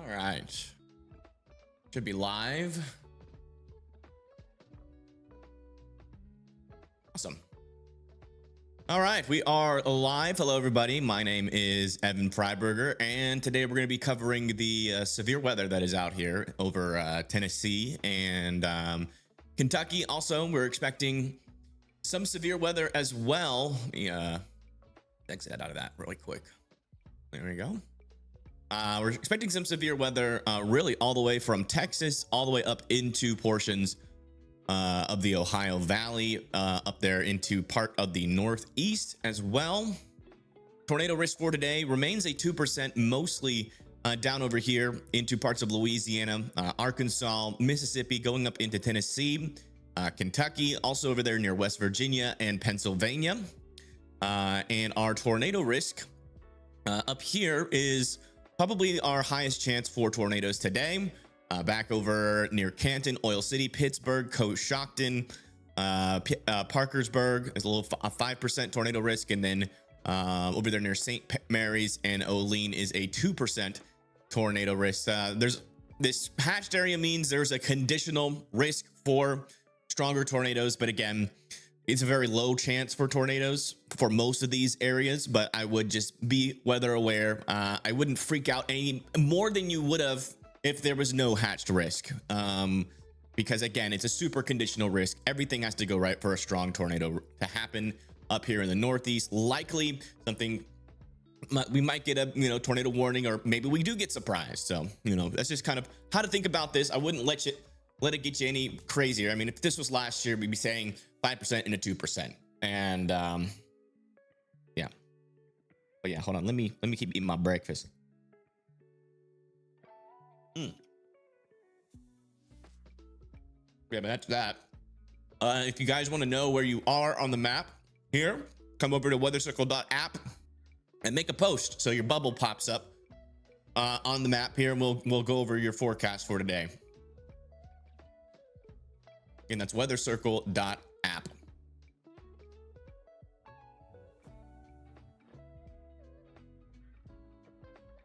All right. Should be live. Awesome. All right, we are live. Hello, everybody. My name is Evan Freiberger, and today we're going to be covering the severe weather that is out here over Tennessee and Kentucky. Also, we're expecting some severe weather as well. Yeah, exit out of that really quick. There we go. We're expecting some severe weather really all the way from Texas all the way up into portions of the Ohio Valley, up there into part of the Northeast as well. Tornado risk for today remains a 2%, mostly down over here into parts of Louisiana, Arkansas, Mississippi, going up into Tennessee, Kentucky, also over there near West Virginia and Pennsylvania. And our tornado risk up here is probably our highest chance for tornadoes today. Back over near Canton, Oil City, Pittsburgh, Coshocton, Parkersburg is a 5% tornado risk, and then over there near St. Mary's and Olean is a 2% tornado risk. There's this hatched area means there's a conditional risk for stronger tornadoes, but again, it's a very low chance for tornadoes for most of these areas. But I would just be weather aware. I wouldn't freak out any more than you would have if there was no hatched risk, because again, it's a super conditional risk. Everything has to go right for a strong tornado to happen up here in the Northeast. Likely something we might get a tornado warning, or maybe we do get surprised. So that's just kind of how to think about this. I wouldn't let it get you any crazier. I mean, if this was last year, we'd be saying 5% and a 2%, and yeah. But yeah, hold on. Let me keep eating my breakfast. Yeah, but that's that. If you guys want to know where you are on the map here, come over to weathercircle.app and make a post so your bubble pops up on the map here, and we'll go over your forecast for today. And that's weathercircle.app.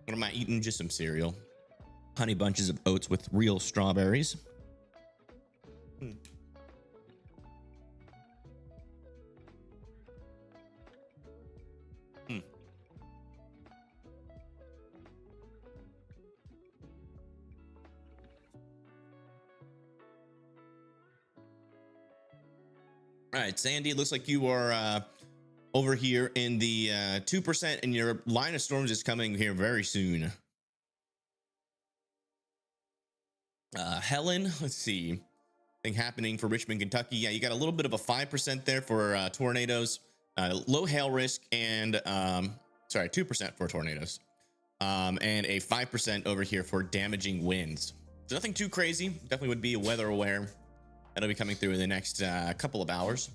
What am I eating? Just some cereal. Honey bunches of oats with real strawberries. All right, Sandy, it looks like you are over here in the 2%, and your line of storms is coming here very soon. Helen, let's see. Thing happening for Richmond, Kentucky. Yeah, you got a little bit of a 5% there for tornadoes. Low hail risk, and 2% for tornadoes. And a 5% over here for damaging winds. So nothing too crazy. Definitely would be weather aware. That'll be coming through in the next couple of hours.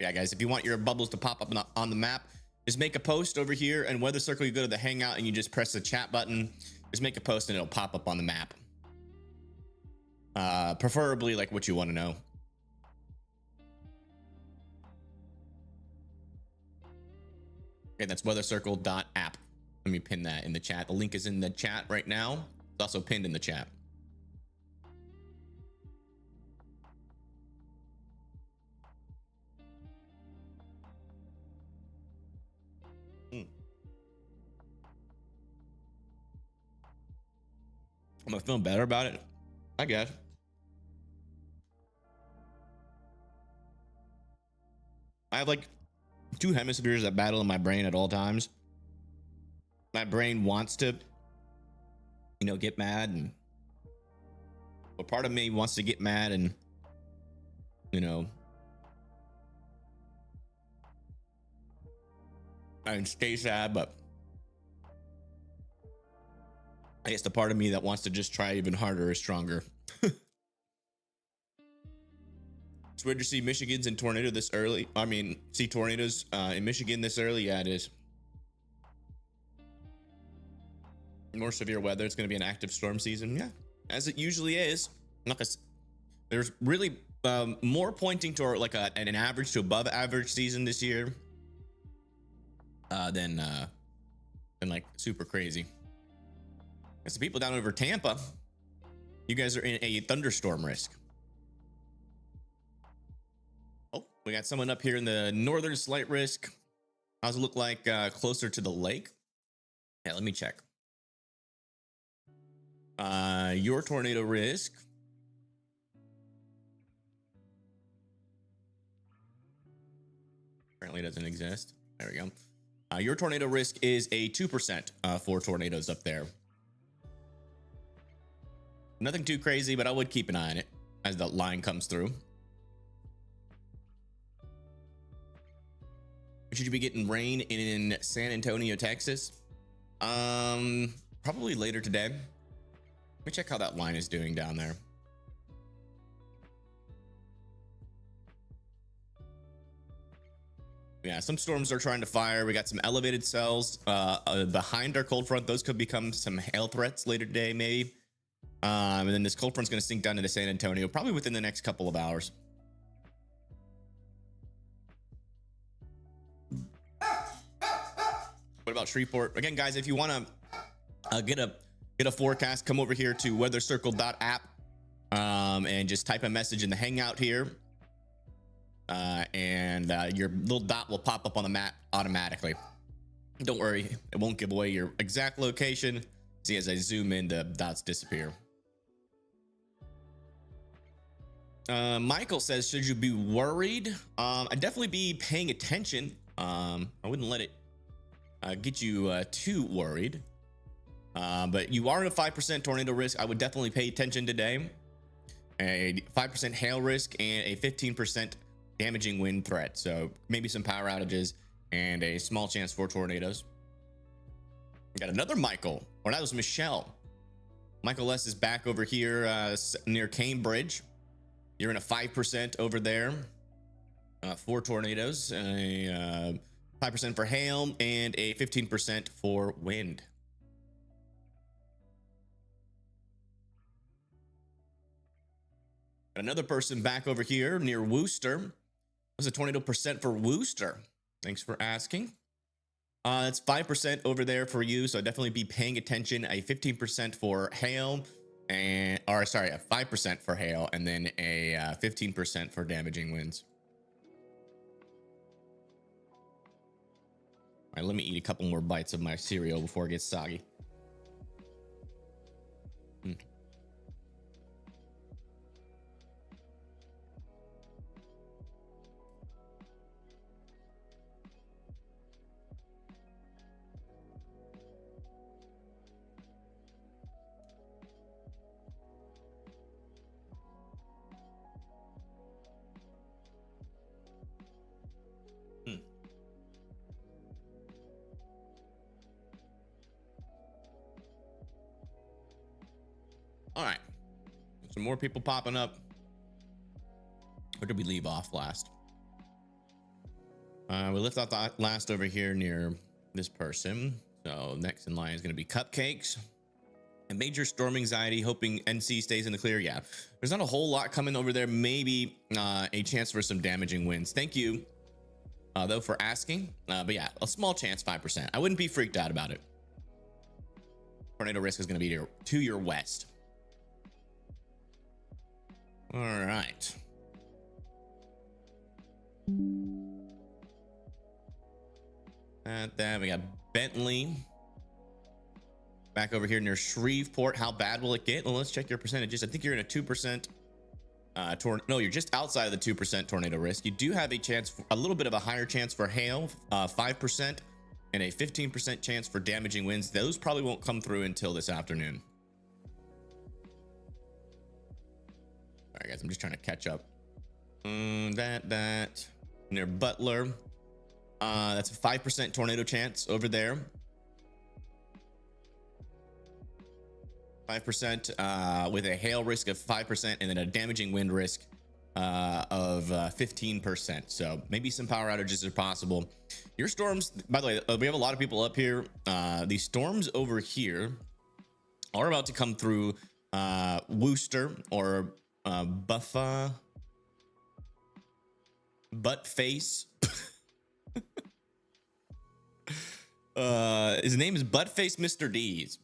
Yeah, guys, if you want your bubbles to pop up on the map, just make a post over here, and Weather Circle, you go to the Hangout and you just press the chat button. Just make a post and it'll pop up on the map. Preferably like what you want to know. Okay, that's weathercircle.app. Let me pin that in the chat. The link is in the chat right now. It's also pinned in the chat. Am I feeling better about it? I guess. I have like two hemispheres that battle in my brain at all times. My brain wants to get mad, but part of me wants to get mad and and stay sad, but I guess the part of me that wants to just try even harder is stronger. It's weird to see Michigan's in tornado this early. I mean, see tornadoes in Michigan this early. Yeah, it is. More severe weather. It's going to be an active storm season. Yeah, as it usually is. There's really more pointing to like an average to above average season this year. than like super crazy. As the people down over Tampa, you guys are in a thunderstorm risk. Oh, we got someone up here in the northern slight risk. How's it look like closer to the lake? Yeah, let me check. Your tornado risk. Apparently doesn't exist. There we go. Your tornado risk is a 2% for tornadoes up there. Nothing too crazy, but I would keep an eye on it as the line comes through. Should you be getting rain in San Antonio, Texas? Probably later today. Let me check how that line is doing down there. Yeah, some storms are trying to fire. We got some elevated cells behind our cold front. Those could become some hail threats later today, maybe. And then this cold front's going to sink down into San Antonio probably within the next couple of hours. What about Shreveport? Again, guys, if you want to get a forecast, come over here to weathercircle.app and just type a message in the Hangout here. And your little dot will pop up on the map automatically. Don't worry, it won't give away your exact location. See, as I zoom in, the dots disappear. Michael says, should you be worried? I'd definitely be paying attention. I wouldn't let it get you too worried. But you are at a 5% tornado risk. I would definitely pay attention today. A 5% hail risk and a 15% damaging wind threat. So maybe some power outages and a small chance for tornadoes. We got another Michael, or that was Michelle. Michael S is back over here near Cambridge. You're in a 5% over there for tornadoes, a 5% for hail, and a 15% for wind. Another person back over here near Worcester. What's the tornado percent for Worcester? Thanks for asking. It's 5% over there for you, so definitely be paying attention. A 15% for hail, and or sorry, a 5% for hail, and then a 15% for damaging winds. All right, let me eat a couple more bites of my cereal before it gets soggy. All right, some more people popping up. Where did we leave off last? We left off last over here near this person. So next in line is going to be Cupcakes. And major storm anxiety, hoping NC stays in the clear. Yeah, there's not a whole lot coming over there. Maybe a chance for some damaging winds. Thank you, though, for asking. But yeah, a small chance, 5%. I wouldn't be freaked out about it. Tornado risk is going to be to your west. All right. At that, we got Bentley. Back over here near Shreveport. How bad will it get? Well, let's check your percentages. I think you're in a 2% no, you're just outside of the 2% tornado risk. You do have a chance for a little bit of a higher chance for hail, 5%, and a 15% chance for damaging winds. Those probably won't come through until this afternoon. All right, guys, I'm just trying to catch up. That near Butler. That's a 5% tornado chance over there. 5% with a hail risk of 5% and then a damaging wind risk of 15%. So maybe some power outages are possible. Your storms, by the way, we have a lot of people up here. These storms over here are about to come through Worcester or Butt Face. His name is Buttface Mr. D's.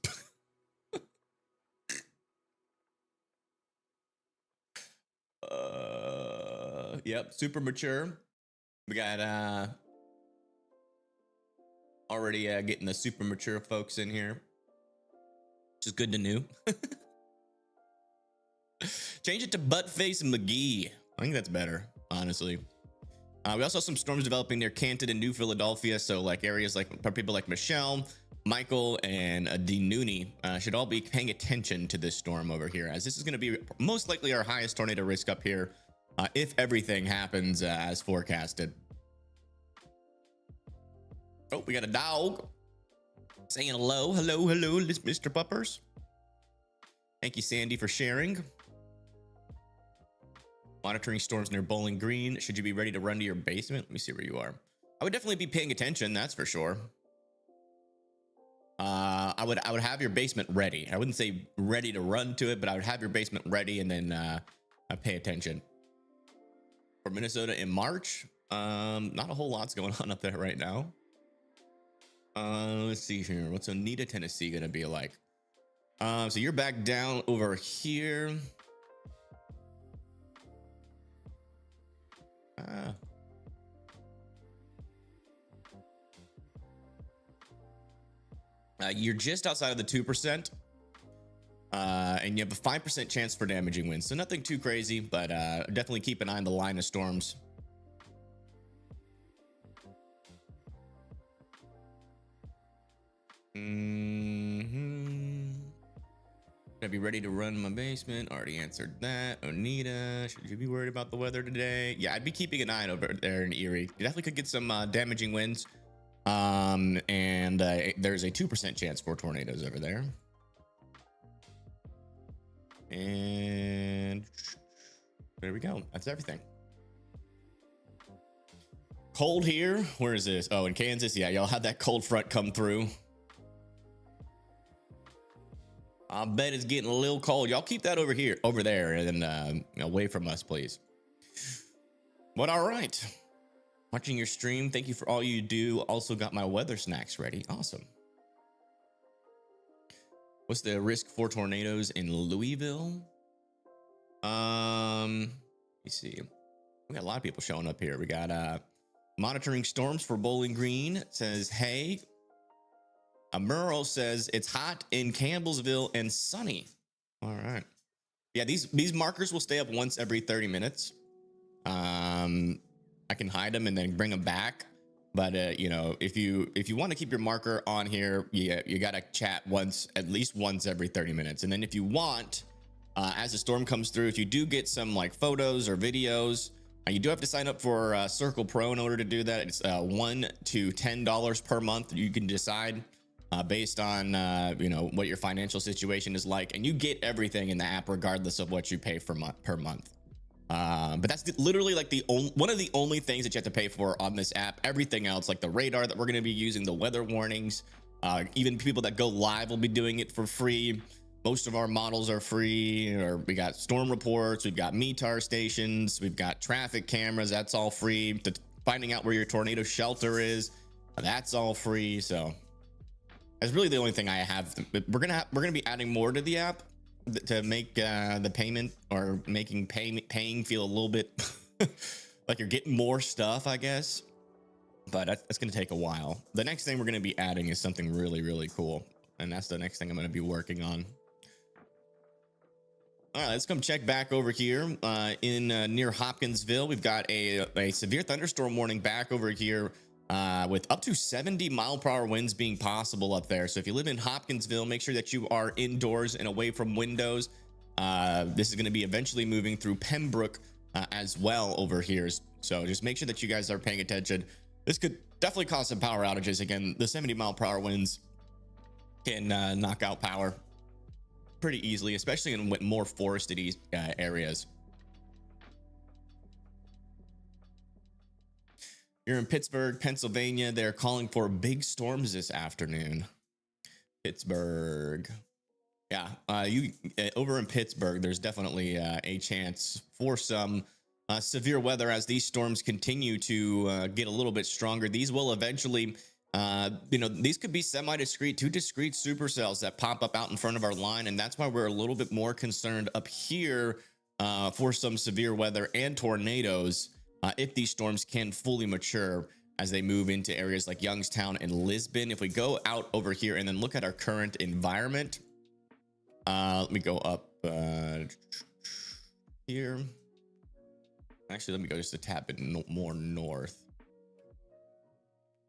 Yep, super mature. We got already getting the super mature folks in here, which is good to know. Change it to Buttface McGee. I think that's better, honestly. We also have some storms developing near Canton and New Philadelphia, so like areas like people like Michelle, Michael, and Nooney should all be paying attention to this storm over here, as this is going to be most likely our highest tornado risk up here if everything happens as forecasted. Oh, we got a dog saying hello, hello, hello, Mr. Puppers. Thank you, Sandy, for sharing. Monitoring storms near Bowling Green. Should you be ready to run to your basement? Let me see where you are. I would definitely be paying attention, that's for sure. I would have your basement ready. I wouldn't say ready to run to it, but I would have your basement ready and then pay attention. For Minnesota in March, not a whole lot's going on up there right now. Let's see here. What's Oneida, Tennessee gonna be like? So you're back down over here. You're just outside of the 2%, and you have a 5% chance for damaging winds. So nothing too crazy, but definitely keep an eye on the line of storms. Gonna be ready to run my basement. Already answered that. Oneida, should you be worried about the weather today? Yeah, I'd be keeping an eye over there in Erie. You definitely could get some damaging winds. And there's a 2% chance for tornadoes over there. And there we go. That's everything. Cold here. Where is this? Oh, in Kansas. Yeah, y'all had that cold front come through. I bet it's getting a little cold. Y'all keep that over there, and then away from us, please. But all right. Watching your stream. Thank you for all you do. Also got my weather snacks ready. Awesome. What's the risk for tornadoes in Louisville? Let me see. We got a lot of people showing up here. We got monitoring storms for Bowling Green. It says, hey. Merle says it's hot in Campbellsville and sunny. All right. Yeah, these markers will stay up once every 30 minutes. I can hide them and then bring them back. But you know, if you want to keep your marker on here, you gotta chat at least once every 30 minutes. And then if you want, as the storm comes through, if you do get some like photos or videos, you do have to sign up for Circle Pro in order to do that. It's $1 to $10 per month. You can decide based on you know, what your financial situation is like, and you get everything in the app regardless of what you pay per month. But that's literally like one of the only things that you have to pay for on this app. Everything else, like the radar that we're going to be using, the weather warnings, even people that go live will be doing it for free. Most of our models are free. Or we got storm reports, we've got METAR stations, we've got traffic cameras. That's all free. Finding out where your tornado shelter is, that's all free. So that's really the only thing I have. We're gonna be adding more to the app to make the payment or making paying feel a little bit like you're getting more stuff, I guess. But that's gonna take a while. The next thing we're gonna be adding is something really, really cool, and that's the next thing I'm gonna be working on. All right, let's come check back over here in near Hopkinsville. We've got a severe thunderstorm warning back over here. With up to 70-mile-per-hour winds being possible up there. So if you live in Hopkinsville, make sure that you are indoors and away from windows. This is going to be eventually moving through Pembroke as well over here. So just make sure that you guys are paying attention. This could definitely cause some power outages. Again, the 70-mile-per-hour winds can knock out power pretty easily, especially in more forested areas. You're in Pittsburgh, Pennsylvania. They're calling for big storms this afternoon. Pittsburgh. Yeah, over in Pittsburgh, there's definitely a chance for some severe weather as these storms continue to get a little bit stronger. These will eventually These could be semi-discrete to discrete supercells that pop up out in front of our line, and that's why we're a little bit more concerned up here for some severe weather and tornadoes if these storms can fully mature as they move into areas like Youngstown and Lisbon. If we go out over here and then look at our current environment, let me go up here. Actually, let me go just a tad bit more north.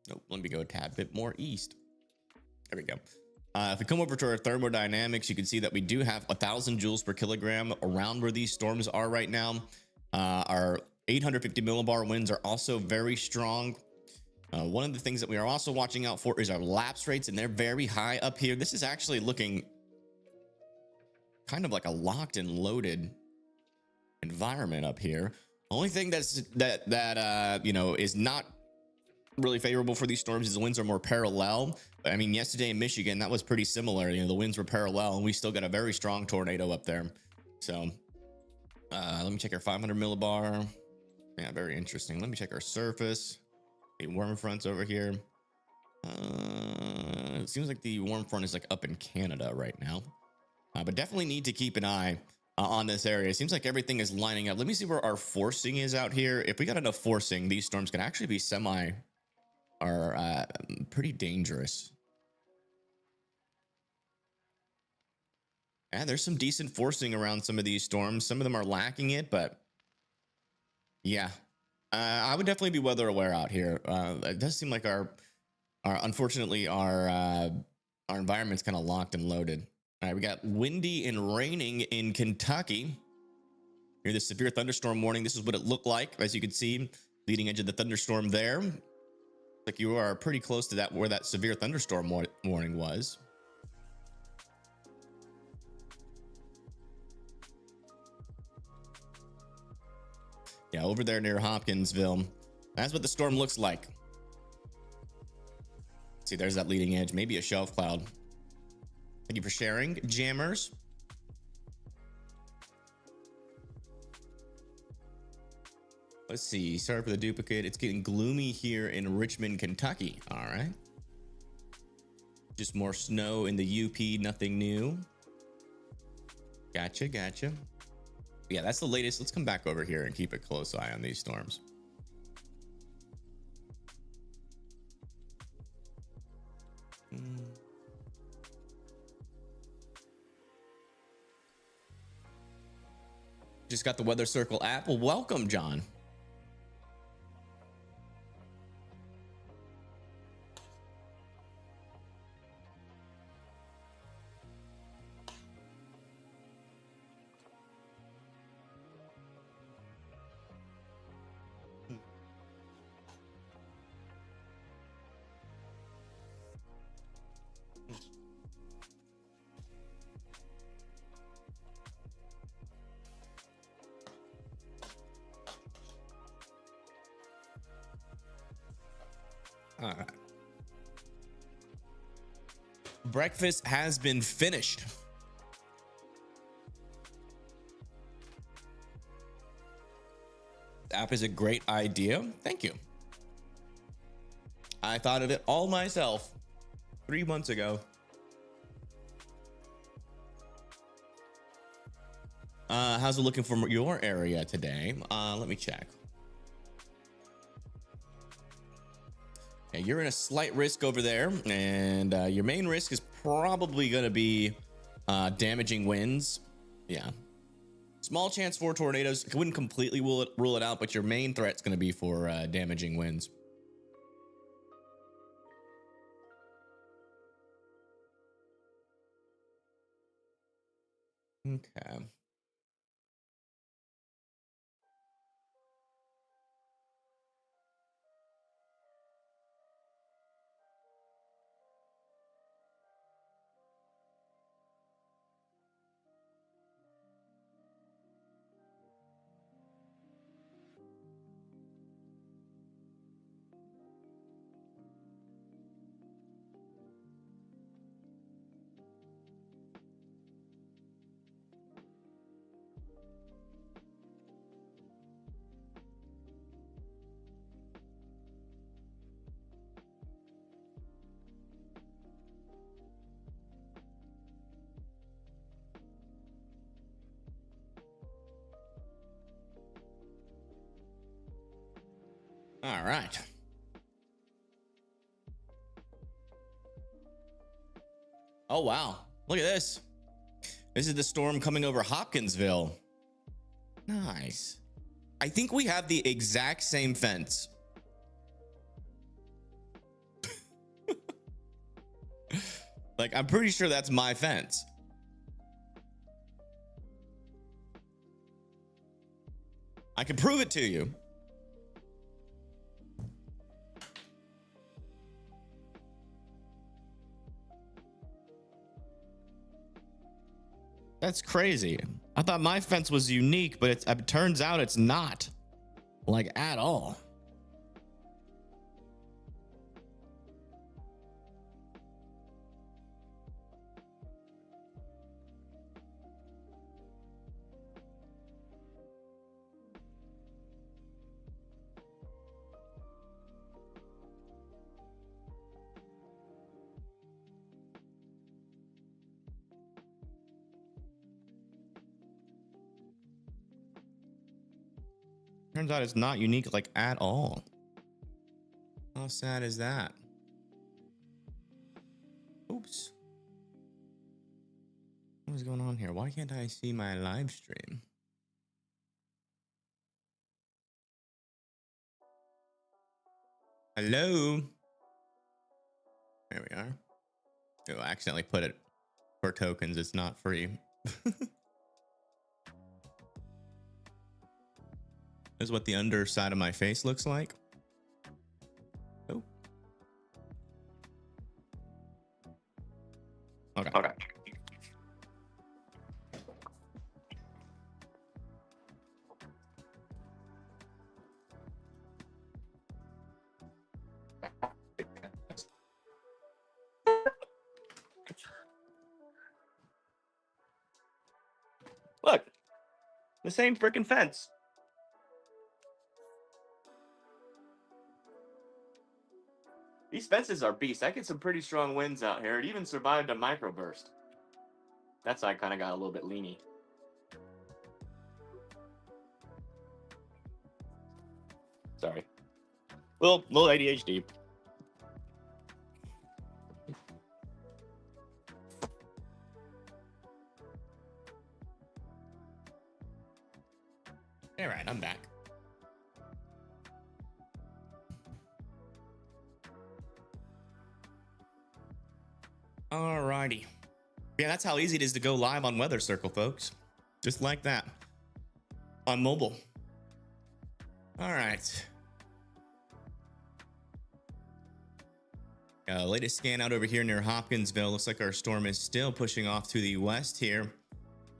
Nope, let me go a tad bit more east. There we go. If we come over to our thermodynamics, you can see that we do have 1,000 joules per kilogram around where these storms are right now. Our 850 millibar winds are also very strong. One of the things that we are also watching out for is our lapse rates, and they're very high up here. This is actually looking kind of like a locked and loaded environment up here. Only thing is not really favorable for these storms is the winds are more parallel. I mean, yesterday in Michigan, that was pretty similar. The winds were parallel, and we still got a very strong tornado up there. So let me check our 500 millibar. Yeah, very interesting. Let me check our surface. The warm fronts over here. It seems like the warm front is like up in Canada right now, but definitely need to keep an eye on this area. It seems like everything is lining up. Let me see where our forcing is out here. If we got enough forcing, these storms can actually be pretty dangerous. And there's some decent forcing around some of these storms. Some of them are lacking it, but yeah, I would definitely be weather aware out here. It does seem like unfortunately our environment's kind of locked and loaded. All right, we got windy and raining in Kentucky. Here's the severe thunderstorm warning. This is what it looked like. As you can see, leading edge of the thunderstorm there. Like you are pretty close to that where that severe thunderstorm warning was. Yeah, over there near Hopkinsville. That's what the storm looks like. See, there's that leading edge, maybe a shelf cloud. Thank you for sharing, jammers. Let's see. Sorry for the duplicate. It's getting gloomy here in Richmond, Kentucky. All right. Just more snow in the UP. Nothing new. Gotcha. Yeah, that's the latest. Let's come back over here and keep a close eye on these storms. Just got the Weather Circle app. Well, welcome, John. All right. Breakfast has been finished. The app is a great idea. Thank you. I thought of it all myself 3 months ago. How's it looking for your area today? Let me check. You're in a slight risk over there, and your main risk is probably going to be damaging winds. Yeah. Small chance for tornadoes. I wouldn't completely rule it out, but your main threat's going to be for damaging winds. Okay. All right. Oh, wow. Look at this. This is the storm coming over Hopkinsville. Nice. I think we have the exact same fence. Like, I'm pretty sure that's my fence. I can prove it to you. That's crazy. I thought my fence was unique, but it turns out it's not, like, at all. Turns out it's not unique, like, at all. How sad is that? Oops. What is going on here? Why can't I see my live stream? Hello? There we are. Oh, I accidentally put it for tokens. It's not free. This is what the underside of my face looks like. Oh. Okay. Okay. Look, the same freaking fence. These fences are beasts. I get some pretty strong winds out here. It even survived a microburst. That's why I kind of got a little bit leany. Sorry. Little ADHD. All right, I'm back. Alrighty. Yeah, that's how easy it is to go live on Weather Circle, folks. Just like that. On mobile. All right. Latest scan out over here near Hopkinsville. Looks like our storm is still pushing off to the west here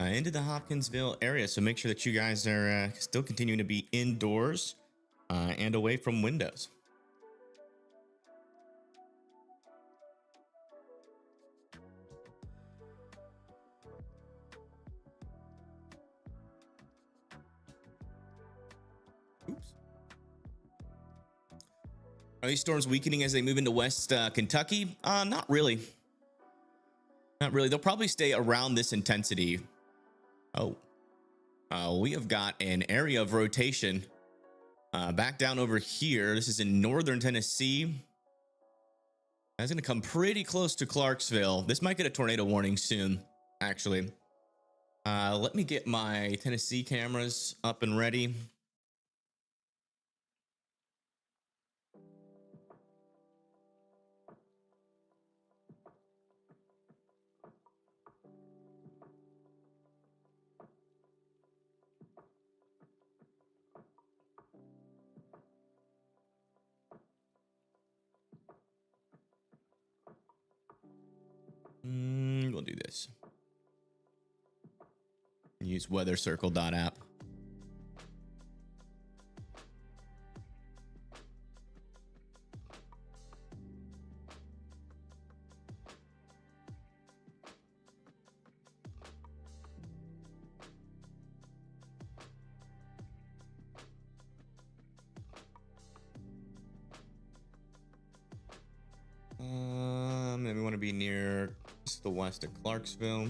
into the Hopkinsville area. So make sure that you guys are still continuing to be indoors and away from windows. Oops. Are these storms weakening as they move into West Kentucky? Not really. Not really. They'll probably stay around this intensity. Oh, we have got an area of rotation back down over here. This is in northern Tennessee. That's going to come pretty close to Clarksville. This might get a tornado warning soon, actually. Let me get my Tennessee cameras up and ready. We'll do this. Use weathercircle.app. Then we want to be near just the west of Clarksville.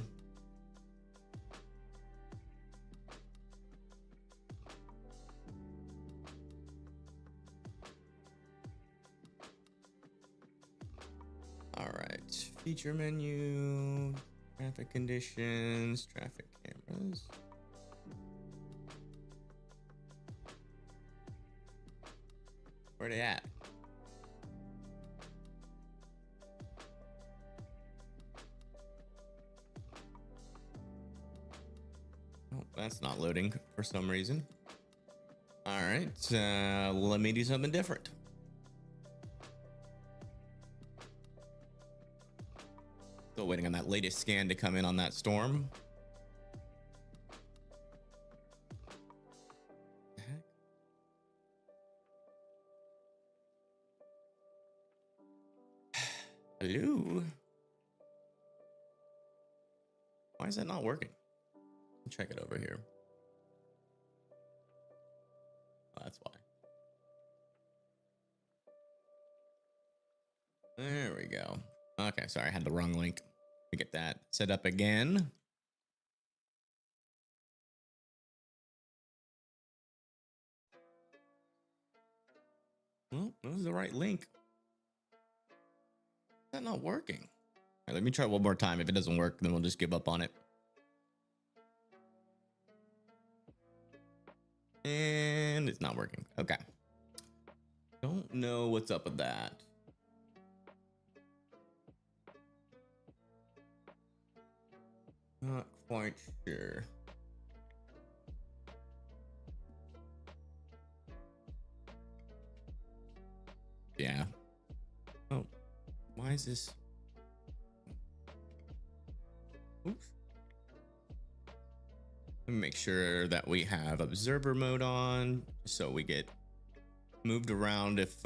feature menu, traffic conditions, traffic cameras. Where they at? Oh, that's not loading for some reason. All right, let me do something different. Still waiting on that latest scan to come in on that storm. Hello. Why is that not working? Check it over here. Oh, that's why. There we go. Okay, sorry, I had the wrong link. We get that set up again. Well, that was the right link. Is that not working? All right, let me try one more time. If it doesn't work, then we'll just give up on it. And it's not working. Okay. Don't know what's up with that. Not quite sure. Yeah. Oh, why is this? Oops. Let me make sure that we have observer mode on so we get moved around if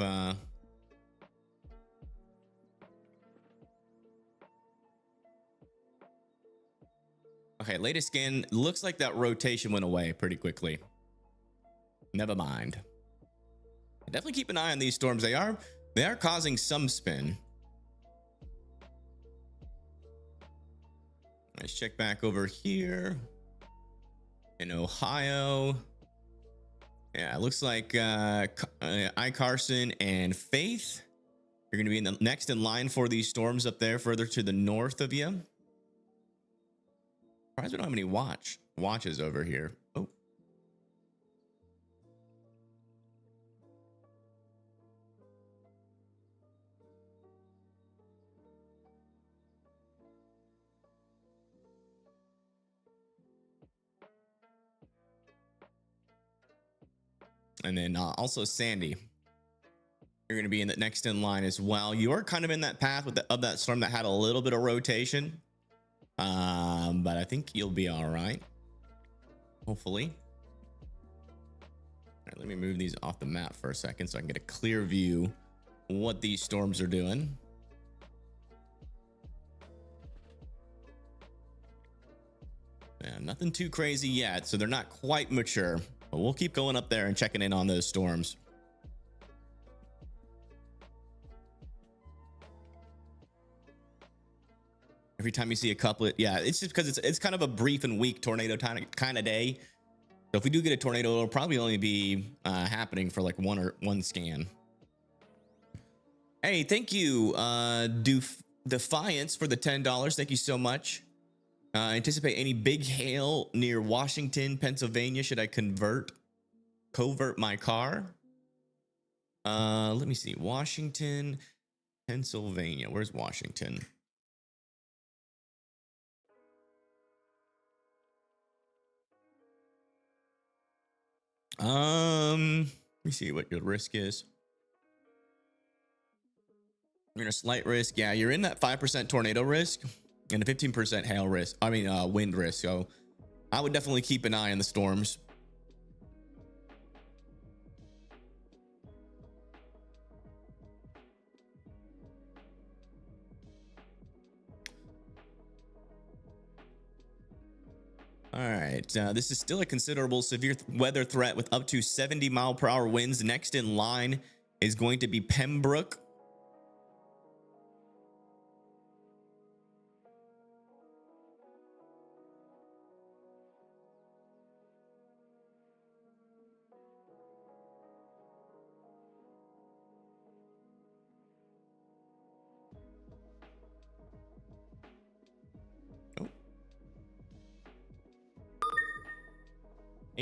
okay, latest scan looks like that rotation went away pretty quickly. Never mind. Definitely keep an eye on these storms. They are causing some spin. Let's check back over here in Ohio. Yeah, it looks like I Carson and Faith, you're going to be in the next in line for these storms up there further to the north of you. Surprised we don't have any watches over here. Oh. And then also Sandy, you're going to be in the next in line as well. You are kind of in that path with of that storm that had a little bit of rotation. But I think you'll be all right. Hopefully. All right, let me move these off the map for a second so I can get a clear view what these storms are doing. Yeah, nothing too crazy yet, so they're not quite mature, but we'll keep going up there and checking in on those storms. Every time you see a couplet, yeah, it's just because it's kind of a brief and weak tornado kind of day. So if we do get a tornado, it'll probably only be happening for like one scan. Hey, thank you, Defiance, for the $10. Thank you so much. Anticipate any big hail near Washington, Pennsylvania. Should I covert my car? Let me see. Washington, Pennsylvania. Where's Washington? Let me see what your risk is. You're in a slight risk. Yeah, you're in that 5% tornado risk and a 15% hail risk. I mean, wind risk. So I would definitely keep an eye on the storms. All right, this is still a considerable severe weather threat with up to 70-mile-per-hour winds. Next in line is going to be Pembroke.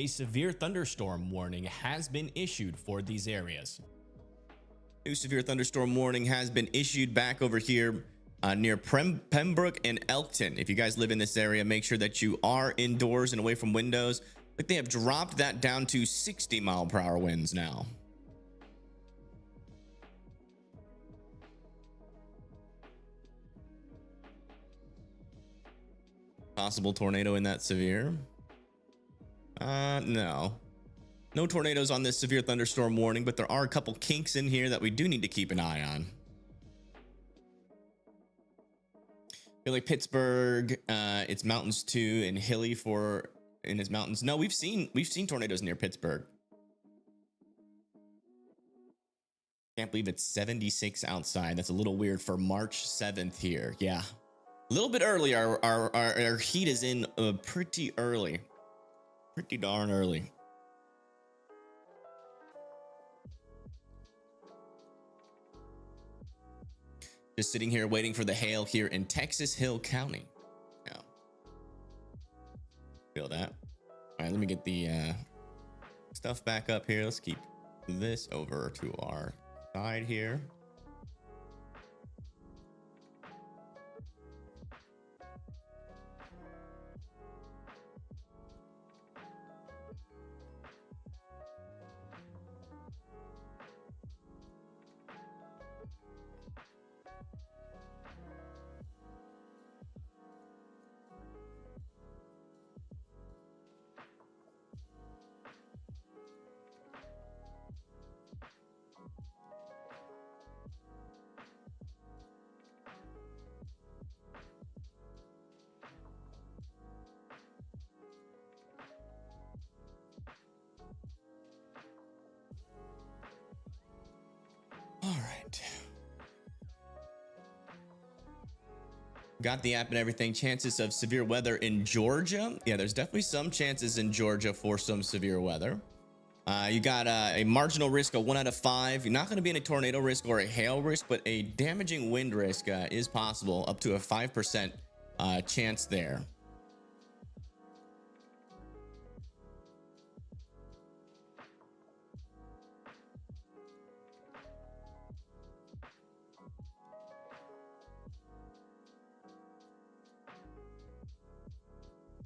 a severe thunderstorm warning has been issued for these areas. New severe thunderstorm warning has been issued back over here near Pembroke and Elkton. If you guys live in this area, make sure that you are indoors and away from windows. Like they have dropped that down to 60-mile-per-hour winds now. Possible tornado in that severe? No. No tornadoes on this severe thunderstorm warning, but there are a couple kinks in here that we do need to keep an eye on. I feel like Pittsburgh, it's mountains too, and hilly for in his mountains. No, we've seen tornadoes near Pittsburgh. Can't believe it's 76 outside. That's a little weird for March 7th here. Yeah, a little bit early. Our heat is in pretty early, pretty darn early. Just sitting here waiting for the hail here in Texas Hill County. Yeah. Feel that. All right, let me get the stuff back up here. Let's keep this over to our side here. All right. Got the app and everything. Chances of severe weather in Georgia. Yeah, there's definitely some chances in Georgia for some severe weather. You got a marginal risk of 1 out of 5. You're not going to be in a tornado risk or a hail risk, but a damaging wind risk is possible, up to a 5% chance there.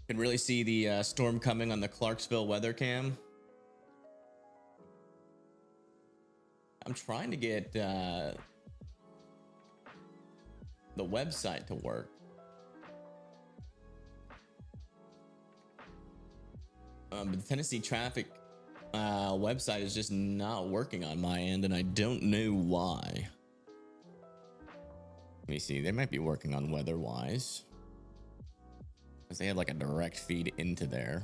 Can really see the storm coming on the Clarksville weather cam. I'm trying to get the website to work. But the Tennessee traffic website is just not working on my end, and I don't know why. Let me see. They might be working on weather-wise, because they have like a direct feed into there.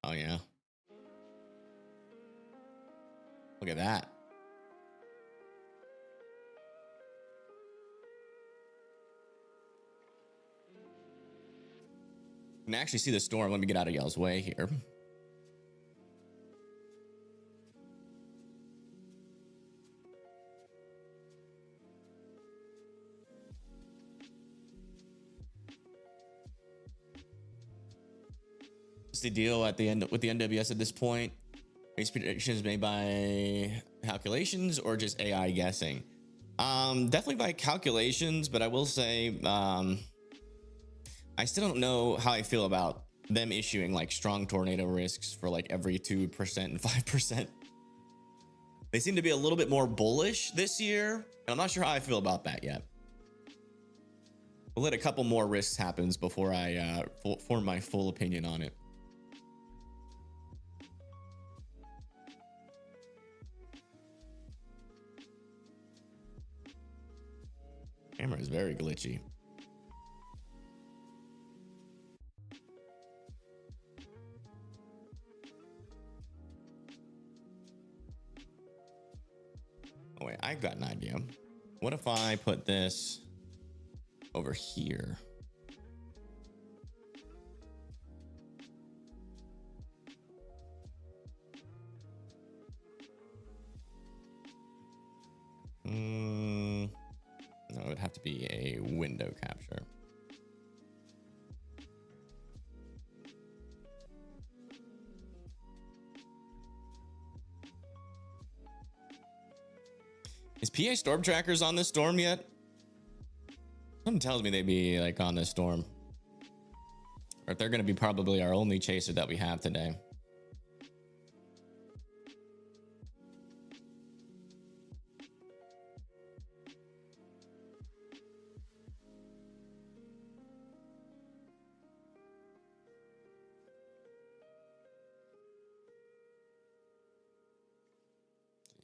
Oh yeah. Look at that. You can actually see the storm. Let me get out of y'all's way here. The deal at the end with the NWS at this point? Race predictions made by calculations or just AI guessing? Definitely by calculations, but I will say I still don't know how I feel about them issuing like strong tornado risks for like every 2% and 5%. They seem to be a little bit more bullish this year, and I'm not sure how I feel about that yet. We'll let a couple more risks happen before I form my full opinion on it. Camera is very glitchy. Oh wait, I've got an idea. What if I put this over here? No, it would have to be a window capture. Is PA storm trackers on this storm yet? Something tells me they'd be like on this storm. Or they're going to be probably our only chaser that we have today.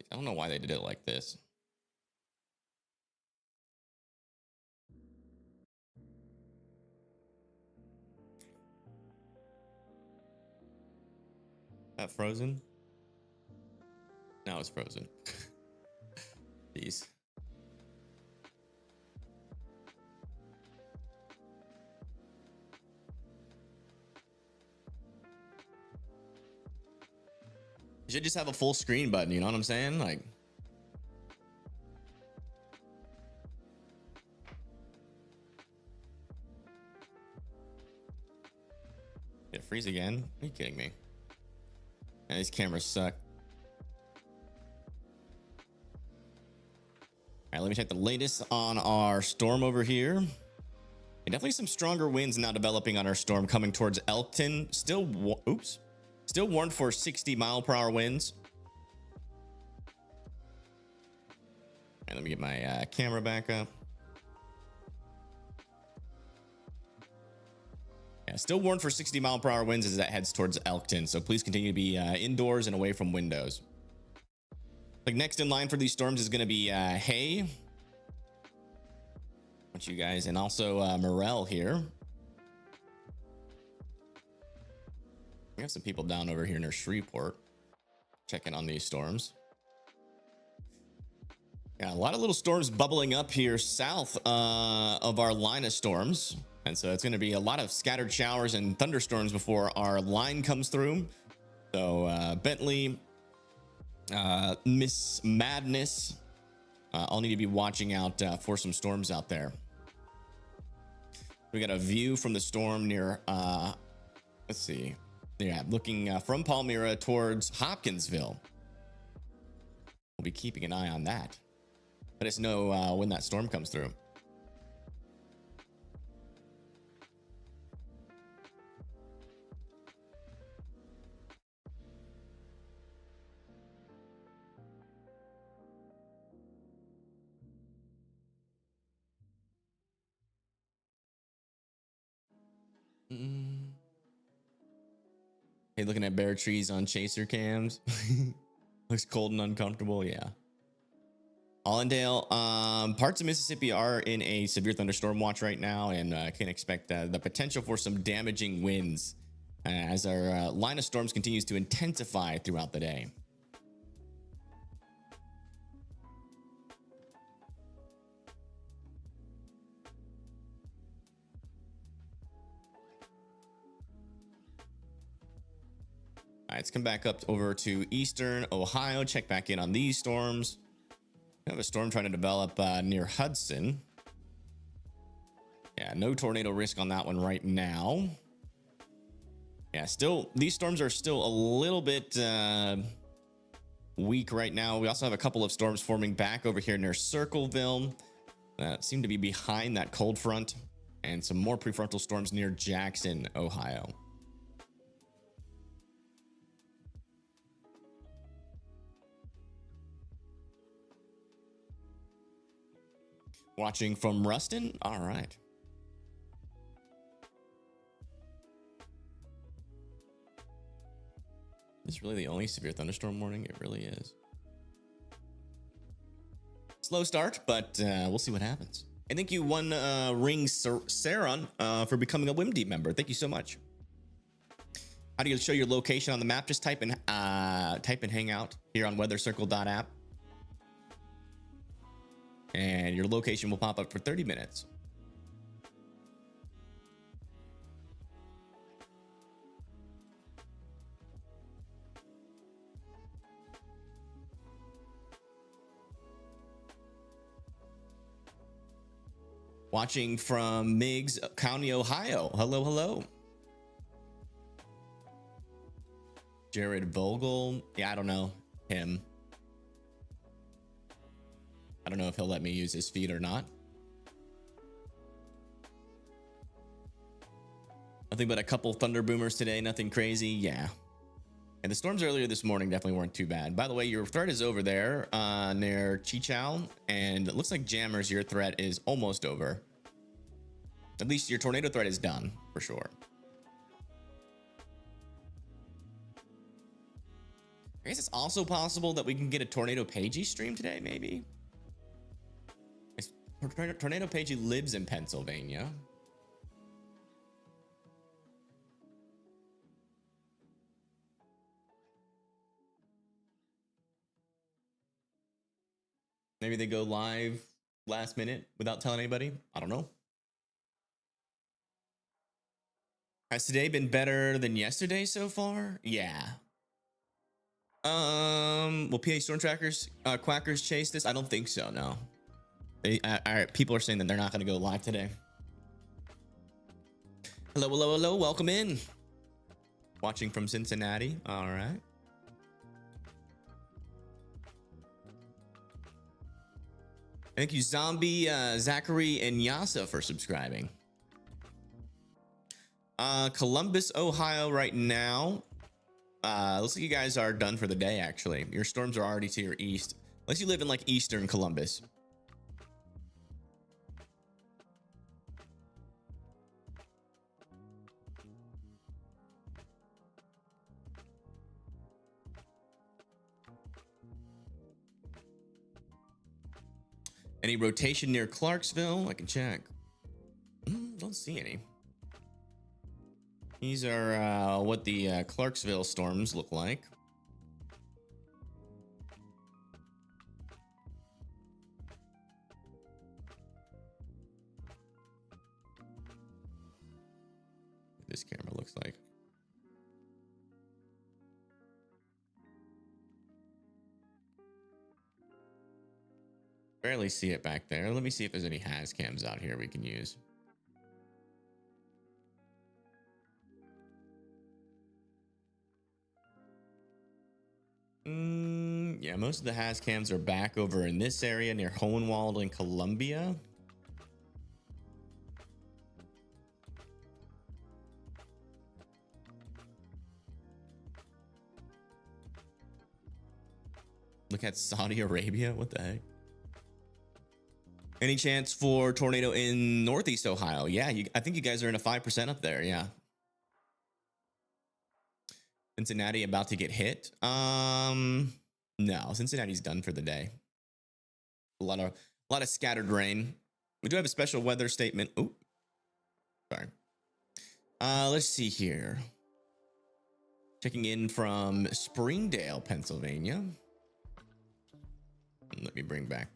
I don't know why they did it like this. That frozen? Now it's frozen. Jeez. You should just have a full screen button, you know what I'm saying? Like, did it freeze again? Are you kidding me? Man, these cameras suck. All right, let me check the latest on our storm over here. And definitely some stronger winds now developing on our storm coming towards Elkton. Still warned for 60-mile-per-hour winds. And let me get my camera back up. Yeah, still warned for 60-mile-per-hour winds as that heads towards Elkton. So please continue to be indoors and away from windows. Like next in line for these storms is going to be Hay. I want you guys, and also Morel here. We have some people down over here near Shreveport checking on these storms. Yeah, a lot of little storms bubbling up here south of our line of storms. And so it's going to be a lot of scattered showers and thunderstorms before our line comes through. So Bentley, Miss Madness, all need to be watching out for some storms out there. We got a view from the storm near, let's see. Yeah, looking from Palmyra towards Hopkinsville. We'll be keeping an eye on that. Let us know when that storm comes through. Hey, looking at bare trees on chaser cams. Looks cold and uncomfortable. Yeah. Allendale, parts of Mississippi are in a severe thunderstorm watch right now, and can expect the potential for some damaging winds as our line of storms continues to intensify throughout the day. All right, let's come back up over to eastern Ohio. Check back in on these storms. We have a storm trying to develop near Hudson. Yeah, no tornado risk on that one right now. Yeah, still, these storms are still a little bit weak right now. We also have a couple of storms forming back over here near Circleville that seem to be behind that cold front, and some more prefrontal storms near Jackson, Ohio. Watching from Ruston. All right. It's really the only severe thunderstorm warning. It really is. Slow start, but we'll see what happens. And thank you, One Ring Saron, for becoming a WimDeep member. Thank you so much. How do you show your location on the map? Just type in Hangout here on weathercircle.app. And your location will pop up for 30 minutes. Watching from Meigs County, Ohio. Hello, hello. Jared Vogel. Yeah, I don't know him. I don't know if he'll let me use his feed or not. Nothing but a couple thunder boomers today. Nothing crazy. Yeah. And the storms earlier this morning definitely weren't too bad. By the way, your threat is over there near Chichow. And it looks like Jammers, your threat is almost over. At least your tornado threat is done for sure. I guess it's also possible that we can get a Tornado Pagey stream today, maybe. Tornado Pagey lives in Pennsylvania. Maybe they go live last minute without telling anybody. I don't know. Has today been better than yesterday so far? Yeah. Will PA Storm Trackers, Quackers chase this? I don't think so, no. People are saying that they're not going to go live today. Hello, hello, hello. Welcome in. Watching from Cincinnati. All right. Thank you, Zombie, Zachary, and Yasa for subscribing. Columbus, Ohio right now. Looks like you guys are done for the day, actually. Your storms are already to your east. Unless you live in like eastern Columbus. Any rotation near Clarksville? I can check. Don't see any. These are what the Clarksville storms look like. What this camera looks like. Barely see it back there. Let me see if there's any has cams out here we can use. Yeah, most of the has cams are back over in this area near Hohenwald and Columbia. Look at Saudi Arabia. What the heck? Any chance for tornado in Northeast Ohio? Yeah, I think you guys are in a 5% up there. Yeah. Cincinnati about to get hit. No, Cincinnati's done for the day. A lot of scattered rain. We do have a special weather statement. Oh, sorry. Let's see here. Checking in from Springdale, Pennsylvania. Let me bring back.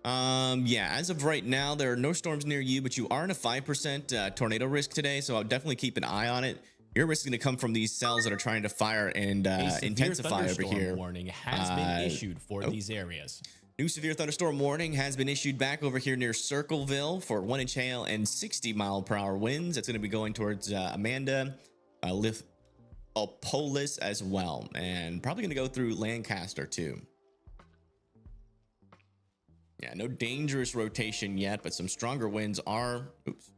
Yeah, as of right now, there are no storms near you, but you are in a 5% tornado risk today, so I'll definitely keep an eye on it. Your risk is going to come from these cells that are trying to fire and intensify over here. Warning has been issued for these areas. New severe thunderstorm warning has been issued back over here near Circleville for 1-inch hail and 60-mile-per-hour winds. It's going to be going towards Amanda, Lithopolis as well, and probably going to go through Lancaster too. Yeah, no dangerous rotation yet, but some stronger winds are. Oops.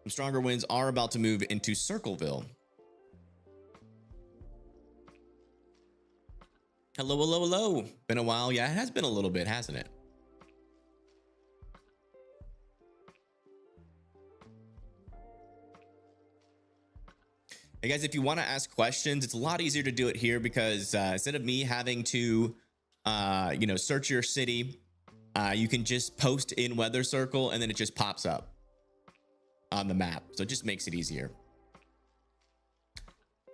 Some stronger winds are about to move into Circleville. Hello, hello, hello. Been a while. Yeah, it has been a little bit, hasn't it? Hey guys, if you want to ask questions, it's a lot easier to do it here because instead of me having to, search your city, you can just post in Weather Circle and then it just pops up on the map. So it just makes it easier.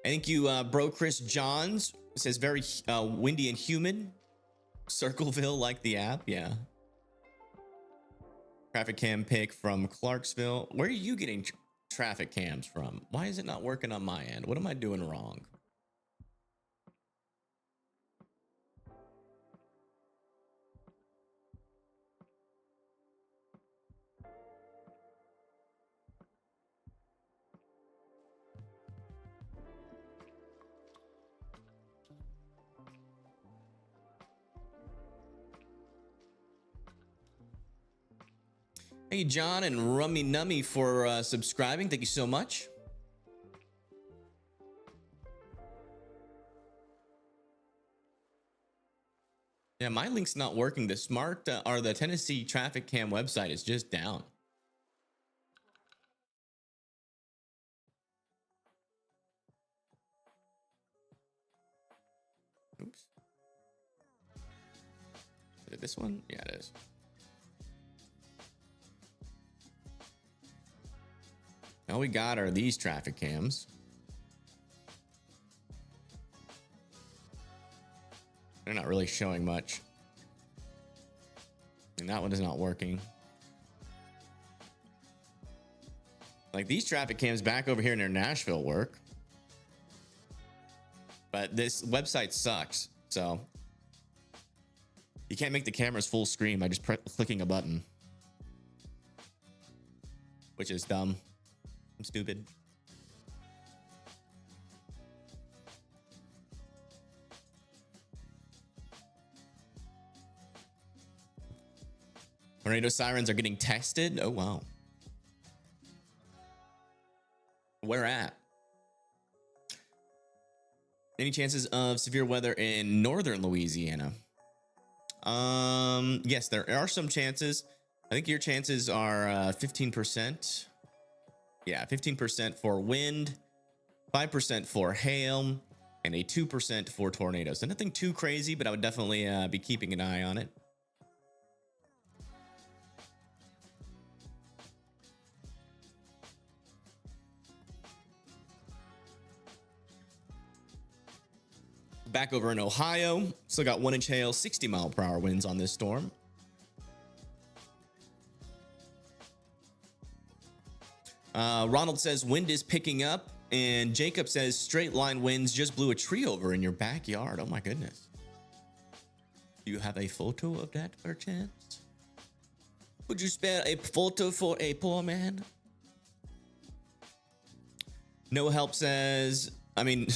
Thank you, bro. Chris Johns says very windy and humid. Circleville, like the app. Yeah. Traffic cam pick from Clarksville. Where are you getting traffic cams from? Why is it not working on my end? What am I doing wrong? Hey, John and Rummy Nummy for subscribing. Thank you so much. Yeah, my link's not working. The smart or the Tennessee traffic cam website is just down. Oops. Is it this one? Yeah, it is. All we got are these traffic cams. They're not really showing much. And that one is not working. Like these traffic cams back over here near Nashville work. But this website sucks. So you can't make the cameras full screen by just clicking a button. Which is dumb. I'm stupid. Tornado sirens are getting tested. Oh, wow. Where at? Any chances of severe weather in northern Louisiana? Yes, there are some chances. I think your chances are 15%. Yeah, 15% for wind, 5% for hail, and a 2% for tornadoes. So nothing too crazy, but I would definitely be keeping an eye on it. Back over in Ohio, still got 1 inch hail, 60-mile-per-hour winds on this storm. Ronald says wind is picking up, and Jacob says straight line winds just blew a tree over in your backyard. Oh my goodness. Do you have a photo of that perchance? Would you spare a photo for a poor man? No help says, I mean,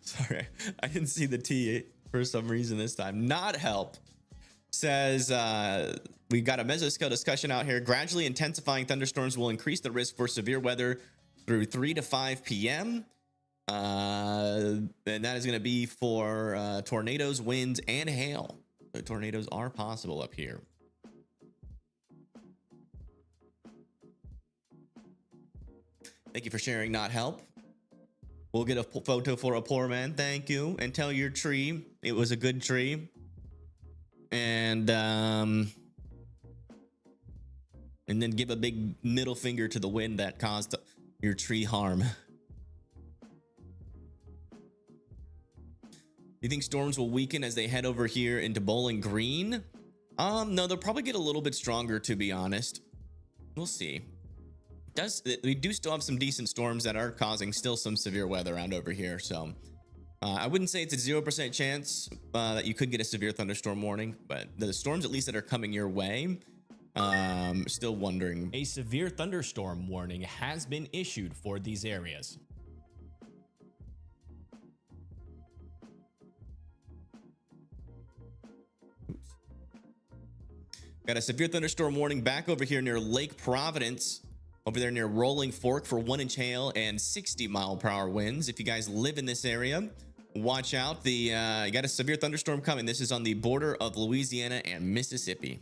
sorry, I didn't see the T for some reason this time. Not help says, we've got a mesoscale discussion out here. Gradually intensifying thunderstorms will increase the risk for severe weather through 3 to 5 p.m. And that is going to be for tornadoes, winds, and hail. So tornadoes are possible up here. Thank you for sharing, not help. We'll get a photo for a poor man. Thank you. And tell your tree it was a good tree. And then give a big middle finger to the wind that caused your tree harm. You think storms will weaken as they head over here into Bowling Green? No, they'll probably get a little bit stronger, to be honest. We'll see. We do still have some decent storms that are causing still some severe weather around over here. So I wouldn't say it's a 0% chance that you could get a severe thunderstorm warning, but the storms at least that are coming your way, still wondering. A severe thunderstorm warning has been issued for these areas. Got a severe thunderstorm warning back over here near Lake Providence, over there near Rolling Fork for 1 inch hail and 60-mile-per-hour winds. If you guys live in this area, watch out. You got a severe thunderstorm coming. This is on the border of Louisiana and Mississippi.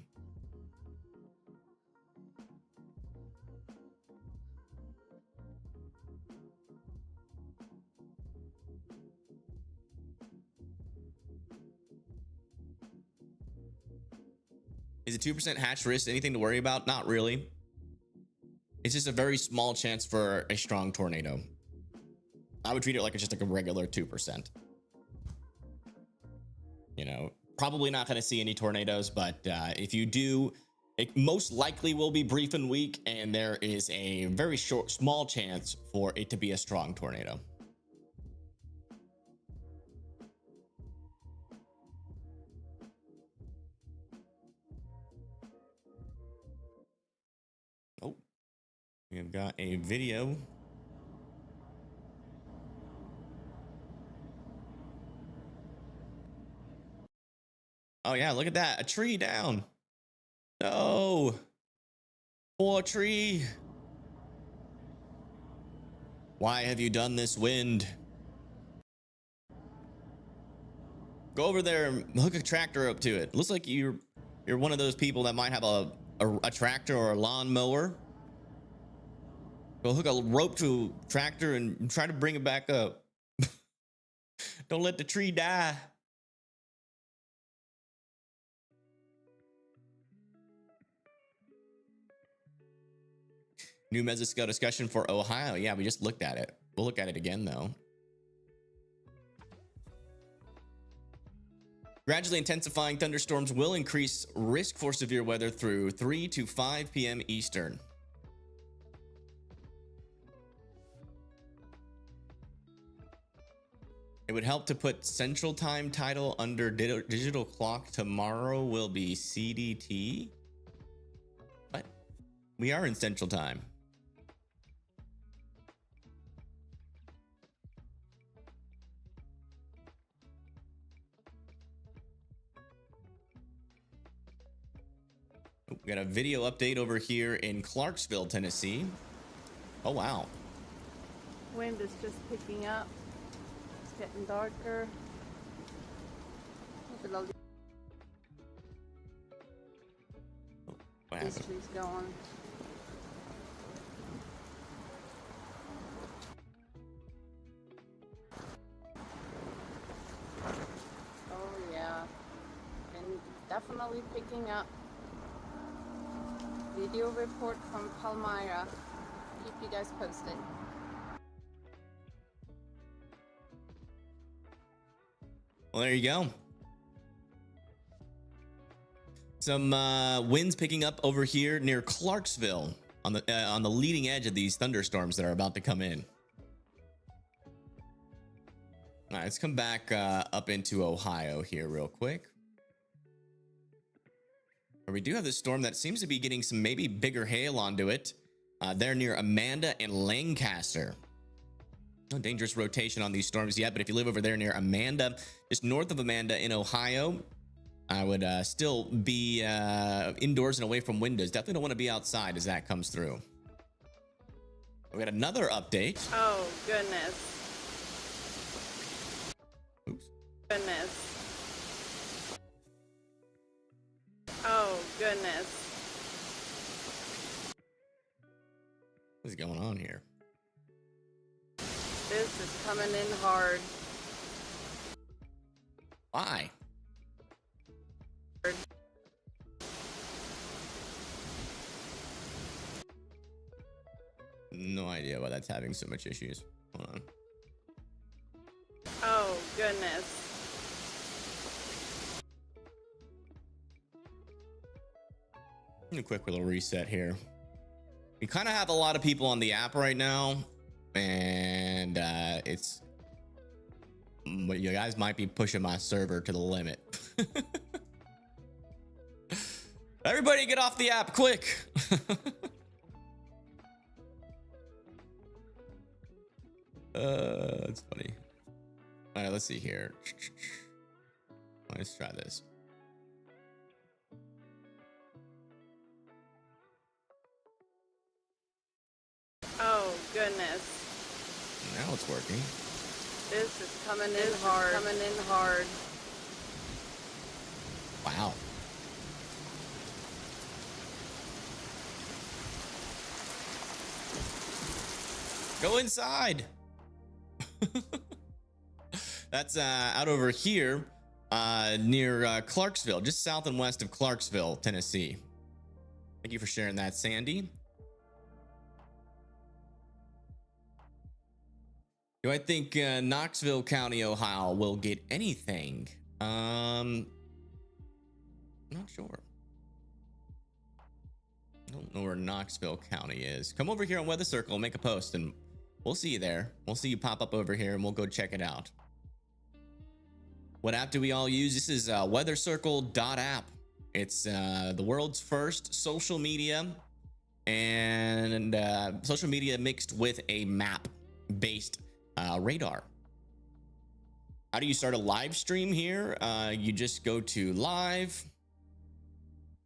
Is a 2% hatch risk anything to worry about? Not really. It's just a very small chance for a strong tornado. I would treat it like it's just like a regular 2%. You know, probably not going to see any tornadoes, but if you do, it most likely will be brief and weak, and there is a very small chance for it to be a strong tornado. Oh, we've got a video. Oh yeah, look at that, a tree down. No. Poor tree. Why have you done this, wind? Go over there and hook a tractor up to it. Looks like you're one of those people that might have a tractor or a lawnmower. Go hook a rope to a tractor and try to bring it back up. Don't let the tree die. New mesoscale discussion for Ohio. Yeah, we just looked at it. We'll look at it again, though. Gradually intensifying thunderstorms will increase risk for severe weather through 3 to 5 p.m. Eastern. It would help to put Central Time title under digital clock. Tomorrow will be CDT. What? We are in Central Time. We got a video update over here in Clarksville, Tennessee. Oh, wow. Wind is just picking up. It's getting darker. Look at all What these happened? trees going. Oh yeah, and definitely picking up. Video report from Palmyra. Keep you guys posted. Well, there you go. Some winds picking up over here near Clarksville on the leading edge of these thunderstorms that are about to come in. All right, let's come back up into Ohio here real quick. We do have this storm that seems to be getting some maybe bigger hail onto it. They're near Amanda and Lancaster. No dangerous rotation on these storms yet, but if you live over there near Amanda, just north of Amanda in Ohio, I would still be indoors and away from windows. Definitely don't want to be outside as that comes through. We got another update. Oh goodness. Oops. Goodness. Oh goodness. What is going on here? This is coming in hard. Why? No idea why that's having so much issues. Hold on. Oh goodness. A quick little reset here. We kind of have a lot of people on the app right now, and it's but you guys might be pushing my server to the limit. Everybody get off the app quick. That's funny. All right, let's see here. Let's try this. Oh goodness. Now it's working. This is coming in hard. Coming in hard. Wow. Go inside. That's out over here near Clarksville, just south and west of Clarksville, Tennessee. Thank you for sharing that, Sandy. Do I think Knoxville County, Ohio will get anything? Not sure. I don't know where Knoxville County is. Come over here on Weather Circle, make a post, and we'll see you there. We'll see you pop up over here, and we'll go check it out. What app do we all use? This is weathercircle.app. It's the world's first social media and social media mixed with a map-based radar. How do you start a live stream here? You just go to live,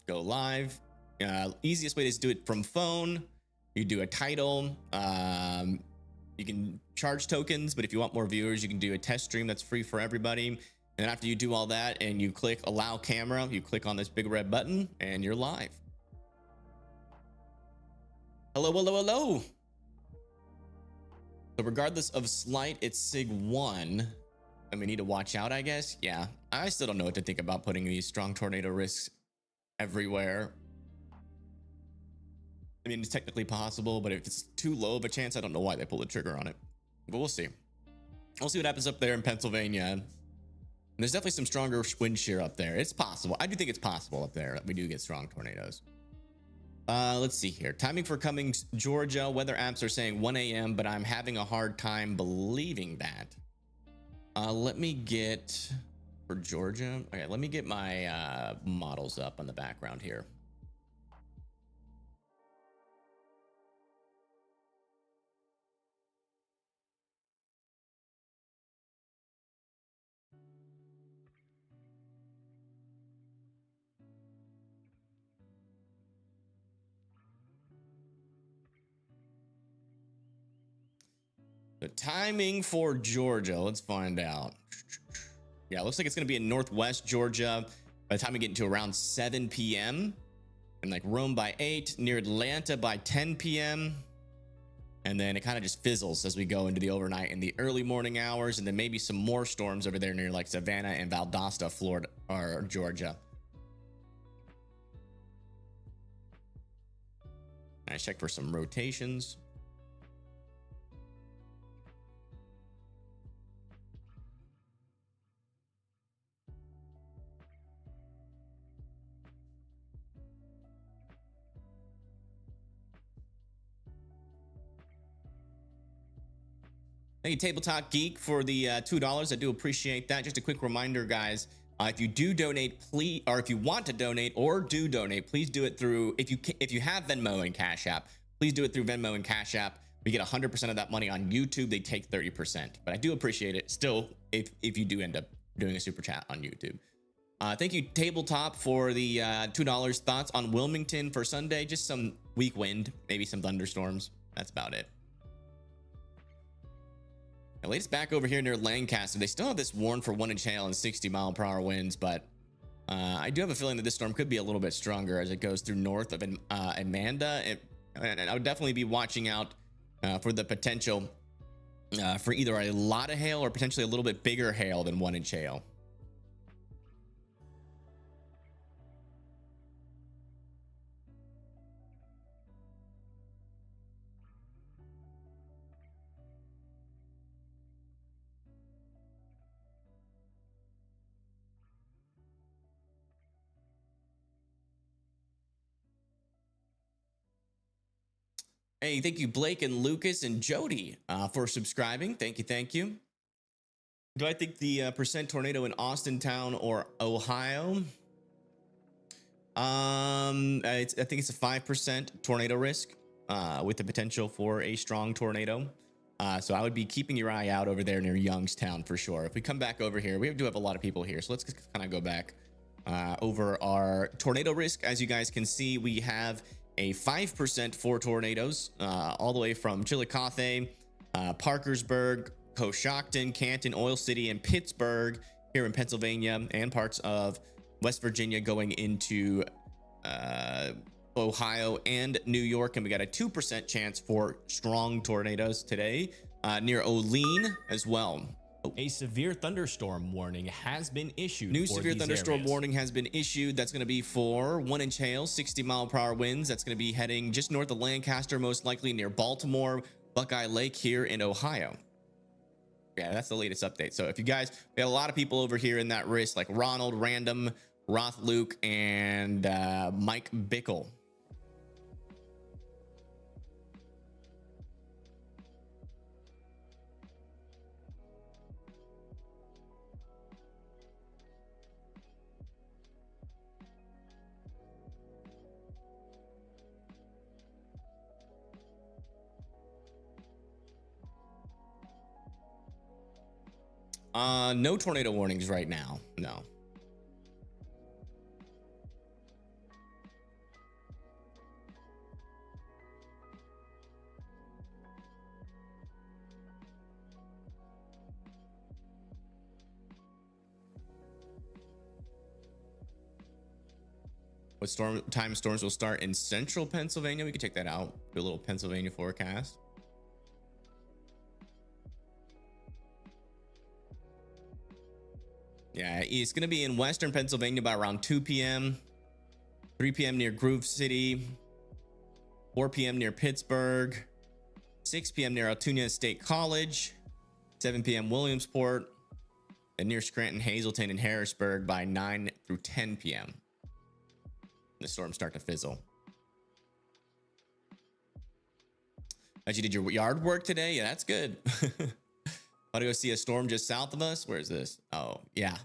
go live. Easiest way is to do it from phone. You do a title. You can charge tokens, but if you want more viewers, you can do a test stream that's free for everybody. And then after you do all that and you click allow camera, you click on this big red button and you're live. Hello, hello, hello. So regardless of slight, it's Sig 1. And we need to watch out, I guess. Yeah, I still don't know what to think about putting these strong tornado risks everywhere. I mean, it's technically possible, but if it's too low of a chance, I don't know why they pull the trigger on it. But we'll see. We'll see what happens up there in Pennsylvania. And there's definitely some stronger wind shear up there. It's possible. I do think it's possible up there that we do get strong tornadoes. Let's see here. Timing for Cummings, Georgia. Weather apps are saying 1 a.m., but I'm having a hard time believing that. Let me get for Georgia. Okay, let me get my models up on the background here. The timing for Georgia, let's find out. Yeah, it looks like it's going to be in northwest Georgia by the time we get into around 7 p.m. and like Rome by 8, near Atlanta by 10 p.m. And then it kind of just fizzles as we go into the overnight in the early morning hours, and then maybe some more storms over there near like Savannah and Valdosta, Florida or Georgia. I check for some rotations. Thank you, Tabletop Geek, for the $2. I do appreciate that. Just a quick reminder, guys. If you do donate, please, or if you want to donate or do donate, please do it through, if you have Venmo and Cash App, please do it through Venmo and Cash App. We get 100% of that money on YouTube. They take 30%, but I do appreciate it still if you do end up doing a super chat on YouTube. Thank you, Tabletop, for the $2. Thoughts on Wilmington for Sunday? Just some weak wind, maybe some thunderstorms. That's about it. At least back over here near Lancaster, they still have this warn for 1 inch hail and 60-mile-per-hour winds, but I do have a feeling that this storm could be a little bit stronger as it goes through north of Amanda. And I would definitely be watching out for the potential for either a lot of hail or potentially a little bit bigger hail than 1 inch hail. Hey, thank you, Blake and Lucas and Jody, for subscribing. Thank you, thank you. Do I think the percent tornado in Austintown or Ohio? I think it's a 5% tornado risk with the potential for a strong tornado. So I would be keeping your eye out over there near Youngstown for sure. If we come back over here, we do have a lot of people here, so let's kind of go back over our tornado risk. As you guys can see, we have a 5% for tornadoes, all the way from Chillicothe, Parkersburg, Coshocton, Canton, Oil City, and Pittsburgh here in Pennsylvania, and parts of West Virginia going into Ohio and New York. And we got a 2% chance for strong tornadoes today near Olean as well. A severe thunderstorm warning has been issued. New for severe these thunderstorm areas. warning has been issued. That's going to be for 1 inch hail, 60-mile-per-hour winds. That's going to be heading just north of Lancaster, most likely near Baltimore, Buckeye Lake here in Ohio. Yeah, that's the latest update. So if you guys, we have a lot of people over here in that risk, like Ronald, Random, Roth, Luke, and Mike Bickle. No tornado warnings right now. No. What time storms will start in central Pennsylvania? We could check that out. Do a little Pennsylvania forecast. Yeah, it's going to be in western Pennsylvania by around 2 p.m., 3 p.m. near Grove City, 4 p.m. near Pittsburgh, 6 p.m. near Altoona State College, 7 p.m. Williamsport, and near Scranton, Hazleton, and Harrisburg by 9 through 10 p.m. The storms start to fizzle. As you did your yard work today? Yeah, that's good. Want to go see a storm just south of us? Where is this? Oh, yeah.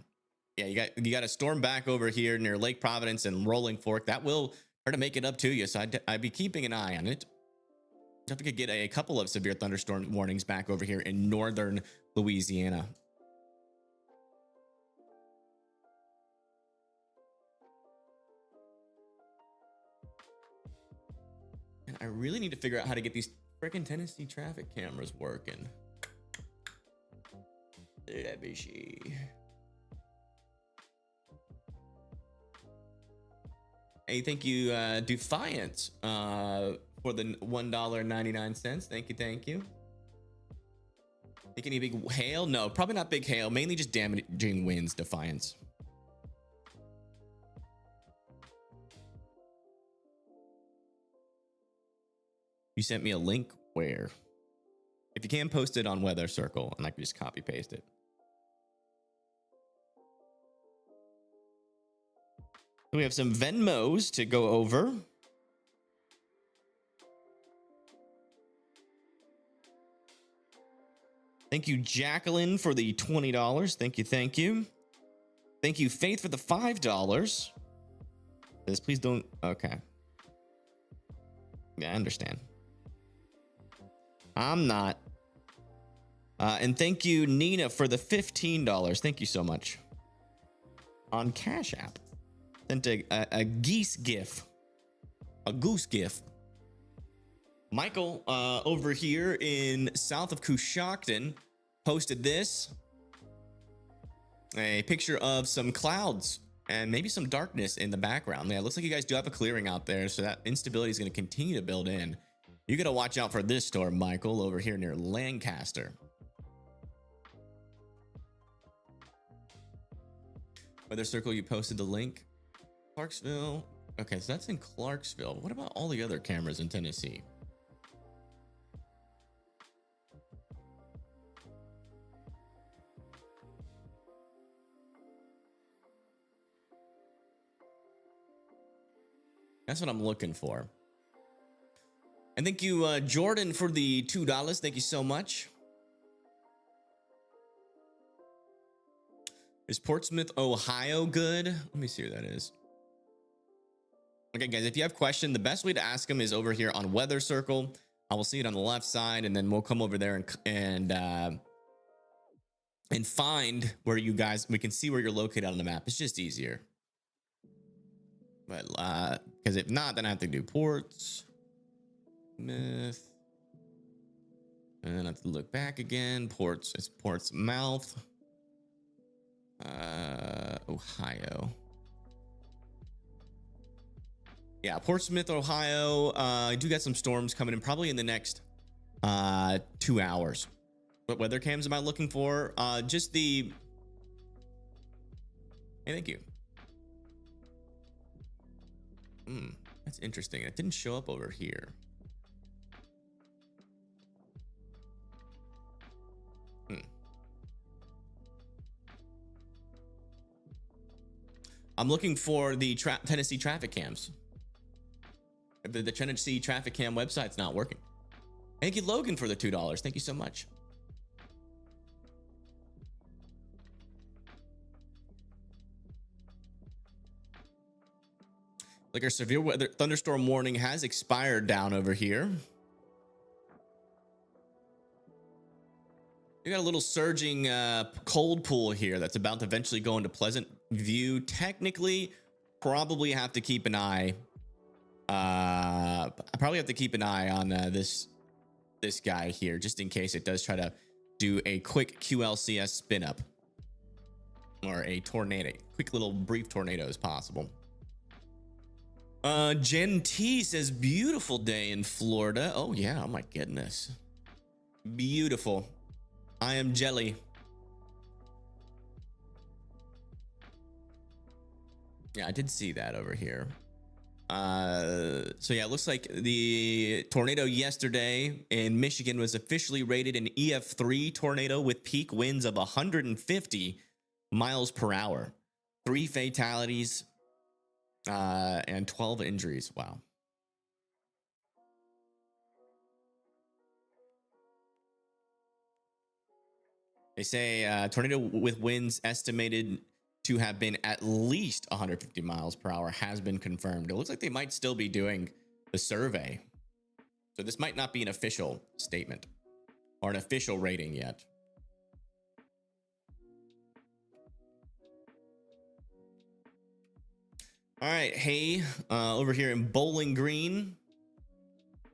Yeah, you got a storm back over here near Lake Providence and Rolling Fork. That will try to make it up to you, so I'd be keeping an eye on it. If we could get a couple of severe thunderstorm warnings back over here in northern Louisiana. And I really need to figure out how to get these freaking Tennessee traffic cameras working. Let me see. Hey, thank you, Defiant, for the $1.99. Thank you. Think any big hail? No, probably not big hail. Mainly just damaging winds, Defiance. You sent me a link where? If you can, post it on Weather Circle, and I can just copy paste it. We have some Venmos to go over. Thank you, Jacqueline, for the $20. Thank you. Thank you, Faith, for the $5. This, please don't. Okay. Yeah, I understand. I'm not. And thank you, Nina, for the $15. Thank you so much. On Cash App. Sent a geese gif. A goose gif. Michael, over here in south of Coshocton, posted this. A picture of some clouds and maybe some darkness in the background. Yeah, it looks like you guys do have a clearing out there, so that instability is going to continue to build in. You got to watch out for this storm, Michael, over here near Lancaster. Weather Circle, you posted the link. Clarksville. Okay, so that's in Clarksville. What about all the other cameras in Tennessee? That's what I'm looking for. And thank you, Jordan, for the $2. Thank you so much. Is Portsmouth, Ohio good? Let me see where that is. Okay, guys, if you have questions, the best way to ask them is over here on Weather Circle. I will see it on the left side, and then we'll come over there and find where you guys, we can see where you're located on the map. It's just easier. But because if not, then I have to do Ports. Myth. And then I have to look back again. Ports, it's Portsmouth. Ohio. Yeah, Portsmouth, Ohio. I do got some storms coming in probably in the next 2 hours. What weather cams am I looking for? Just the. Hey, thank you. That's interesting. It didn't show up over here. I'm looking for the Tennessee traffic cams. The Tennessee traffic cam website's not working. Thank you, Logan, for the $2. Thank you so much. Like our severe weather thunderstorm warning has expired down over here. We got a little surging cold pool here that's about to eventually go into Pleasant View. Technically, probably have to keep an eye. I probably have to keep an eye on this guy here, just in case it does try to do a quick QLCS spin up or a tornado. Quick little brief tornado is possible. Jen T says beautiful day in Florida. Oh yeah, oh my goodness. Beautiful. I am jelly. Yeah, I did see that over here. So yeah, it looks like the tornado yesterday in Michigan was officially rated an EF3 tornado with peak winds of 150 miles per hour. 3 fatalities and 12 injuries. Wow. They say tornado with winds estimated to have been at least 150 miles per hour has been confirmed. It looks like they might still be doing the survey. So this might not be an official statement or an official rating yet. All right, hey, over here in Bowling Green. I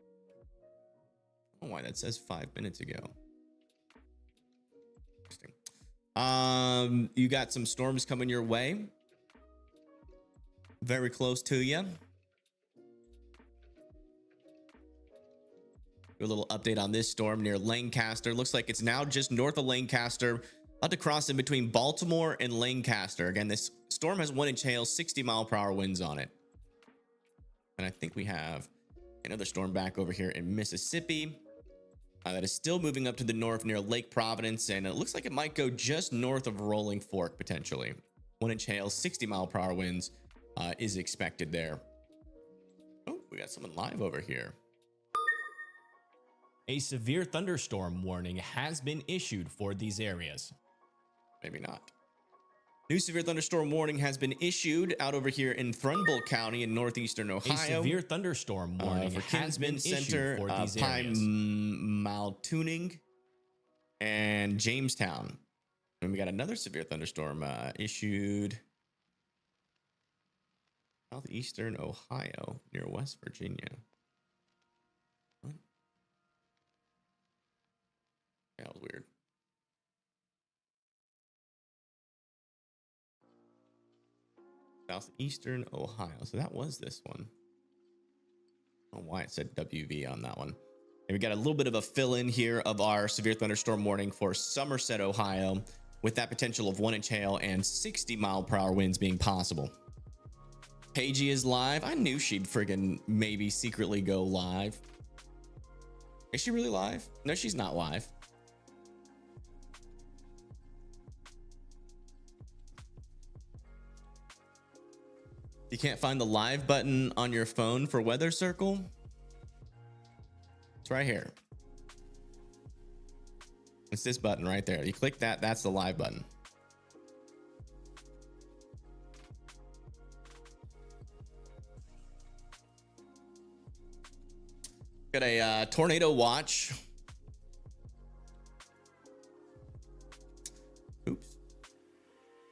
don't know why that says 5 minutes ago. Interesting. You got some storms coming your way. Very close to you. Do a little update on this storm near Lancaster. Looks like it's now just north of Lancaster, about to cross in between Baltimore and Lancaster. Again, this storm has 1-inch hail, 60-mile-per-hour winds on it. And I think we have another storm back over here in Mississippi that is still moving up to the north near Lake Providence, and it looks like it might go just north of Rolling Fork potentially. 1-inch hail, 60-mile-per-hour winds is expected there. Oh, we got someone live over here. A severe thunderstorm warning has been issued for these areas. Maybe not. New severe thunderstorm warning has been issued out over here in Trumbull County in northeastern Ohio. A severe thunderstorm warning for has been Center, issued for these Pine areas. Maltuning, and Jamestown. And we got another severe thunderstorm issued southeastern Ohio near West Virginia. What? That was weird. Southeastern Ohio. So that was this one. I don't know why it said WV on that one. And we got a little bit of a fill in here of our severe thunderstorm warning for Somerset, Ohio, with that potential of 1-inch hail and 60-mile-per-hour winds being possible. Paigey is live. I knew she'd friggin' maybe secretly go live. Is she really live? No, she's not live. You can't find the live button on your phone for Weather Circle? It's right here. It's this button right there. You click that, that's the live button. Got a tornado watch. Oops.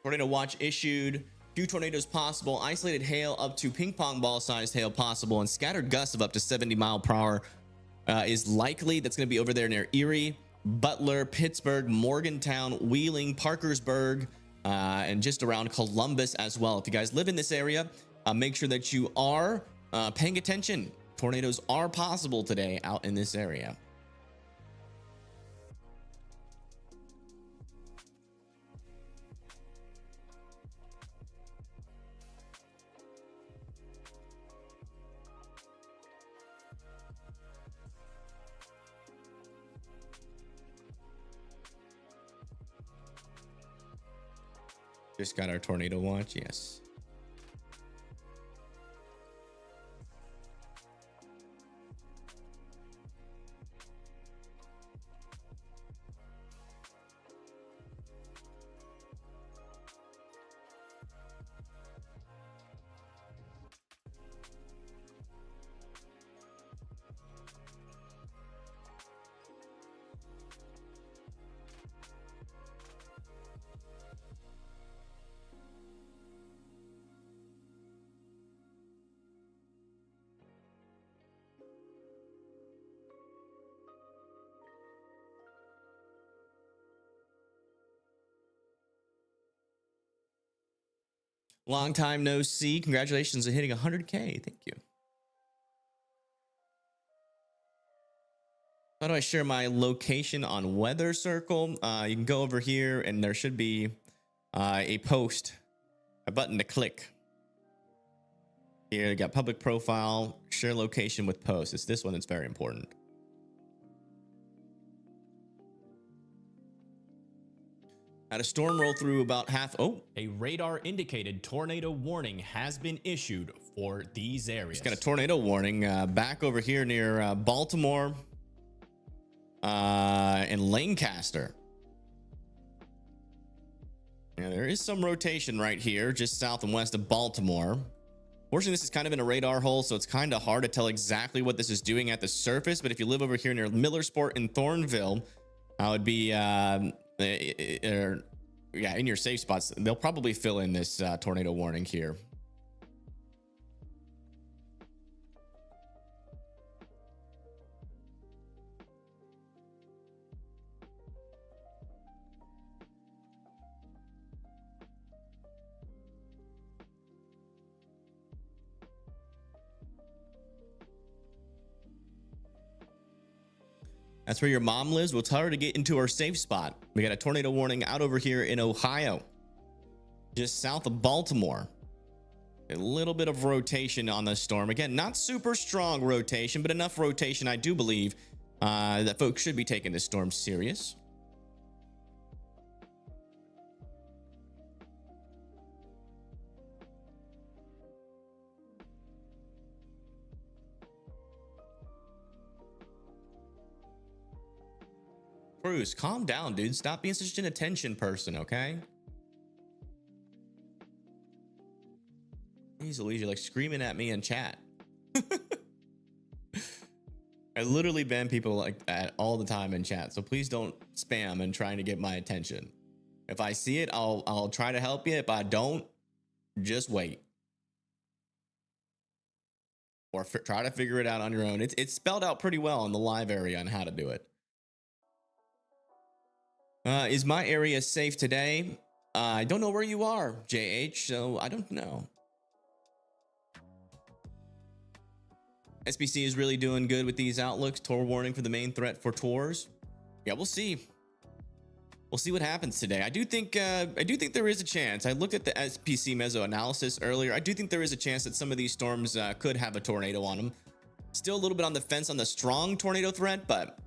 Tornado watch issued. 2 tornadoes possible. Isolated hail up to ping pong ball sized hail possible, and scattered gusts of up to 70 mile per hour is likely. That's going to be over there near Erie, Butler, Pittsburgh, Morgantown, Wheeling, Parkersburg, and just around Columbus as well. If you guys live in this area, make sure that you are paying attention. Tornadoes are possible today out in this area. Just got our tornado watch, yes. Long time no see. Congratulations on hitting 100K. Thank you. How do I share my location on Weather Circle? You can go over here and there should be a post, a button to click. Here, you got public profile, share location with post. It's this one that's very important. Had a storm roll through about half. Oh, A radar indicated tornado warning has been issued for these areas. it's got a tornado warning back over here near Baltimore and Lancaster. Yeah, there is some rotation right here, just south and west of Baltimore. Fortunately, this is kind of in a radar hole, so it's kind of hard to tell exactly what this is doing at the surface. But if you live over here near Millersport in Thornville, I would be, yeah, in your safe spots. They'll probably fill in this tornado warning here. That's where your mom lives. We'll tell her to get into our safe spot. We got a tornado warning out over here in Ohio, just south of Baltimore. A little bit of rotation on the storm. Again, not super strong rotation, but enough rotation, I do believe, that folks should be taking this storm serious. Bruce, calm down, dude. Stop being such an attention person, okay? He's Luigi, like screaming at me in chat. I literally ban people like that all the time in chat, so please don't spam and trying to get my attention. If I see it, I'll try to help you. If I don't, just wait. Or try to figure it out on your own. It's spelled out pretty well in the live area on how to do it. Is my area safe today? I don't know where you are, JH, so I don't know. SBC is really doing good with these outlooks. Tor warning for the main threat for Tors. Yeah, we'll see. We'll see what happens today. I do think there is a chance. I looked at the SPC meso analysis earlier. I do think there is a chance that some of these storms could have a tornado on them. Still a little bit on the fence on the strong tornado threat, but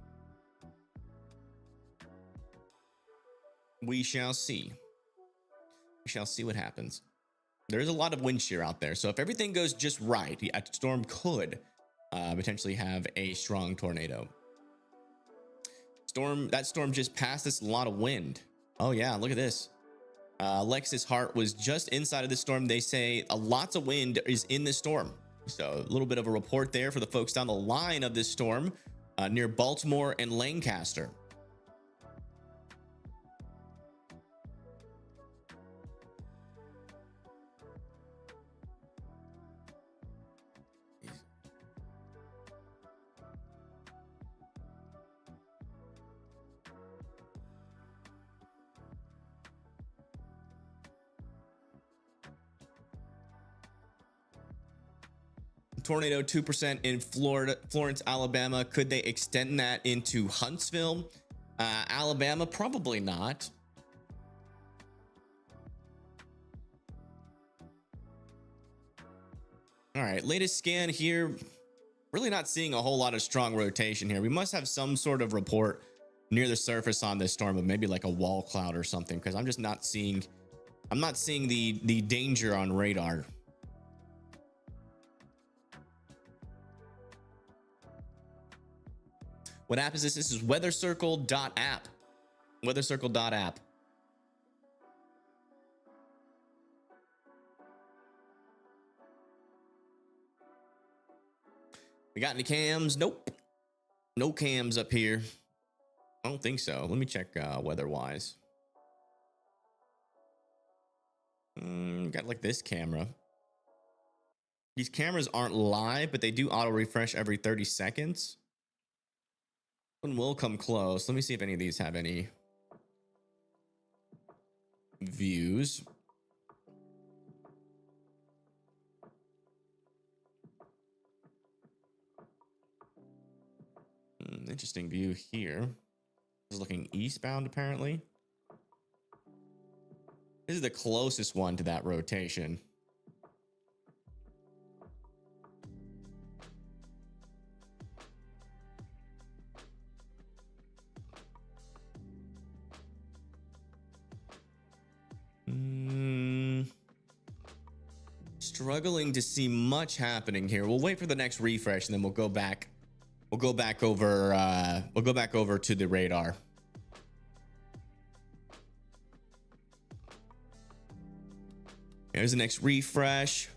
we shall see. We shall see what happens. There's a lot of wind shear out there, so if everything goes just right, a storm could potentially have a strong tornado. That storm just passed us, a lot of wind. Oh yeah, look at this. Alexis Hart was just inside of the storm. They say lots of wind is in this storm. So a little bit of a report there for the folks down the line of this storm near Baltimore and Lancaster. Tornado 2% in Florence, Alabama. Could they extend that into Huntsville, Alabama? Probably not. All right, latest scan here. Really not seeing a whole lot of strong rotation here. We must have some sort of report near the surface on this storm, but maybe like a wall cloud or something, because I'm just not seeing. I'm not seeing the danger on radar. What app is this? This is weathercircle.app. Weathercircle.app. We got any cams? Nope. No cams up here. I don't think so. Let me check weather-wise. Got like this camera. These cameras aren't live, but they do auto refresh every 30 seconds. One will come close. Let me see if any of these have any views. Interesting view here. This is looking eastbound, apparently. This is the closest one to that rotation. Struggling to see much happening here. We'll wait for the next refresh and then we'll go back. We'll go back over to the radar. There's the next refresh.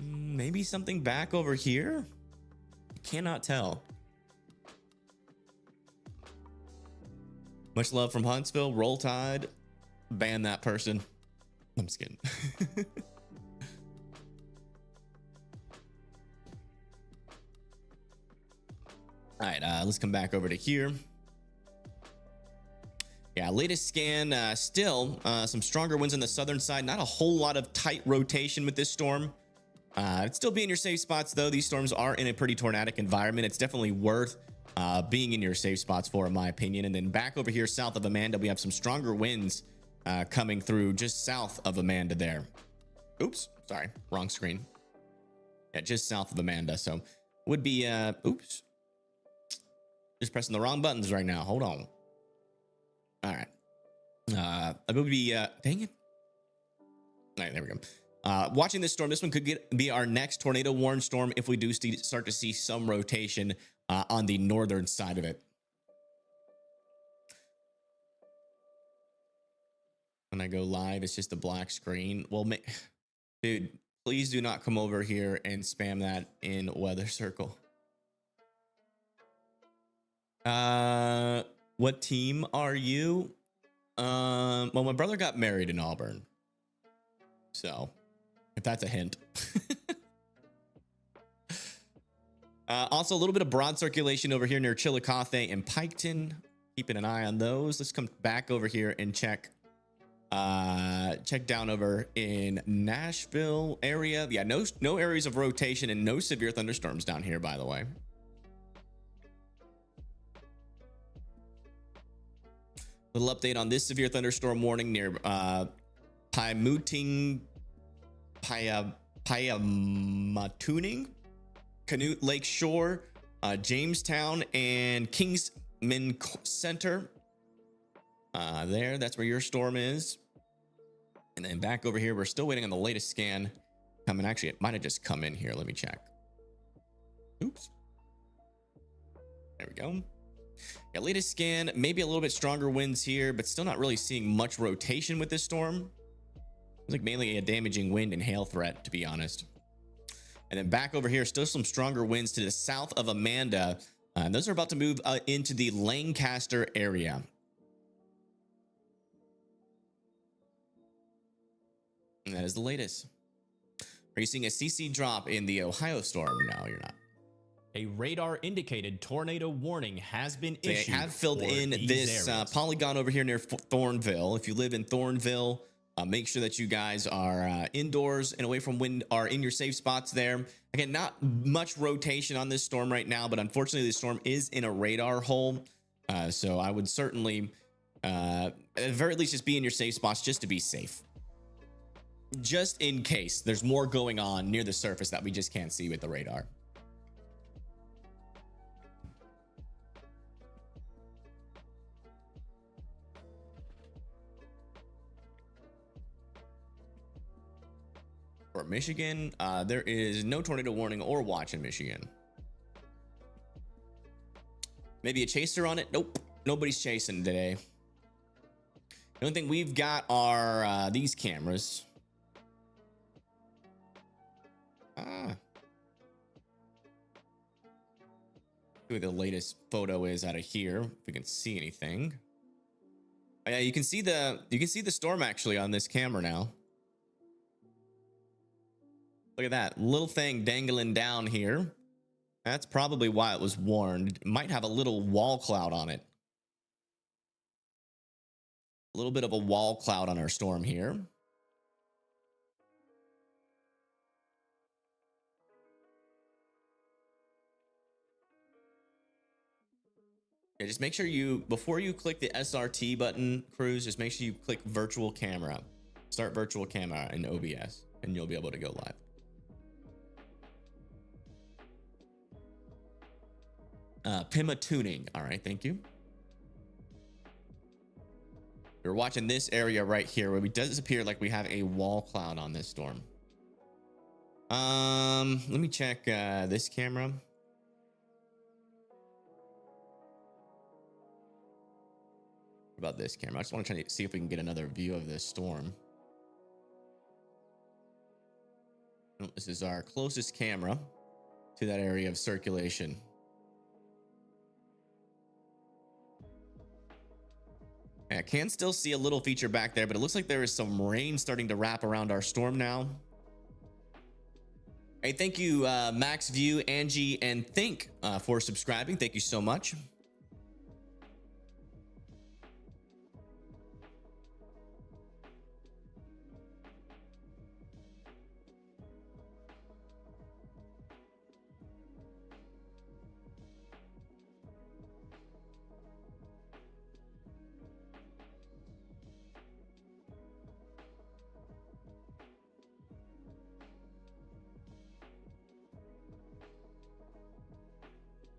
Maybe something back over here? Cannot tell. Much love from Huntsville. Roll Tide. Ban that person. I'm just kidding. All right, let's come back over to here. Yeah, latest scan, still some stronger winds on the southern side. Not a whole lot of tight rotation with this storm. It's still be in your safe spots, though. These storms are in a pretty tornadic environment. It's definitely worth being in your safe spots for, in my opinion. And then back over here south of Amanda, we have some stronger winds coming through just south of Amanda there. Oops, sorry, wrong screen. Yeah, just south of Amanda. So would be, oops. Just pressing the wrong buttons right now. Hold on. All right. It would be, dang it. All right, there we go. Watching this storm, this one could be our next tornado warn storm if we do start to see some rotation on the northern side of it. When I go live, it's just a black screen. Well, dude, please do not come over here and spam that in Weather Circle. What team are you? Well, my brother got married in Auburn. So, if that's a hint. Also, a little bit of broad circulation over here near Chillicothe and Piketon. Keeping an eye on those. Let's come back over here and check down over in Nashville area. Yeah, no areas of rotation and no severe thunderstorms down here, by the way. Little update on this severe thunderstorm warning near Pymatuning, Canute Lake Shore, Jamestown, and Kingsman Center. That's where your storm is. And then back over here, we're still waiting on the latest scan coming. Actually, it might have just come in here. Let me check. Oops. There we go. Yeah, latest scan, maybe a little bit stronger winds here, but still not really seeing much rotation with this storm. It's like mainly a damaging wind and hail threat, to be honest. And then back over here, still some stronger winds to the south of Amanda. And those are about to move into the Lancaster area. And that is the latest. Are you seeing a CC drop in the Ohio storm? No, you're not. A radar indicated tornado warning has been issued. They have filled in this polygon over here near Thornville. If you live in Thornville, make sure that you guys are indoors and away from wind, are in your safe spots there. Again, not much rotation on this storm right now, but unfortunately, the storm is in a radar hole. So I would certainly, at the very least, just be in your safe spots just to be safe. Just in case there's more going on near the surface that we just can't see with the radar. For Michigan, there is no tornado warning or watch in Michigan. Maybe a chaser on it? Nope, nobody's chasing today. The only thing we've got are these cameras. Who the latest photo is out of here? If we can see anything. Oh, yeah, you can see the storm actually on this camera now. Look at that little thing dangling down here. That's probably why it was warned. It might have a little wall cloud on it. A little bit of a wall cloud on our storm here. Okay, just make sure you, before you click the SRT button, Cruz, just make sure you click virtual camera. Start virtual camera in OBS, and you'll be able to go live. Pima tuning. All right, thank you. We're watching this area right here where it does appear like we have a wall cloud on this storm. Let me check this camera. What about this camera? I just want to try to see if we can get another view of this storm. This is our closest camera to that area of circulation. I can still see a little feature back there, but it looks like there is some rain starting to wrap around our storm now. Hey, thank you, Max View, Angie, and Think for subscribing. Thank you so much.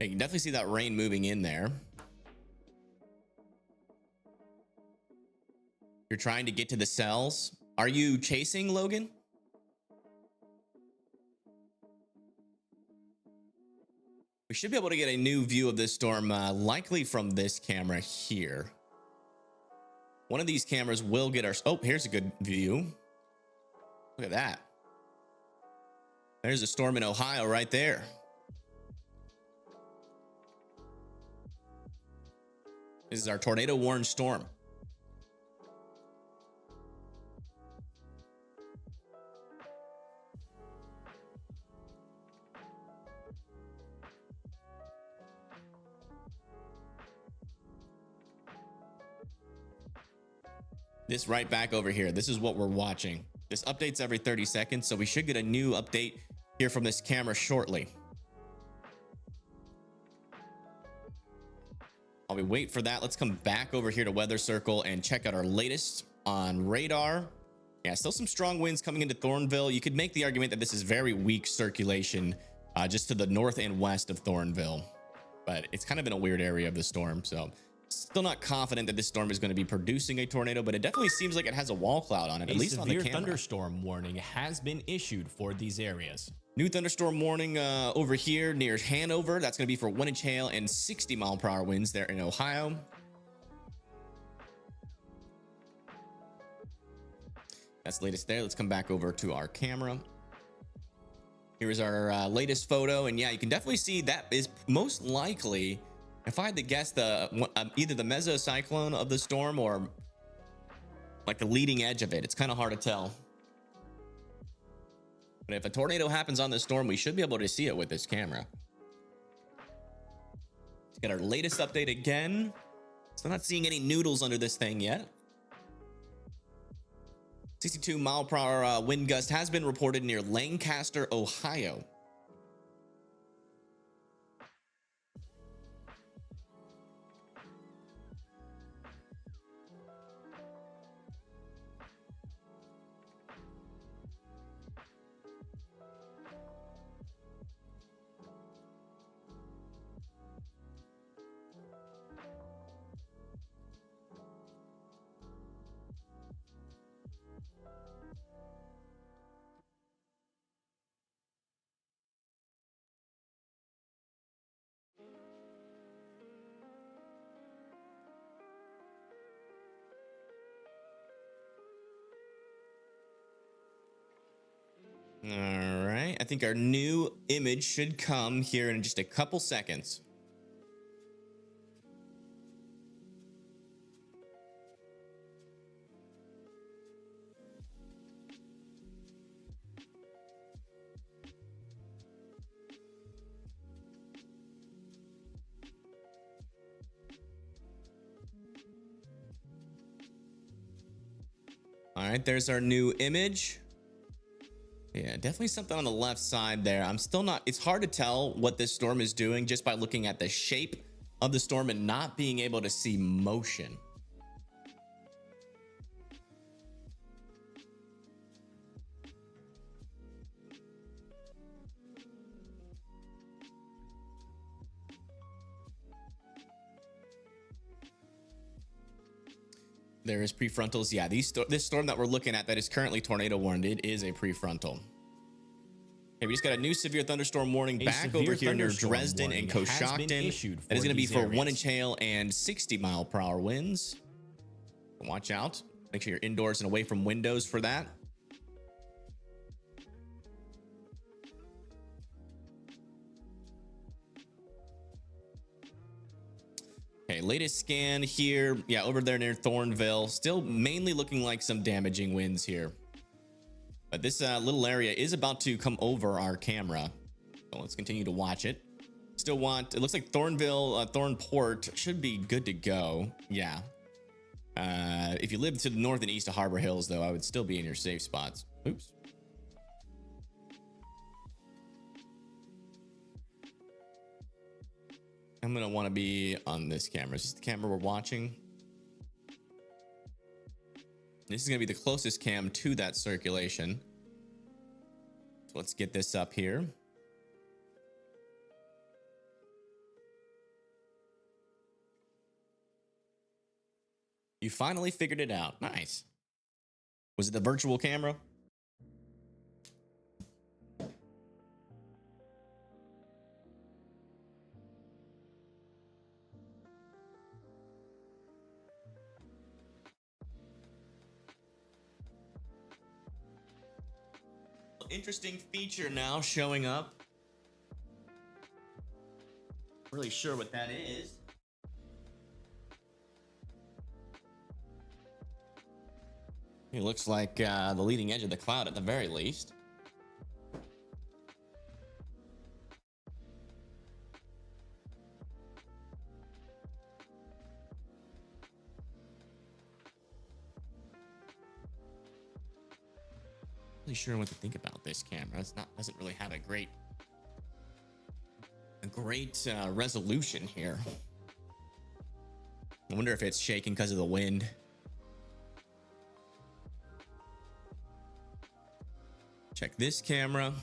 You can definitely see that rain moving in there. You're trying to get to the cells. Are you chasing, Logan? We should be able to get a new view of this storm, likely from this camera here. One of these cameras will get our... Oh, here's a good view. Look at that. There's a storm in Ohio right there. This is our tornado warned storm. This right back over here. This is what we're watching. This updates every 30 seconds, so we should get a new update here from this camera shortly. While we wait for that, let's come back over here to Weather Circle and check out our latest on radar. Yeah, still some strong winds coming into Thornville. You could make the argument that this is very weak circulation just to the north and west of Thornville, but it's kind of in a weird area of the storm. So still not confident that this storm is going to be producing a tornado, but it definitely seems like it has a wall cloud on it, at least on the camera. A severe thunderstorm warning has been issued for these areas. New thunderstorm warning over here near Hanover. That's going to be for 1-inch hail and 60-mile-per-hour winds there in Ohio. That's the latest there. Let's come back over to our camera. Here is our latest photo. And yeah, you can definitely see that is most likely, if I had to guess, either the mesocyclone of the storm or like the leading edge of it. It's kind of hard to tell. But if a tornado happens on this storm, we should be able to see it with this camera. Let's get our latest update again. So I'm not seeing any noodles under this thing yet. 62-mile-per-hour wind gust has been reported near Lancaster, Ohio. All right, I think our new image should come here in just a couple seconds. All right, there's our new image. Yeah, definitely something on the left side there. I'm still not, it's hard to tell what this storm is doing just by looking at the shape of the storm and not being able to see motion. There is prefrontals. Yeah, this storm that we're looking at that is currently tornado warned, it is a prefrontal. Okay, we just got a new severe thunderstorm warning back over here near Dresden and Coshocton. That is going to be for 1 inch hail and 60-mile-per-hour winds. Watch out. Make sure you're indoors and away from windows for that. Okay, latest scan here. Yeah, over there near Thornville. Still mainly looking like some damaging winds here. But this little area is about to come over our camera. So let's continue to watch it. Still want, it looks like Thornville, Thornport should be good to go. Yeah. If you live to the north and east of Harbor Hills, though, I would still be in your safe spots. Oops. I'm going to want to be on this camera. Is this the camera we're watching? This is going to be the closest cam to that circulation. So let's get this up here. You finally figured it out. Nice. Was it the virtual camera? Interesting feature now showing up. Really sure what that is. It looks like the leading edge of the cloud at the very least. Really sure what to think about this camera. It's not, doesn't really have a great resolution here. I wonder if it's shaking because of the wind. Check this camera.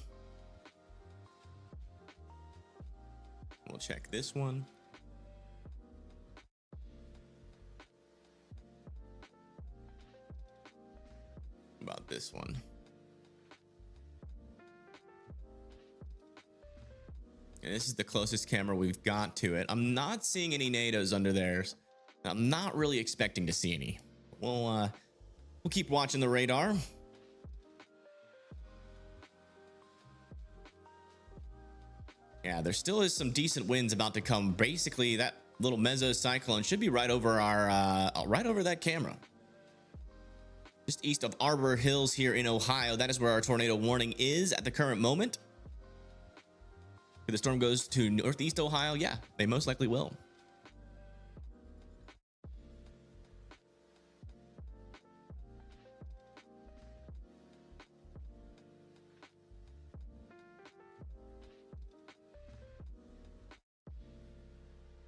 We'll check this one. About this one. And this is the closest camera we've got to it. I'm not seeing any NATOs under there. I'm not really expecting to see any. We'll keep watching the radar. Yeah, there still is some decent winds about to come. Basically, that little mesocyclone should be right over our right over that camera. Just east of Arbor Hills here in Ohio. That is where our tornado warning is at the current moment. If the storm goes to northeast Ohio, yeah, they most likely will.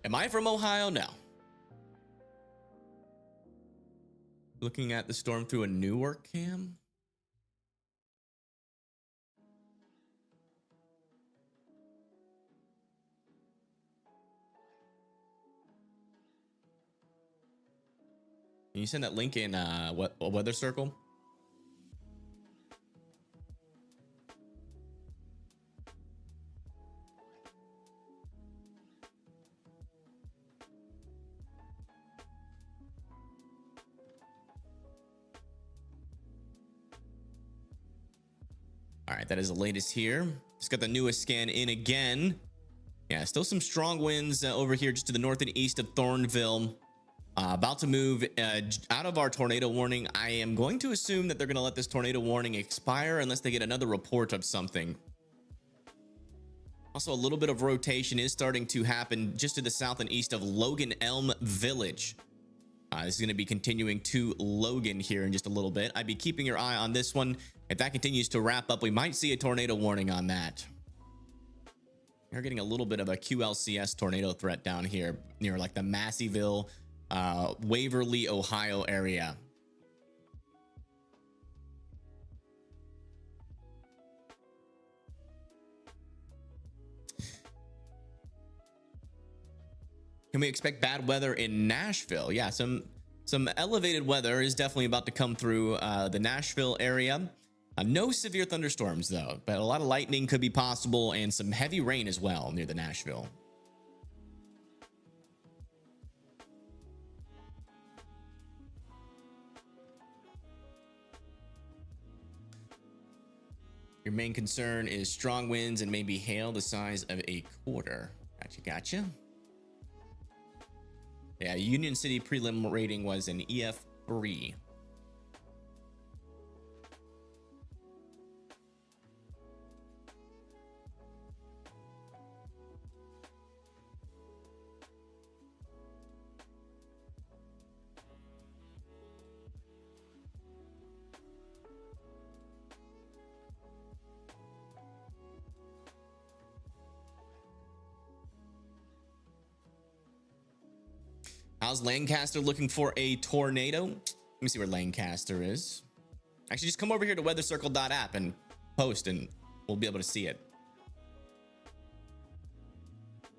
Am I from Ohio? No. Looking at the storm through a Newark cam. Can you send that link in what weather circle? All right, that is the latest here. Just got the newest scan in again. Yeah, still some strong winds over here just to the north and east of Thornville. About to move out of our tornado warning. I am going to assume that they're going to let this tornado warning expire unless they get another report of something. Also, a little bit of rotation is starting to happen just to the south and east of Logan Elm Village. This is going to be continuing to Logan here in just a little bit. I'd be keeping your eye on this one. If that continues to wrap up, we might see a tornado warning on that. You're getting a little bit of a QLCS tornado threat down here near like the Masseyville, Waverly, Ohio area. Can we expect bad weather in Nashville? Yeah, some elevated weather is definitely about to come through the Nashville area. No severe thunderstorms though, but a lot of lightning could be possible and some heavy rain as well near the Nashville. Your main concern is strong winds and maybe hail the size of a quarter. Gotcha. Yeah, Union City prelim rating was an EF3. How's Lancaster looking for a tornado? Let me see where Lancaster is. Actually, just come over here to weathercircle.app and post and we'll be able to see it.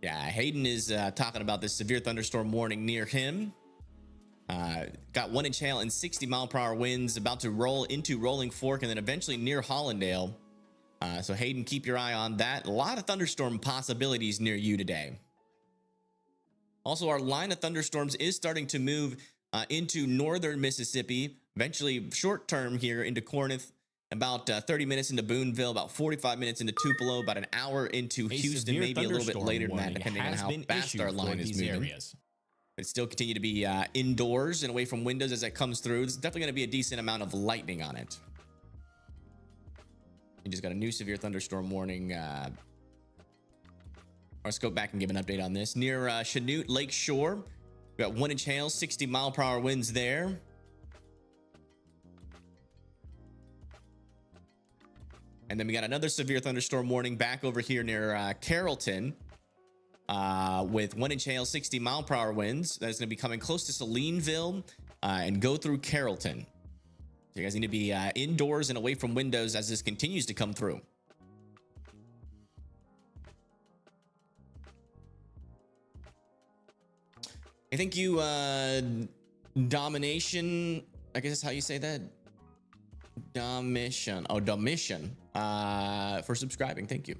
Yeah, Hayden is talking about this severe thunderstorm warning near him. Got 1 inch hail and 60-mile-per-hour winds about to roll into Rolling Fork and then eventually near Hollandale. So Hayden, keep your eye on that. A lot of thunderstorm possibilities near you today. Also, our line of thunderstorms is starting to move into northern Mississippi, eventually short term here into Corinth, about 30 minutes into Boonville, about 45 minutes into Tupelo, about an hour into Houston, maybe a little bit later than that, depending on how fast our line is moving. But still continue to be indoors and away from windows as it comes through. There's definitely going to be a decent amount of lightning on it. We just got a new severe thunderstorm warning. Let's go back and give an update on this. Near Chanute Lake Shore, we got 1 inch hail, 60-mile-per-hour winds there. And then we got another severe thunderstorm warning back over here near Carrollton with 1 inch hail, 60-mile-per-hour winds. That is going to be coming close to Salineville and go through Carrollton. So you guys need to be indoors and away from windows as this continues to come through. I think you, Domination, I guess that's how you say that. Domitian, for subscribing. Thank you.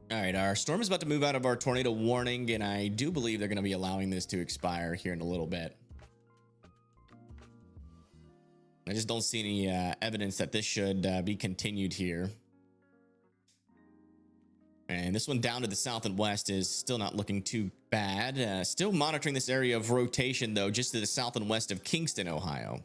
All right, our storm is about to move out of our tornado warning, and I do believe they're going to be allowing this to expire here in a little bit. I just don't see any evidence that this should be continued here. And this one down to the south and west is still not looking too bad. Still monitoring this area of rotation, though, just to the south and west of Kingston, Ohio.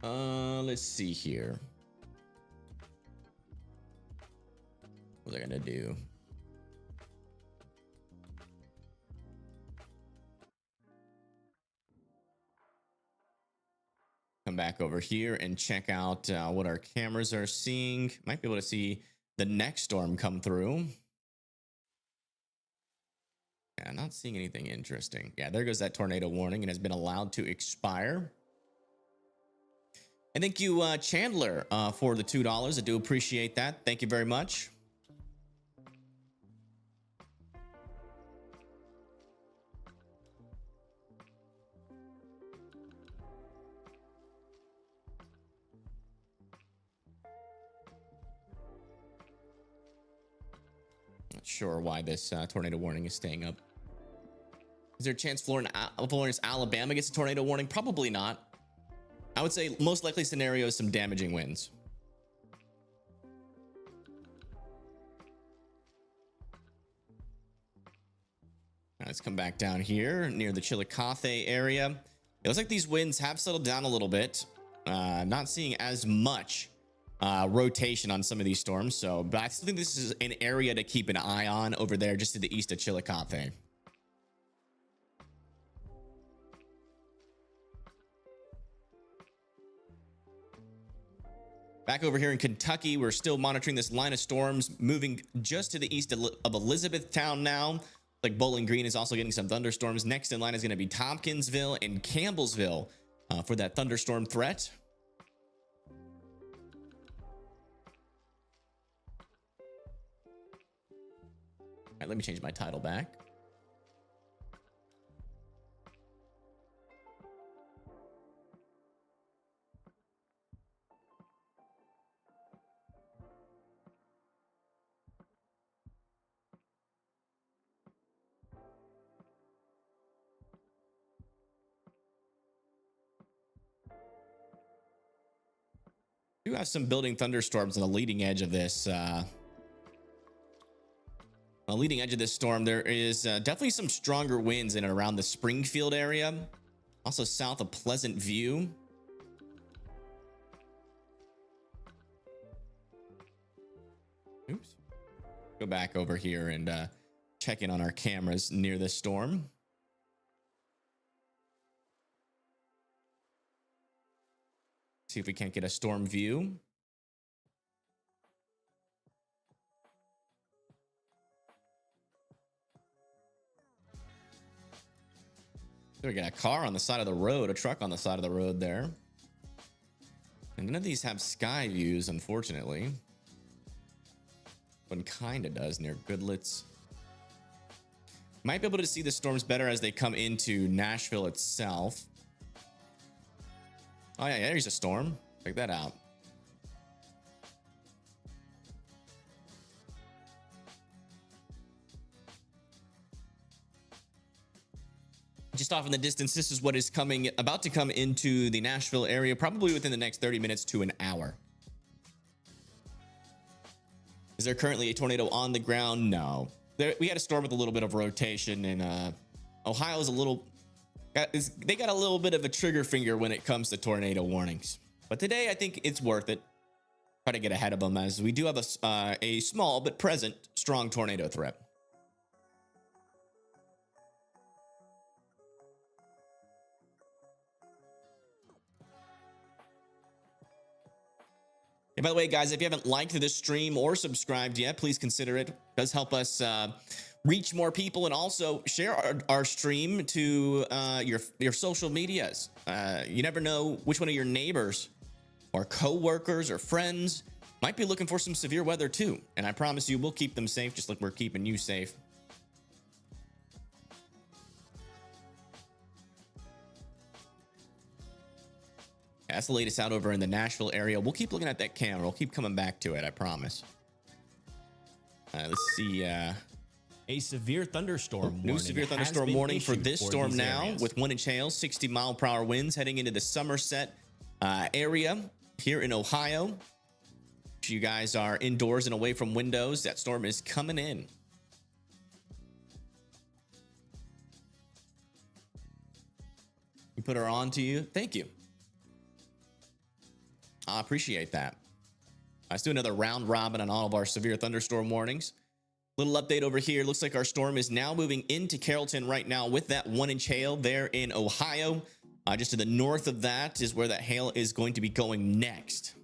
Let's see here. What was I gonna do? Come back over here and check out what our cameras are seeing. Might be able to see the next storm come through. Yeah, not seeing anything interesting. Yeah, there goes that tornado warning and has been allowed to expire. And thank you, Chandler, for the $2. I do appreciate that. Thank you very much. Not sure why this tornado warning is staying up. Is there a chance Florence, Alabama gets a tornado warning? Probably not. I would say most likely scenario is some damaging winds. Now let's come back down here near the Chillicothe area. It looks like these winds have settled down a little bit. Not seeing as much rotation on some of these storms. So, but I still think this is an area to keep an eye on over there just to the east of Chillicothe. Back over here in Kentucky, we're still monitoring this line of storms moving just to the east of Elizabethtown now. Like Bowling Green is also getting some thunderstorms. Next in line is going to be Tompkinsville and Campbellsville for that thunderstorm threat. All right, let me change my title back. We do have some building thunderstorms on the leading edge of this. On the leading edge of this storm, there is definitely some stronger winds in and around the Springfield area. Also south of Pleasant View. Oops. Go back over here and check in on our cameras near this storm. See if we can't get a storm view. There we got a car on the side of the road, a truck on the side of the road there. And none of these have sky views, unfortunately. One kind of does near Goodletts. Might be able to see the storms better as they come into Nashville itself. Oh yeah, there's a storm. Check that out. Just off in the distance, this is what is about to come into the Nashville area, probably within the next 30 minutes to an hour. Is there currently a tornado on the ground? No. We had a storm with a little bit of rotation, and Ohio's a little... They got a little bit of a trigger finger when it comes to tornado warnings. But today, I think it's worth it. Try to get ahead of them, as we do have a small but present strong tornado threat. And by the way, guys, if you haven't liked this stream or subscribed yet, please consider it. It does help us reach more people, and also share our stream to your social medias. You never know which one of your neighbors or co-workers or friends might be looking for some severe weather too. And I promise you, we'll keep them safe just like we're keeping you safe. That's the latest out over in the Nashville area. We'll keep looking at that camera. We'll keep coming back to it, I promise. Let's see. A severe thunderstorm warning. New severe thunderstorm warning for this storm now, with 1-inch hail, 60-mile-per-hour winds heading into the Somerset area here in Ohio. If you guys are indoors and away from windows, that storm is coming in. We put her on to you. Thank you. I appreciate that. Let's do another round robin on all of our severe thunderstorm warnings. Little update over here. Looks like our storm is now moving into Carrollton right now with that 1-inch hail there in Ohio. Just to the north of that is where that hail is going to be going next.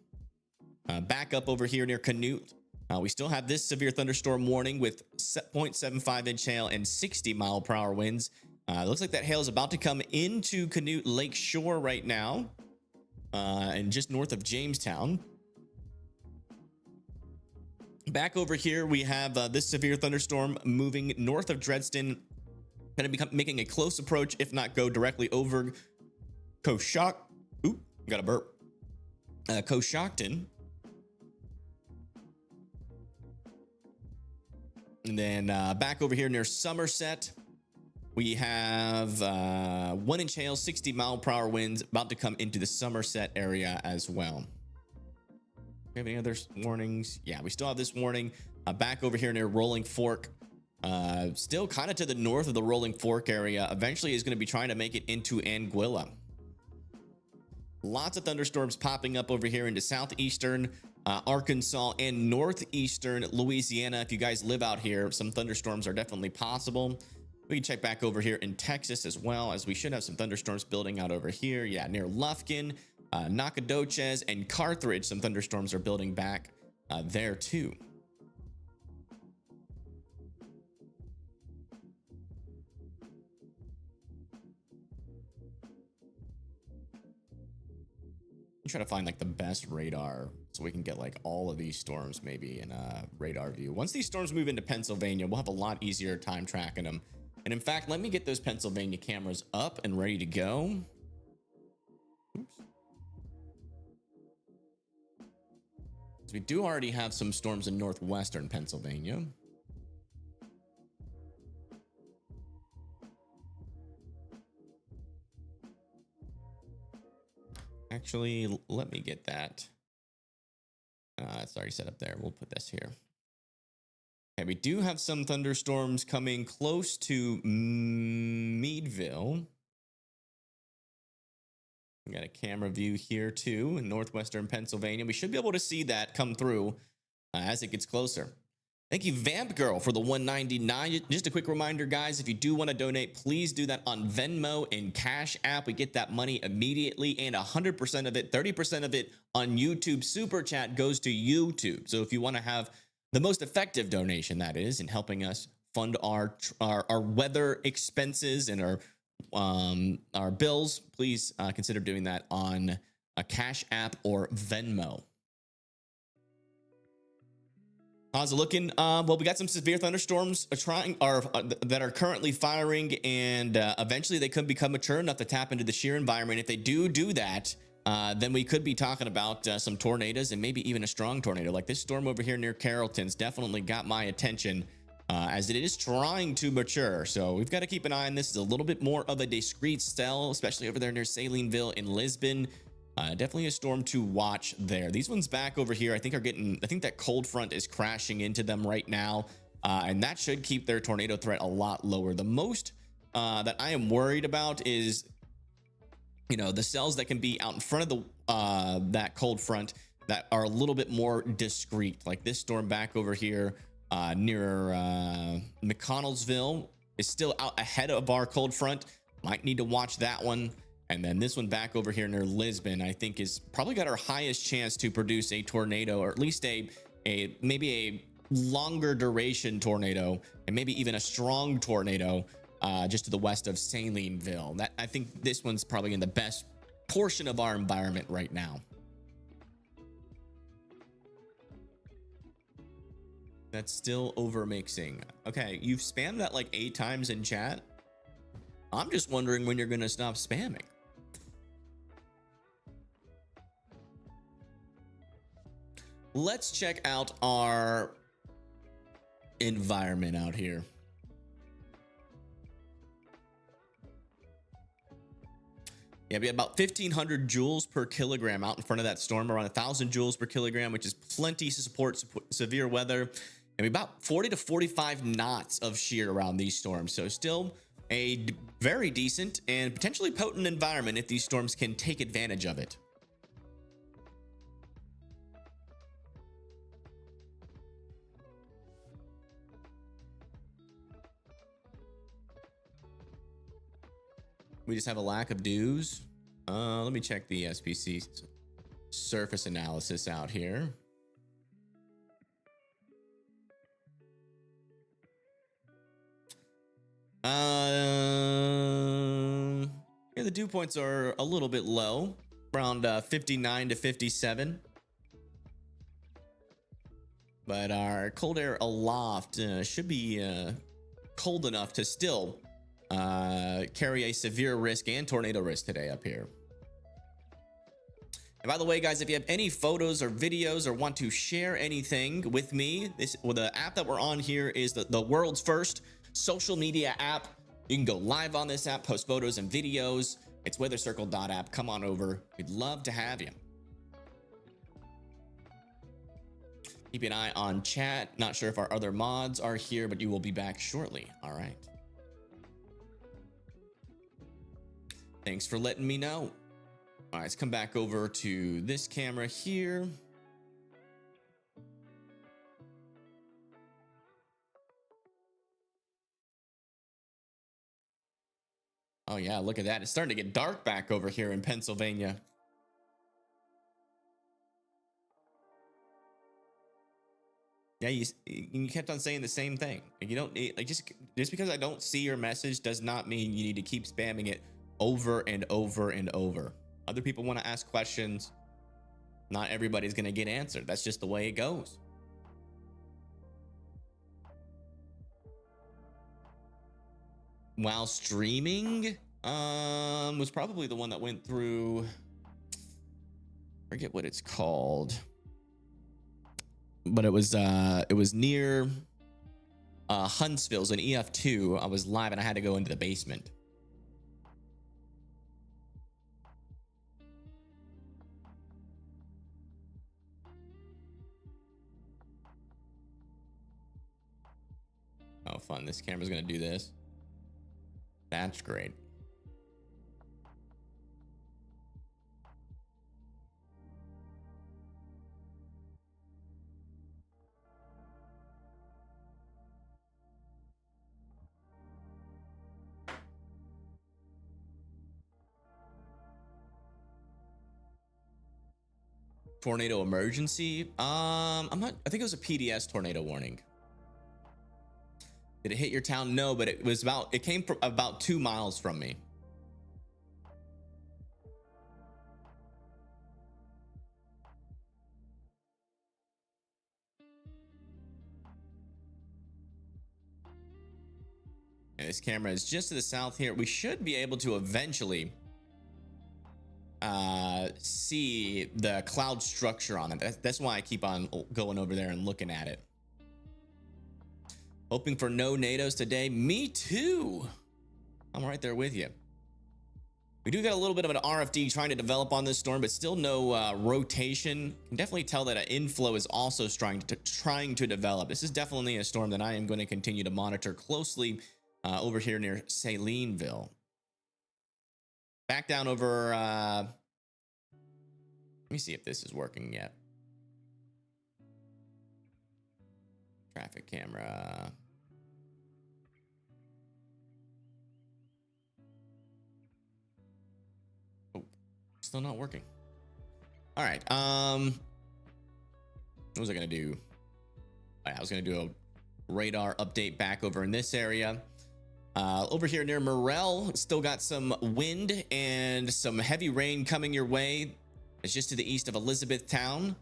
Back up over here near Canute. We still have this severe thunderstorm warning with 0.75-inch hail and 60-mile-per-hour winds. Looks like that hail is about to come into Canute Lake Shore right now. And just north of Jamestown. Back over here, we have this severe thunderstorm moving north of Dresden. Going to be making a close approach, if not go directly over Coshocton. Oop, got a burp. Coshocton. And then back over here near Somerset, we have 1-inch hail, 60-mile-per-hour winds about to come into the Somerset area as well. We have any other warnings? Yeah, we still have this warning back over here near Rolling Fork. Still kind of to the north of the Rolling Fork area. Eventually is going to be trying to make it into Anguilla. Lots of thunderstorms popping up over here into southeastern Arkansas and northeastern Louisiana. If you guys live out here, some thunderstorms are definitely possible. We can check back over here in Texas as well, as we should have some thunderstorms building out over here. Yeah, near Lufkin, Nacogdoches, and Carthage, some thunderstorms are building back there too. Try to find like the best radar so we can get like all of these storms maybe in a radar view. Once these storms move into Pennsylvania, we'll have a lot easier time tracking them. And in fact, let me get those Pennsylvania cameras up and ready to go. Oops. So we do already have some storms in northwestern Pennsylvania. Actually, let me get that. It's already set up there. We'll put this here. Okay, we do have some thunderstorms coming close to Meadville. We got a camera view here too in northwestern Pennsylvania. We should be able to see that come through as it gets closer. Thank you, Vamp Girl, for the 199. Just a quick reminder, guys, if you do want to donate, please do that on Venmo and Cash App. We get that money immediately, and 100% of it, 30% of it on YouTube Super Chat goes to YouTube. So if you want to have the most effective donation, that is, in helping us fund our weather expenses and our bills, please consider doing that on a Cash App or Venmo. How's it looking? Well, we got some severe thunderstorms that are currently firing, and eventually they could become mature enough to tap into the shear environment. If they do that, then we could be talking about some tornadoes and maybe even a strong tornado. Like this storm over here near Carrollton's definitely got my attention as it is trying to mature. So we've got to keep an eye on this. It's a little bit more of a discrete cell, especially over there near Salineville in Lisbon. Definitely a storm to watch there. These ones back over here, I think that cold front is crashing into them right now. And that should keep their tornado threat a lot lower. The most that I am worried about is, the cells that can be out in front of that cold front that are a little bit more discrete. Like this storm back over here near McConnellsville is still out ahead of our cold front. Might need to watch that one. And then this one back over here near Lisbon, I think is probably got our highest chance to produce a tornado, or at least maybe a longer duration tornado, and maybe even a strong tornado just to the west of Salineville. I think this one's probably in the best portion of our environment right now. That's still over mixing. Okay, you've spammed that like 8 times in chat. I'm just wondering when you're going to stop spamming. Let's check out our environment out here. Yeah, we have about 1,500 joules per kilogram out in front of that storm, around 1,000 joules per kilogram, which is plenty to support severe weather. And about 40 to 45 knots of shear around these storms. So still a very decent and potentially potent environment if these storms can take advantage of it. We just have a lack of dews. Let me check the SPC surface analysis out here. Yeah, the dew points are a little bit low, around 59 to 57. But our cold air aloft should be cold enough to still carry a severe risk and tornado risk today up here. And by the way, guys, if you have any photos or videos or want to share anything with me, the app that we're on here is the world's first social media app. You can go live on this app, post photos and videos. It's weathercircle.app. Come on over. We'd love to have you. Keep an eye on chat. Not sure if our other mods are here, but you will be back shortly. All right. Thanks for letting me know. All right, let's come back over to this camera here. Oh yeah, look at that. It's starting to get dark back over here in Pennsylvania. Yeah, you kept on saying the same thing. Like you don't need, like just because I don't see your message does not mean you need to keep spamming it over and over and over. Other people want to ask questions. Not everybody's going to get answered. That's just the way it goes. While streaming, was probably the one that went through, forget what it's called, but it was near Huntsville. It was an EF2. I was live and I had to go into the basement. Oh, fun. This camera's gonna do this. That's great. Tornado emergency. I'm not, I think it was a PDS tornado warning. Did it hit your town? No, but it came from about 2 miles from me. And this camera is just to the south here. We should be able to eventually see the cloud structure on it. That's why I keep on going over there and looking at it. Hoping for no NATOs today. Me too. I'm right there with you. We do got a little bit of an RFD trying to develop on this storm, but still no rotation. Can definitely tell that an inflow is also trying to develop. This is definitely a storm that I am going to continue to monitor closely over here near Salineville. Back down over. Let me see if this is working yet. Traffic camera. Oh, still not working. All right. What was I gonna do? I was gonna do a radar update back over in this area. Over here near Morel, still got some wind and some heavy rain coming your way. It's just to the east of Elizabethtown.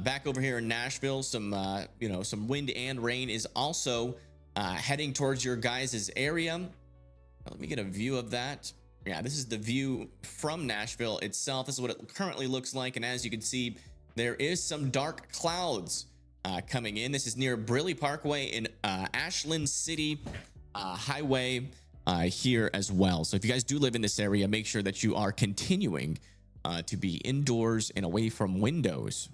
Back over here in Nashville, some wind and rain is also heading towards your guys' area. Let me get a view of that. Yeah, this is the view from Nashville itself. This is what it currently looks like. And as you can see, there is some dark clouds coming in. This is near Briley Parkway in Ashland City Highway here as well. So if you guys do live in this area, make sure that you are continuing to be indoors and away from windows.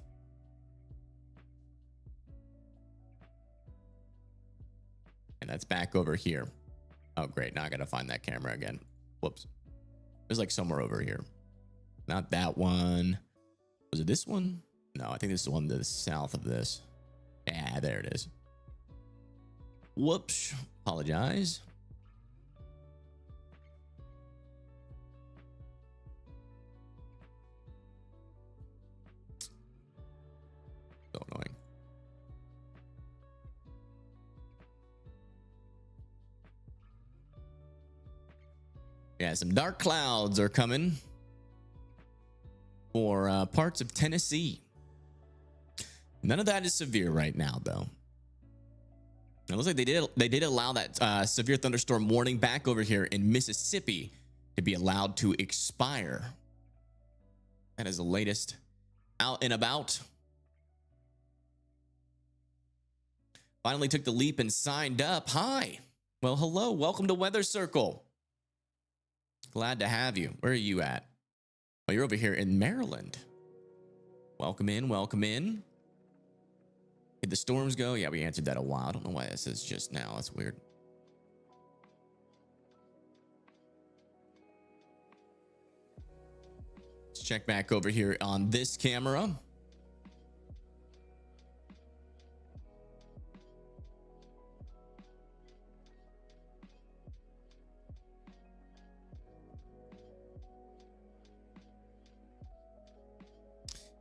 And that's back over here. Oh, great. Now I got to find that camera again. Whoops. It was like somewhere over here. Not that one. Was it this one? No, I think this is the one to the south of this. Yeah, there it is. Whoops. Apologize. So annoying. Yeah, some dark clouds are coming for parts of Tennessee. None of that is severe right now, though. It looks like they did allow that severe thunderstorm warning back over here in Mississippi to be allowed to expire. That is the latest out and about. Finally took the leap and signed up. Hi. Well, hello. Welcome to Weather Circle. Glad to have you. Where are you at? Oh, you're over here in Maryland. Welcome in. Welcome in. Did the storms go? Yeah, we answered that a while. I don't know why it says just now. That's weird. Let's check back over here on this camera.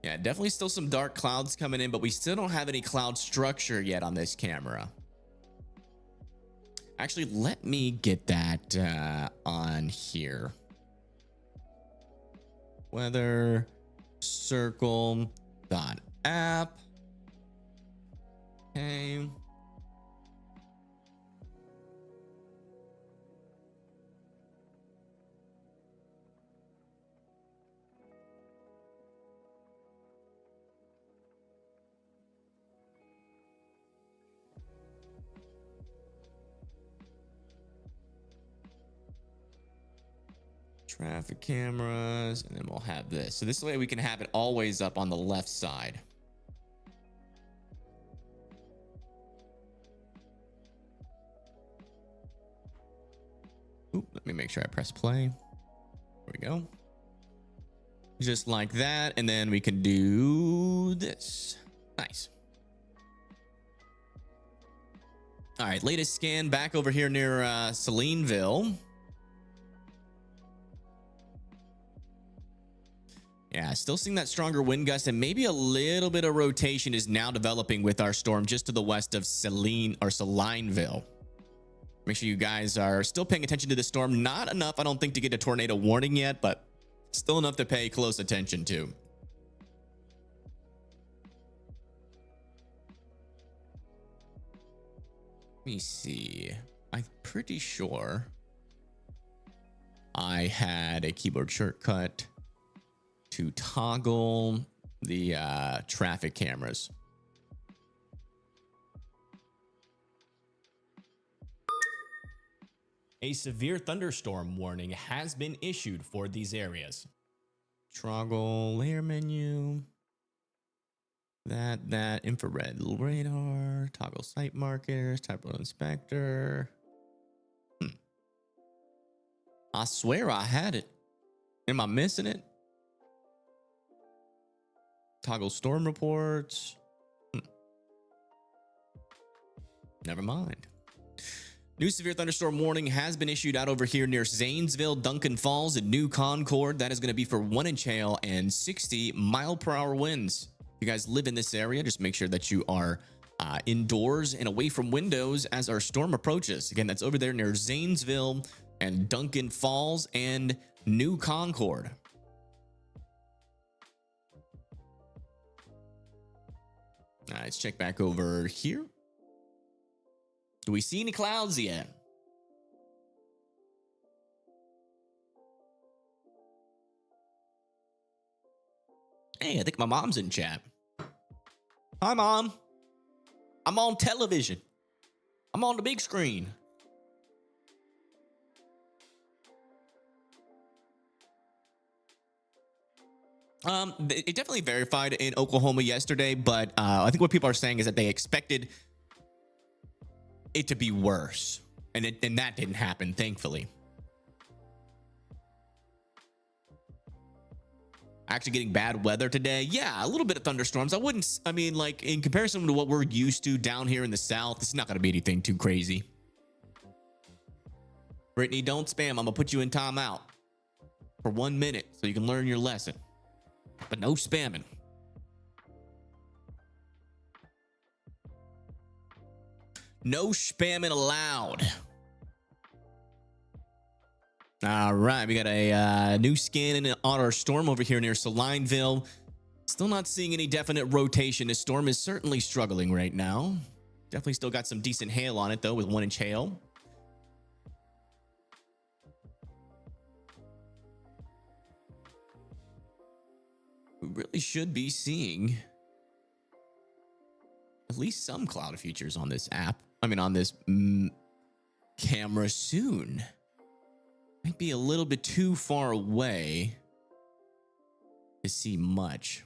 Yeah, definitely still some dark clouds coming in, but we still don't have any cloud structure yet on this camera. Actually, let me get that on here. Weather circle dot app. Okay. Traffic cameras, and then we'll have this. So this way we can have it always up on the left side. Oop, let me make sure I press play. There we go. Just like that, and then we can do this. Nice. All right, latest scan back over here near Salineville. Yeah, still seeing that stronger wind gust, and maybe a little bit of rotation is now developing with our storm just to the west of Salineville. Make sure you guys are still paying attention to the storm. Not enough, I don't think, to get a tornado warning yet, but still enough to pay close attention to. Let me see. I'm pretty sure I had a keyboard shortcut to toggle the traffic cameras. A severe thunderstorm warning has been issued for these areas. Toggle layer menu. That infrared radar. Toggle site markers. Typo inspector. I swear I had it. Am I missing it? Toggle storm reports. Never mind. New severe thunderstorm warning has been issued out over here near Zanesville, Duncan Falls, and New Concord. That is going to be for 1 inch hail and 60-mile-per-hour winds. If you guys live in this area, just make sure that you are indoors and away from windows as our storm approaches. Again, that's over there near Zanesville and Duncan Falls and New Concord. All right, let's check back over here. Do we see any clouds yet? Hey, I think my mom's in chat. Hi, Mom. I'm on television. I'm on the big screen. It definitely verified in Oklahoma yesterday, but I think what people are saying is that they expected it to be worse, and that didn't happen, thankfully. Actually getting bad weather today. Yeah, a little bit of thunderstorms. I mean, like, in comparison to what we're used to down here in the South, it's not going to be anything too crazy. Brittany, don't spam. I'm going to put you in timeout for 1 minute so you can learn your lesson. But no spamming. No spamming allowed. All right, we got a new scan on our storm over here near Salineville. Still not seeing any definite rotation. This storm is certainly struggling right now. Definitely still got some decent hail on it, though, with 1 inch hail. We really should be seeing at least some cloud features on this app. I mean, on this camera soon. Might be a little bit too far away to see much.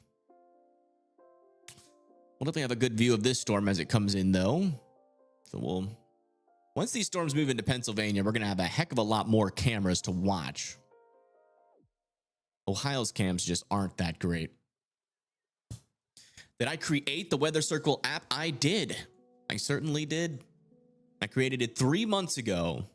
We'll definitely have a good view of this storm as it comes in, though. So once these storms move into Pennsylvania, we're going to have a heck of a lot more cameras to watch. Ohio's cams just aren't that great. Did I create the Weather Circle app? I did. I certainly did. I created it 3 months ago.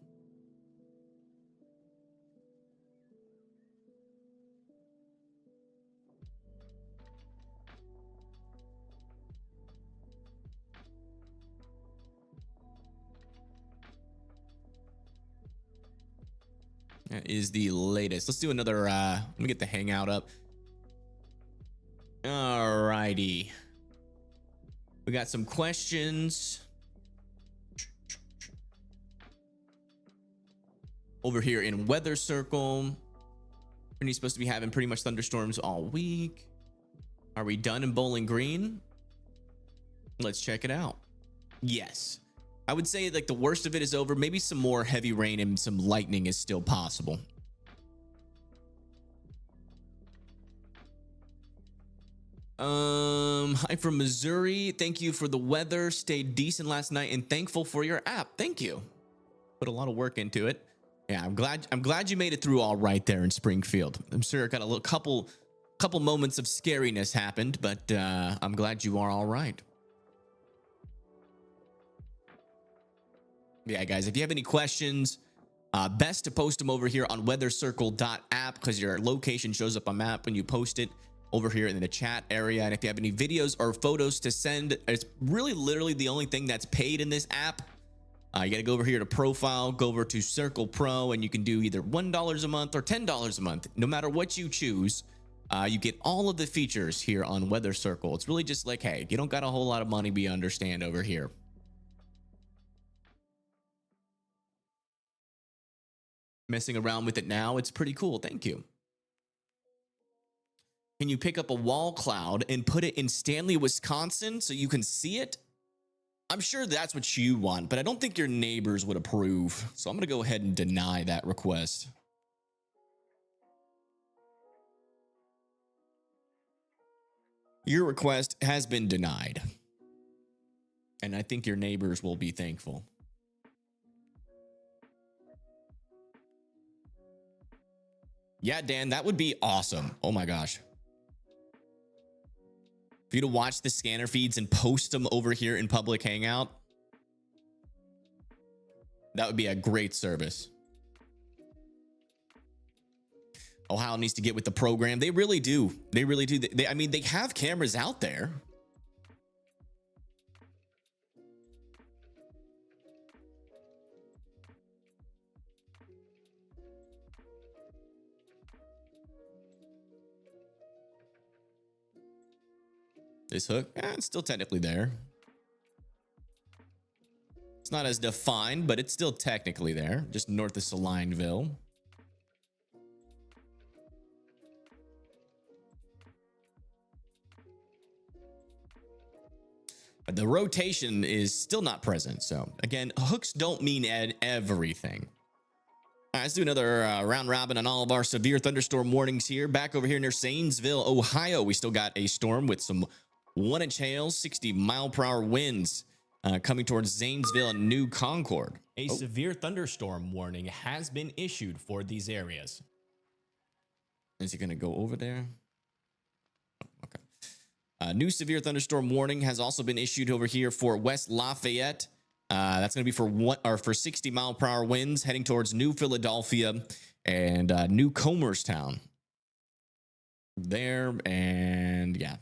That is the latest. Let's do another, let me get the hangout up. All righty. We got some questions. Over here in Weather Circle. We're supposed to be having pretty much thunderstorms all week. Are we done in Bowling Green? Let's check it out. Yes. I would say like the worst of it is over. Maybe some more heavy rain and some lightning is still possible. Hi from Missouri. Thank you for the weather. Stayed decent last night and thankful for your app. Thank you. Put a lot of work into it. Yeah, I'm glad you made it through all right there in Springfield. I'm sure it got a little couple moments of scariness happened, but I'm glad you are all right. Yeah, guys, if you have any questions, best to post them over here on weathercircle.app because your location shows up on map when you post it over here in the chat area. And if you have any videos or photos to send, it's really literally the only thing that's paid in this app. You got to go over here to profile, go over to Circle Pro, and you can do either $1 a month or $10 a month. No matter what you choose, you get all of the features here on Weather Circle. It's really just like, hey, you don't got a whole lot of money, we understand over here. Messing around with it now, it's pretty cool. Thank you. Can you pick up a wall cloud and put it in Stanley, Wisconsin so you can see it? I'm sure that's what you want, but I don't think your neighbors would approve. So I'm going to go ahead and deny that request. Your request has been denied. And I think your neighbors will be thankful. Yeah, Dan, that would be awesome. Oh my gosh. For you to watch the scanner feeds and post them over here in public hangout. That would be a great service. Ohio needs to get with the program. They really do. They really do. I mean, they have cameras out there. This hook, it's still technically there. It's not as defined, but it's still technically there, just north of Salineville. The rotation is still not present. So again, hooks don't mean everything. All right, let's do another round robin on all of our severe thunderstorm warnings here. Back over here near Zanesville, Ohio, we still got a storm with some 1-inch hail, 60-mile-per-hour winds coming towards Zanesville and New Concord. A severe thunderstorm warning has been issued for these areas. Is he going to go over there? Okay. New severe thunderstorm warning has also been issued over here for West Lafayette. That's going to be for 60-mile-per-hour winds heading towards New Philadelphia and New Comerstown. There, and yeah.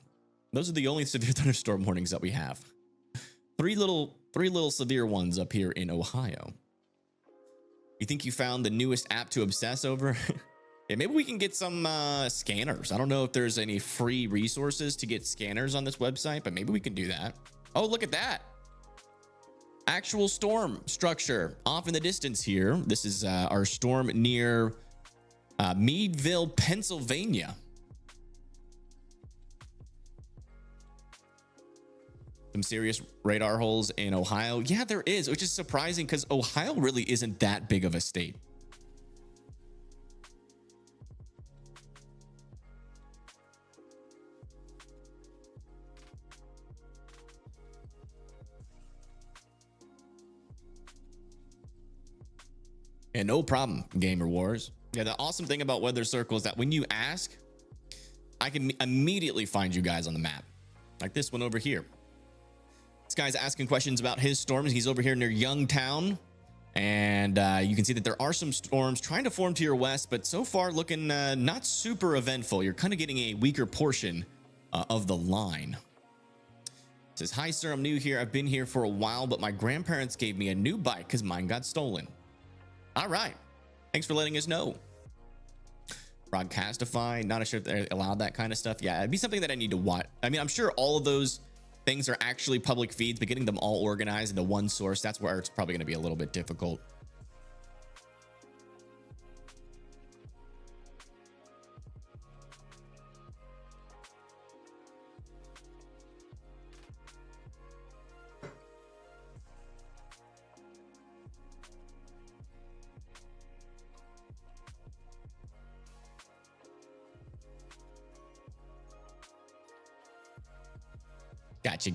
Those are the only severe thunderstorm warnings that we have. Three little severe ones up here in Ohio. You think you found the newest app to obsess over? Yeah, maybe we can get some scanners. I don't know if there's any free resources to get scanners on this website, but maybe we can do that. Oh, look at that. Actual storm structure off in the distance here. This is our storm near Meadville, Pennsylvania. Some serious radar holes in Ohio. Yeah, there is, which is surprising because Ohio really isn't that big of a state. And no problem, Gamer Wars. Yeah, the awesome thing about Weather Circle is that when you ask, I can immediately find you guys on the map. Like this one over here. This guy's asking questions about his storms. He's over here near Youngtown. And you can see that there are some storms trying to form to your west, but so far looking not super eventful. You're kind of getting a weaker portion of the line. It says, hi, sir, I'm new here. I've been here for a while, but my grandparents gave me a new bike because mine got stolen. All right. Thanks for letting us know. Broadcastify, not sure if they allowed that kind of stuff. Yeah, it'd be something that I need to watch. I mean, I'm sure all of those things are actually public feeds, but getting them all organized into one source, that's where it's probably going to be a little bit difficult.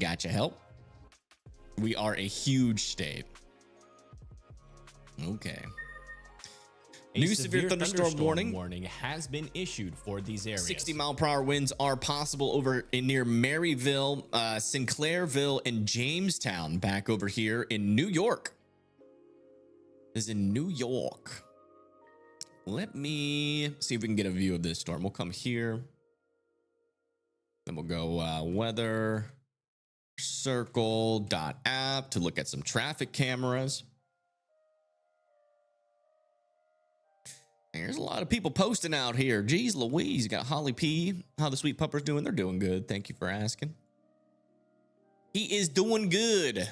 Gotcha. Help. We are a huge state. Okay. A New severe thunderstorm warning has been issued for these areas. 60-mile-per-hour winds are possible over near Maryville, Sinclairville, and Jamestown. Back over here in New York. This is in New York. Let me see if we can get a view of this storm. We'll come here. Then we'll go weather circle.app to look at some traffic cameras. There's a lot of people posting out here. Geez Louise, got Holly P. How the sweet puppers doing? They're doing good. Thank you for asking. He is doing good.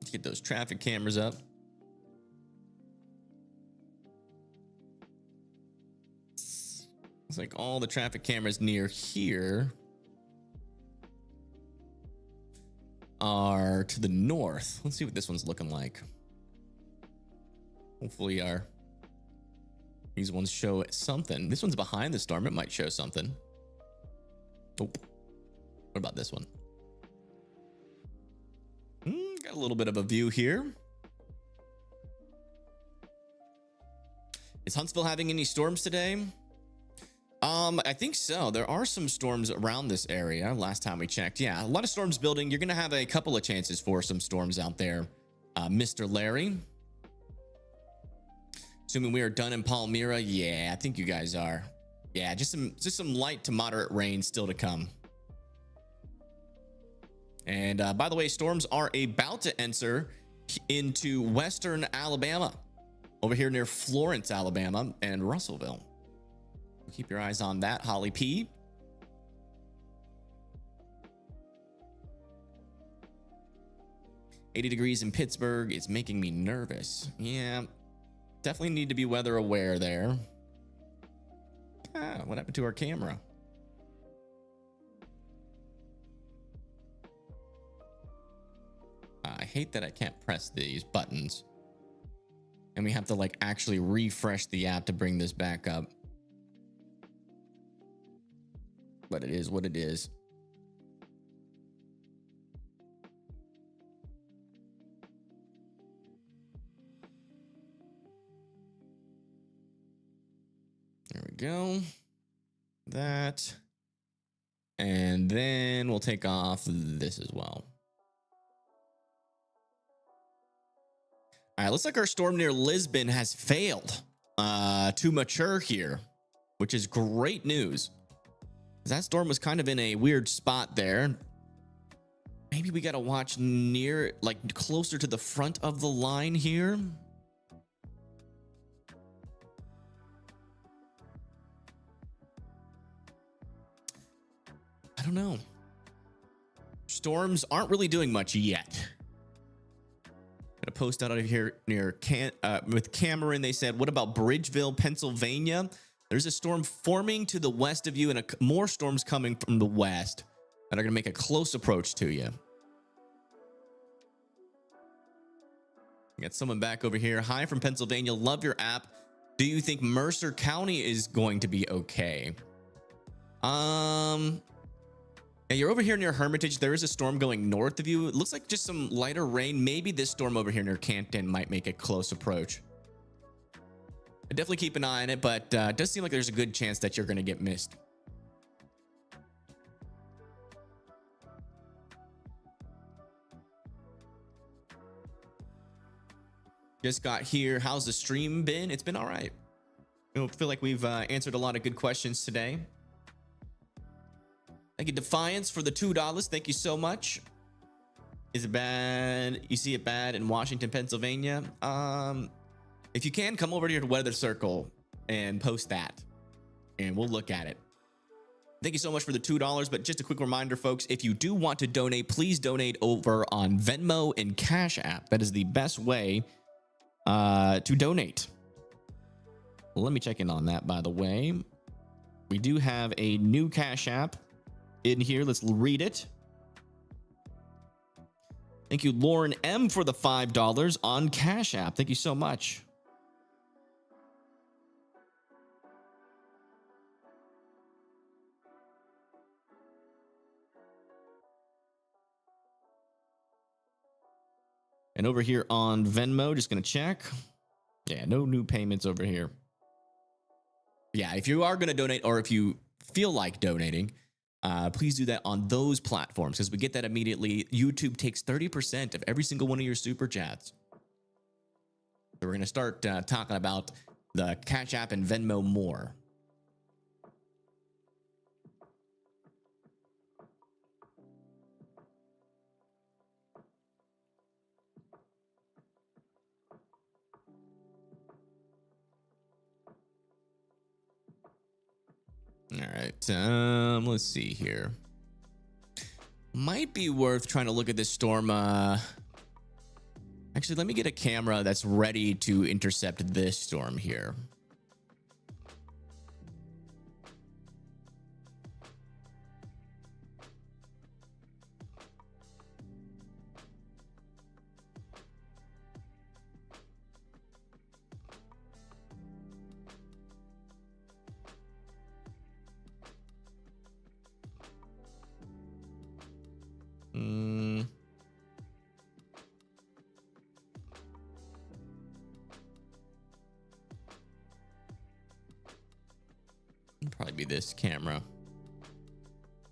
Let's get those traffic cameras up. It's like all the traffic cameras near here are to the north. Let's see what this one's looking like. Hopefully these ones show something. This one's behind the storm. It might show something. Oh, what about this one? Got a little bit of a view here. Is Huntsville having any storms today? I think so. There are some storms around this area. Last time we checked. Yeah, a lot of storms building. You're going to have a couple of chances for some storms out there. Mr. Larry. Assuming we are done in Palmyra. Yeah, I think you guys are. Yeah, just some light to moderate rain still to come. And by the way, storms are about to enter into western Alabama. Over here near Florence, Alabama and Russellville. Keep your eyes on that, Holly P. $80 degrees in Pittsburgh is making me nervous. Yeah, definitely need to be weather aware there. What happened to our camera? I hate that I can't press these buttons. And we have to like actually refresh the app to bring this back up. But it is what it is. There we go. That. And then we'll take off this as well. All right, looks like our storm near Lisbon has failed to mature here, which is great news. That storm was kind of in a weird spot there. Maybe we got to watch near, like closer to the front of the line here. I don't know. Storms aren't really doing much yet. Got a post out of here near with Cameron. They said, what about Bridgeville, Pennsylvania? There's a storm forming to the west of you and more storms coming from the west that are going to make a close approach to you. Got someone back over here. Hi from Pennsylvania. Love your app. Do you think Mercer County is going to be okay? And you're over here near Hermitage. There is a storm going north of you. It looks like just some lighter rain. Maybe this storm over here near Canton might make a close approach. Definitely keep an eye on it, but it does seem like there's a good chance that you're going to get missed. Just got here. How's the stream been? It's been all right. I feel like we've answered a lot of good questions today. Thank you, Defiance, for the $2. Thank you so much. Is it bad? You see it bad in Washington, Pennsylvania? If you can, come over to your Weather Circle and post that, and we'll look at it. Thank you so much for the $2. But just a quick reminder, folks, if you do want to donate, please donate over on Venmo and Cash App. That is the best way to donate. Let me check in on that, by the way. We do have a new Cash App in here. Let's read it. Thank you, Lauren M, for the $5 on Cash App. Thank you so much. And over here on Venmo, just going to check. Yeah, no new payments over here. Yeah, if you are going to donate, or if you feel like donating, please do that on those platforms, because we get that immediately. YouTube takes 30% of every single one of your super chats. So we're going to start talking about the Cash App and Venmo more. All right, let's see here. Might be worth trying to look at this storm. Actually, let me get a camera that's ready to intercept this storm here. Probably be this camera.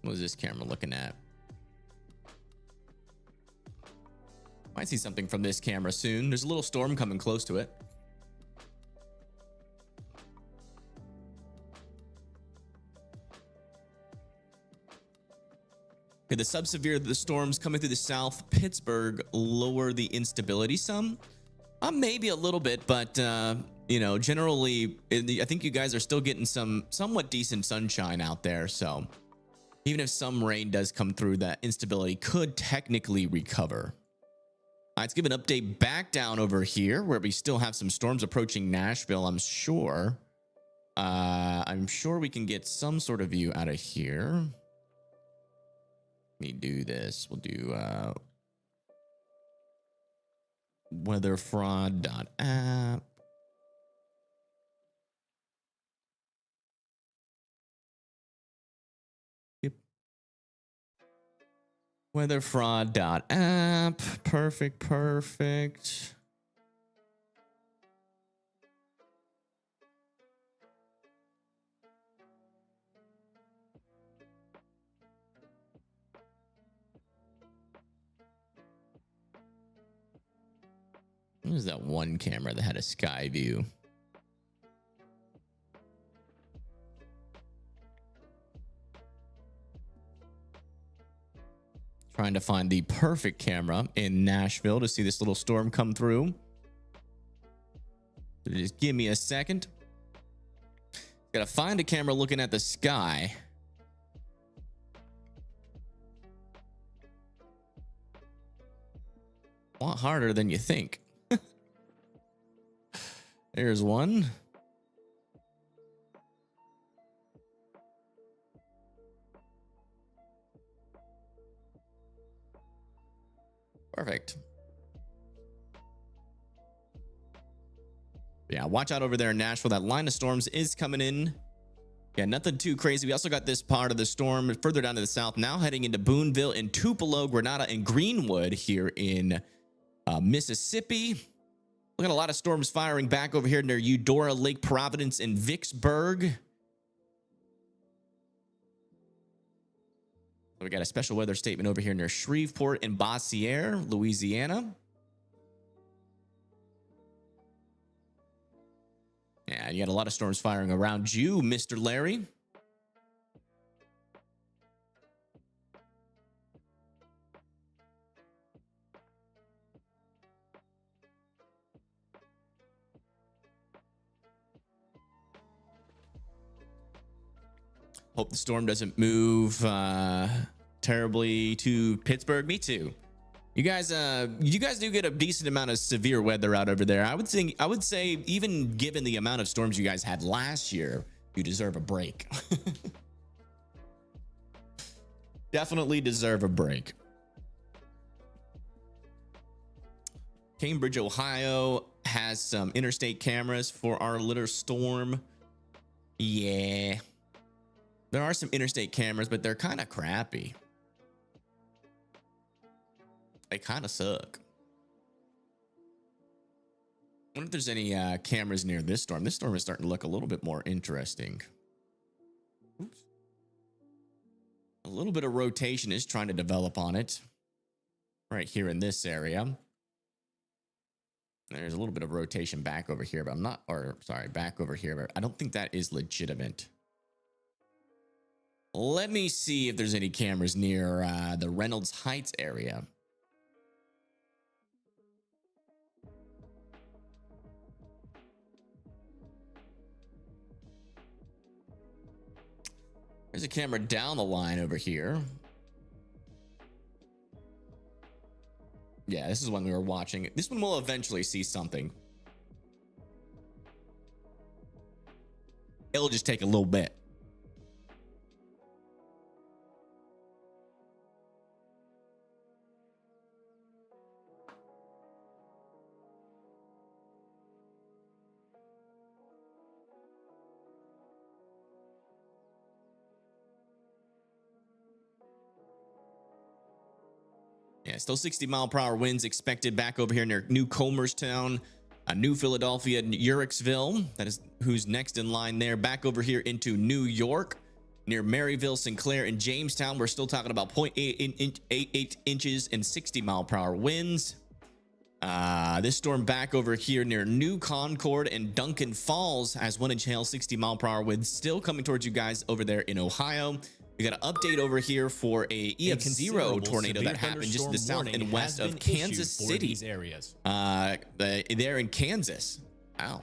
What is this camera looking at? Might see something from this camera soon. There's a little storm coming close to it. Okay, the subsevere of the storms coming through the south Pittsburgh lower the instability some. Maybe a little bit, but you know, generally, I think you guys are still getting some somewhat decent sunshine out there. So even if some rain does come through, that instability could technically recover. Let's give an update back down over here where we still have some storms approaching Nashville. I'm sure we can get some sort of view out of here. Let me do this. We'll do weatherfraud.app. Yep. Weatherfraud.app. Perfect. What was that one camera that had a sky view? Trying to find the perfect camera in Nashville to see this little storm come through. So just give me a second. Gotta find a camera looking at the sky. A lot harder than you think. There's one. Perfect. Yeah, watch out over there in Nashville. That line of storms is coming in Yeah, nothing too crazy. We also got this part of the storm further down to the south, now heading into Boonville and Tupelo, Grenada, and Greenwood here in Mississippi. We got a lot of storms firing back over here near Eudora, Lake Providence, and Vicksburg. We got a special weather statement over here near Shreveport and Bossier, Louisiana. Yeah, you got a lot of storms firing around you, Mr. Larry. Hope the storm doesn't move terribly to Pittsburgh. Me too. You guys do get a decent amount of severe weather out over there. I would say even given the amount of storms you guys had last year, you deserve a break. Definitely deserve a break. Cambridge, Ohio has some interstate cameras for our little storm. Yeah. There are some interstate cameras, but they're kind of crappy. They kind of suck. I wonder if there's any cameras near this storm. This storm is starting to look a little bit more interesting. Oops. A little bit of rotation is trying to develop on it. Right here in this area. There's a little bit of rotation back over here, but back over here, but I don't think that is legitimate. Let me see if there's any cameras near the Reynolds Heights area. There's a camera down the line over here. Yeah, this is one we were watching. This one will eventually see something. It'll just take a little bit. Yeah, still 60-mile-per-hour winds expected back over here near New Comerstown, New Philadelphia, and Uricksville. That is who's next in line there. Back over here into New York, near Maryville, Sinclair, and Jamestown. We're still talking about 0.88 inches and 60-mile-per-hour winds. This storm back over here near New Concord and Duncan Falls has 1-inch hail, 60-mile-per-hour winds still coming towards you guys over there in Ohio. We got an update over here for a EF0 tornado that happened just to the south and west of Kansas City. These areas. There in Kansas. Wow.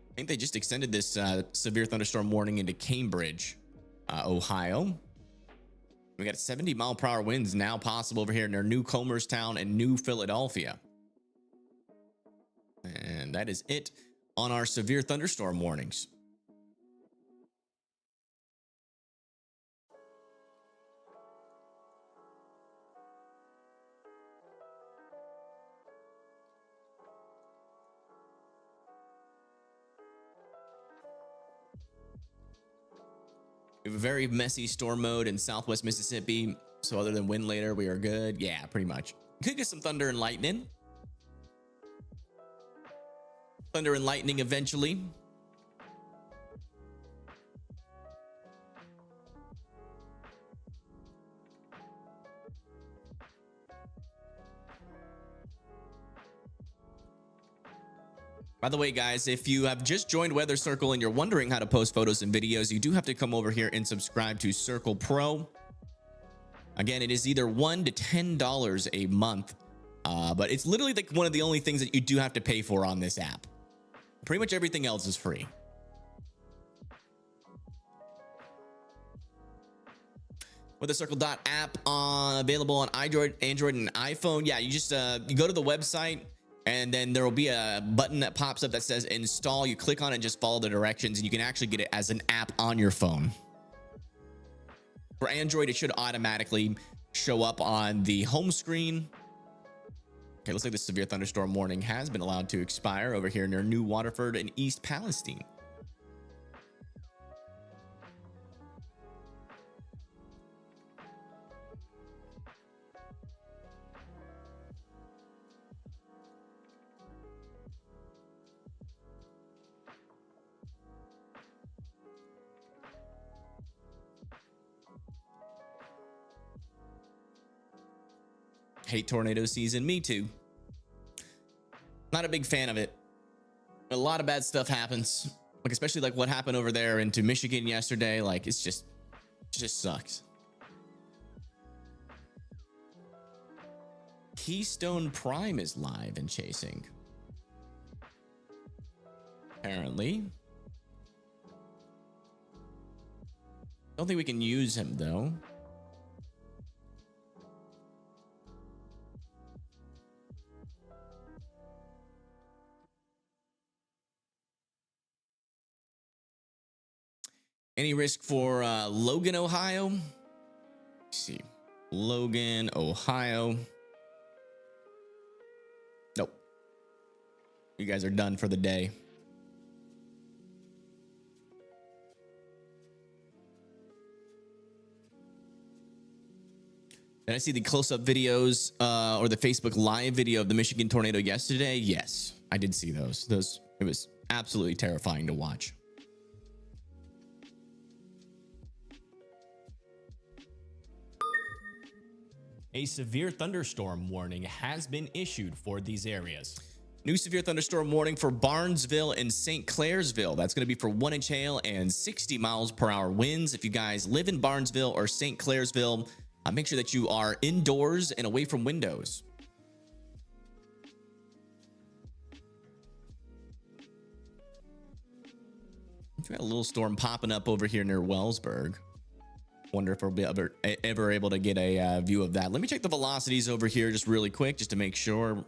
I think they just extended this severe thunderstorm warning into Cambridge, Ohio. We got 70-mile-per-hour winds now possible over here near New Comerstown and New Philadelphia. And that is it on our severe thunderstorm warnings. We have a very messy storm mode in southwest Mississippi. So other than wind later, we are good. Yeah, pretty much. Could get some thunder and lightning. Thunder and lightning eventually. By the way, guys, if you have just joined Weather Circle and you're wondering how to post photos and videos, you do have to come over here and subscribe to Circle Pro. Again, it is either $1 to $10 a month, but it's literally like one of the only things that you do have to pay for on this app. Pretty much everything else is free. Weather Circle app available on Android and iPhone. Yeah, you just you go to the website and then there will be a button that pops up that says install. You click on it and just follow the directions, and you can actually get it as an app on your phone. For Android, it should automatically show up on the home screen. Okay, looks like the severe thunderstorm warning has been allowed to expire over here near New Waterford and East Palestine. Hate tornado season. Me too. Not a big fan of it. A lot of bad stuff happens. Like, especially like what happened over there into Michigan yesterday. Like, it just sucks. Keystone Prime is live and chasing. Apparently. Don't think we can use him though. Any risk for Logan, Ohio? Let's see. Logan, Ohio. Nope. You guys are done for the day. Did I see the close-up videos or the Facebook Live video of the Michigan tornado yesterday? Yes, I did see those. It was absolutely terrifying to watch. A severe thunderstorm warning has been issued for these areas. New severe thunderstorm warning for Barnesville and St. Clairsville. That's going to be for 1 inch hail and 60 miles per hour winds. If you guys live in Barnesville or St. Clairsville, make sure that you are indoors and away from windows. We got a little storm popping up over here near Wellsburg. Wonder if we'll be ever able to get a view of that. Let me check the velocities over here just really quick, just to make sure.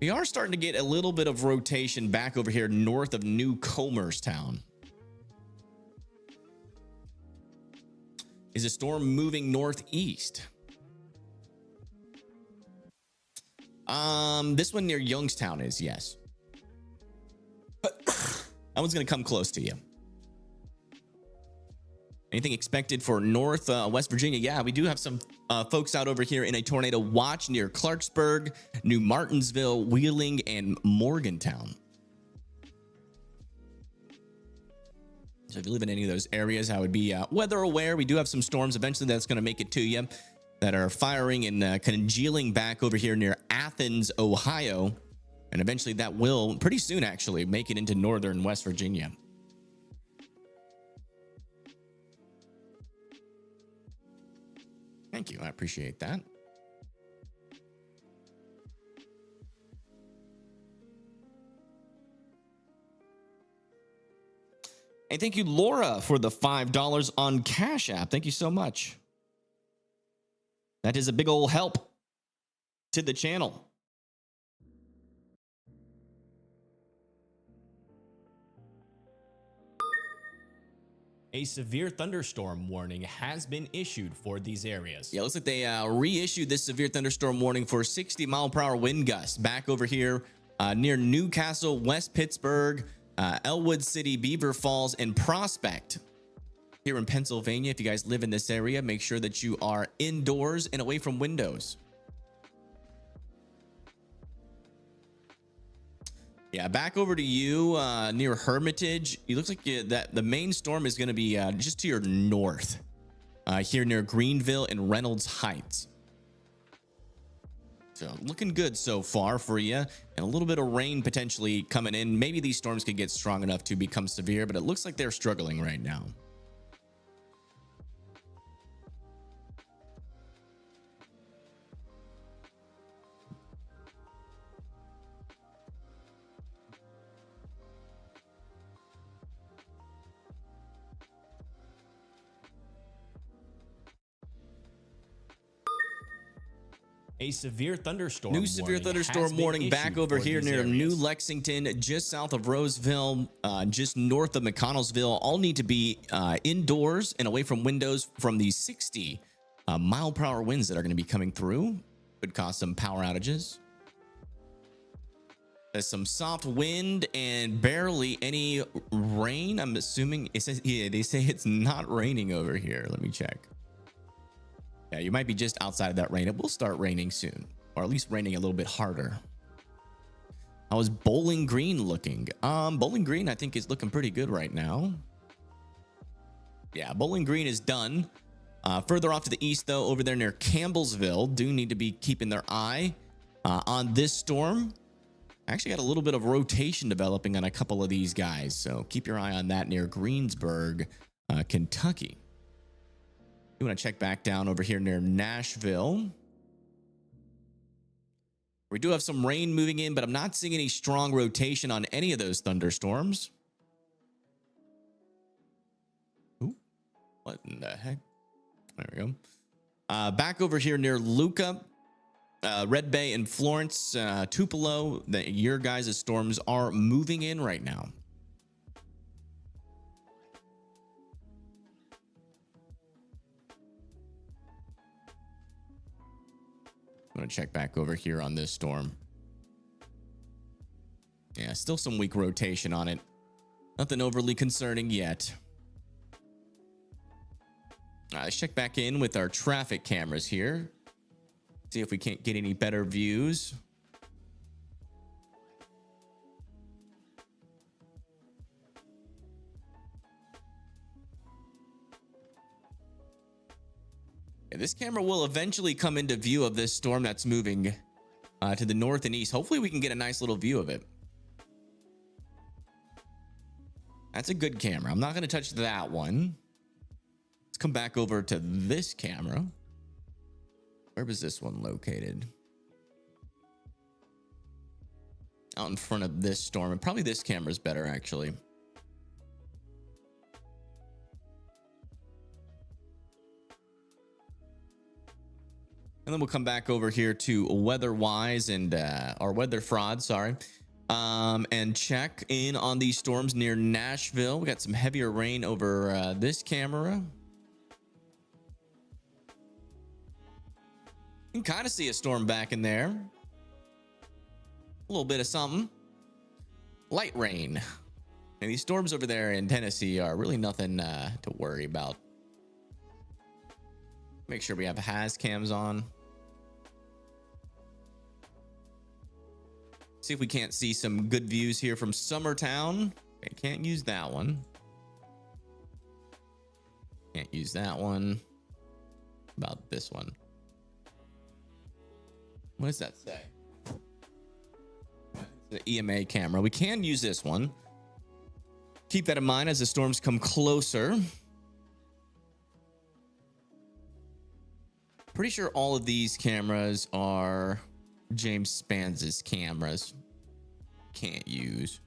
We are starting to get a little bit of rotation back over here north of New Comerstown. Is the storm moving northeast? This one near Youngstown is, yes. That one's gonna come close to you. Anything expected for North West Virginia? Yeah, we do have some folks out over here in a tornado watch near Clarksburg, New Martinsville, Wheeling, and Morgantown. So if you live in any of those areas, I would be weather aware. We do have some storms eventually that's going to make it to you that are firing and congealing back over here near Athens, Ohio. And eventually that will, pretty soon actually, make it into northern West Virginia. Thank you. I appreciate that. And thank you, Laura, for the $5 on Cash App. Thank you so much. That is a big old help to the channel. A severe thunderstorm warning has been issued for these areas. Yeah, looks like they reissued this severe thunderstorm warning for 60-mile-per-hour wind gusts back over here near Newcastle, West Pittsburgh, Elwood City, Beaver Falls, and Prospect. Here in Pennsylvania, if you guys live in this area, make sure that you are indoors and away from windows. Yeah, back over to you near Hermitage. It looks like that the main storm is going to be just to your north, here near Greenville and Reynolds Heights. So looking good so far for you, and a little bit of rain potentially coming in. Maybe these storms could get strong enough to become severe, but it looks like they're struggling right now. A severe thunderstorm. New severe thunderstorm warning back over here near New Lexington, just south of Roseville, just north of McConnellsville. All need to be indoors and away from windows from these 60 mile per hour winds that are going to be coming through. Could cause some power outages. There's some soft wind and barely any rain. I'm assuming it says, yeah, they say it's not raining over here. Let me check. Yeah, you might be just outside of that rain. It will start raining soon, or at least raining a little bit harder. How is Bowling Green looking? Bowling Green, I think, is looking pretty good right now. Yeah, Bowling Green is done. Further off to the east, though, over there near Campbellsville, do need to be keeping their eye on this storm. Actually got a little bit of rotation developing on a couple of these guys, so keep your eye on that near Greensburg, Kentucky. You want to check back down over here near Nashville. We do have some rain moving in, but I'm not seeing any strong rotation on any of those thunderstorms. Ooh, what in the heck? There we go. Back over here near Lucca, Red Bay and Florence, Tupelo, your guys' storms are moving in right now. I'm going to check back over here on this storm. Yeah, still some weak rotation on it. Nothing overly concerning yet. Let's check back in with our traffic cameras here. See if we can't get any better views. Yeah, this camera will eventually come into view of this storm that's moving to the north and east. Hopefully we can get a nice little view of it. That's a good camera. I'm not going to touch that one. Let's come back over to this camera. Where was this one located? Out in front of this storm. And probably this camera's better, actually. And then we'll come back over here to weather-wise and or weather fraud, sorry. And check in on these storms near Nashville. We got some heavier rain over this camera. You can kind of see a storm back in there. A little bit of something. Light rain. And these storms over there in Tennessee are really nothing to worry about. Make sure we have haz cams on. See if we can't see some good views here from Summertown. Okay, can't use that one. Can't use that one. About this one. What does that say? It's the EMA camera. We can use this one. Keep that in mind as the storms come closer. Pretty sure all of these cameras are James Spanz's cameras. Can't use.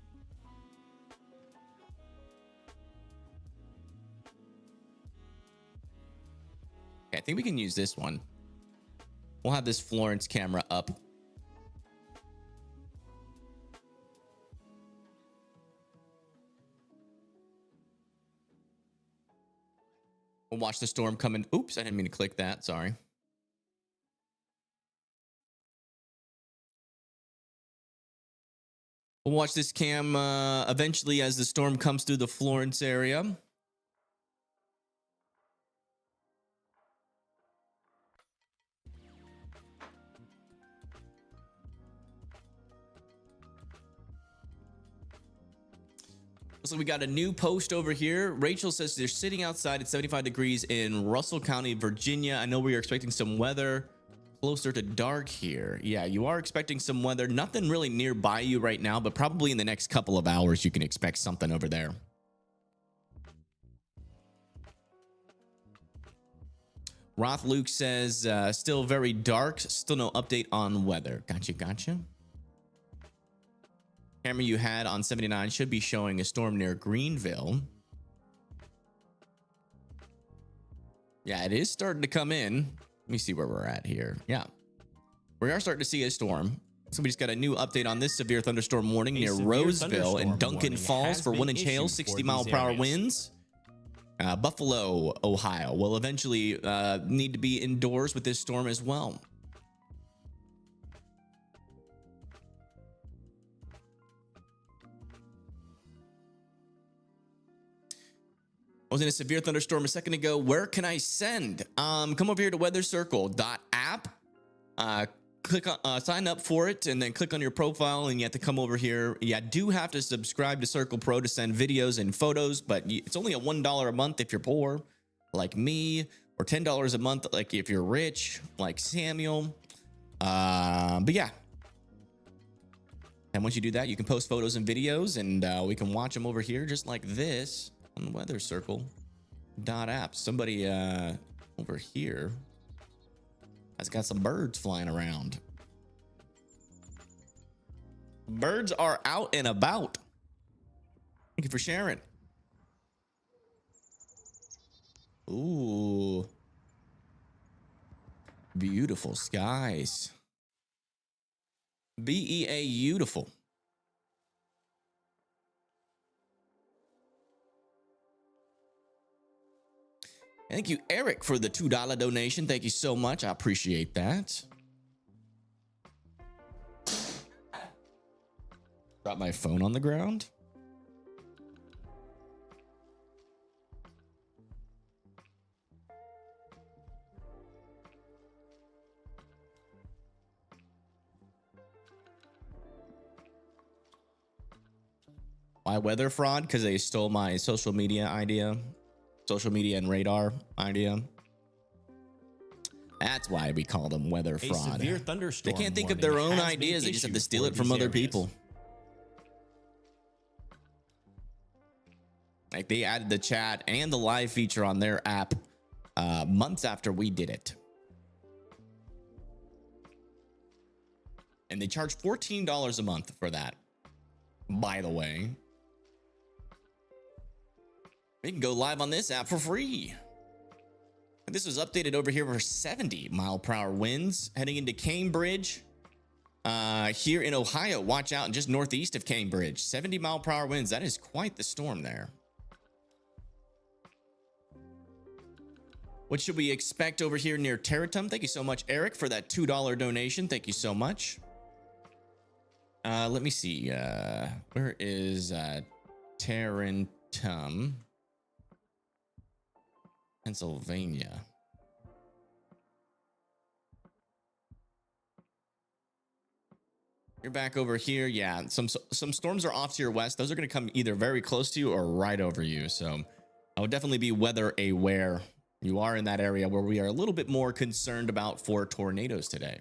Okay, I think we can use this one. We'll have this Florence camera up. We'll watch the storm come in. Oops, I didn't mean to click that. Sorry. We'll watch this cam eventually as the storm comes through the Florence area. So we got a new post over here. Rachel says they're sitting outside at 75 degrees in Russell County, Virginia. I know we are expecting some weather closer to dark here. Yeah, you are expecting some weather. Nothing really nearby you right now, but probably in the next couple of hours, you can expect something over there. Roth Luke says still very dark. Still no update on weather. Gotcha. Camera you had on 79 should be showing a storm near Greenville. Yeah, it is starting to come in. Let me see where we're at here. Yeah, we are starting to see a storm. Somebody's got a new update on this severe thunderstorm warning near Roseville and Duncan Falls for 1-inch hail, 60-mile-per-hour winds. Buffalo, Ohio will eventually need to be indoors with this storm as well. I was in a severe thunderstorm a second ago. Where can I send? Come over here to weathercircle.app. Click on sign up for it, and then click on your profile, and you have to come over here. You do have to subscribe to Circle Pro to send videos and photos, but it's only a $1 a month if you're poor, like me, or $10 a month, like if you're rich, like Samuel. But yeah. And once you do that, you can post photos and videos, and we can watch them over here just like this on the weathercircle.app. Somebody over here has got some birds flying around. Birds are out and about. Thank you for sharing. Ooh. Beautiful skies. beautiful. Thank you, Eric, for the $2 donation. Thank you so much. I appreciate that. Drop my phone on the ground. Why weather fraud? Because they stole my social media idea. Social media and radar idea. That's why we call them weather fraud. A severe thunderstorm They can't think of their own ideas. They just have to steal it from other people. Like they added the chat and the live feature on their app months after we did it. And they charge $14 a month for that, by the way. You can go live on this app for free. This was updated over here for 70-mile-per-hour winds heading into Cambridge. Here in Ohio, watch out, just northeast of Cambridge. 70-mile-per-hour winds. That is quite the storm there. What should we expect over here near Terratum? Thank you so much, Eric, for that $2 donation. Thank you so much. Let me see. Where is Terratum? Pennsylvania. You're back over here. Yeah, some storms are off to your west. Those are going to come either very close to you or right over you. So I would definitely be weather aware. You are in that area where we are a little bit more concerned about for tornadoes today.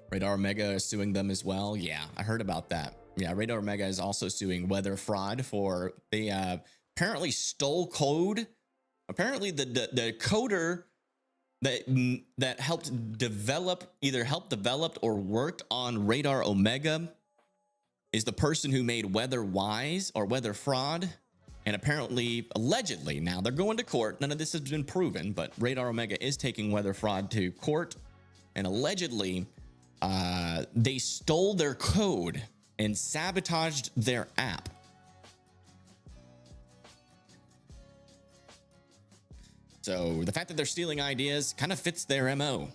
Radar Omega is suing them as well. Yeah, I heard about that. Yeah, Radar Omega is also suing weather fraud for they apparently stole code. Apparently the coder that helped develop, either helped developed or worked on Radar Omega is the person who made Weather Wise or Weather Fraud. And apparently, allegedly, now they're going to court. None of this has been proven, but Radar Omega is taking Weather Fraud to court. And allegedly, they stole their code and sabotaged their app. So the fact that they're stealing ideas kind of fits their MO.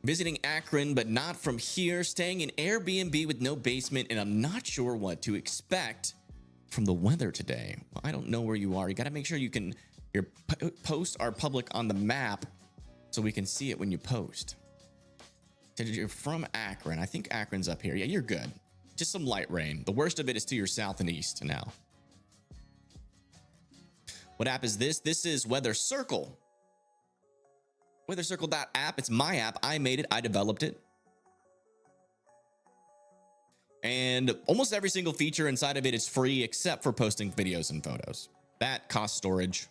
Visiting Akron, but not from here. Staying in Airbnb with no basement, and I'm not sure what to expect from the weather today. Well, I don't know where you are. You got to make sure you can. Your posts are public on the map so we can see it when you post. You're from Akron. I think Akron's up here. Yeah, you're good. Just some light rain. The worst of it is to your south and east now. What app is this? This is Weather Circle. WeatherCircle.app. It's my app. I made it. I developed it. And almost every single feature inside of it is free except for posting videos and photos. That costs storage.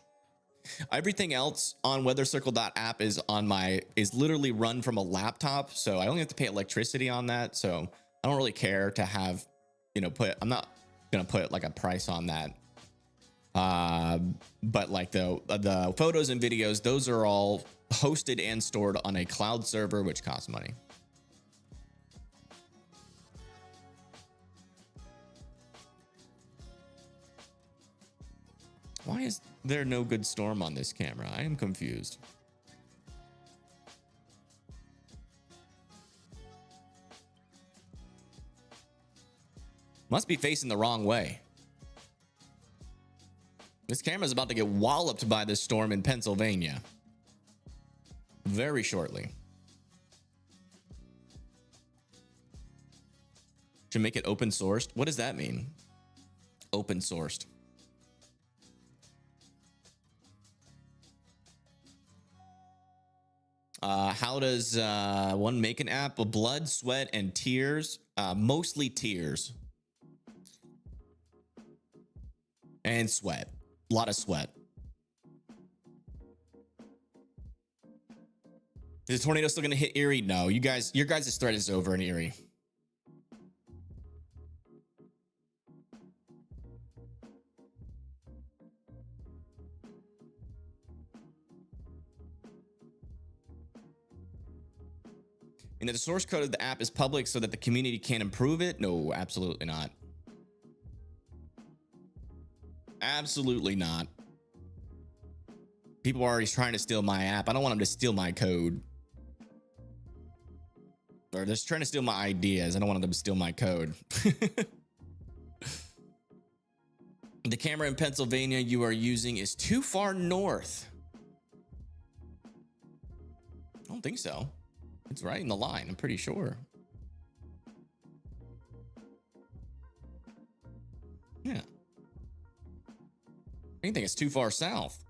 Everything else on WeatherCircle.app is literally run from a laptop, so I only have to pay electricity on that. So I don't really care to have, I'm not gonna put like a price on that. But like the photos and videos, those are all hosted and stored on a cloud server, which costs money. Why is there no good storm on this camera? I am confused. Must be facing the wrong way. This camera's about to get walloped by this storm in Pennsylvania very shortly. Should make it open sourced. What does that mean? Open sourced. How does one make an app? Well, blood, sweat, and tears. Mostly tears. And sweat. A lot of sweat. Is the tornado still going to hit Erie? No, your guys' threat is over in Erie. And that the source code of the app is public so that the community can improve it? No, absolutely not. Absolutely not. People are already trying to steal my app. I don't want them to steal my code. Or they're trying to steal my ideas. I don't want them to steal my code. The camera in Pennsylvania you are using is too far north. I don't think so. It's right in the line, I'm pretty sure. Yeah. I think it's too far south.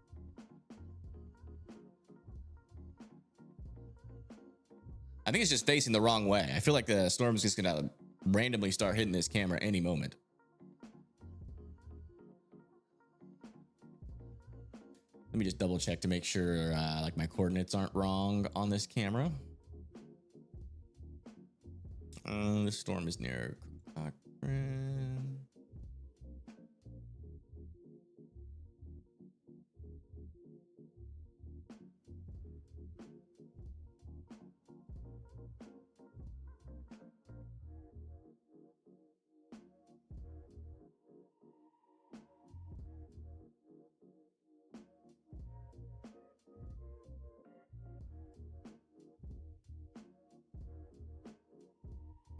I think it's just facing the wrong way. I feel like the storm's just gonna randomly start hitting this camera any moment. Let me just double check to make sure like my coordinates aren't wrong on this camera. The storm is near Cochrane.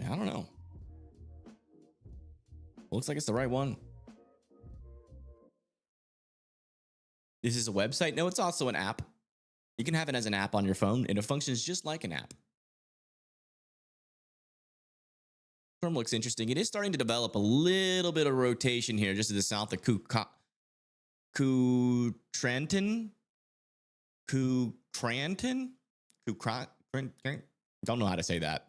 I don't know. Looks like it's the right one. This is a website? No, it's also an app. You can have it as an app on your phone, and it functions just like an app. Storm looks interesting. It is starting to develop a little bit of rotation here, just to the south of Coutranton. Don't know how to say that.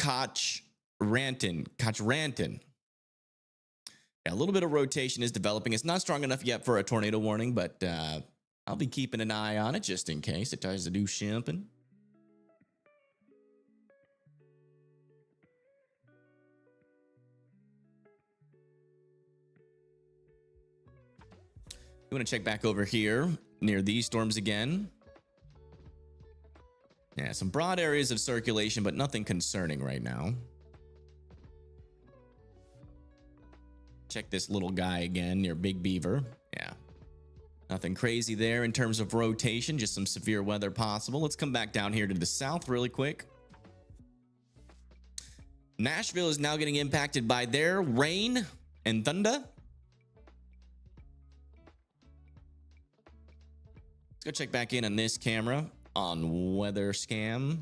Kochranton. Yeah, a little bit of rotation is developing. It's not strong enough yet for a tornado warning, but I'll be keeping an eye on it just in case it tries to do something. You want to check back over here near these storms again. Yeah, some broad areas of circulation, but nothing concerning right now. Check this little guy again near Big Beaver. Yeah, nothing crazy there in terms of rotation, just some severe weather possible. Let's come back down here to the south really quick. Nashville is now getting impacted by their rain and thunder. Let's go check back in on this camera on Weather Scam.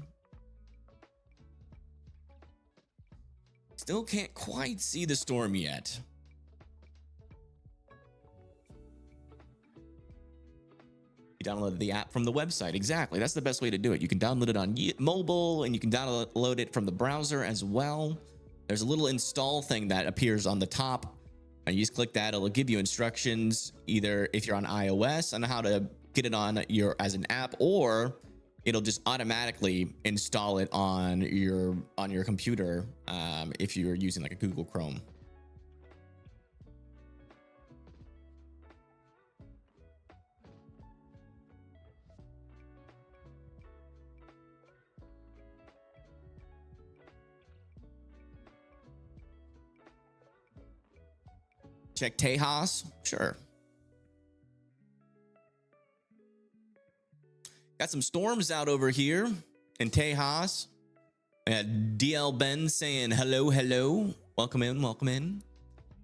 Still can't quite see the storm yet. You downloaded the app from the website. Exactly. That's the best way to do it. You can download it on mobile, and you can download it from the browser as well. There's a little install thing that appears on the top. And you just click that. It'll give you instructions, either if you're on iOS, on how to get it on your as an app, or it'll just automatically install it on your computer if you're using like a Google Chrome. Check Tejas. Sure. Got some storms out over here in Tejas. We had DL Ben saying hello, hello. Welcome in, welcome in.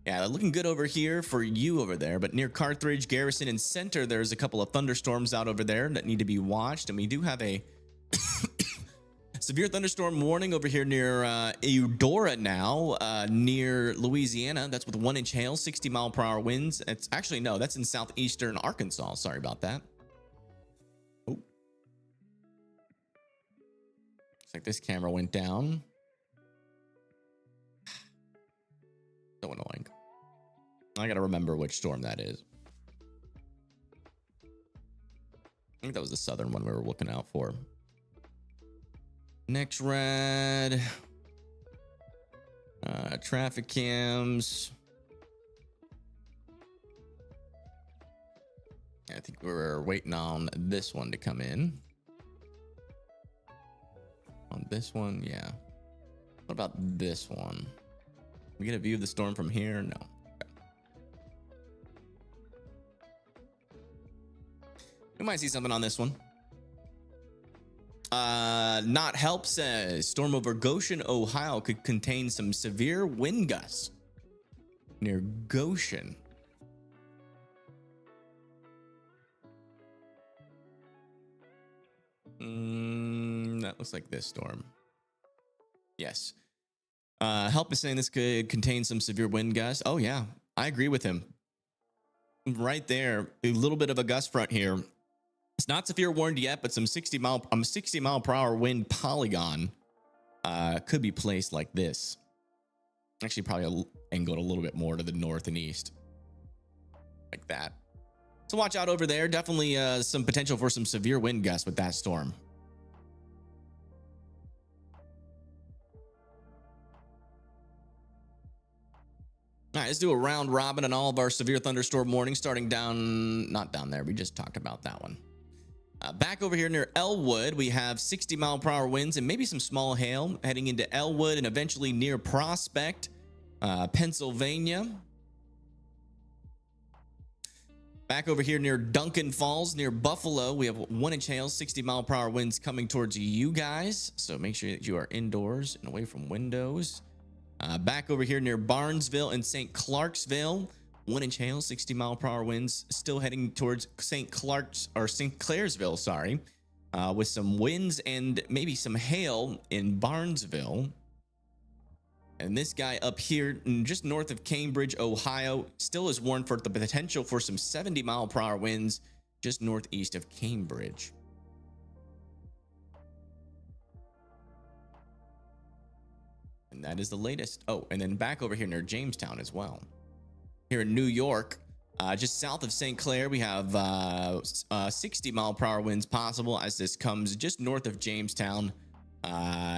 Yeah, looking good over here for you over there. But near Carthage, Garrison, and Center, there's a couple of thunderstorms out over there that need to be watched. And we do have a severe thunderstorm warning over here near Eudora now, near Louisiana. That's with 1 inch hail, 60-mile-per-hour winds. It's actually, no, that's in southeastern Arkansas. Sorry about that. Oh. Looks like this camera went down. So annoying. I gotta remember which storm that is. I think that was the southern one we were looking out for. Next red. Traffic cams. I think we're waiting on this one to come in. On this one, yeah. What about this one? We get a view of the storm from here? No. Okay. We might see something on this one. Not Help says storm over Goshen, Ohio could contain some severe wind gusts near Goshen. That looks like this storm. Yes. Help is saying this could contain some severe wind gusts. Oh yeah, I agree with him. Right there, a little bit of a gust front here. It's not severe warned yet, but some 60 mile per hour wind polygon could be placed like this. Actually, probably angled a little bit more to the north and east, like that. So watch out over there. Definitely some potential for some severe wind gusts with that storm. All right, let's do a round robin on all of our severe thunderstorm warnings, starting down, not down there. We just talked about that one. Back over here near Elwood, we have 60-mile-per-hour winds and maybe some small hail heading into Elwood and eventually near Prospect, Pennsylvania. Back over here near Duncan Falls, near Buffalo, we have 1 inch hail, 60-mile-per-hour winds coming towards you guys. So make sure that you are indoors and away from windows. Back over here near Barnesville and St. Clarksville, 1 inch hail, 60-mile-per-hour winds, still heading towards St. Clairsville, sorry, with some winds and maybe some hail in Barnesville. And this guy up here, just north of Cambridge, Ohio, still is warned for the potential for some 70-mile-per-hour winds just northeast of Cambridge. And that is the latest. Oh, and then back over here near Jamestown as well. Here in New York, just south of St. Clair, we have 60-mile-per-hour winds possible as this comes just north of Jamestown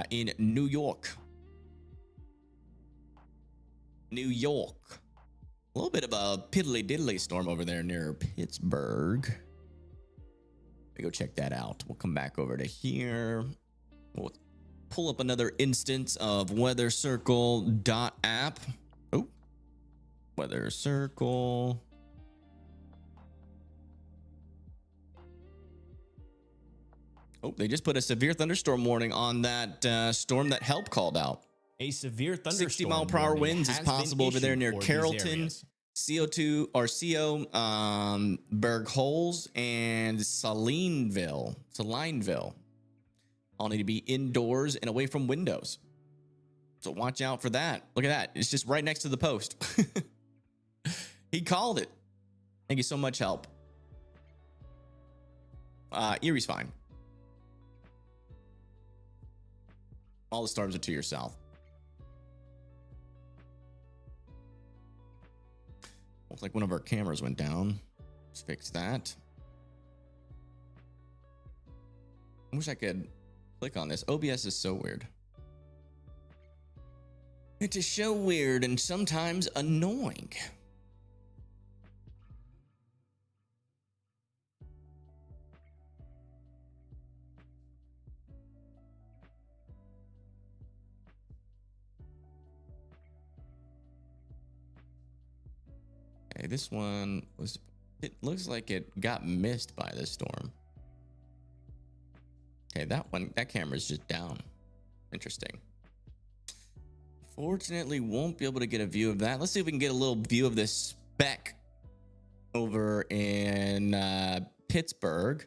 in New York. New York. A little bit of a piddly-diddly storm over there near Pittsburgh. Let me go check that out. We'll come back over to here. We'll pull up another instance of weathercircle.app. Oh, weather circle. Oh, they just put a severe thunderstorm warning on that storm that Help called out. A severe thunderstorm 60-mile-per-hour winds is possible over there near Carrollton, CO2 or CO, Berg Holes, and Salineville. All need to be indoors and away from windows. So watch out for that. Look at that. It's just right next to the post. He called it. Thank you so much, Help. Erie's fine. All the storms are to your south. Looks like one of our cameras went down. Let's fix that. I wish I could click on this. OBS is so weird. It is so weird and sometimes annoying. Okay, this one was, it looks like it got missed by this storm. Okay, that camera's just down. Interesting. Fortunately, won't be able to get a view of that. Let's see if we can get a little view of this speck over in Pittsburgh.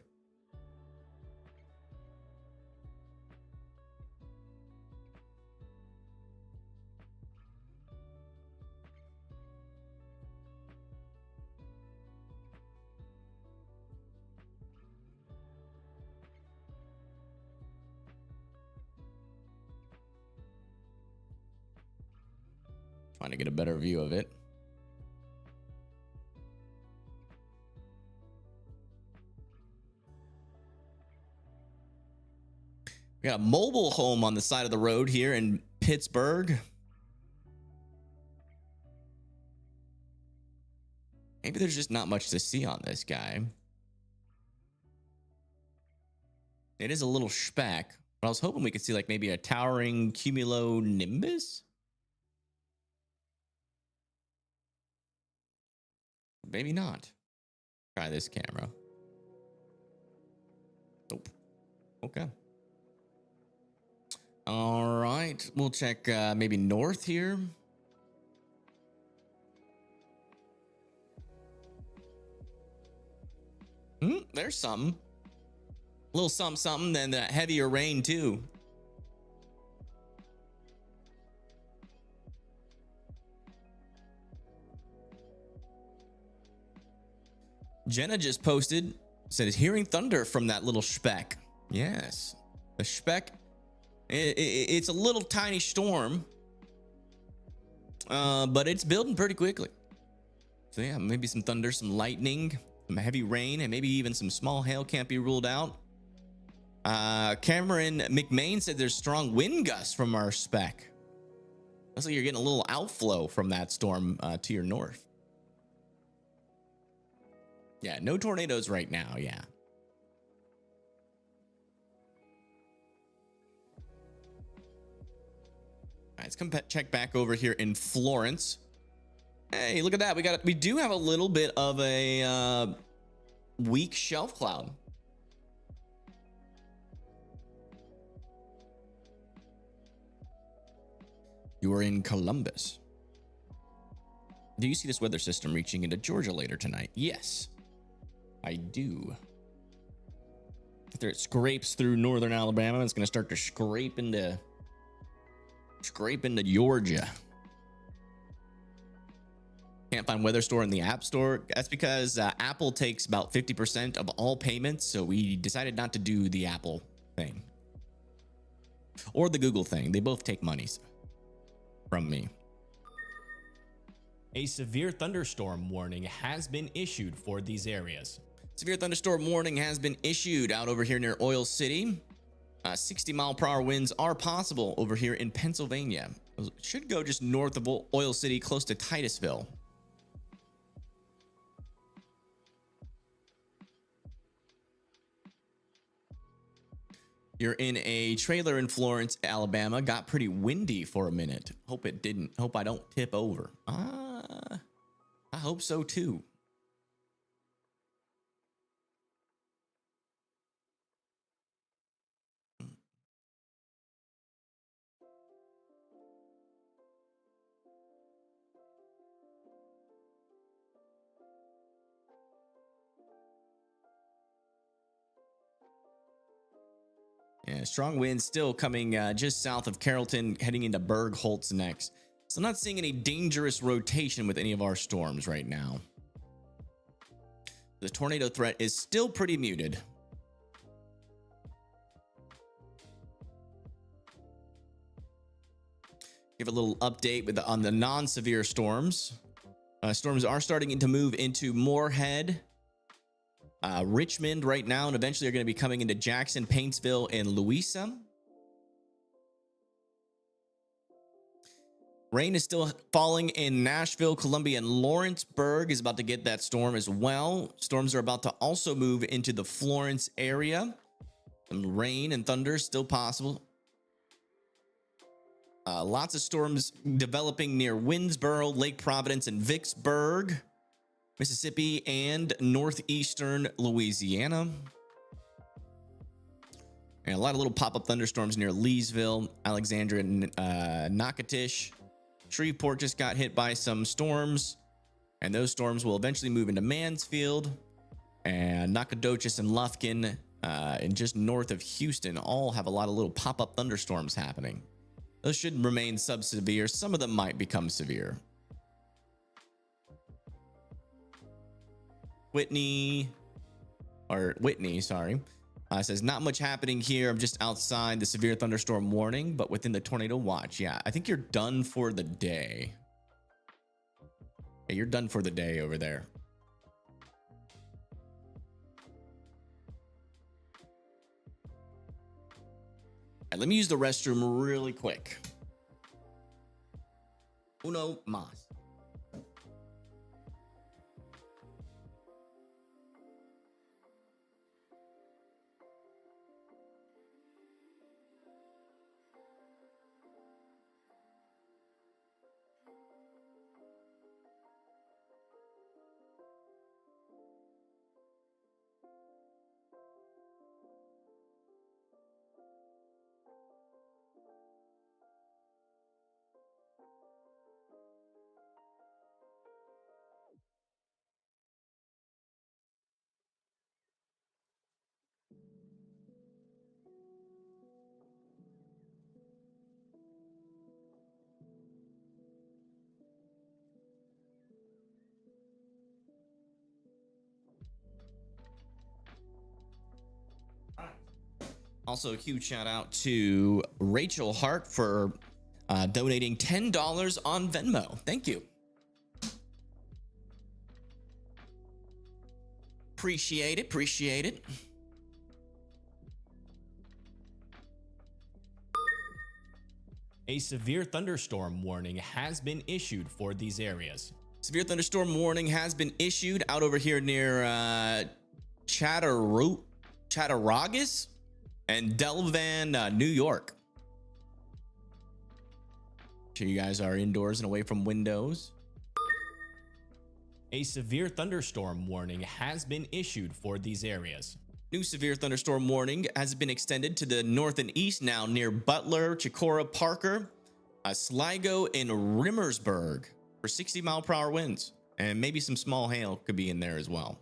Trying to get a better view of it. We got a mobile home on the side of the road here in Pittsburgh. Maybe there's just not much to see on this guy. It is a little speck, but I was hoping we could see like maybe a towering cumulonimbus. Maybe not. Try this camera. Nope. Okay. All right. We'll check maybe north here. There's something. A little something, then that heavier rain too. Jenna just posted, said, hearing thunder from that little speck. Yes, the speck. It's a little tiny storm, but it's building pretty quickly. So yeah, maybe some thunder, some lightning, some heavy rain, and maybe even some small hail can't be ruled out. Cameron McMain said there's strong wind gusts from our speck. Looks like you're getting a little outflow from that storm to your north. Yeah, no tornadoes right now. Yeah. All right, let's come check back over here in Florence. Hey, look at that. We do have a little bit of a weak shelf cloud. You are in Columbus. Do you see this weather system reaching into Georgia later tonight? Yes, I do. After it scrapes through northern Alabama, it's going to start to scrape into Georgia. Can't find Weather Store in the App Store. That's because Apple takes about 50% of all payments, so we decided not to do the Apple thing or the Google thing. They both take money from me. A severe thunderstorm warning has been issued for these areas. Severe thunderstorm warning has been issued out over here near Oil City. 60-mile-per-hour winds are possible over here in Pennsylvania. It should go just north of Oil City, close to Titusville. You're in a trailer in Florence, Alabama. Got pretty windy for a minute. Hope it didn't. Hope I don't tip over. I hope so too. Yeah, strong winds still coming just south of Carrollton, heading into Bergholtz next. So I'm not seeing any dangerous rotation with any of our storms right now. The tornado threat is still pretty muted. Give a little update on the non-severe storms. Storms are starting to move into Moorhead, Richmond right now, and eventually are going to be coming into Jackson, Paintsville, and Louisa. Rain is still falling in Nashville, Columbia, and Lawrenceburg is about to get that storm as well. Storms are about to also move into the Florence area. Some rain and thunder still possible. Lots of storms developing near Winnsboro, Lake Providence, and Vicksburg. Mississippi, and northeastern Louisiana. And a lot of little pop-up thunderstorms near Leesville, Alexandria, and Natchitoches. Shreveport just got hit by some storms, and those storms will eventually move into Mansfield. And Nacogdoches and Lufkin, and just north of Houston, all have a lot of little pop-up thunderstorms happening. Those should remain sub-severe. Some of them might become severe. Whitney, sorry, says not much happening here. I'm just outside the severe thunderstorm warning, but within the tornado watch. Yeah, I think you're done for the day. Yeah, you're done for the day over there. All right, let me use the restroom really quick. Uno mas. Also, a huge shout out to Rachel Hart for donating $10 on Venmo. Thank you. Appreciate it. Appreciate it. A severe thunderstorm warning has been issued for these areas. Severe thunderstorm warning has been issued out over here near Cattaraugus and Delavan, New York. Make sure you guys are indoors and away from windows. A severe thunderstorm warning has been issued for these areas. New severe thunderstorm warning has been extended to the north and east now near Butler, Chicora, Parker, Sligo, and Rimmersburg for 60-mile-per-hour winds. And maybe some small hail could be in there as well.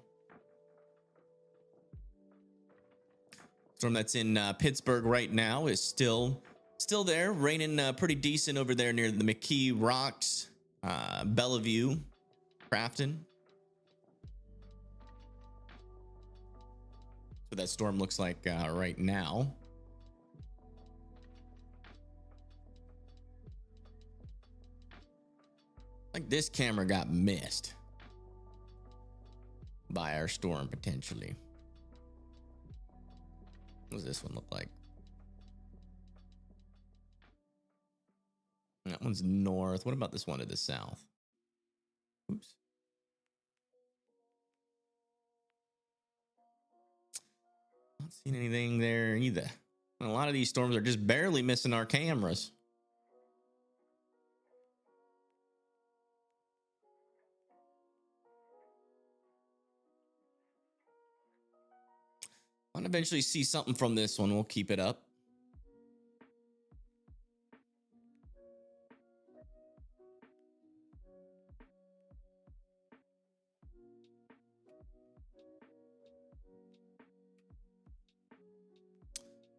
Storm that's in Pittsburgh right now is still there, raining pretty decent over there near the McKee Rocks, Bellevue, Crafton. So that storm looks like right now. Like this camera got missed by our storm potentially. What does this one look like? That one's north. What about this one to the south? Oops. Not seeing anything there either. A lot of these storms are just barely missing our cameras. I'll eventually see something from this one. We'll keep it up.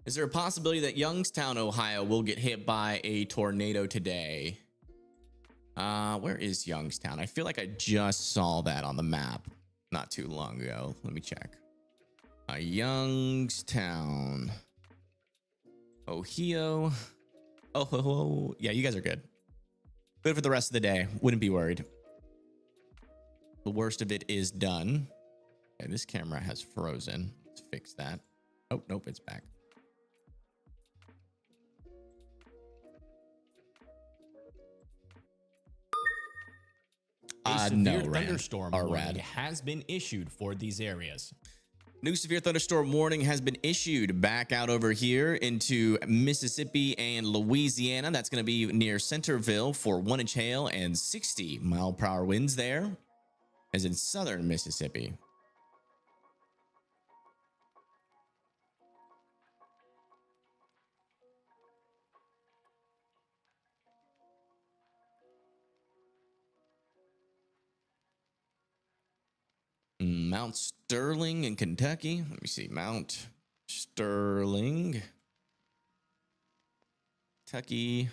Is there a possibility that Youngstown, Ohio will get hit by a tornado today? Where is Youngstown? I feel like I just saw that on the map not too long ago. Let me check. Youngstown, Ohio. Oh, yeah, you guys are good. Good for the rest of the day. Wouldn't be worried. The worst of it is done. Okay, this camera has frozen. Let's fix that. Oh, nope, it's back. A severe thunderstorm warning has been issued for these areas. New severe thunderstorm warning has been issued back out over here into Mississippi and Louisiana. That's going to be near Centerville for 1 inch hail and 60-mile-per-hour winds there. as in southern Mississippi. Mount Sterling in Kentucky. Let me see. Mount Sterling, Kentucky.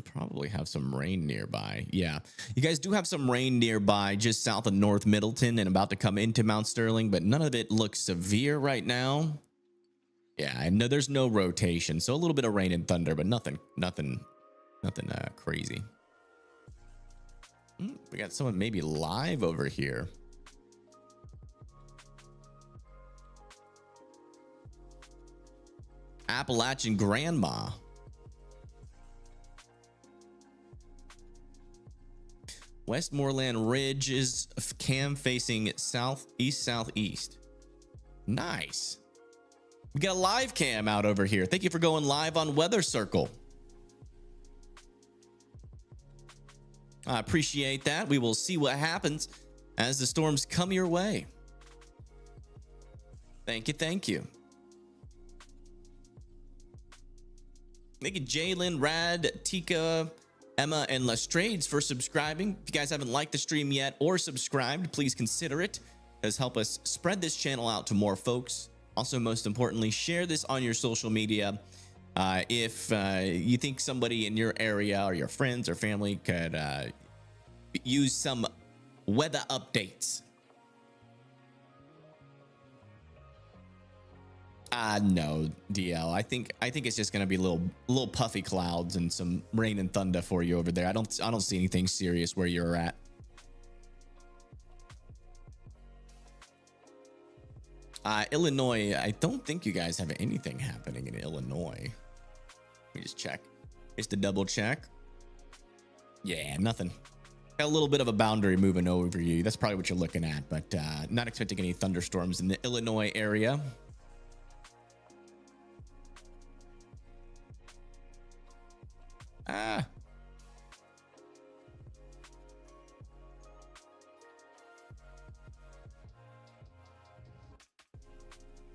Probably have some rain nearby. Yeah, you guys do have some rain nearby just south of North Middleton and about to come into Mount Sterling, but none of it looks severe right now. Yeah, I know there's no rotation, so a little bit of rain and thunder, but nothing crazy. We got someone maybe live over here. Appalachian Grandma. Westmoreland Ridge is cam facing southeast. Nice. We got a live cam out over here. Thank you for going live on Weather Circle. I appreciate that. We will see what happens as the storms come your way. Thank you. Thank you. Thank you, Jalen, Rad, Tika, Emma, and Lestrades for subscribing. If you guys haven't liked the stream yet or subscribed, please consider it. It does help us spread this channel out to more folks. Also, most importantly, share this on your social media. If you think somebody in your area or your friends or family could use some weather updates. No, DL. I think it's just gonna be little puffy clouds and some rain and thunder for you over there. I don't see anything serious where you're at. Illinois, I don't think you guys have anything happening in Illinois. Let me just check. Just to double check. Yeah, nothing. Got a little bit of a boundary moving over you. That's probably what you're looking at, but not expecting any thunderstorms in the Illinois area.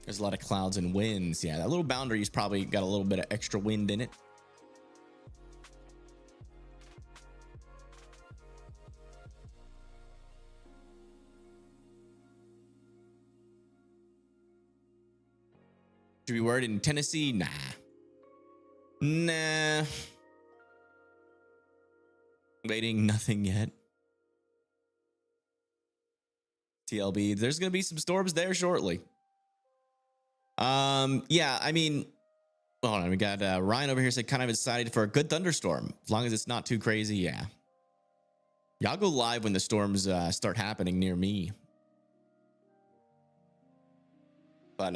There's a lot of clouds and winds. Yeah, that little boundary's probably got a little bit of extra wind in it. Should be worried in Tennessee? Nah. Waiting, nothing yet. TLB, there's gonna be some storms there shortly. Yeah, I mean, hold on, we got Ryan over here said kind of excited for a good thunderstorm as long as it's not too crazy. Yeah, I'll go live when the storms start happening near me. But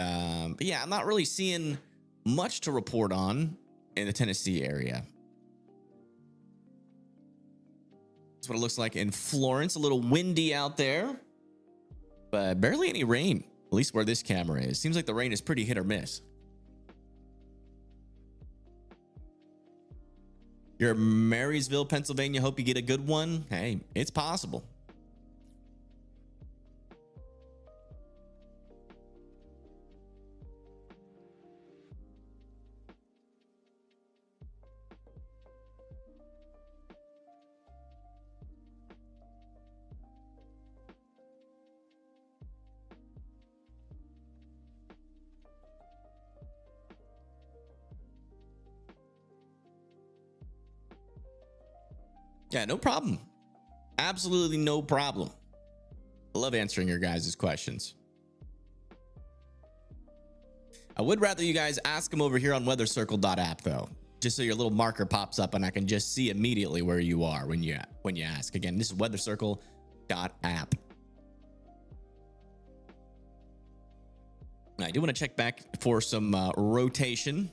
yeah, I'm not really seeing much to report on in the Tennessee area. That's what it looks like in Florence. A little windy out there, but barely any rain. At least where this camera is. Seems like the rain is pretty hit or miss. You're in Marysville, Pennsylvania. Hope you get a good one. Hey, it's possible. Yeah, no problem. Absolutely no problem. I love answering your guys' questions. I would rather you guys ask them over here on weathercircle.app though, just so your little marker pops up and I can just see immediately where you are when you ask. Again, this is weathercircle.app. I do want to check back for some rotation.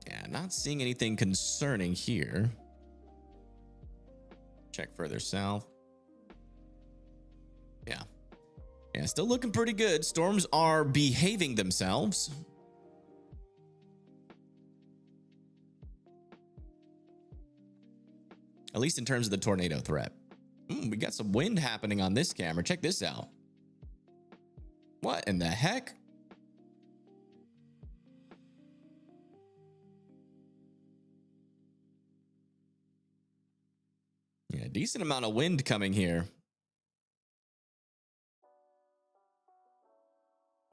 Yeah, not seeing anything concerning here. Check further south. Yeah, still looking pretty good. Storms are behaving themselves. at least in terms of the tornado threat. We got some wind happening on this camera. Check this out. What in the heck? Yeah, decent amount of wind coming here.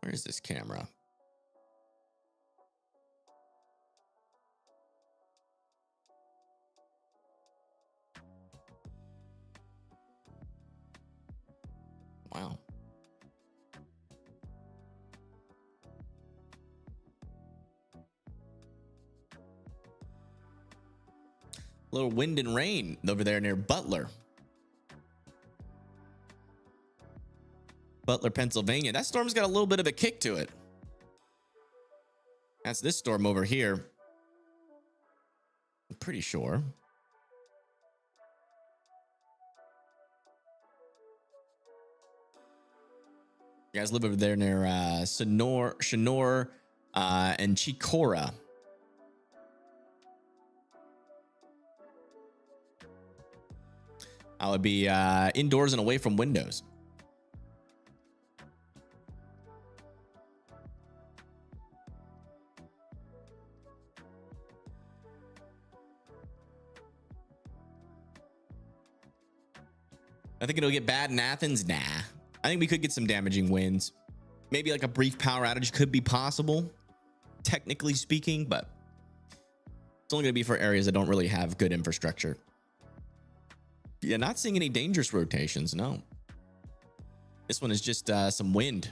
Where is this camera? Wow. A little wind and rain over there near Butler. Butler, Pennsylvania. That storm's got a little bit of a kick to it. That's this storm over here. I'm pretty sure. You guys live over there near Sonora, and Chicora. I would be indoors and away from windows. I think it'll get bad in Athens. Nah. I think we could get some damaging winds. Maybe like a brief power outage could be possible, technically speaking, but it's only going to be for areas that don't really have good infrastructure. Yeah, not seeing any dangerous rotations, no. This one is just some wind.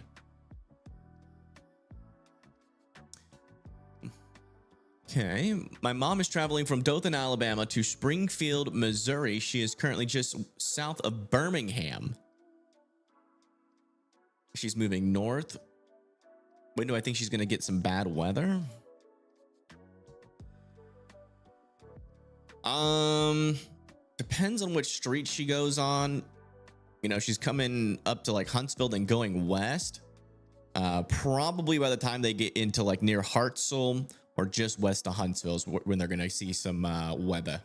Okay, my mom is traveling from Dothan, Alabama to Springfield, Missouri. She is currently just south of Birmingham. She's moving north. When do I think she's going to get some bad weather? Depends on which street she goes on. You know, she's coming up to like Huntsville and going west. Probably by the time they get into like near Hartselle or just west of Huntsville is when they're going to see some weather.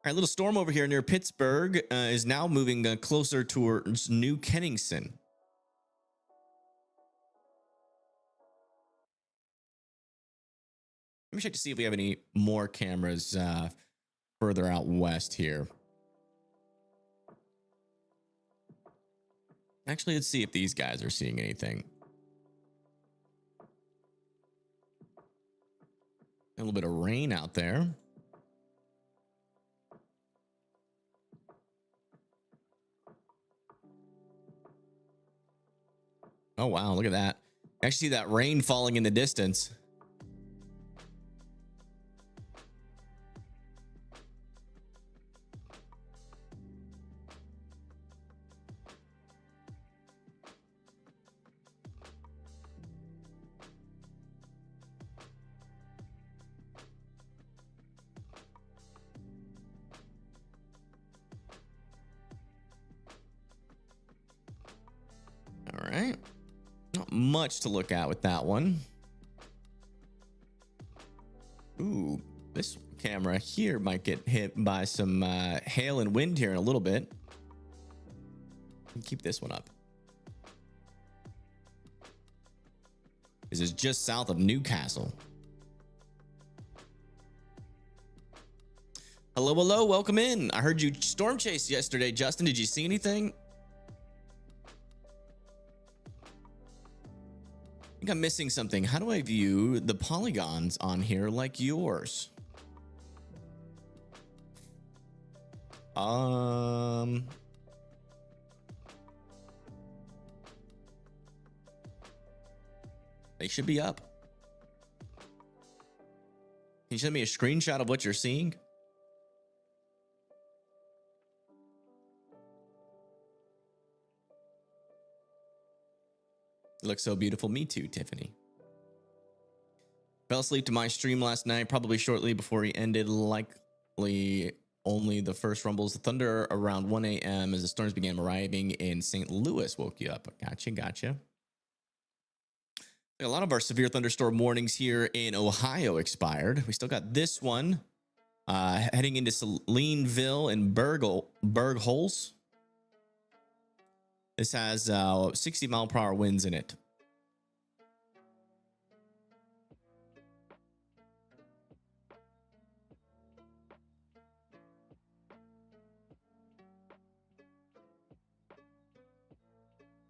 All right, little storm over here near Pittsburgh is now moving closer towards New Kennington. Let me check to see if we have any more cameras further out west here. Actually, let's see if these guys are seeing anything. A little bit of rain out there. Oh, wow. Look at that. I actually see that rain falling in the distance. All right. Not much to look at with that one. Ooh, this camera here might get hit by some hail and wind here in a little bit. Keep this one up. This is just south of Newcastle. Hello, hello, welcome in. I heard you storm chased yesterday, Justin. Did you see anything? I think I'm missing something. How do I view the polygons on here like yours? They should be up. Can you send me a screenshot of what you're seeing? It looks so beautiful. Me too, Tiffany. Fell asleep to my stream last night, probably shortly before he ended. Likely only the first rumbles of thunder around 1 a.m. as the storms began arriving in St. Louis woke you up. Gotcha, gotcha. A lot of our severe thunderstorm warnings here in Ohio expired. We still got this one heading into Salineville and Berg Holes. This has 60-mile-per-hour winds in it.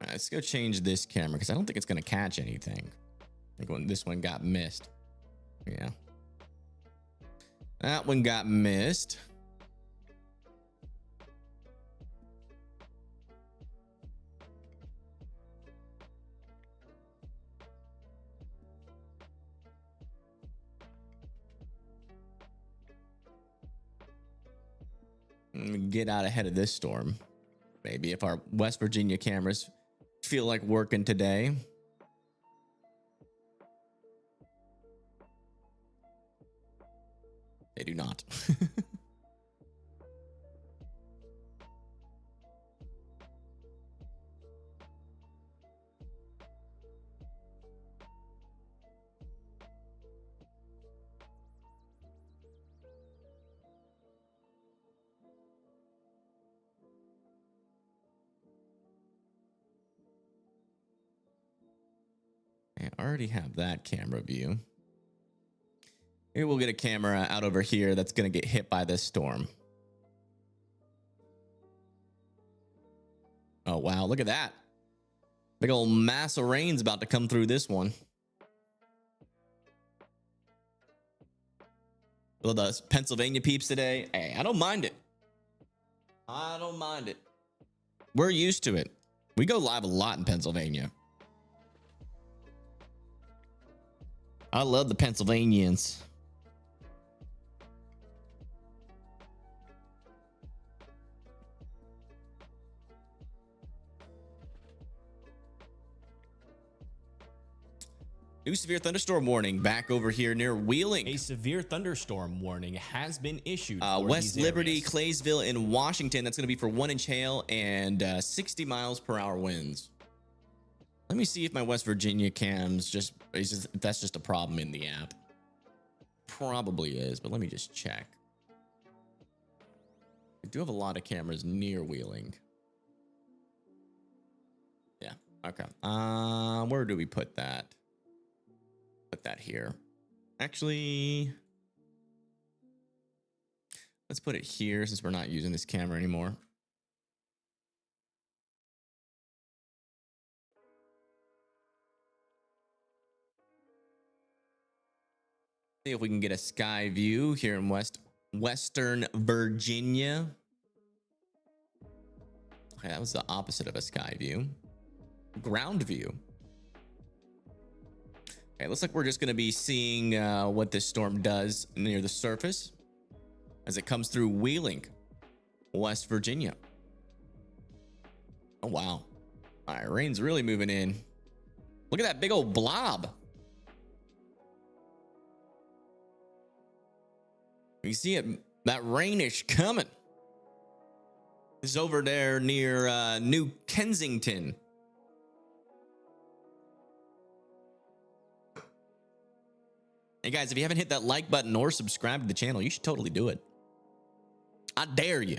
All right, let's go change this camera because I don't think it's going to catch anything. I think when this one got missed. Yeah. That one got missed. Get out ahead of this storm. Maybe if our West Virginia cameras feel like working today. They do not. I already have that camera view. Maybe we'll get a camera out over here that's going to get hit by this storm. Oh, wow. Look at that. Big old mass of rain's about to come through this one. Well, the Pennsylvania peeps today. Hey, I don't mind it. I don't mind it. We're used to it. We go live a lot in Pennsylvania. I love the Pennsylvanians. New severe thunderstorm warning back over here near Wheeling. A severe thunderstorm warning has been issued for West these Liberty, areas. Claysville, and Washington. That's going to be for 1-inch hail and 60 miles per hour winds. Let me see if my West Virginia cams if that's just a problem in the app. Probably is, but let me just check. I do have a lot of cameras near Wheeling. Yeah, okay. Where do we put that? Put that here. Actually, let's put it here since we're not using this camera anymore. See if we can get a sky view here in Western Virginia. Okay, that was the opposite of a sky view. Ground view. Okay, looks like we're just going to be seeing what this storm does near the surface as it comes through Wheeling, West Virginia. Oh, wow. All right, rain's really moving in. Look at that big old blob. You see it, that rain is coming. It's over there near New Kensington. Hey guys, if you haven't hit that like button or subscribe to the channel, you should totally do it. I dare you.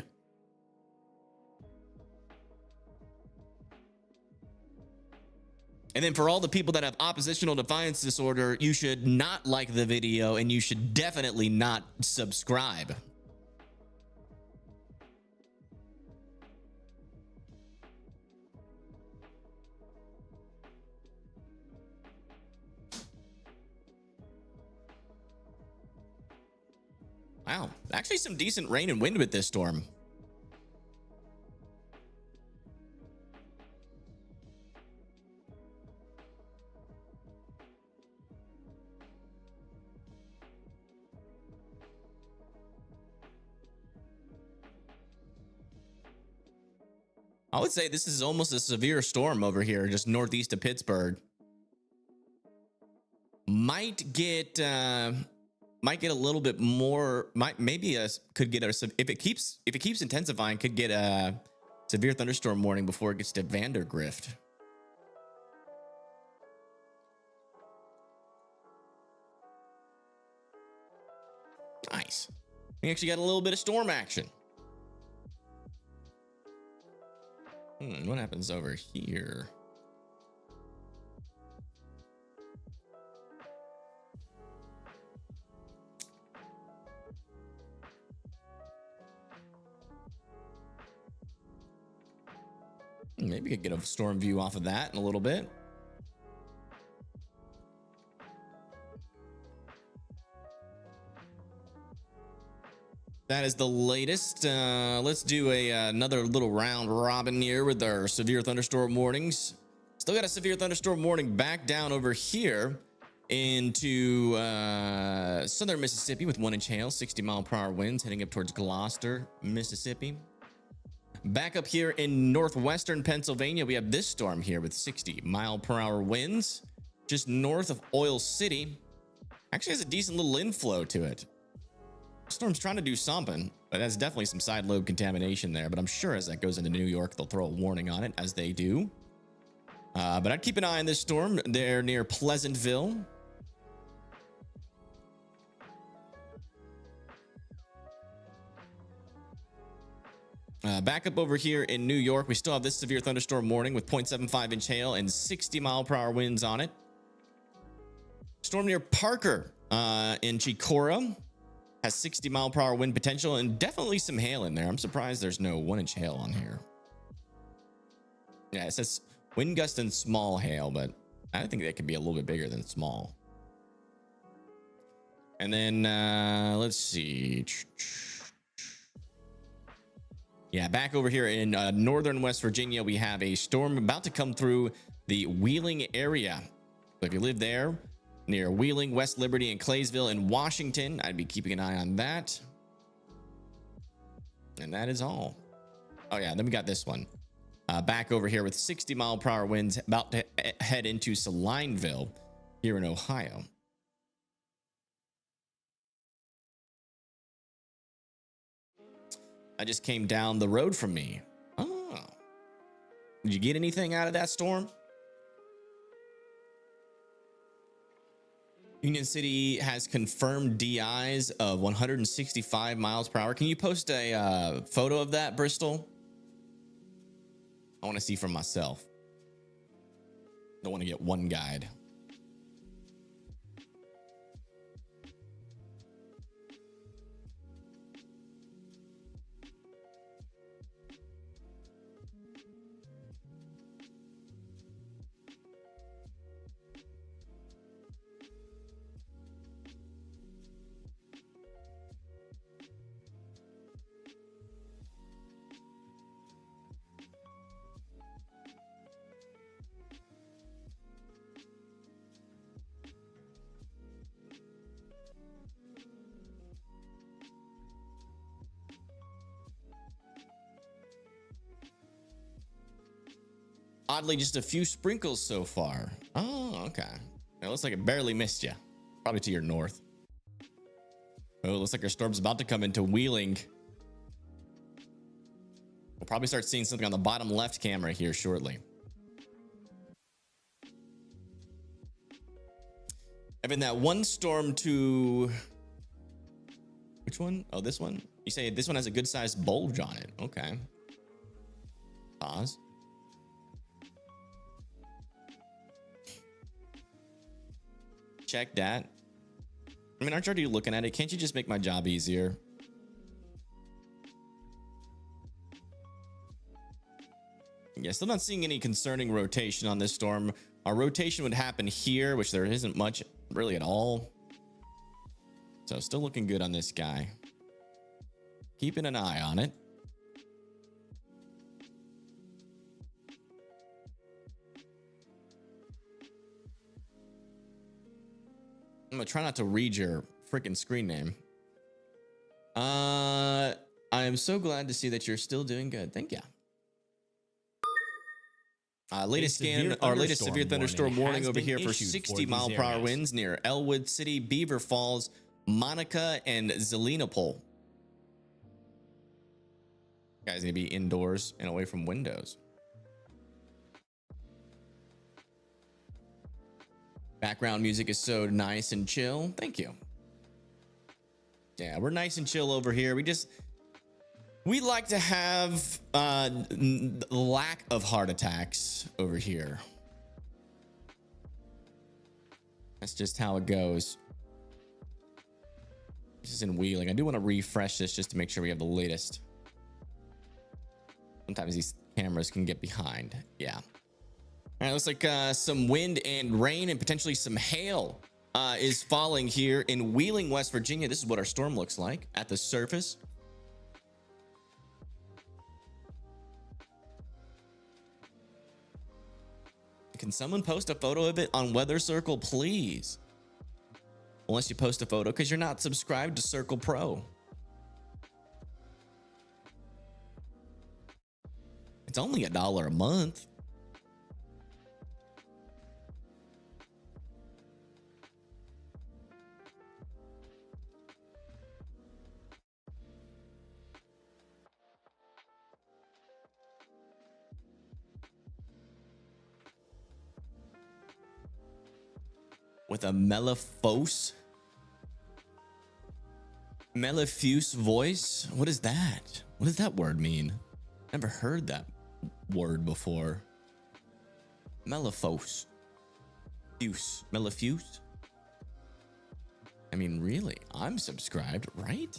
And then for all the people that have oppositional defiance disorder, you should not like the video and you should definitely not subscribe. Wow, actually some decent rain and wind with this storm. I would say this is almost a severe storm over here, just northeast of Pittsburgh. Might get a little bit more. Could get a, if it keeps intensifying, could get a severe thunderstorm warning before it gets to Vandergrift. We actually got a little bit of storm action. What happens over here? Maybe we could get a storm view off of that in a little bit. That is the latest. Let's do another little round robin here with our severe thunderstorm warnings. Still got a severe thunderstorm warning back down over here into southern Mississippi with 1-inch hail, 60-mile-per-hour winds heading up towards Gloucester, Mississippi. Back up here in northwestern Pennsylvania, we have this storm here with 60-mile-per-hour winds just north of Oil City. Actually has a decent little inflow to it. Storm's trying to do something, but that's definitely some side lobe contamination there. But I'm sure as that goes into New York, they'll throw a warning on it, as they do. But I'd keep an eye on this storm. They're near Pleasantville. Back up over here in New York, we still have this severe thunderstorm warning with 0.75-inch hail and 60-mile-per-hour winds on it. Storm near Parker in Chicora. Has 60-mile-per-hour wind potential and definitely some hail in there. I'm surprised there's no 1-inch hail on here. Yeah, it says wind gust and small hail, but I think that could be a little bit bigger than small. And then let's see. Yeah, back over here in northern West Virginia, we have a storm about to come through the Wheeling area. So if you live there, near Wheeling, West Liberty, and Claysville in Washington, I'd be keeping an eye on that. And that is all. Oh yeah, then we got this one. Back over here with 60-mile-per-hour winds about to head into Salineville here in Ohio. I just came down the road from me. Oh. Did you get anything out of that storm? Union City has confirmed DIs of 165 miles per hour. Can you post a photo of that, Bristol? I want to see for myself. Don't want to get one guide. Oddly, just a few sprinkles so far. Oh, okay. It looks like it barely missed you. Probably to your north. Oh, it looks like our storm's about to come into Wheeling. We'll probably start seeing something on the bottom left camera here shortly. Evan, that one storm to... Which one? Oh, this one? You say this one has a good sized bulge on it. Okay. Pause. Check that. I mean, aren't you already looking at it? Can't you just make my job easier? Yeah, still not seeing any concerning rotation on this storm. Our rotation would happen here, which there isn't much really at all. So still looking good on this guy. Keeping an eye on it. I'm gonna try not to read your freaking screen name. I am so glad to see that you're still doing good. Thank you. Latest scan, our latest severe thunderstorm warning over here for 60-mile-per-hour winds near Elwood City, Beaver Falls, Monica, and Zelenopol. Guys need to be indoors and away from windows. Background music is so nice and chill. Thank you. Yeah, we're nice and chill over here. We like to have lack of heart attacks over here. That's just how it goes. This is in Wheeling. I do want to refresh this just to make sure we have the latest. Sometimes these cameras can get behind. Yeah. All right, looks like some wind and rain and potentially some hail is falling here in Wheeling, West Virginia. This is what our storm looks like at the surface. Can someone post a photo of it on Weather Circle, please? Unless you post a photo because you're not subscribed to Circle Pro. It's only $1 a month. With a mellifose voice. What is that? What does that word mean? Never heard that word before. Mellifose. Mellifuse. I mean, really, I'm subscribed, right?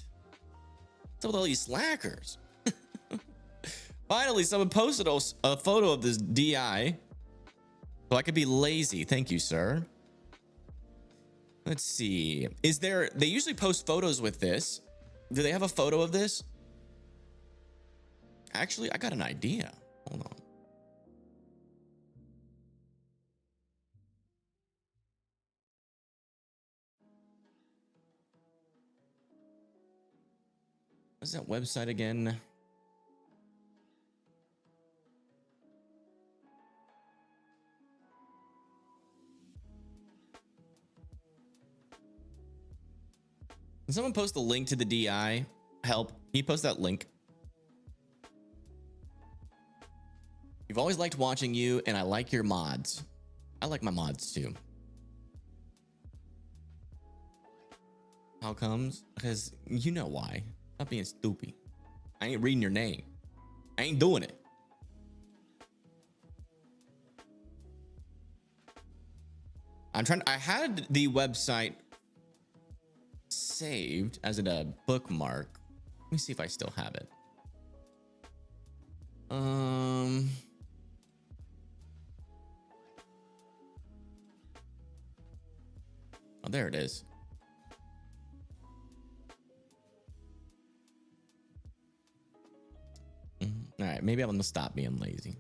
What's up with all these slackers? Finally, someone posted a photo of this DI so I could be lazy. Thank you, sir. Let's see. They usually post photos with this. Do they have a photo of this? Actually, I got an idea. Hold on. What's that website again? Can someone post the link to the DI? Help. Can you post that link? You've always liked watching you, and I like your mods. I like my mods too. How comes? Because you know why. Stop being stupid. I ain't reading your name. I ain't doing it. I had the website saved as a bookmark. Let me see if I still have it. Oh, there it is. All right, maybe I'm gonna stop being lazy.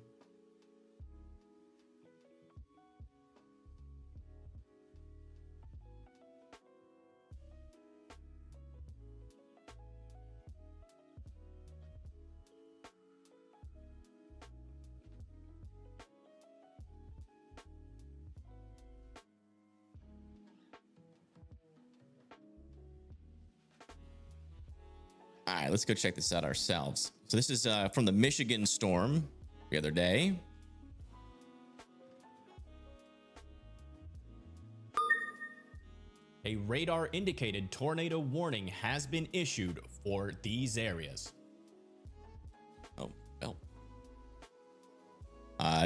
All right, let's go check this out ourselves. So this is from the Michigan storm the other day. A radar indicated tornado warning has been issued for these areas. Oh, well.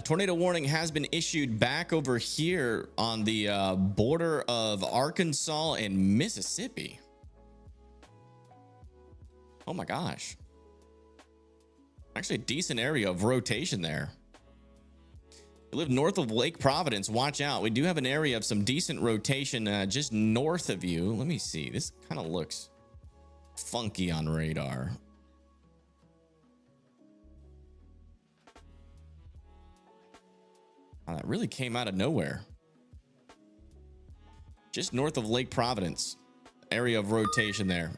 Tornado warning has been issued back over here on the border of Arkansas and Mississippi. Oh my gosh. Actually a decent area of rotation there. You live north of Lake Providence, watch out. We do have an area of some decent rotation just north of you. Let me see. This kind of looks funky on radar. Oh, that really came out of nowhere. Just north of Lake Providence, area of rotation there.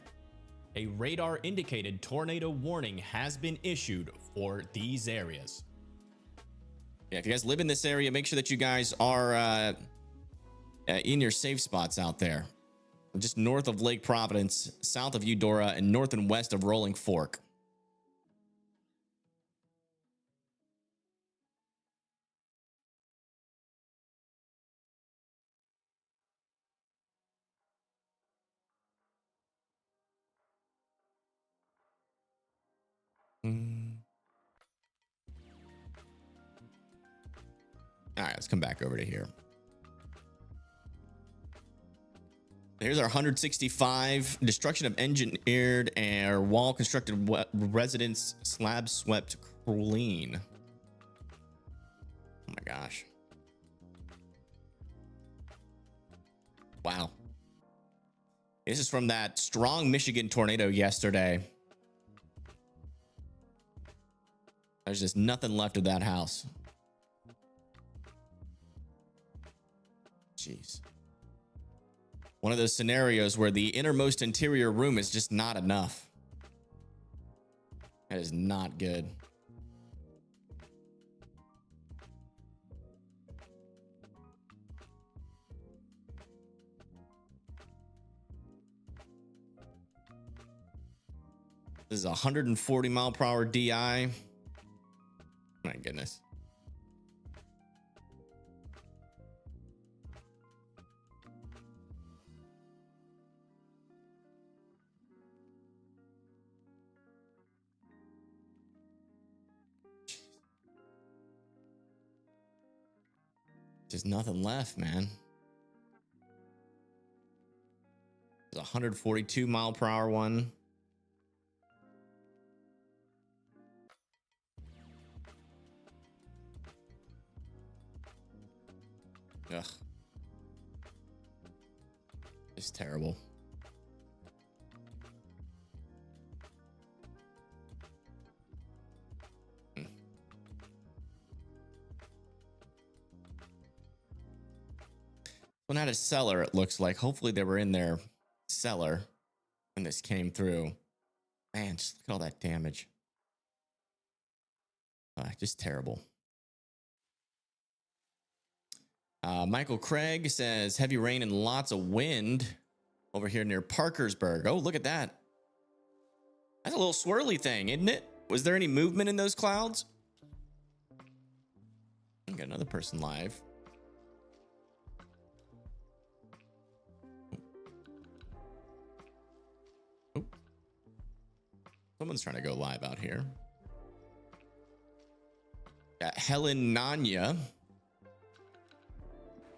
A radar indicated tornado warning has been issued for these areas. Yeah, if you guys live in this area, make sure that you guys are in your safe spots out there. Just north of Lake Providence, south of Eudora, and north and west of Rolling Fork. All right, let's come back over to here. Here's our 165 destruction of engineered or wall constructed residence slab swept clean. Oh my gosh. Wow. This is from that strong Michigan tornado yesterday. There's just nothing left of that house. Jeez. One of those scenarios where the innermost interior room is just not enough. That is not good. This is a 140 mile per hour DI. My goodness. There's nothing left, man. There's a 142 mile per hour one. Ugh. It's terrible. One had a cellar, it looks like. Hopefully they were in their cellar when this came through. Man, just look at all that damage. Just terrible. Michael Craig says heavy rain and lots of wind over here near Parkersburg. Oh, look at that. That's a little swirly thing, isn't it? Was there any movement in those clouds? We got another person live. Oh. Someone's trying to go live out here. Got Helen Nanya.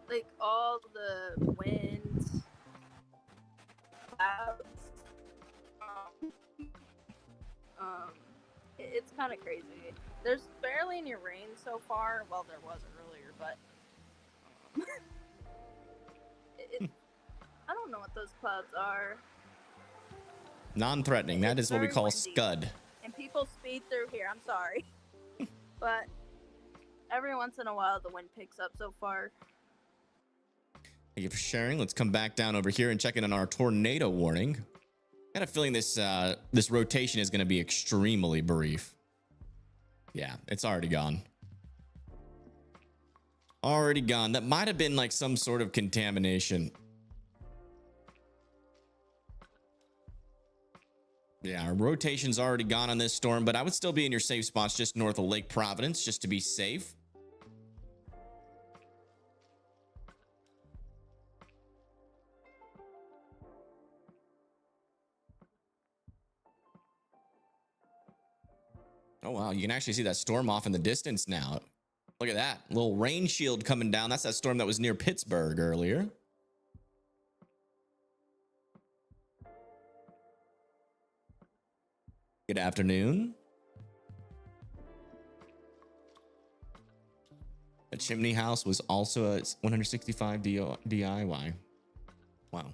Like all the winds, clouds, it's kind of crazy. There's barely any rain so far. Well, there wasn't earlier, but I don't know what those clouds are. Non-threatening. That is what we call windy. scud. And people speed through here. I'm sorry, but every once in a while the wind picks up so far. Thank you for sharing. Let's come back down over here and check in on our tornado warning. I got a feeling this this rotation is going to be extremely brief. Yeah, it's already gone. Already gone. That might have been like some sort of contamination. Yeah, our rotation's already gone on this storm, but I would still be in your safe spots just north of Lake Providence just to be safe. Oh, wow. You can actually see that storm off in the distance now. Look at that little rain shield coming down. That's that storm that was near Pittsburgh earlier. Good afternoon. The chimney house was also a 165 DIY. Wow.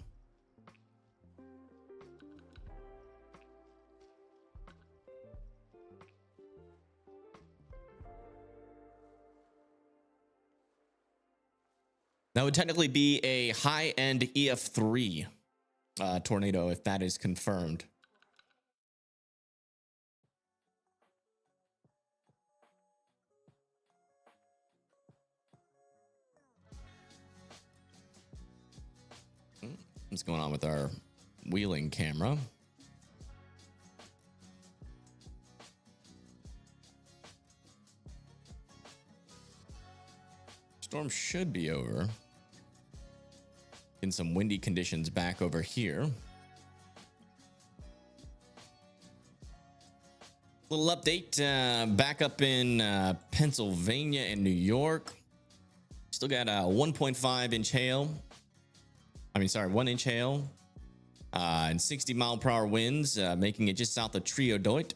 That would technically be a high-end EF3 tornado if that is confirmed. What's going on with our wheeling camera? Storm should be over. In some windy conditions back over here. Little update back up in Pennsylvania and New York. Still got a 1.5 inch hail. I mean, sorry, 1 inch hail. And 60-mile-per-hour winds, making it just south of Trio Doit.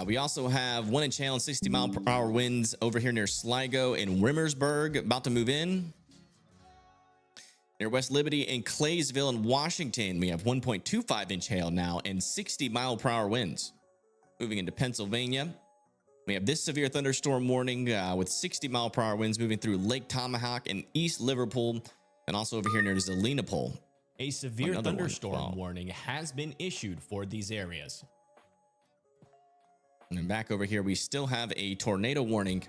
We also have 1 inch hail and 60-mile-per-hour winds over here near Sligo and Rimmersburg, about to move in. Near West Liberty and Claysville in Washington, we have 1.25 inch hail now and 60-mile-per-hour winds. Moving into Pennsylvania, we have this severe thunderstorm warning with 60-mile-per-hour winds moving through Lake Tomahawk and East Liverpool, and also over here near Zelenopol. A severe Another one. thunderstorm Wow. warning has been issued for these areas. And back over here, we still have a tornado warning.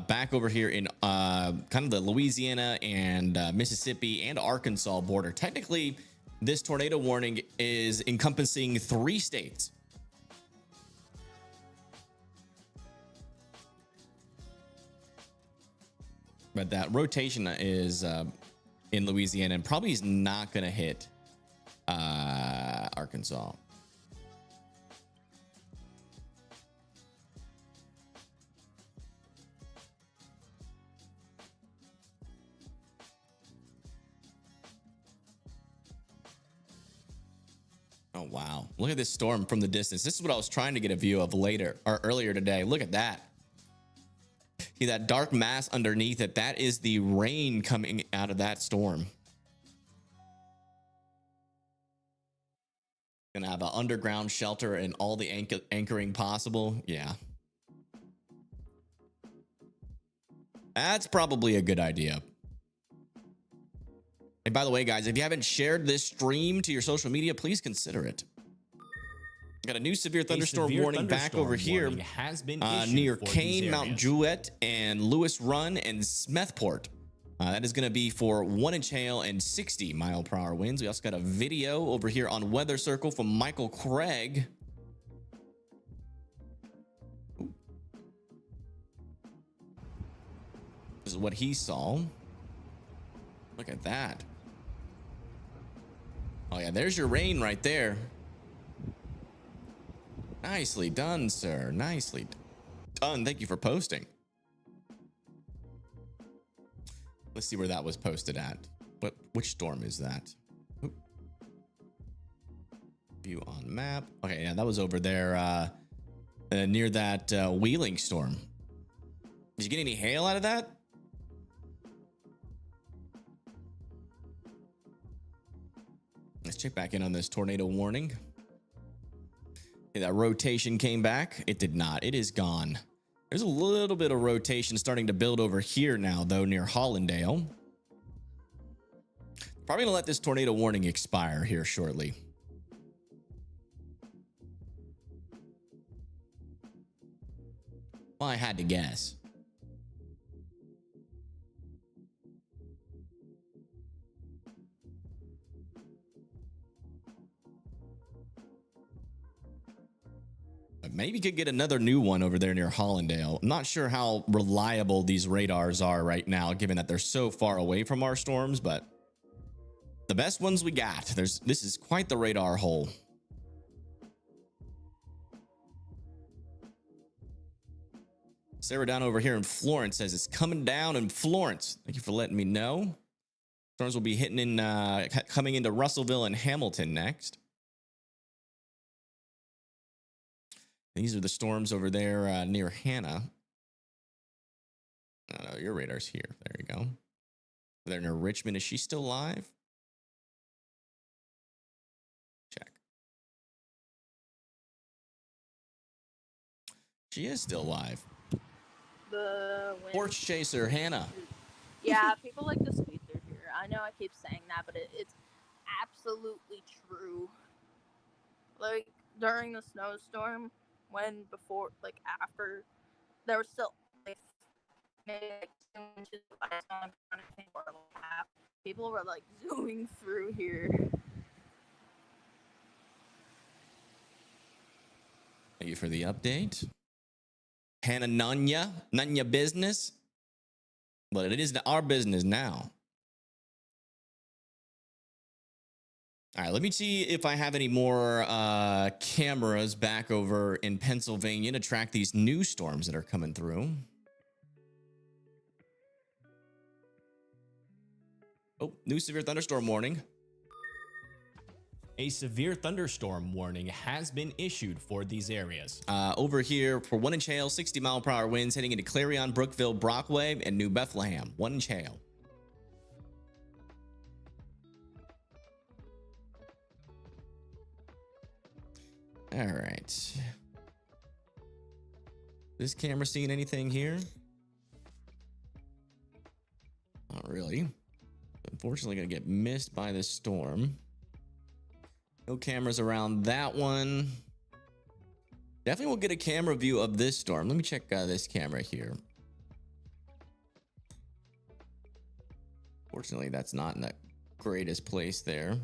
Back over here in kind of the Louisiana and Mississippi and Arkansas border. Technically, this tornado warning is encompassing 3 states. But that rotation is in Louisiana and probably is not going to hit Arkansas. Oh, wow. Look at this storm from the distance. This is what I was trying to get a view of earlier today. Look at that. See that dark mass underneath it? That is the rain coming out of that storm. Gonna have an underground shelter and all the anchoring possible. Yeah. That's probably a good idea. And by the way, guys, if you haven't shared this stream to your social media, please consider it. Got a new severe thunderstorm warning back over here has been near Kane, Mount Jewett, and Lewis Run and Smethport. That is going to be for 1 inch hail and 60-mile-per-hour winds. We also got a video over here on Weather Circle from Michael Craig. This is what he saw. Look at that. Oh, yeah, there's your rain right there. Nicely done, sir. Nicely done. Thank you for posting. Let's see where that was posted at. Which storm is that? Oop. View on map. Okay, yeah, that was over there near that Wheeling storm. Did you get any hail out of that? Let's check back in on this tornado warning. Okay, that rotation came back. It did not. It is gone. There's a little bit of rotation starting to build over here now, though, near Hollandale. Probably gonna let this tornado warning expire here shortly. Well, I had to guess. Maybe could get another new one over there near Hollandale. I'm not sure how reliable these radars are right now, given that they're so far away from our storms, but the best ones we got. This is quite the radar hole. Sarah down over here in Florence says it's coming down in Florence. Thank you for letting me know. Storms will be hitting in, coming into Russellville and Hamilton next. These are the storms over there near Hannah. Oh, no, your radar's here. There you go. They're near Richmond. Is she still live? Check. She is still live. The wind. Porch chaser, Hannah. Yeah, people like to speed through here. I know I keep saying that, but it's absolutely true. Like, during the snowstorm, after, there was still, like, maybe like 2 inches of ice on the ground, I think, or like half. People were, like, zooming through here. Thank you for the update. Hannah Nanya business. But it is our business now. All right, let me see if I have any more cameras back over in Pennsylvania to track these new storms that are coming through. Oh, new severe thunderstorm warning. A severe thunderstorm warning has been issued for these areas. Over here for 1 inch hail, 60-mile-per-hour winds heading into Clarion, Brookville, Brockway, and New Bethlehem. 1 inch hail. All right. This camera seeing anything here? Not really. Unfortunately, gonna get missed by this storm. No cameras around that one. Definitely will get a camera view of this storm. Let me check this camera here. Fortunately, that's not in the greatest place there.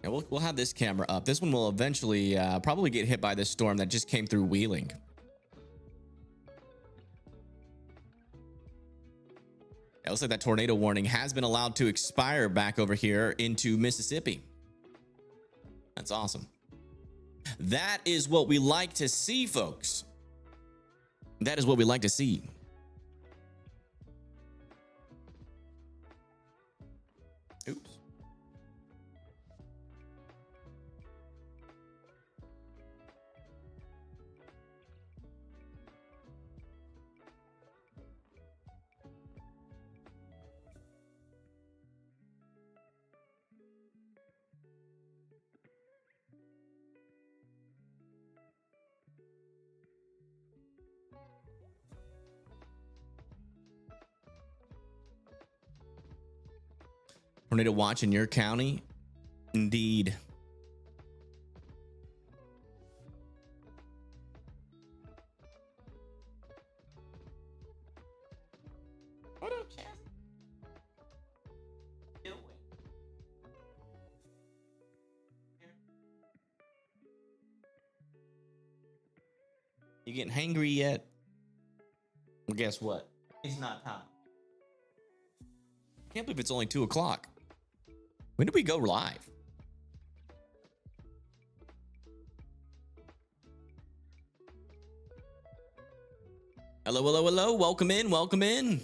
Yeah, we'll have this camera up. This one will eventually probably get hit by this storm that just came through Wheeling. It looks like that tornado warning has been allowed to expire back over here into Mississippi. That's awesome. That is what we like to see, folks. That is what we like to see. Oops. Tornado watch in your county? Indeed. What up, Chaz? Doing? You getting hangry yet? Well, guess what? It's not time. Can't believe it's only 2 o'clock. When did we go live? Hello, hello, hello. Welcome in. Welcome in.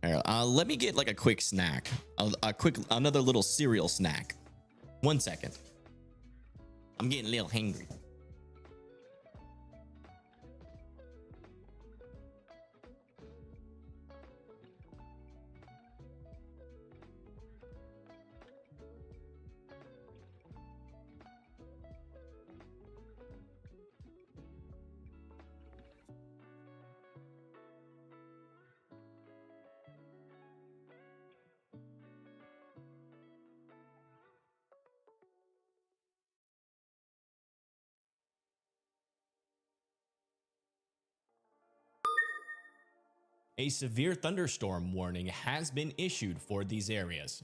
All right, let me get like a quick snack. Another little cereal snack. 1 second. I'm getting a little hungry. A severe thunderstorm warning has been issued for these areas.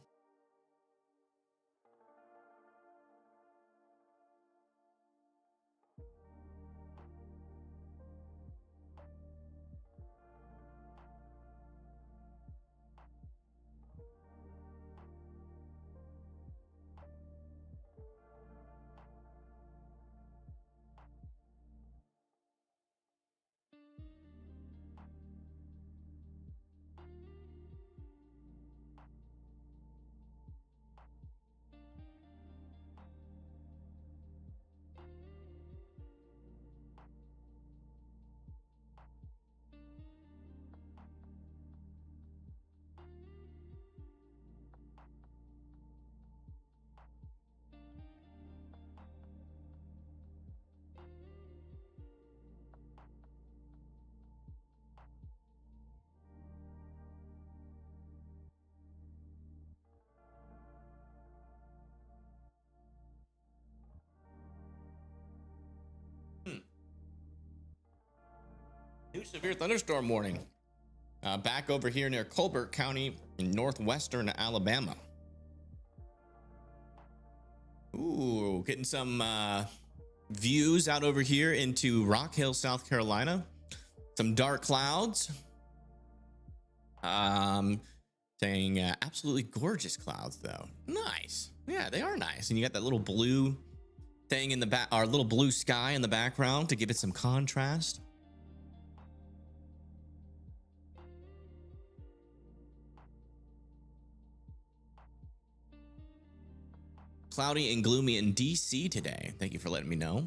New severe thunderstorm warning. Back over here near Colbert County in northwestern Alabama. Ooh, getting some views out over here into Rock Hill, South Carolina. Some dark clouds. Saying absolutely gorgeous clouds though. Nice. Yeah, they are nice. And you got that little blue thing in the back, our little blue sky in the background to give it some contrast. Cloudy and gloomy in DC today. Thank you for letting me know.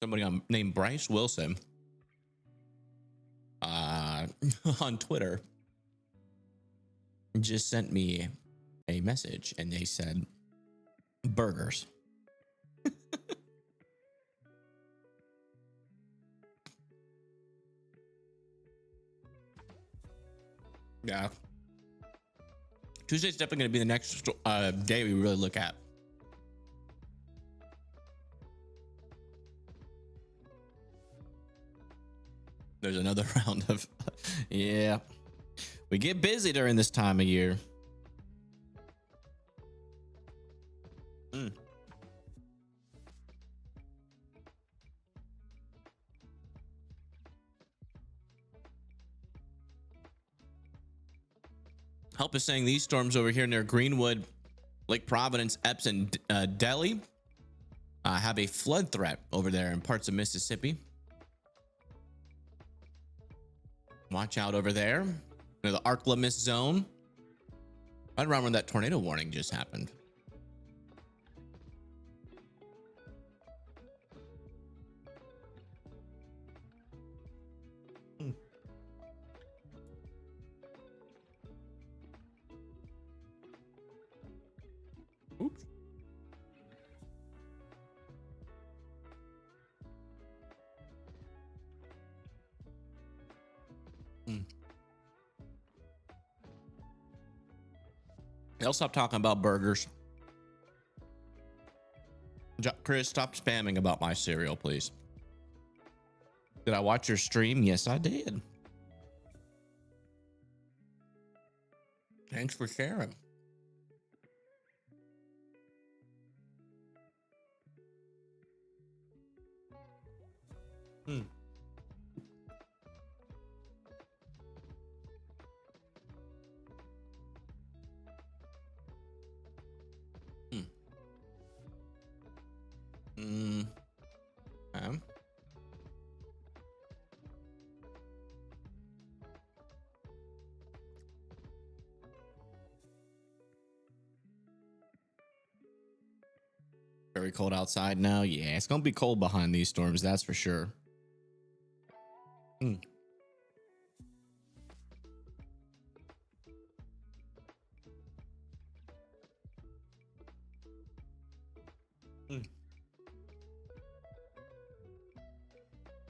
Somebody named Bryce Wilson on Twitter just sent me a message and they said burgers. Yeah. Tuesday's definitely going to be the next day we really look at. There's another round of, yeah. We get busy during this time of year. Help is saying these storms over here near Greenwood, Lake Providence, Epps, and Delhi have a flood threat over there in parts of Mississippi. Watch out over there. The Arklamis zone. Right around when that tornado warning just happened. Oops. They'll stop talking about burgers. Chris, stop spamming about my cereal, please. Did I watch your stream? Yes, I did. Thanks for sharing. Very cold outside now. Yeah, it's gonna be cold behind these storms, that's for sure.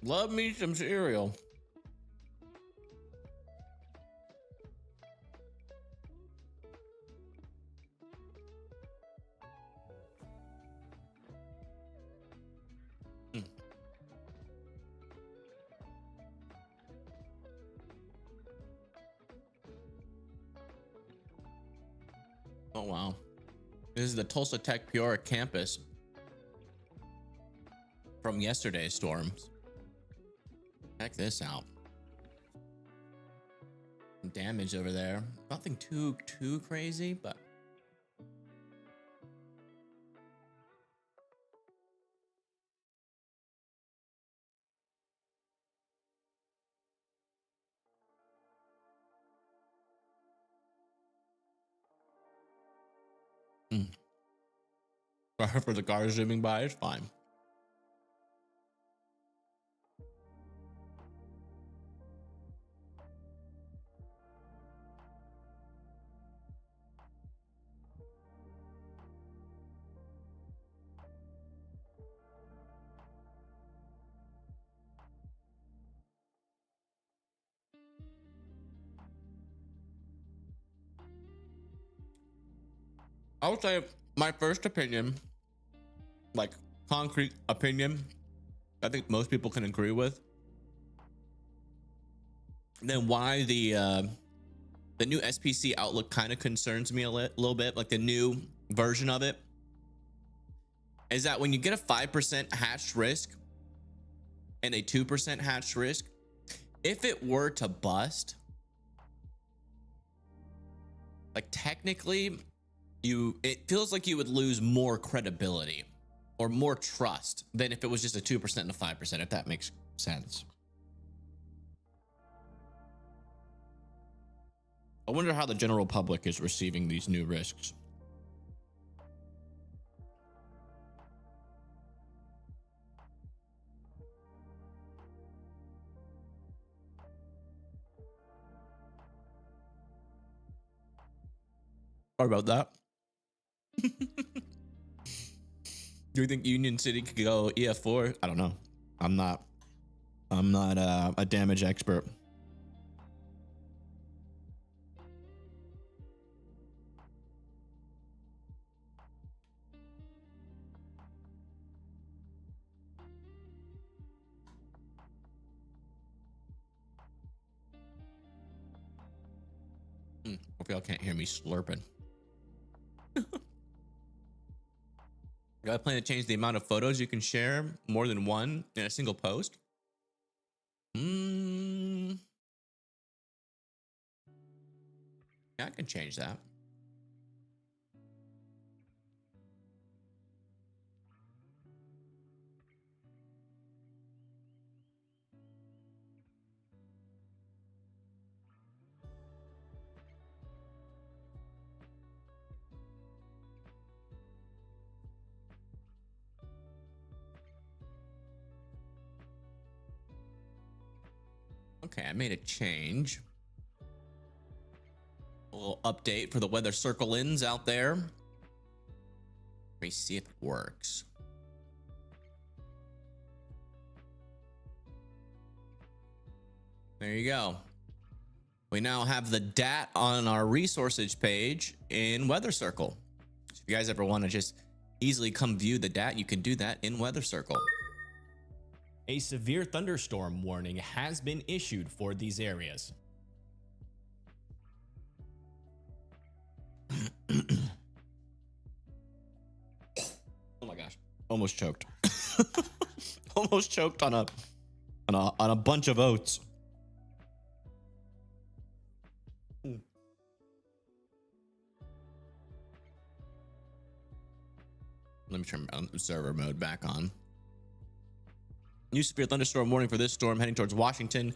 Love me some cereal. Oh, wow. This is the Tulsa Tech Peoria campus from yesterday's storms. Check this out. Some damage over there. Nothing too crazy, but for the cars zooming by, it's fine. I would say my first opinion, like concrete opinion, I think most people can agree with. Then why the new SPC outlook kind of concerns me a little bit, like the new version of it, is that when you get a 5% hatched risk and a 2% hatched risk, if it were to bust, like technically it feels like you would lose more credibility or more trust than if it was just a 2% and a 5%, if that makes sense. I wonder how the general public is receiving these new risks. Sorry about that. Do you think Union City could go EF4? I don't know. I'm not a damage expert. Hope y'all can't hear me slurping. I plan to change the amount of photos you can share, more than one in a single post. Yeah, I can change that. Okay, I made a change. A little update for the weather circle-ins out there. Let me see if it works. There you go. We now have the DAT on our resources page in Weather Circle. So if you guys ever want to just easily come view the DAT, you can do that in Weather Circle. A severe thunderstorm warning has been issued for these areas. Oh my gosh, almost choked. Almost choked on a bunch of oats. Let me turn observer mode back on. New severe thunderstorm warning for this storm heading towards Washington,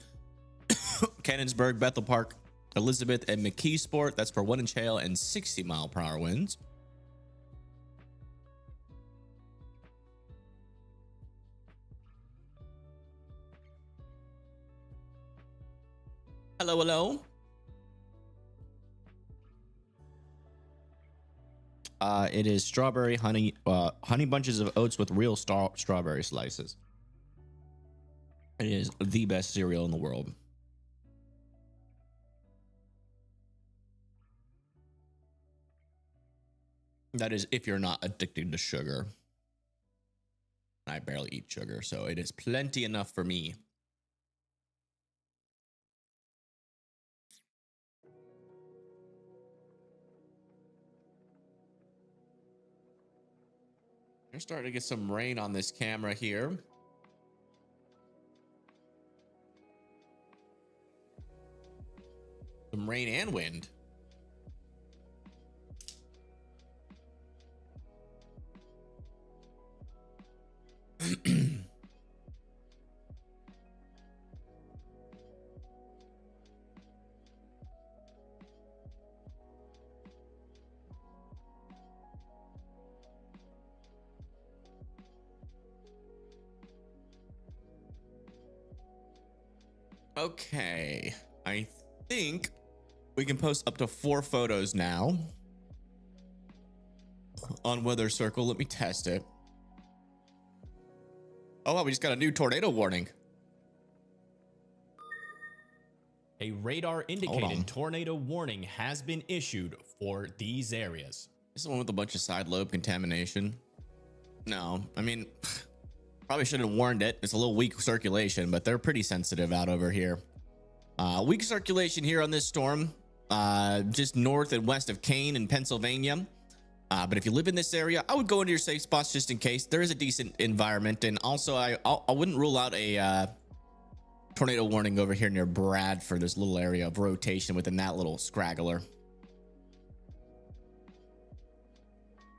Cannonsburg, Bethel Park, Elizabeth, and McKeesport. That's for 1-inch hail and 60-mile-per-hour winds. Hello, hello. It is strawberry honey bunches of oats with real strawberry slices. It is the best cereal in the world. That is if you're not addicted to sugar. I barely eat sugar, so it is plenty enough for me. We're starting to get some rain on this camera here. Some rain and wind. Okay, I think we can post up to 4 photos now on Weather Circle. Let me test it. Oh, wow, we just got a new tornado warning. A radar indicated tornado warning has been issued for these areas. This is the one with a bunch of side lobe contamination. No, I mean, Probably should have warned it. It's a little weak circulation, but they're pretty sensitive out over here. Weak circulation here on this storm, just north and west of Kane in Pennsylvania. But if you live in this area, I would go into your safe spots just in case. There is a decent environment, and also I wouldn't rule out a tornado warning over here near Bradford. This little area of rotation within that little scraggler.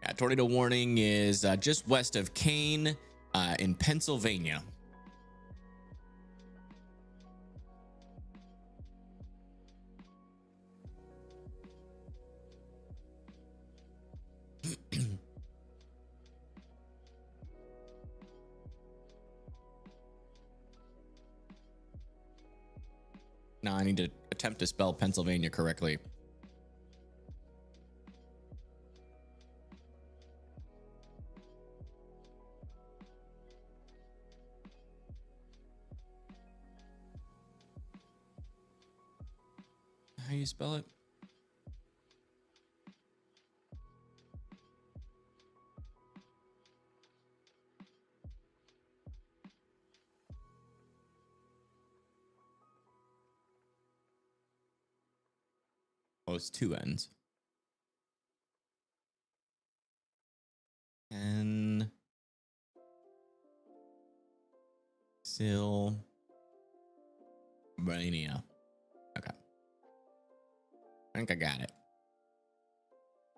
Yeah, tornado warning is just west of Kane in Pennsylvania. Now I need to attempt to spell Pennsylvania correctly. How do you spell it? Oh, it's two N's. Pennsylvania. Okay. I think I got it.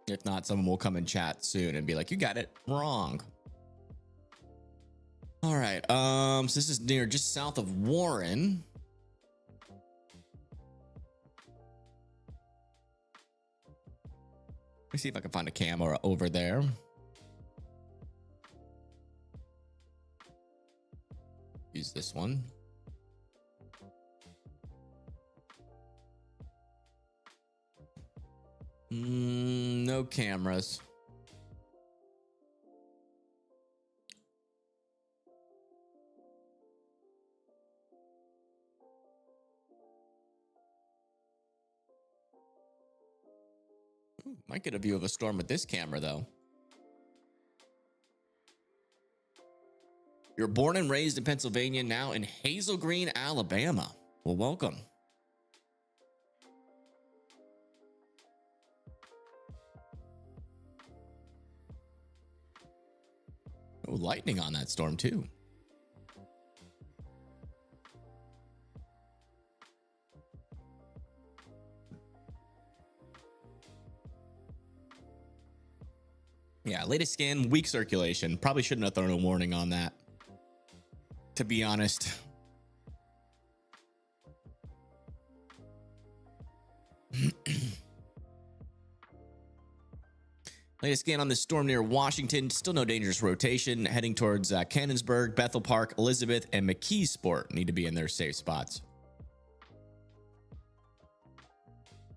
If not, someone will come in chat soon and be like, you got it wrong. All right. So this is near just south of Warren. Let me see if I can find a camera over there. Use this one. No cameras. Might get a view of a storm with this camera, though. You're born and raised in Pennsylvania, now in Hazel Green, Alabama. Well, welcome. Oh, lightning on that storm, too. Yeah, latest scan, weak circulation. Probably shouldn't have thrown a warning on that, to be honest. Latest scan on this storm near Washington. Still no dangerous rotation. Heading towards Cannonsburg, Bethel Park, Elizabeth, and McKeesport. Need to be in their safe spots.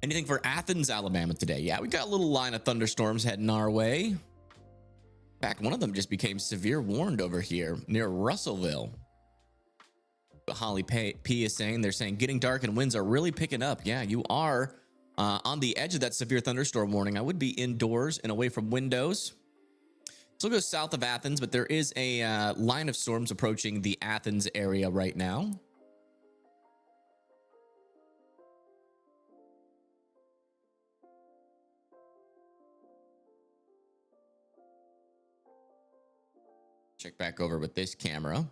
Anything for Athens, Alabama today? Yeah, we got a little line of thunderstorms heading our way. In fact, one of them just became severe warned over here near Russellville. But Holly P is saying, they're saying getting dark and winds are really picking up. Yeah, you are on the edge of that severe thunderstorm warning. I would be indoors and away from windows. Still goes south of Athens, but there is a line of storms approaching the Athens area right now. Check back over with this camera.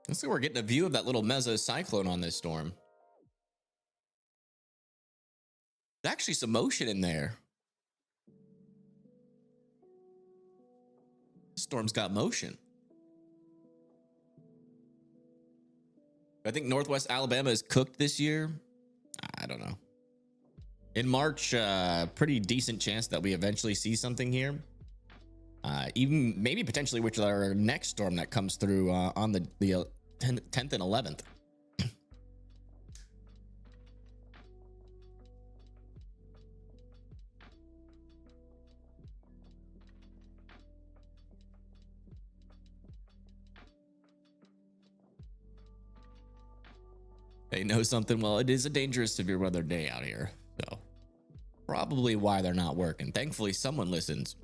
Looks like we're getting a view of that little mesocyclone on this storm. There's actually some motion in there. This storm's got motion. I think Northwest Alabama is cooked this year. I don't know. In March, pretty decent chance that we eventually see something here. Even maybe potentially with our next storm that comes through on the 10th and 11th. They know something. Well, it is a dangerous severe weather day out here, so probably why they're not working. Thankfully, someone listens.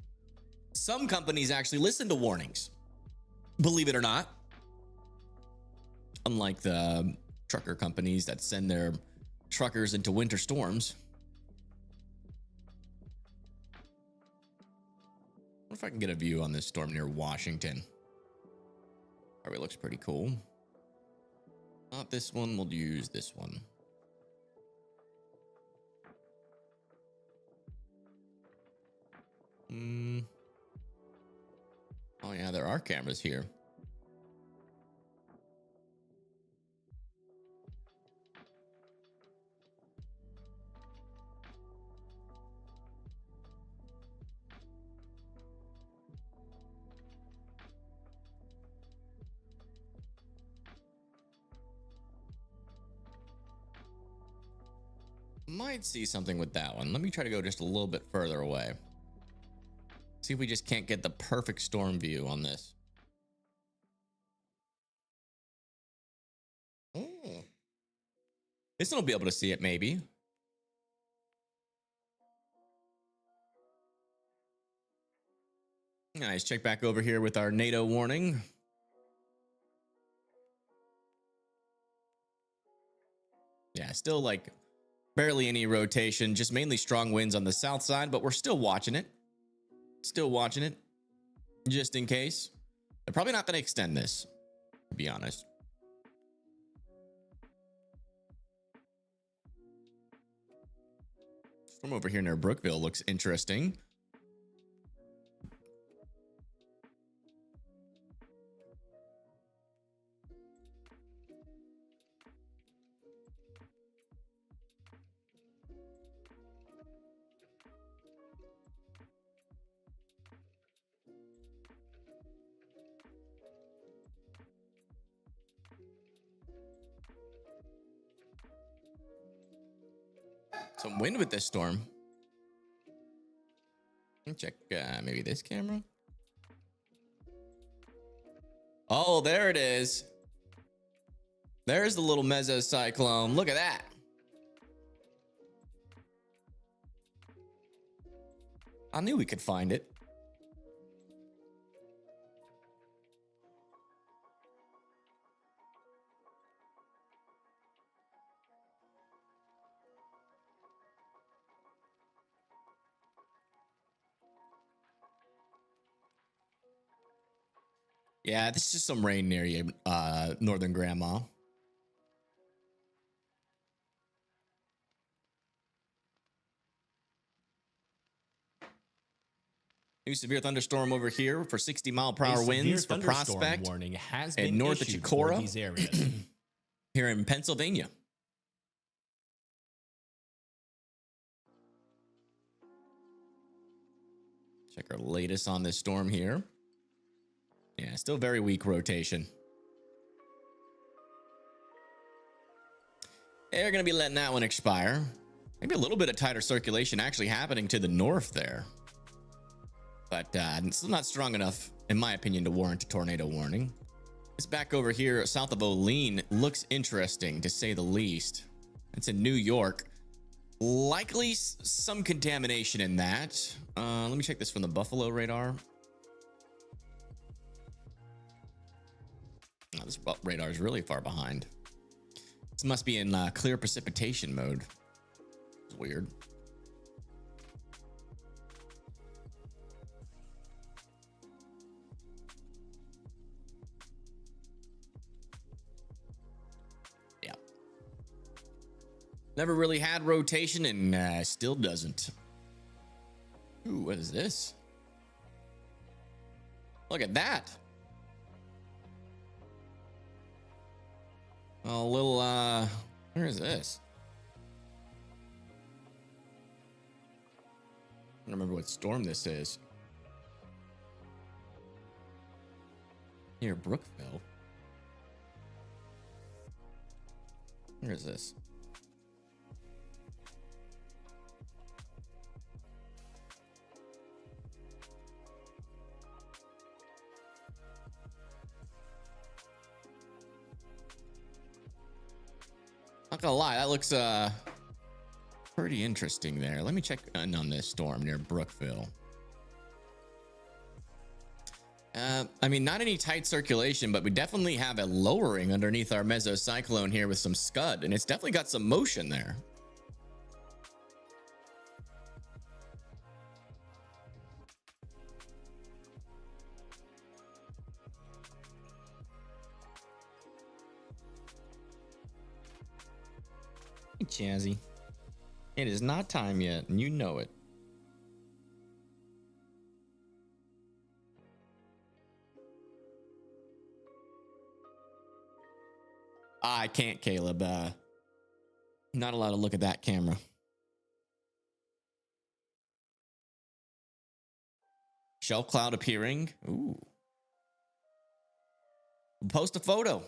Some companies actually listen to warnings, believe it or not. unlike the trucker companies that send their truckers into winter storms. I wonder if I can get a view on this storm near Washington. Probably looks pretty cool. Not this one, we'll use this one. Oh yeah, there are cameras here. Might see something with that one. Let me try to go just a little bit further away. See if we just can't get the perfect storm view on this. Oh. This one will be able to see it, maybe. Nice. Check back over here with our NATO warning. Yeah, still like barely any rotation, just mainly strong winds on the south side, but we're still watching it. Still watching it, just in case. They're probably not going to extend this, to be honest. Storm over here near Brookville looks interesting. Some wind with this storm. Let me check maybe this camera. Oh, there it is. There's the little mesocyclone. Look at that. I knew we could find it. Yeah, this is just some rain near you, Northern Grandma. New severe thunderstorm over here for 60-mile-per-hour winds for Prospect warning has been and north of issued for Chicora these areas. here in Pennsylvania. Check our latest on this storm here. Yeah, still very weak rotation. They're going to be letting that one expire. Maybe a little bit of tighter circulation actually happening to the north there. But it's still not strong enough, in my opinion, to warrant a tornado warning. This back over here south of Olean looks interesting, to say the least. It's in New York. Likely some contamination in that. Let me check this from the Buffalo radar. Oh, this radar is really far behind. This must be in clear precipitation mode. It's weird. Yeah. Never really had rotation and still doesn't. Ooh, what is this? Look at that. A little, where is this? I don't remember what storm this is. Near Brookville. Where is this? Not gonna lie, that looks pretty interesting there. Let me check in on this storm near Brookville. I mean, not any tight circulation, but we definitely have a lowering underneath our mesocyclone here with some scud, and it's definitely got some motion there. Hey, Chazzy. It is not time yet, and you know it. I can't, Caleb. Not allowed to look at that camera. Shell cloud appearing. Ooh. Post a photo.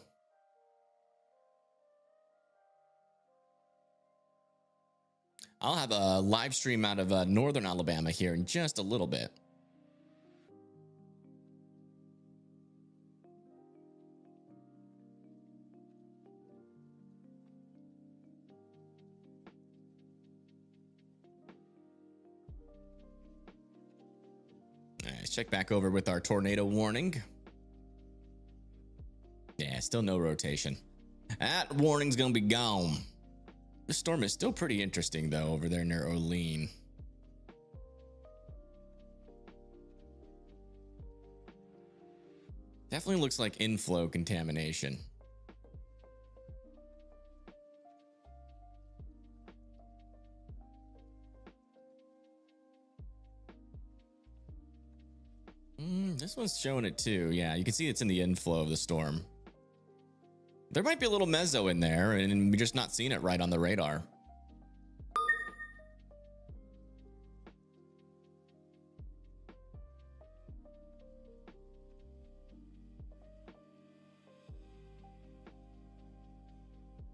I'll have a live stream out of northern Alabama here in just a little bit. Let's check back over with our tornado warning. Yeah, still no rotation. That warning's gonna be gone. The storm is still pretty interesting though over there near Olean. Definitely looks like inflow contamination. This one's showing it too. Yeah, you can see it's in the inflow of the storm. There might be a little mezzo in there, and we're just not seeing it right on the radar.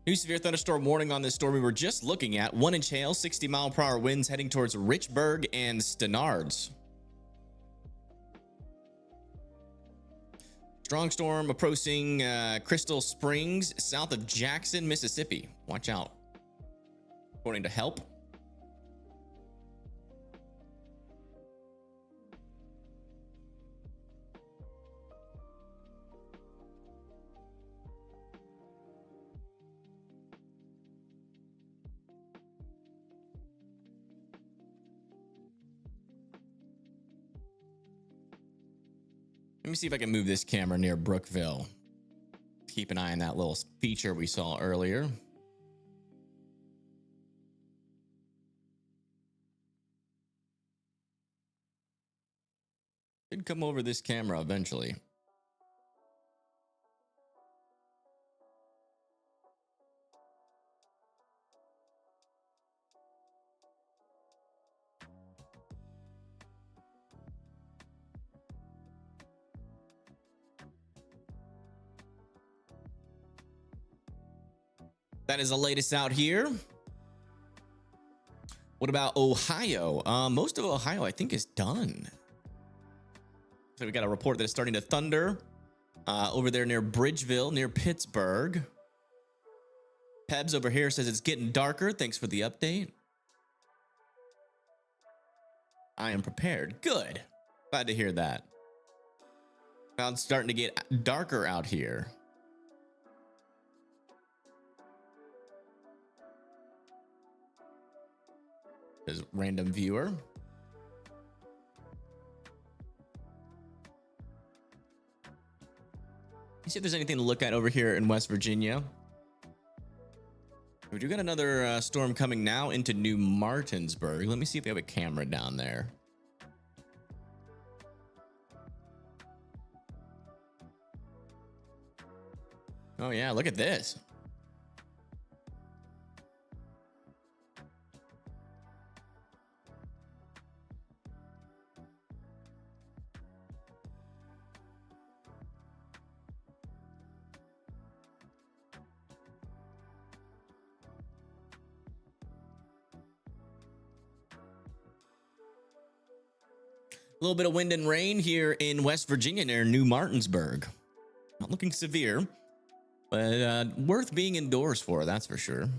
New severe thunderstorm warning on this storm we were just looking at. 1-inch hail, 60-mile-per-hour winds heading towards Richburg and Stenards. Strong storm approaching Crystal Springs, south of Jackson, Mississippi. Watch out. According to HELP. Let me see if I can move this camera near Brookville. Keep an eye on that little feature we saw earlier. Could come over this camera eventually. That is the latest out here. What about Ohio? Most of Ohio, I think, is done. So we got a report that it's starting to thunder over there near Bridgeville, near Pittsburgh. Pebs over here says it's getting darker. Thanks for the update. I am prepared. Good. Glad to hear that. Now it's starting to get darker out here. As random viewer. You see if there's anything to look at over here in West Virginia. We do got another storm coming now into New Martinsburg. Let me see if we have a camera down there. Oh yeah, look at this. A little bit of wind and rain here in West Virginia near New Martinsburg. Not looking severe, but worth being indoors for, that's for sure. All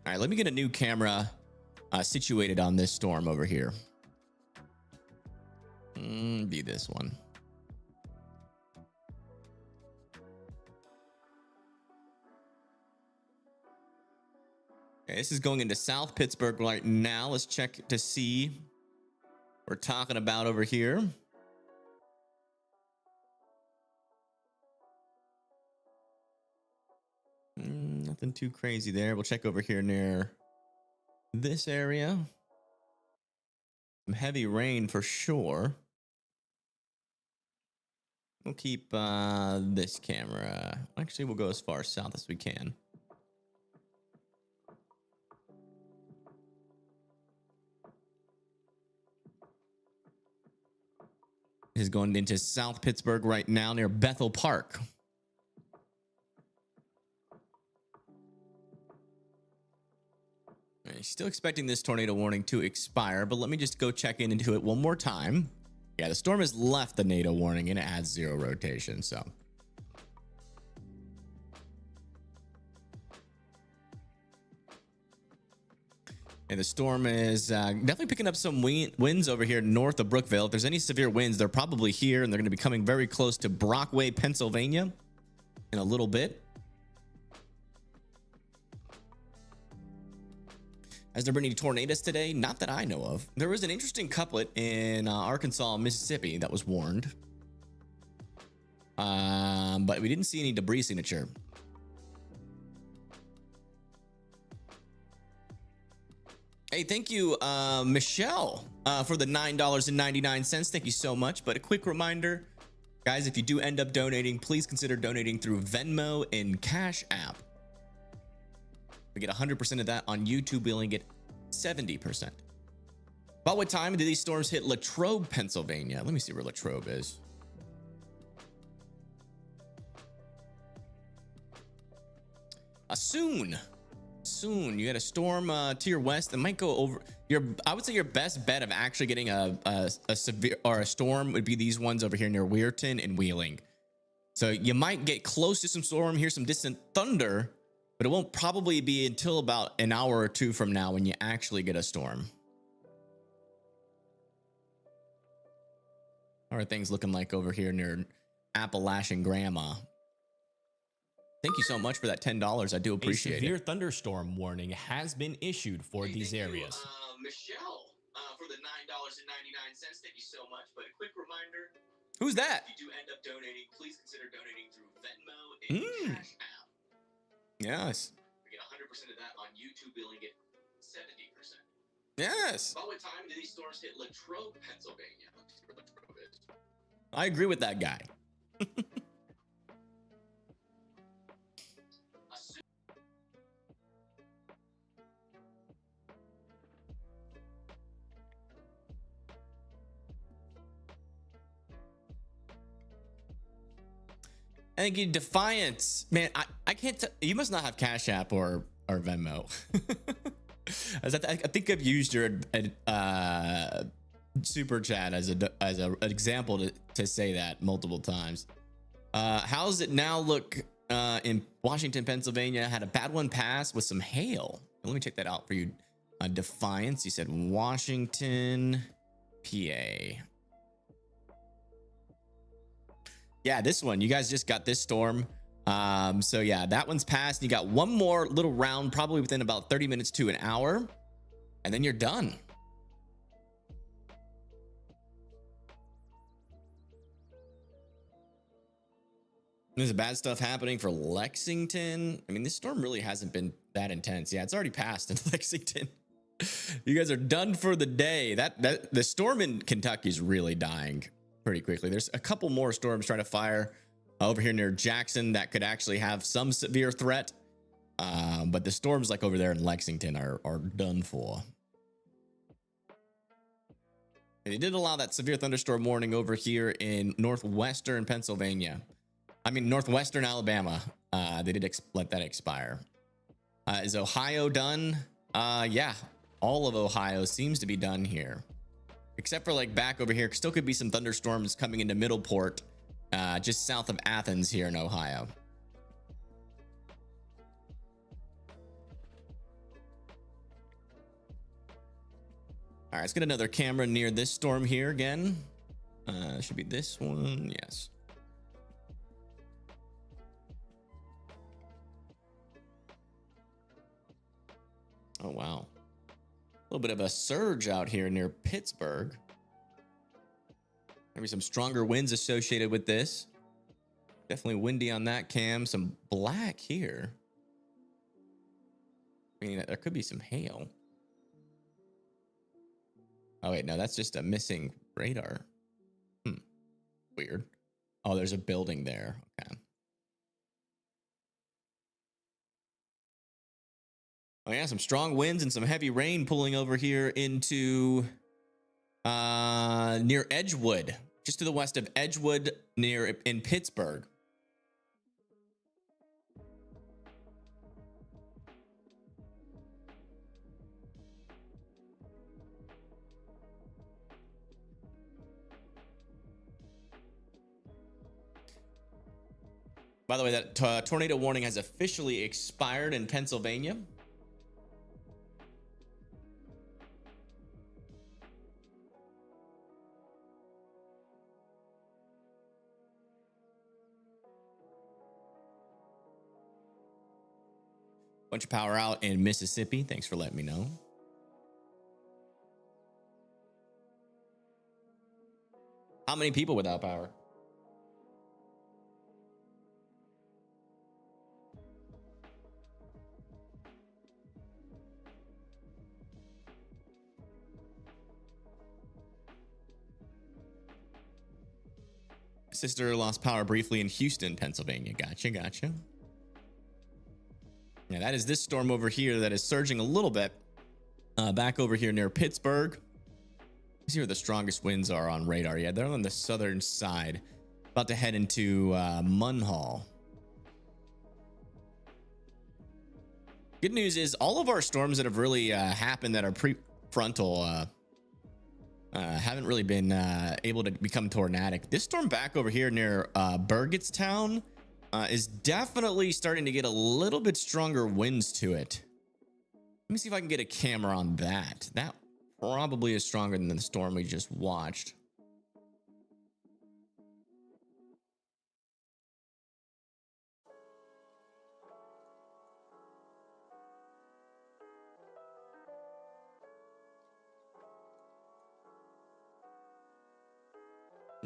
right, let me get a new camera situated on this storm over here. Be this one. Okay, this is going into South Pittsburgh right now. Let's check to see what we're talking about over here. Nothing too crazy there. We'll check over here near this area. Some heavy rain for sure. We'll keep this camera. Actually, we'll go as far south as we can. Is going into South Pittsburgh right now near Bethel Park. Still expecting this tornado warning to expire, but let me just go check into it one more time. Yeah, the storm has left the NATO warning and it adds 0 rotation, so. And the storm is definitely picking up some winds over here north of Brookville. If there's any severe winds, they're probably here, and they're going to be coming very close to Brockway, Pennsylvania in a little bit. Has there been any tornadoes today? Not that I know of. There was an interesting couplet in Arkansas, Mississippi that was warned. But we didn't see any debris signature. Hey, thank you, Michelle, for the $9.99. Thank you so much. But a quick reminder, guys, if you do end up donating, please consider donating through Venmo and Cash App. We get 100% of that on YouTube. We only get 70%. About what time did these storms hit Latrobe, Pennsylvania? Let me see where Latrobe is. Soon. You got a storm to your west that might go over I would say your best bet of actually getting a severe or a storm would be these ones over here near Weirton and Wheeling. So you might get close to some storm, hear some distant thunder, but it won't probably be until about an hour or two from now when you actually get a storm. How are things looking like over here near Appalachian Grandma? Thank you so much for that $10. I do appreciate it. A severe thunderstorm warning has been issued for these areas. Michelle, for the $9.99. Thank you so much. But a quick reminder. Who's that? If you do end up donating, please consider donating through Venmo and Cash App. Yes. We get 100% of that on YouTube. We only get 70%. Yes. About what time did these storms hit Latrobe, Pennsylvania? Where Latrobe is. I agree with that guy. Thank you, Defiance. Man, I can't you must not have Cash App or Venmo. I think I've used your super chat as an example to say that multiple times. How's it now look in Washington, Pennsylvania? Had a bad one pass with some hail. Let me check that out for you. Defiance, you said Washington, PA. Yeah, this one, you guys just got this storm. So yeah, that one's passed. You got one more little round, probably within about 30 minutes to an hour, and then you're done. There's bad stuff happening for Lexington. I mean, this storm really hasn't been that intense. Yeah, it's already passed in Lexington. You guys are done for the day. The storm in Kentucky is really dying pretty quickly. There's a couple more storms trying to fire over here near Jackson that could actually have some severe threat. But the storms like over there in Lexington are done for. And they did allow that severe thunderstorm warning over here in northwestern Pennsylvania. I mean, northwestern Alabama. They did let that expire. Is Ohio done? Yeah, all of Ohio seems to be done here. Except for like back over here, still could be some thunderstorms coming into Middleport, just south of Athens here in Ohio. All right, let's get another camera near this storm here again. Should be this one, yes. Oh, wow. A little bit of a surge out here near Pittsburgh. Maybe some stronger winds associated with this. Definitely windy on that cam. Some black here. Meaning that there could be some hail. Oh, wait, no, that's just a missing radar. Weird. Oh, there's a building there. Okay. Oh, yeah, some strong winds and some heavy rain pulling over here into near Edgewood, just to the west of Edgewood, in Pittsburgh. By the way, that tornado warning has officially expired in Pennsylvania. Bunch of power out in Mississippi. Thanks for letting me know. How many people without power? Sister lost power briefly in Houston, Pennsylvania. Gotcha. Yeah, that is this storm over here that is surging a little bit. Back over here near Pittsburgh. See where the strongest winds are on radar. Yeah, they're on the southern side. About to head into Munhall. Good news is all of our storms that have really happened that are prefrontal haven't really been able to become tornadic. This storm back over here near Burgettstown is definitely starting to get a little bit stronger winds to it. Let me see if I can get a camera on that. That probably is stronger than the storm we just watched.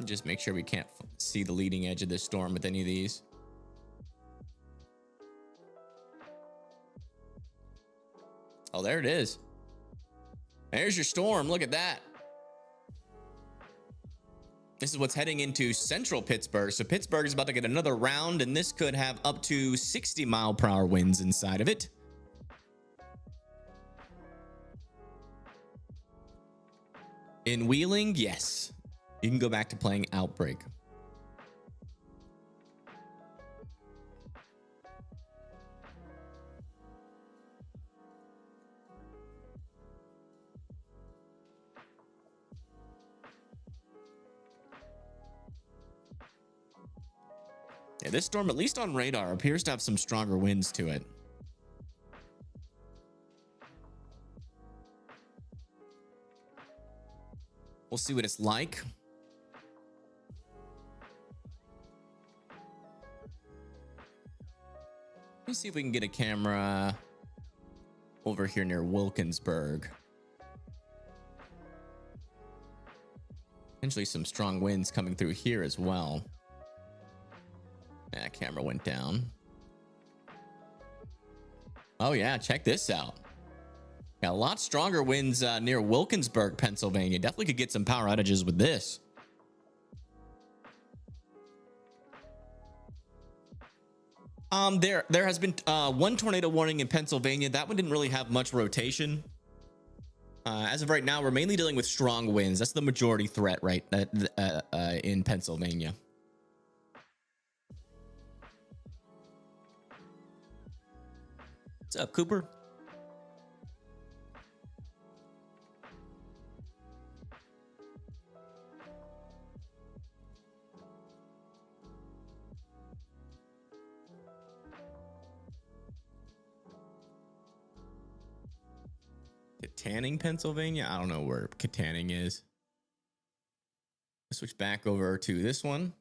Just make sure we can't see the leading edge of this storm with any of these. Oh, there it is. There's your storm. Look at that. This is what's heading into central Pittsburgh. So Pittsburgh is about to get another round, and this could have up to 60-mile-per-hour winds inside of it. In Wheeling, yes. You can go back to playing Outbreak. Yeah, this storm, at least on radar, appears to have some stronger winds to it. We'll see what it's like. Let me see if we can get a camera over here near Wilkinsburg. Potentially some strong winds coming through here as well. That camera went down. Oh yeah, check this out. Got a lot stronger winds near Wilkinsburg, Pennsylvania. Definitely could get some power outages with this. There has been one tornado warning in Pennsylvania. That one didn't really have much rotation. As of right now, we're mainly dealing with strong winds. That's the majority threat, right? In Pennsylvania. What's up, Cooper? Katanning, Pennsylvania? I don't know where Katanning is. Let's switch back over to this one.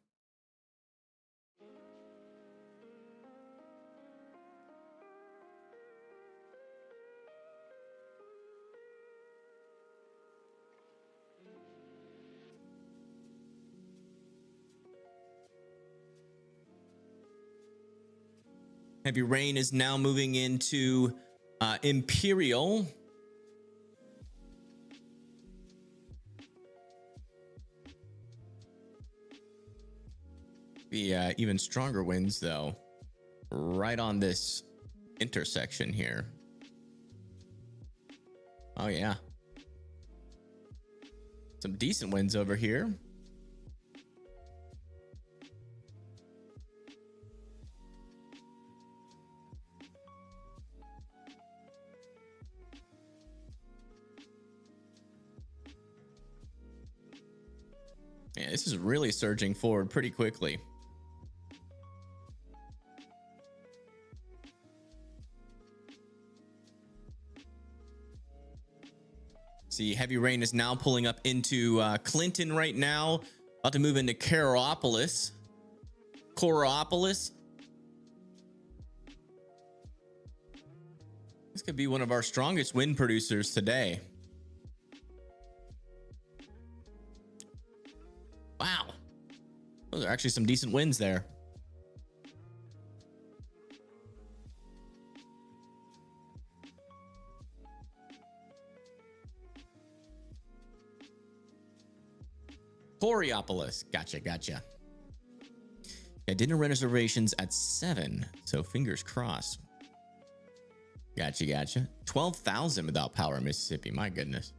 Heavy rain is now moving into Imperial. Be even stronger winds though, right on this intersection here. Oh yeah, some decent winds over here. Yeah, this is really surging forward pretty quickly. See, heavy rain is now pulling up into Clinton right now. About to move into Coraopolis. This could be one of our strongest wind producers today. Wow. Those are actually some decent winds there. Coraopolis. Gotcha. Yeah, dinner reservations at 7, so fingers crossed. Gotcha. 12,000 without power in Mississippi. My goodness.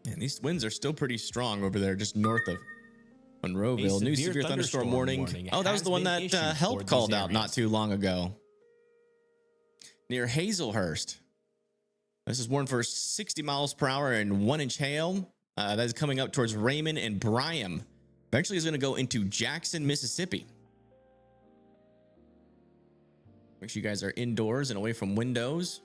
And these winds are still pretty strong over there, just north of Monroeville. New severe thunderstorm warning. Oh, that was the one that Help called out not too long ago. Near Hazelhurst. This is warned for 60 miles per hour and 1-inch hail. That is coming up towards Raymond and Bryam. Eventually is going to go into Jackson, Mississippi. Make sure you guys are indoors and away from windows.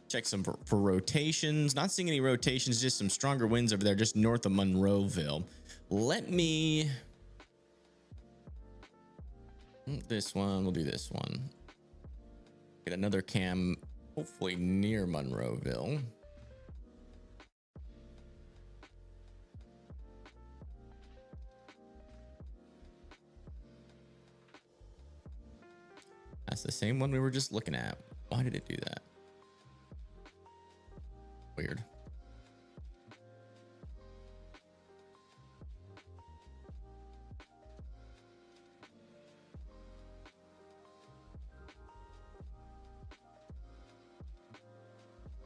Check some for rotations. Not seeing any rotations, just some stronger winds over there just north of Monroeville. Let me... This one, we'll do this one. Get another cam, hopefully near Monroeville. That's the same one we were just looking at. Why did it do that? Weird.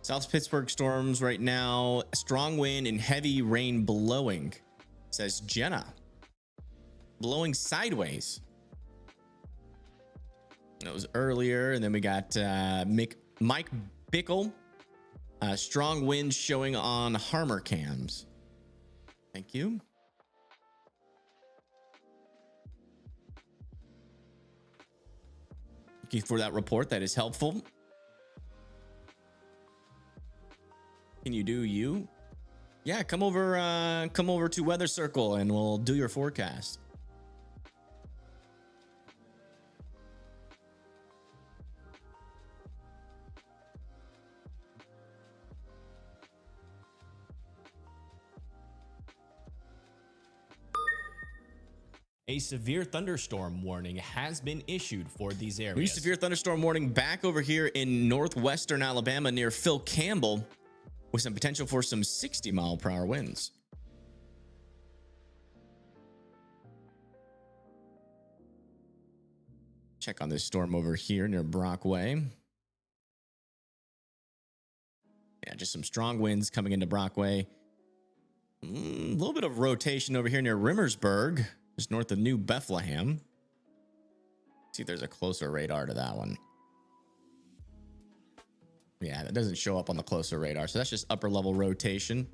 South Pittsburgh storms right now. Strong wind and heavy rain blowing, says Jenna. Blowing sideways. That was earlier. And then we got Mike Bickle. Strong winds showing on Harmer cams. Thank you. Thank you for that report. That is helpful. Can you do you? Yeah, come over to Weather Circle and we'll do your forecast. A severe thunderstorm warning has been issued for these areas. New severe thunderstorm warning back over here in northwestern Alabama near Phil Campbell, with some potential for some 60-mile-per-hour winds. Check on this storm over here near Brockway. Yeah, just some strong winds coming into Brockway. A little bit of rotation over here near Rimmersburg, just north of New Bethlehem. See if there's a closer radar to that one. Yeah, that doesn't show up on the closer radar. So that's just upper level rotation.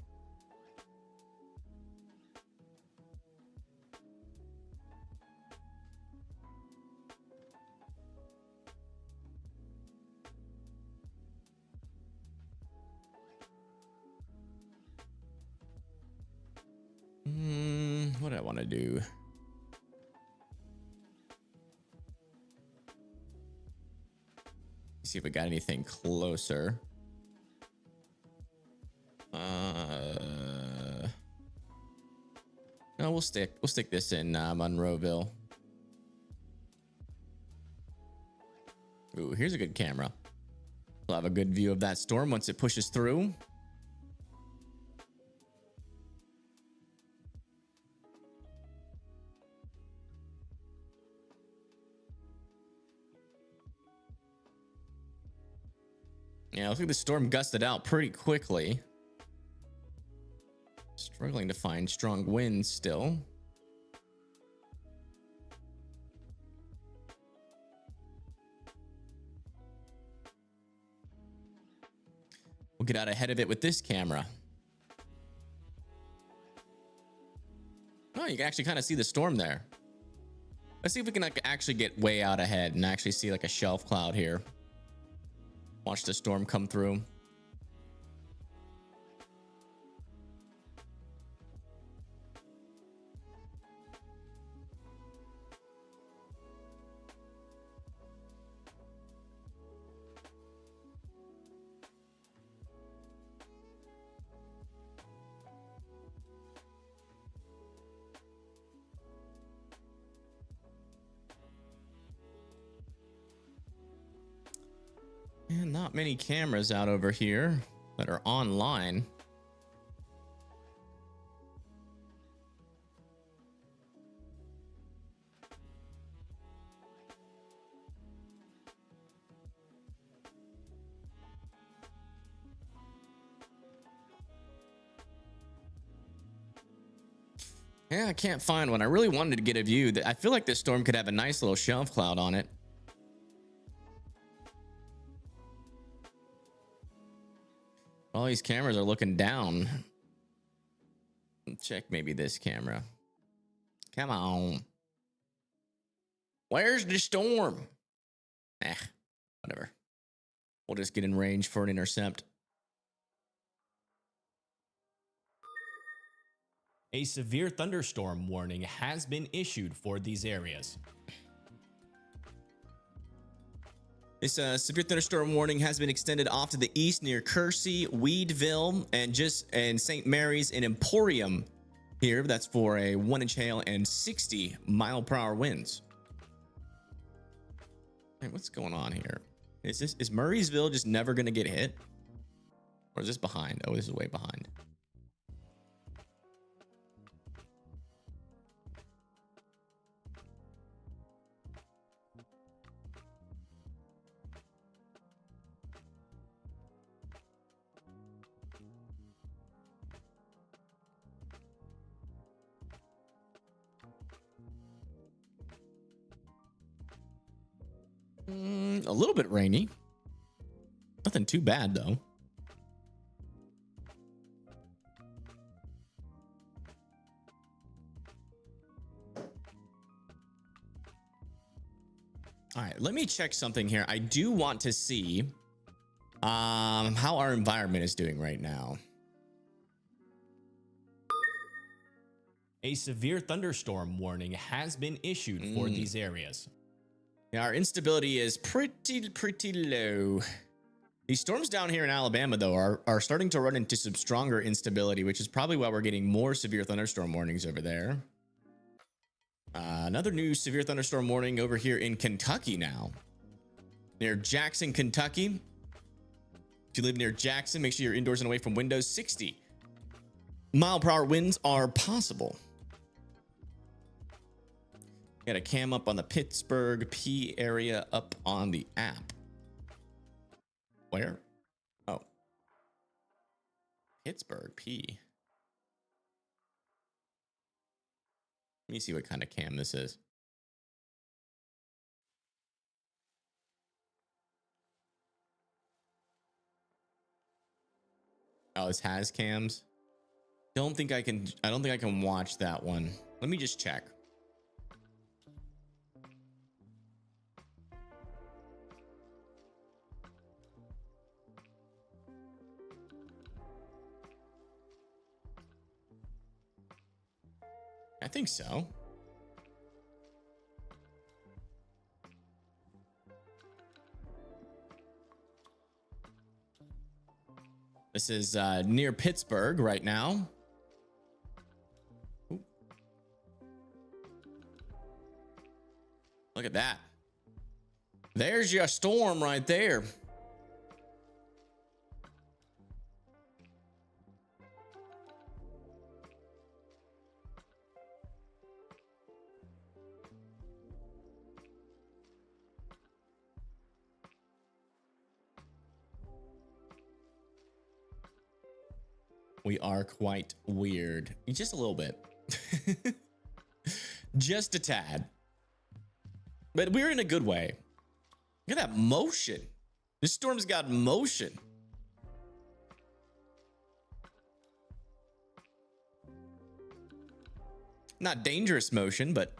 want to do. See if we got anything closer. No, we'll stick this in Monroeville. Ooh, here's a good camera. We'll have a good view of that storm once it pushes through. Yeah, I think the storm gusted out pretty quickly. Struggling to find strong winds still. We'll get out ahead of it with this camera. Oh, you can actually kind of see the storm there. Let's see if we can like actually get way out ahead and actually see like a shelf cloud here. Watch the storm come through. And not many cameras out over here that are online. Yeah, I can't find one. I really wanted to get a view. I feel like this storm could have a nice little shelf cloud on it. All these cameras are looking down. Check maybe this camera. Come on. Where's the storm? Whatever. We'll just get in range for an intercept. A severe thunderstorm warning has been issued for these areas. This severe thunderstorm warning has been extended off to the east near Kersey, Weedville, and St. Mary's and Emporium here. That's for a 1-inch hail and 60-mile-per-hour winds. Hey, what's going on here? Is Murraysville just never going to get hit? Or is this behind? Oh, this is way behind. A little bit rainy. Nothing too bad though. All right, let me check something here. I do want to see how our environment is doing right now. A severe thunderstorm warning has been issued for these areas. Yeah, our instability is pretty low. These storms down here in Alabama, though, are starting to run into some stronger instability, which is probably why we're getting more severe thunderstorm warnings over there. Another new severe thunderstorm warning over here in Kentucky now. Near Jackson, Kentucky. If you live near Jackson, make sure you're indoors and away from windows. 60-mile-per-hour winds are possible. Got a cam up on the Pittsburgh P area up on the app. Where? Oh. Pittsburgh P. Let me see what kind of cam this is. Oh, this has cams. I don't think I can watch that one. Let me just check. I think so. This is near Pittsburgh right now. Ooh. Look at that. There's your storm right there. We are quite weird. Just a little bit. Just a tad. But we're in a good way. Look at that motion. This storm's got motion. Not dangerous motion, but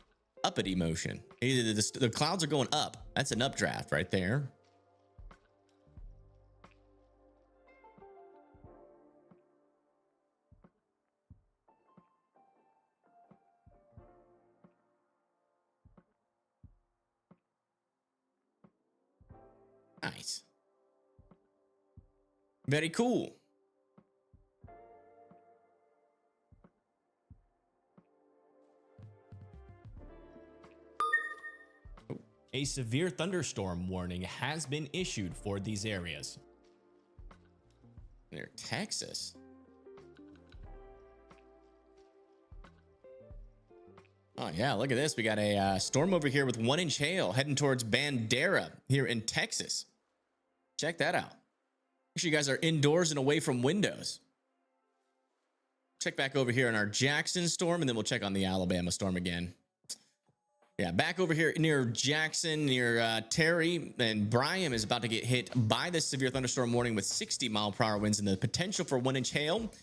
uppity motion. The clouds are going up. That's an updraft right there. Nice. Very cool. A severe thunderstorm warning has been issued for these areas. Near Texas. Oh yeah, look at this. We got a storm over here with 1 inch hail heading towards Bandera here in Texas. Check that out. Make sure you guys are indoors and away from windows. Check back over here on our Jackson storm, and then we'll check on the Alabama storm again. Yeah, back over here near Jackson, near Terry, and Bryan is about to get hit by this severe thunderstorm warning with 60-mile-per-hour winds and the potential for 1 inch hail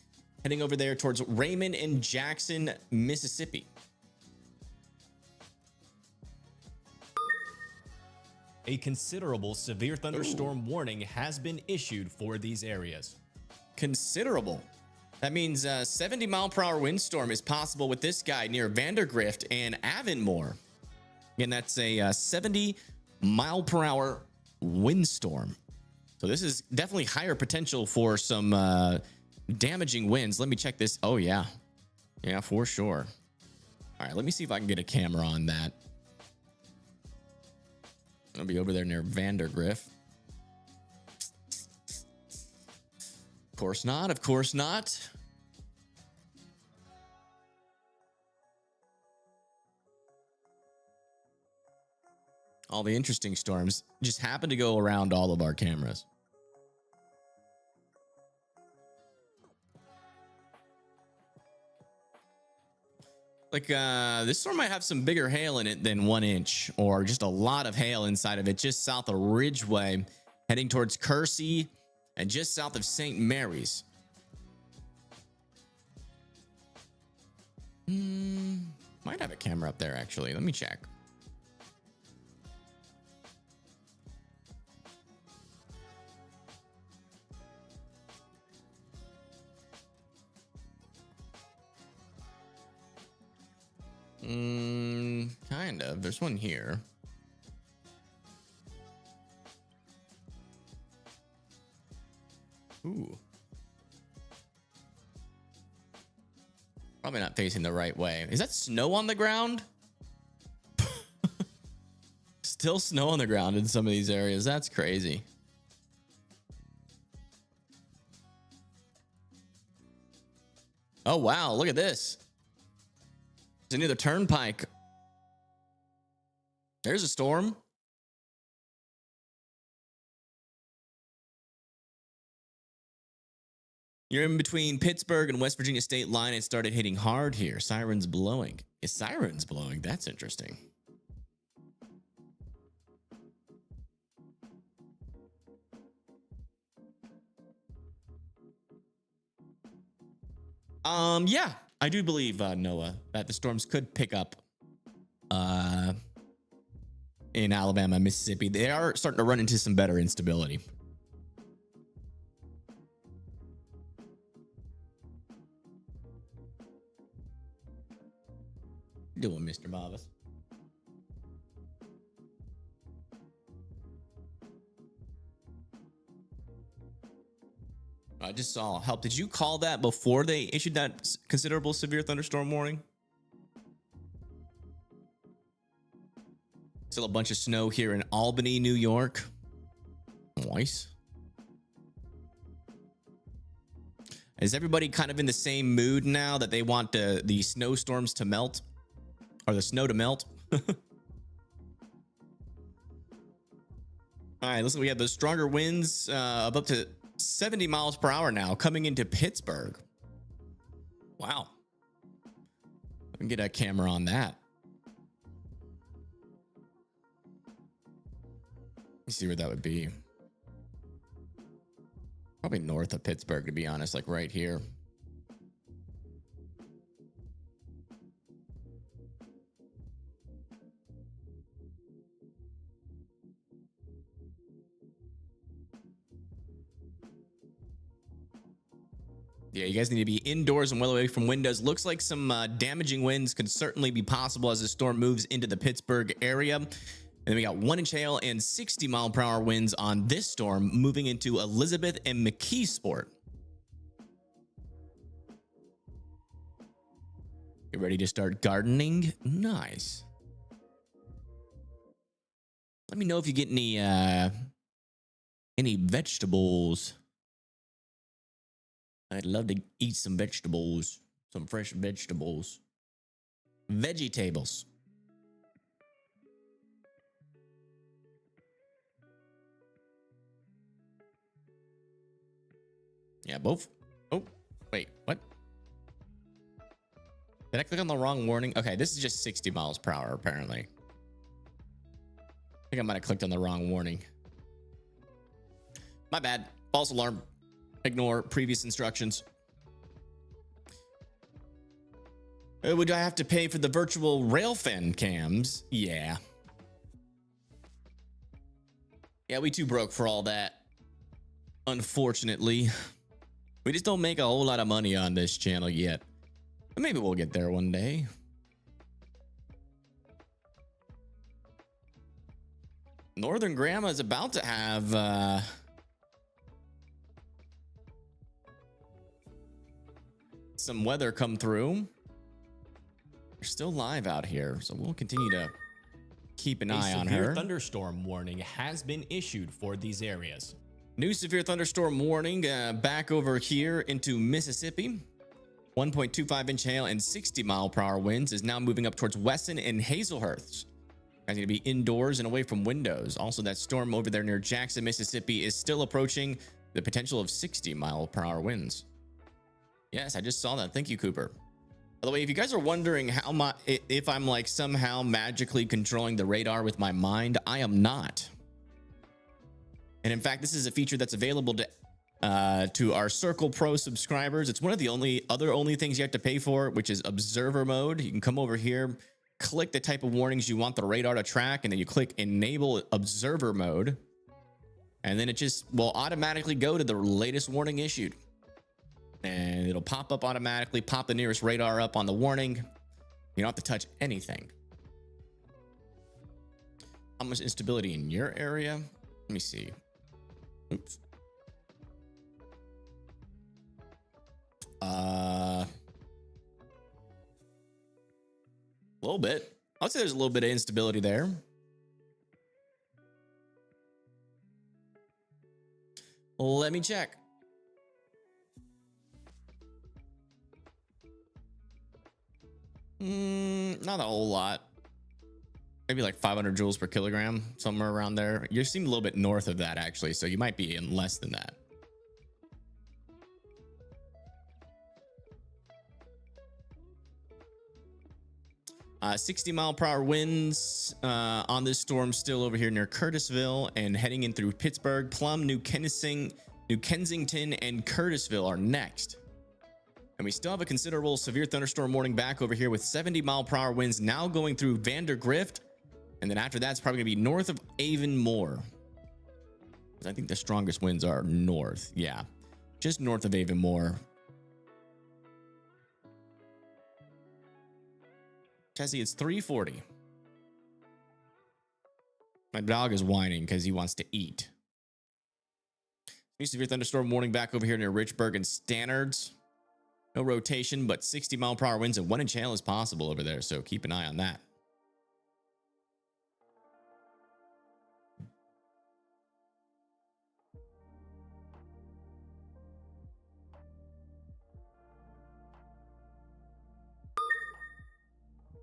heading over there towards Raymond and Jackson, Mississippi. A considerable severe thunderstorm warning has been issued for these areas. Considerable. That means a 70-mile-per-hour windstorm is possible with this guy near Vandergrift and Avonmore. Again, that's a 70-mile-per-hour windstorm. So this is definitely higher potential for some damaging winds. Let me check this. Oh, yeah. Yeah, for sure. All right, let me see if I can get a camera on that. I'll be over there near Vandergrift. Of course not. Of course not. All the interesting storms just happen to go around all of our cameras. Like, this storm might have some bigger hail in it than 1 inch, or just a lot of hail inside of it, just south of Ridgeway, heading towards Kersey and just south of St. Mary's. Might have a camera up there, actually. Let me check. Kind of. There's one here. Ooh. Probably not facing the right way. Is that snow on the ground? Still snow on the ground in some of these areas. That's crazy. Oh, wow. Look at this. There's another turnpike. There's a storm. You're in between Pittsburgh and West Virginia state line. It started hitting hard here. Sirens blowing. Is sirens blowing? That's interesting. Yeah, I do believe, Noah, that the storms could pick up in Alabama, Mississippi. They are starting to run into some better instability. doing, Mr. Bovis? I just saw help. Did you call that before they issued that considerable severe thunderstorm warning? Still a bunch of snow here in Albany, New York. Nice. Is everybody kind of in the same mood now that they want the snowstorms to melt? Or the snow to melt? All right, listen, we have those stronger winds of up to 70 miles per hour now coming into Pittsburgh. Wow. Let me get a camera on that. Let's see where that would be. Probably north of Pittsburgh, to be honest, like right here. Yeah, you guys need to be indoors and well away from windows. Looks like some damaging winds could certainly be possible as the storm moves into the Pittsburgh area. And then we got 1-inch hail and 60-mile-per-hour winds on this storm moving into Elizabeth and McKeesport. You ready to start gardening? Nice. Let me know if you get any vegetables. I'd love to eat some vegetables, some fresh vegetables. Veggie tables. Yeah, both. Oh, wait, what? Did I click on the wrong warning? Okay, this is just 60 miles per hour, apparently. I think I might have clicked on the wrong warning. My bad. False alarm. Ignore previous instructions. Would I have to pay for the virtual railfan cams? Yeah. Yeah, we too broke for all that. Unfortunately. We just don't make a whole lot of money on this channel yet. But maybe we'll get there one day. Northern Grandma is about to have some weather come through. We're still live out here, so we'll continue to keep an eye on her. A severe thunderstorm warning has been issued for these areas. New severe thunderstorm warning back over here into Mississippi. 1.25-inch hail and 60-mile-per-hour winds is now moving up towards Wesson and Hazelhurst. Guys need to be indoors and away from windows. Also, that storm over there near Jackson, Mississippi is still approaching the potential of 60-mile-per-hour winds. Yes, I just saw that. Thank you, Cooper. By the way, if you guys are wondering if I'm like somehow magically controlling the radar with my mind, I am not. And in fact, this is a feature that's available to our Circle Pro subscribers. It's one of the only things you have to pay for, which is observer mode. You can come over here, click the type of warnings you want the radar to track, and then you click enable observer mode. And then it just will automatically go to the latest warning issued. And it'll pop up automatically, pop the nearest radar up on the warning. You don't have to touch anything. How much instability in your area? Let me see. Oops. A little bit. I'd say there's a little bit of instability there. Let me check. Not a whole lot. Maybe like 500 joules per kilogram, somewhere around there. You seem a little bit north of that, actually, so you might be in less than that. Uh, 60-mile-per-hour winds on this storm still over here near Curtisville and heading in through Pittsburgh. Plum, New Kensington, and Curtisville are next. And we still have a considerable severe thunderstorm warning back over here with 70-mile-per-hour winds now going through Vandergrift. And then after that, it's probably going to be north of Avonmore. I think the strongest winds are north. Yeah, just north of Avonmore. Jesse, it's 3:40. My dog is whining because he wants to eat. New severe thunderstorm warning back over here near Richburg and Stannards. No rotation, but 60-mile-per-hour winds and 1-inch hail is possible over there, so keep an eye on that.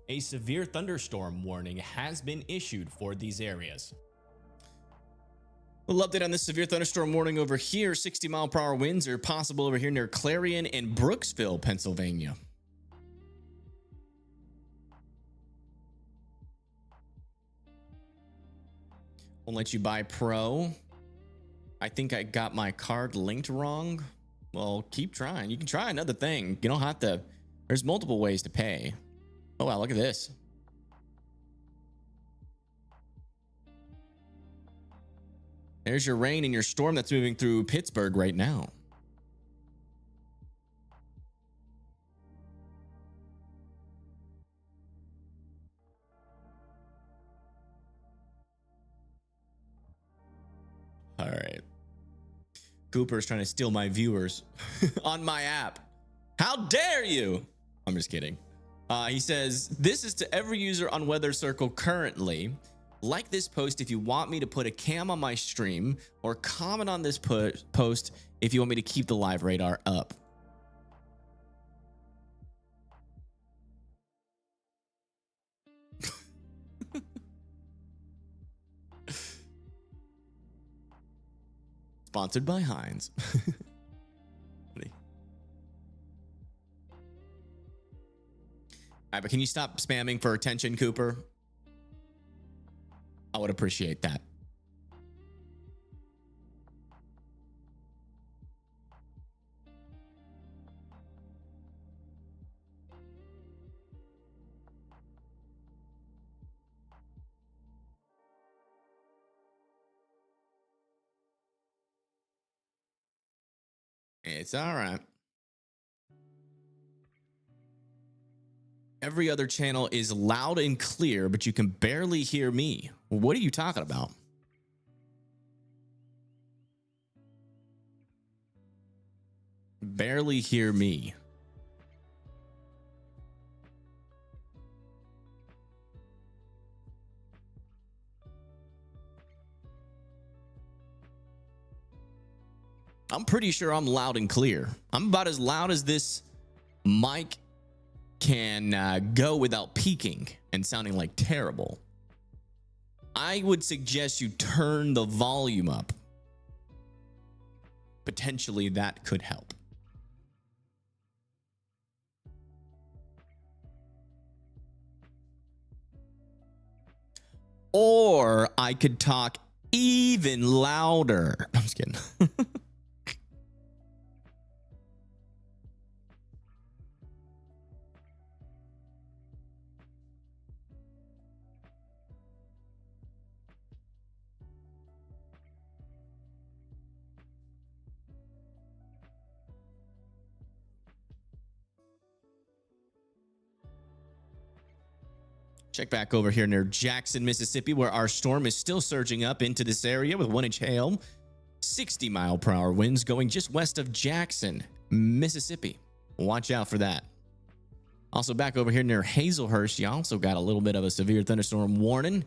A severe thunderstorm warning has been issued for these areas. A little update on this severe thunderstorm warning over here. 60-mile-per-hour winds are possible over here near Clarion and Brooksville, Pennsylvania. Won't let you buy Pro. I think I got my card linked wrong. Well, keep trying. You can try another thing. You don't have to. There's multiple ways to pay. Oh, wow, look at this. There's your rain and your storm that's moving through Pittsburgh right now. All right. Cooper's trying to steal my viewers on my app. How dare you? I'm just kidding. He says, this is to every user on Weather Circle currently. Like this post if you want me to put a cam on my stream, or comment on this post if you want me to keep the live radar up. Sponsored by Heinz. All right, but can you stop spamming for attention, Cooper? I would appreciate that. It's all right. Every other channel is loud and clear, but you can barely hear me. What are you talking about? Barely hear me. I'm pretty sure I'm loud and clear. I'm about as loud as this mic can go without peaking and sounding like terrible. I would suggest you turn the volume up. Potentially that could help. Or I could talk even louder. I'm just kidding. Check back over here near Jackson, Mississippi, where our storm is still surging up into this area with 1-inch hail. 60-mile-per-hour winds going just west of Jackson, Mississippi. Watch out for that. Also back over here near Hazelhurst, you also got a little bit of a severe thunderstorm warning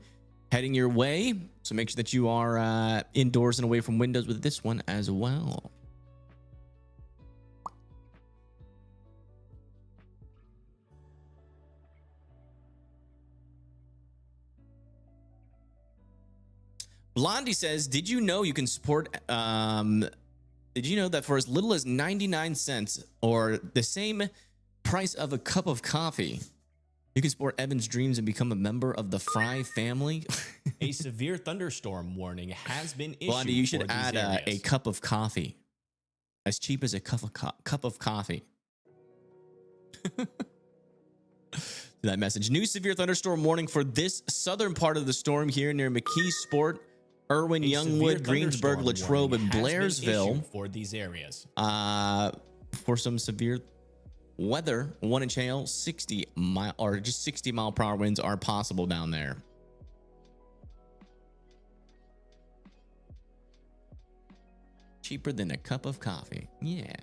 heading your way. So make sure that you are indoors and away from windows with this one as well. Blondie says, did you know you can support, did you know that for as little as 99 cents or the same price of a cup of coffee, you can support Evan's dreams and become a member of the Fry family? A severe thunderstorm warning has been issued. Blondie, you should for these add a areas. cup of coffee. As cheap as a cup of coffee. That message. New severe thunderstorm warning for this southern part of the storm here near McKeesport, Irwin, A Youngwood, severe Greensburg, thunderstorm Latrobe, warning and has been Blairsville issued for these areas. for some severe weather, 1 inch hail, 60 mile or just 60 mile per hour winds are possible down there. Cheaper than a cup of coffee. Yeah.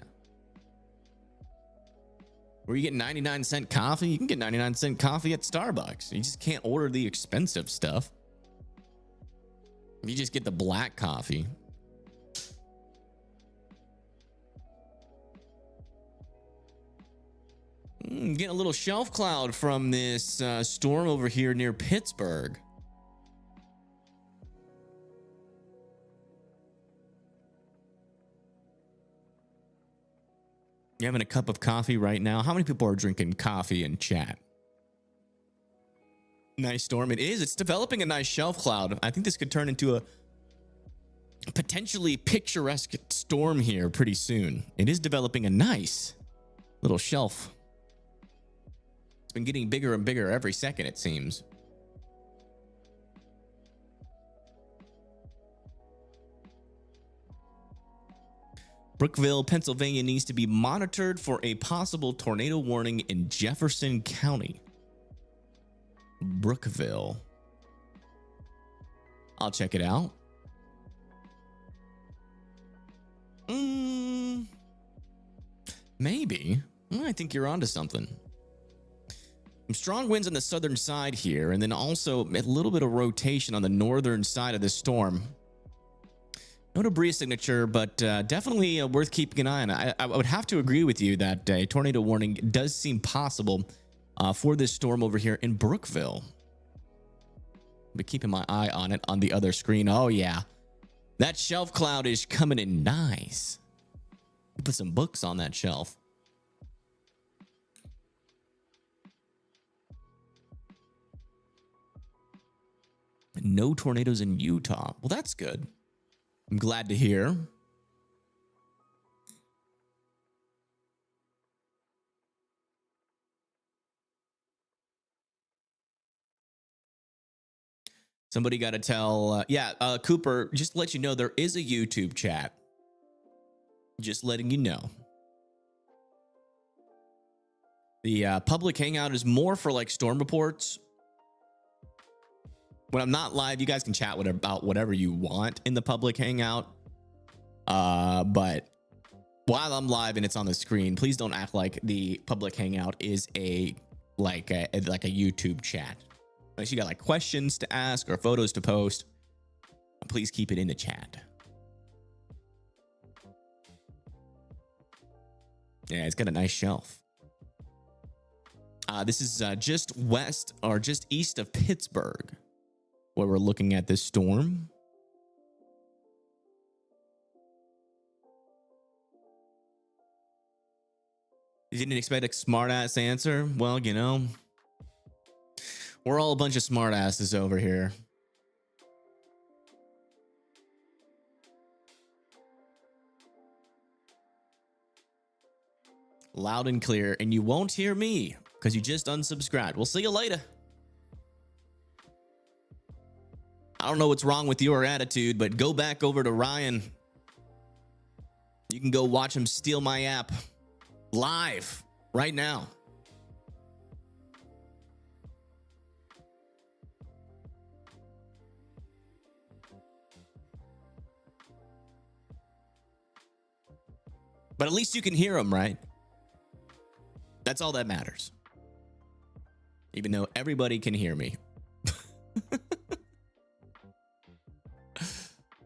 Where you get 99-cent coffee, you can get 99-cent coffee at Starbucks. You just can't order the expensive stuff. If you just get the black coffee. Getting a little shelf cloud from this storm over here near Pittsburgh. You having a cup of coffee right now? How many people are drinking coffee in chat? Nice storm. It is. It's developing a nice shelf cloud. I think this could turn into a potentially picturesque storm here pretty soon. It is developing a nice little shelf. It's been getting bigger and bigger every second, it seems. Brookville, Pennsylvania needs to be monitored for a possible tornado warning in Jefferson County. Brookville. I'll check it out. Maybe. I think you're onto something. Some strong winds on the southern side here, and then also a little bit of rotation on the northern side of the storm. No debris signature, but definitely worth keeping an eye on. I would have to agree with you that a tornado warning does seem possible for this storm over here in Brookville. But keeping my eye on it on the other screen. Oh, yeah. That shelf cloud is coming in nice. Put some books on that shelf. No tornadoes in Utah. Well, that's good. I'm glad to hear. Somebody got to tell, Cooper, just to let you know, there is a YouTube chat. Just letting you know. The public hangout is more for like storm reports. When I'm not live, you guys can chat about whatever you want in the public hangout. But while I'm live and it's on the screen, please don't act like the public hangout is like a YouTube chat. Unless you got like questions to ask or photos to post, please keep it in the chat. Yeah, it's got a nice shelf. This is just west or just east of Pittsburgh, where we're looking at this storm. You didn't expect a smart-ass answer? Well, you know, we're all a bunch of smart-asses over here. Loud and clear, and you won't hear me because you just unsubscribed. We'll see you later. I don't know what's wrong with your attitude, but go back over to Ryan. You can go watch him steal my app live right now. But at least you can hear him, right? That's all that matters. Even though everybody can hear me.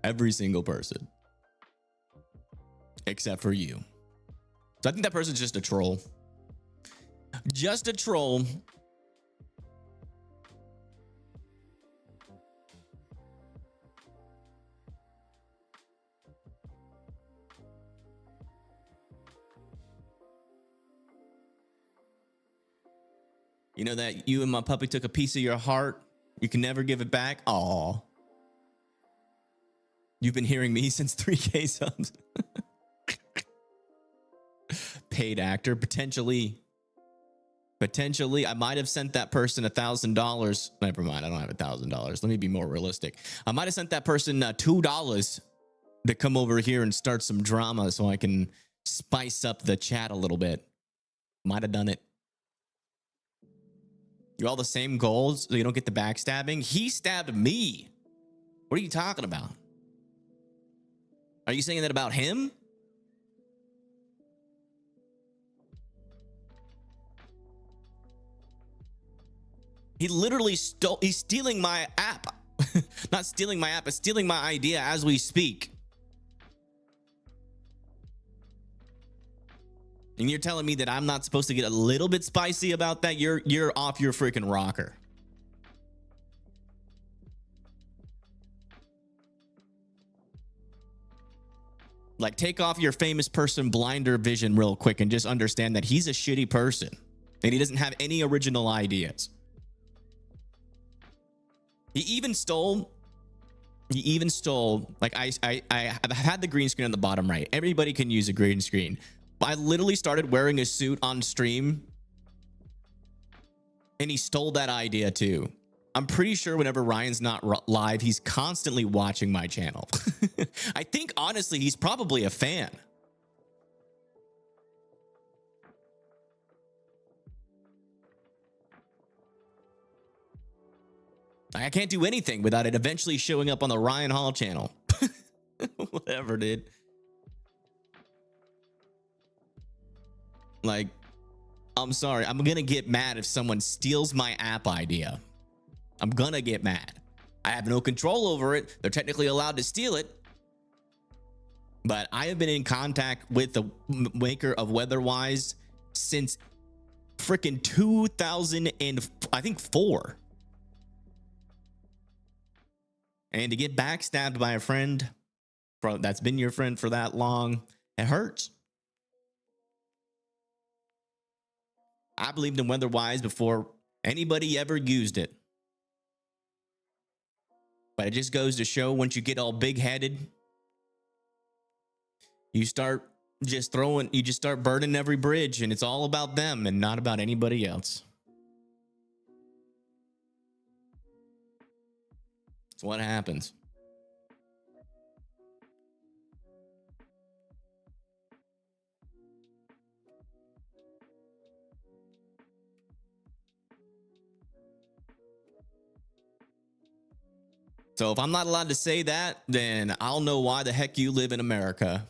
Every single person. Except for you. So I think that person's just a troll. Just a troll. You know that you and my puppy took a piece of your heart? You can never give it back? Aw. You've been hearing me since 3K subs. Paid actor, potentially. Potentially, I might have sent that person $1,000. Never mind, I don't have $1,000. Let me be more realistic. I might have sent that person $2 to come over here and start some drama so I can spice up the chat a little bit. Might have done it. You're all the same goals, so you don't get the backstabbing. He stabbed me. What are you talking about? Are you saying that about him? He literally stole, he's stealing my app. Not stealing my app, but stealing my idea as we speak. And you're telling me that I'm not supposed to get a little bit spicy about that? You're off your freaking rocker. Like, take off your famous person blinder vision real quick and just understand that he's a shitty person and he doesn't have any original ideas. He even stole, like, I've had the green screen on the bottom right. Everybody can use a green screen. I literally started wearing a suit on stream and he stole that idea too. I'm pretty sure whenever Ryan's not live, he's constantly watching my channel. I think honestly, he's probably a fan. I can't do anything without it eventually showing up on the Ryan Hall channel. Whatever, dude. Like, I'm sorry. I'm going to get mad if someone steals my app idea. I'm going to get mad. I have no control over it. They're technically allowed to steal it. But I have been in contact with the maker of Weatherwise since freaking 2004. And to get backstabbed by a friend that's been your friend for that long, it hurts. I believed in Weatherwise before anybody ever used it. But it just goes to show, once you get all big-headed, you start burning every bridge, and it's all about them and not about anybody else. That's what happens. So if I'm not allowed to say that, then I'll know why the heck you live in America.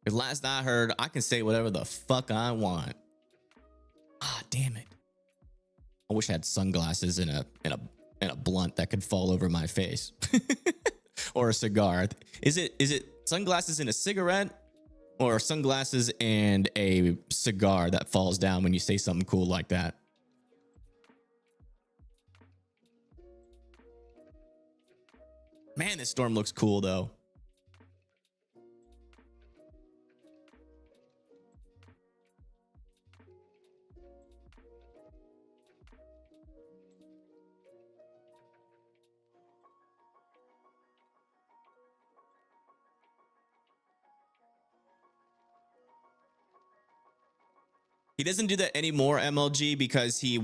Because last I heard, I can say whatever the fuck I want. Ah, damn it. I wish I had sunglasses and a blunt that could fall over my face. Or a cigar. Is it sunglasses and a cigarette? Or sunglasses and a cigar that falls down when you say something cool like that? Man, this storm looks cool, though. He doesn't do that anymore, MLG, because he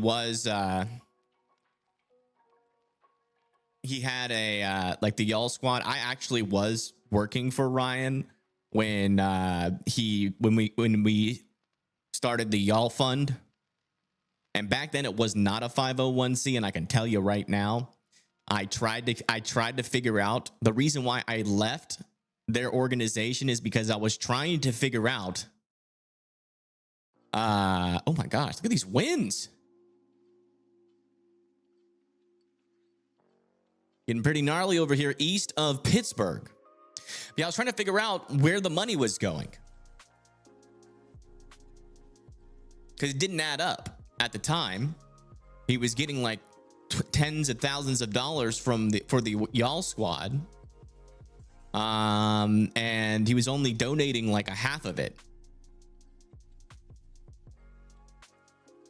had a like the y'all squad. I actually was working for Ryan when we started the y'all fund, and back then it was not a 501c. And I can tell you right now, I tried to figure out the reason why I left their organization is because I was trying to figure out. Oh my gosh, look at these winds. Getting pretty gnarly over here east of Pittsburgh. Yeah, I was trying to figure out where the money was going, because it didn't add up at the time. He was getting like tens of thousands of dollars for the y'all squad, and he was only donating like a half of it.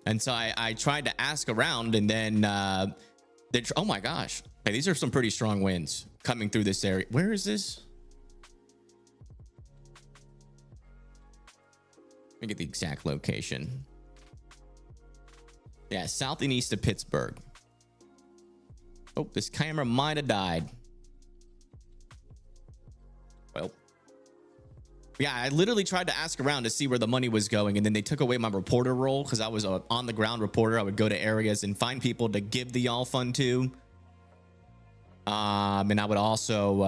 And so I tried to ask around, and then oh my gosh. Hey, these are some pretty strong winds coming through this area. Where is this? Let me get the exact location. Yeah, south and east of Pittsburgh. Oh, this camera might have died. Well, Yeah, I literally tried to ask around to see where the money was going, and then they took away my reporter role because I was a on the ground reporter. I would go to areas and find people to give the y'all fund to. And I would also,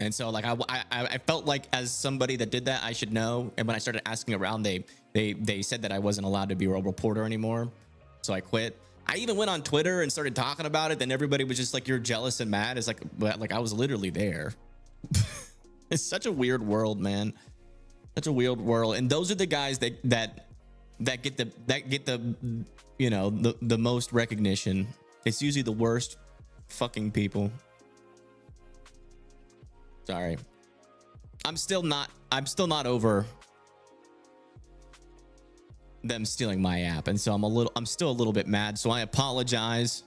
and so like I felt like as somebody that did that, I should know. And when I started asking around, they said that I wasn't allowed to be a reporter anymore, so I quit. I even went on Twitter and started talking about it. Then everybody was just like, "You're jealous and mad." It's like I was literally there. It's such a weird world, man. Such a weird world. And those are the guys that get the you know the most recognition. It's usually the worst fucking people. Sorry. I'm still not over them stealing my app, and so I'm still a little bit mad, so I apologize.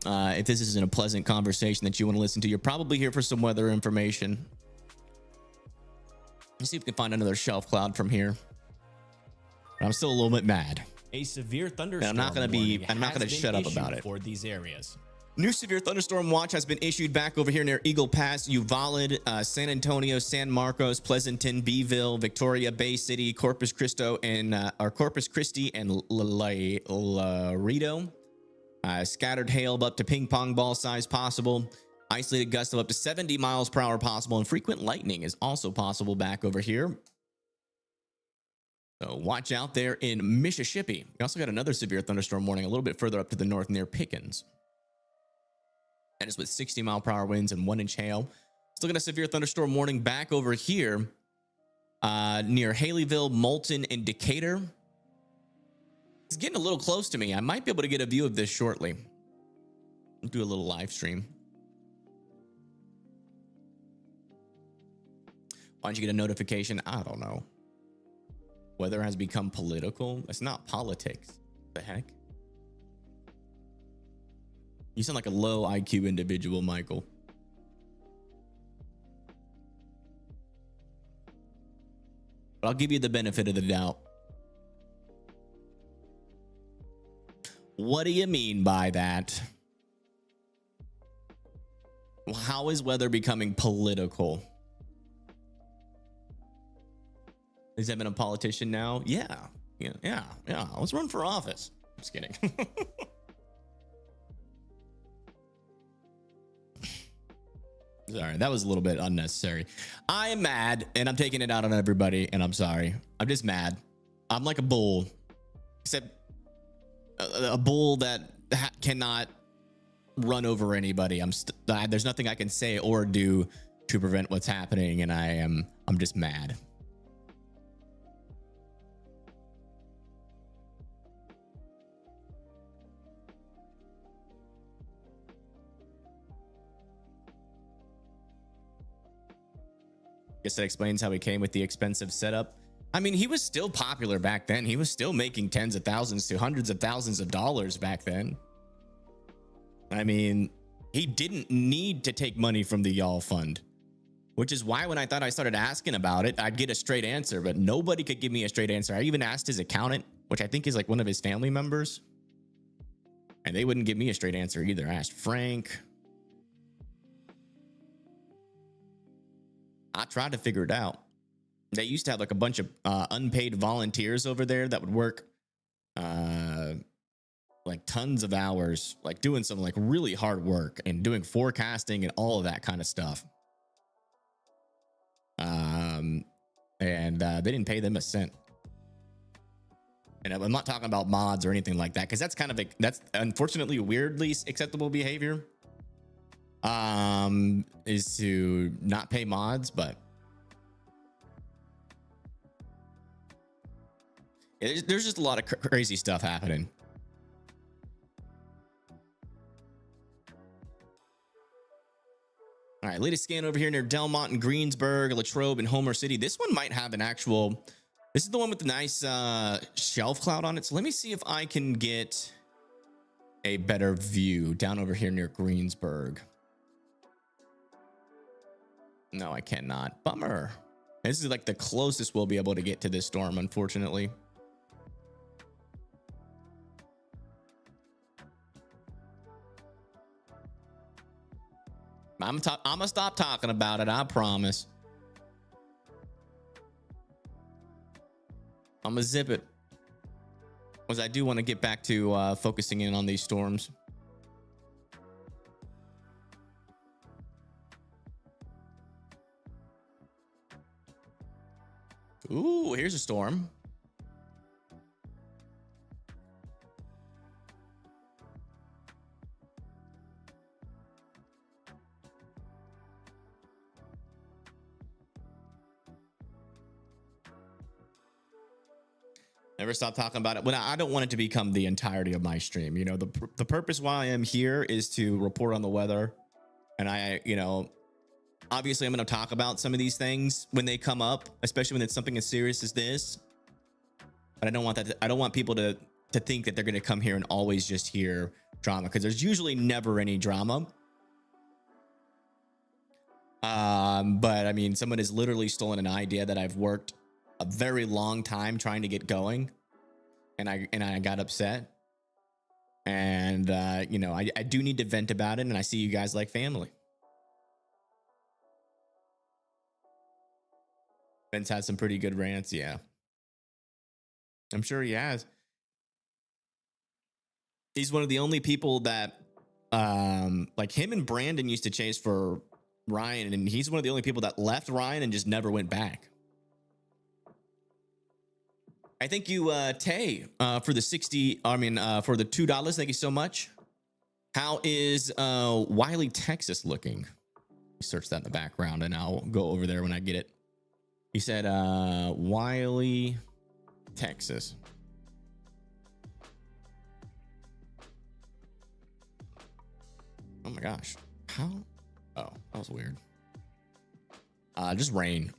If this isn't a pleasant conversation that you want to listen to, you're probably here for some weather information. Let's see if we can find another shelf cloud from here. But I'm still a little bit mad. A severe thunderstorm. I'm not gonna shut up about it. For these areas. New severe thunderstorm watch has been issued back over here near Eagle Pass, Uvalde, San Antonio, San Marcos, Pleasanton, Beeville, Victoria, Bay City, Corpus Christi, and Laredo. Scattered hail up to ping pong ball size possible. Isolated gusts of up to 70 miles per hour possible, and frequent lightning is also possible back over here. So watch out there in Mississippi. We also got another severe thunderstorm warning a little bit further up to the north near Pickens. That is with 60 mile per hour winds and 1-inch hail. Still got a severe thunderstorm warning back over here near Haleyville, Moulton, and Decatur. It's getting a little close to me. I might be able to get a view of this shortly. I'll do a little live stream. Why don't you get a notification? I don't know. Weather has become political. That's not politics. What the heck? You sound like a low IQ individual, Michael. But I'll give you the benefit of the doubt. What do you mean by that? Well, how is weather becoming political? Is Evan a politician now? Yeah. Let's run for office. Just kidding. Sorry, that was a little bit unnecessary. I am mad, and I'm taking it out on everybody, and I'm sorry. I'm just mad. I'm like a bull, except a bull that cannot run over anybody. There's nothing I can say or do to prevent what's happening, and I'm just mad. Guess that explains how he came with the expensive setup. I mean, he was still popular back then. He was still making tens of thousands to hundreds of thousands of dollars back then. I mean, he didn't need to take money from the y'all fund, which is why when I thought I started asking about it, I'd get a straight answer, but nobody could give me a straight answer. I even asked his accountant, which I think is like one of his family members, and they wouldn't give me a straight answer either. I asked Frank. I tried to figure it out. They used to have like a bunch of unpaid volunteers over there that would work like tons of hours, like doing some like really hard work and doing forecasting and all of that kind of stuff. And they didn't pay them a cent. And I'm not talking about mods or anything like that, because that's kind of that's unfortunately weirdly acceptable behavior. Is to not pay mods, but there's just a lot of crazy stuff happening. All right, latest scan over here near Delmont and Greensburg, Latrobe and Homer City. This one might have an actual, this is the one with the nice shelf cloud on it. So let me see if I can get a better view down over here near Greensburg. No, I cannot. Bummer. This is like the closest we'll be able to get to this storm, unfortunately. I'm gonna stop talking about it. I promise. I'm gonna zip it, because I do want to get back to focusing in on these storms. Ooh, here's a storm. Never stop talking about it. When I don't want it to become the entirety of my stream. You know, the purpose why I am here is to report on the weather. And I, you know, obviously I'm going to talk about some of these things when they come up, especially when it's something as serious as this. But I don't want that. I don't want people to think that they're going to come here and always just hear drama, because there's usually never any drama. But I mean, someone has literally stolen an idea that I've worked a very long time trying to get going, and I got upset, and you know, I do need to vent about it, and I see you guys like family. Ben's had some pretty good rants. Yeah, I'm sure he has. He's one of the only people that like him and Brandon used to chase for Ryan, and he's one of the only people that left Ryan and just never went back. I thank you, Tay, for the 60. I mean, for the $2. Thank you so much. How is Wiley, Texas looking? Search that in the background, and I'll go over there when I get it. He said, Wiley, Texas. Oh my gosh. How? Oh, that was weird. Just rain.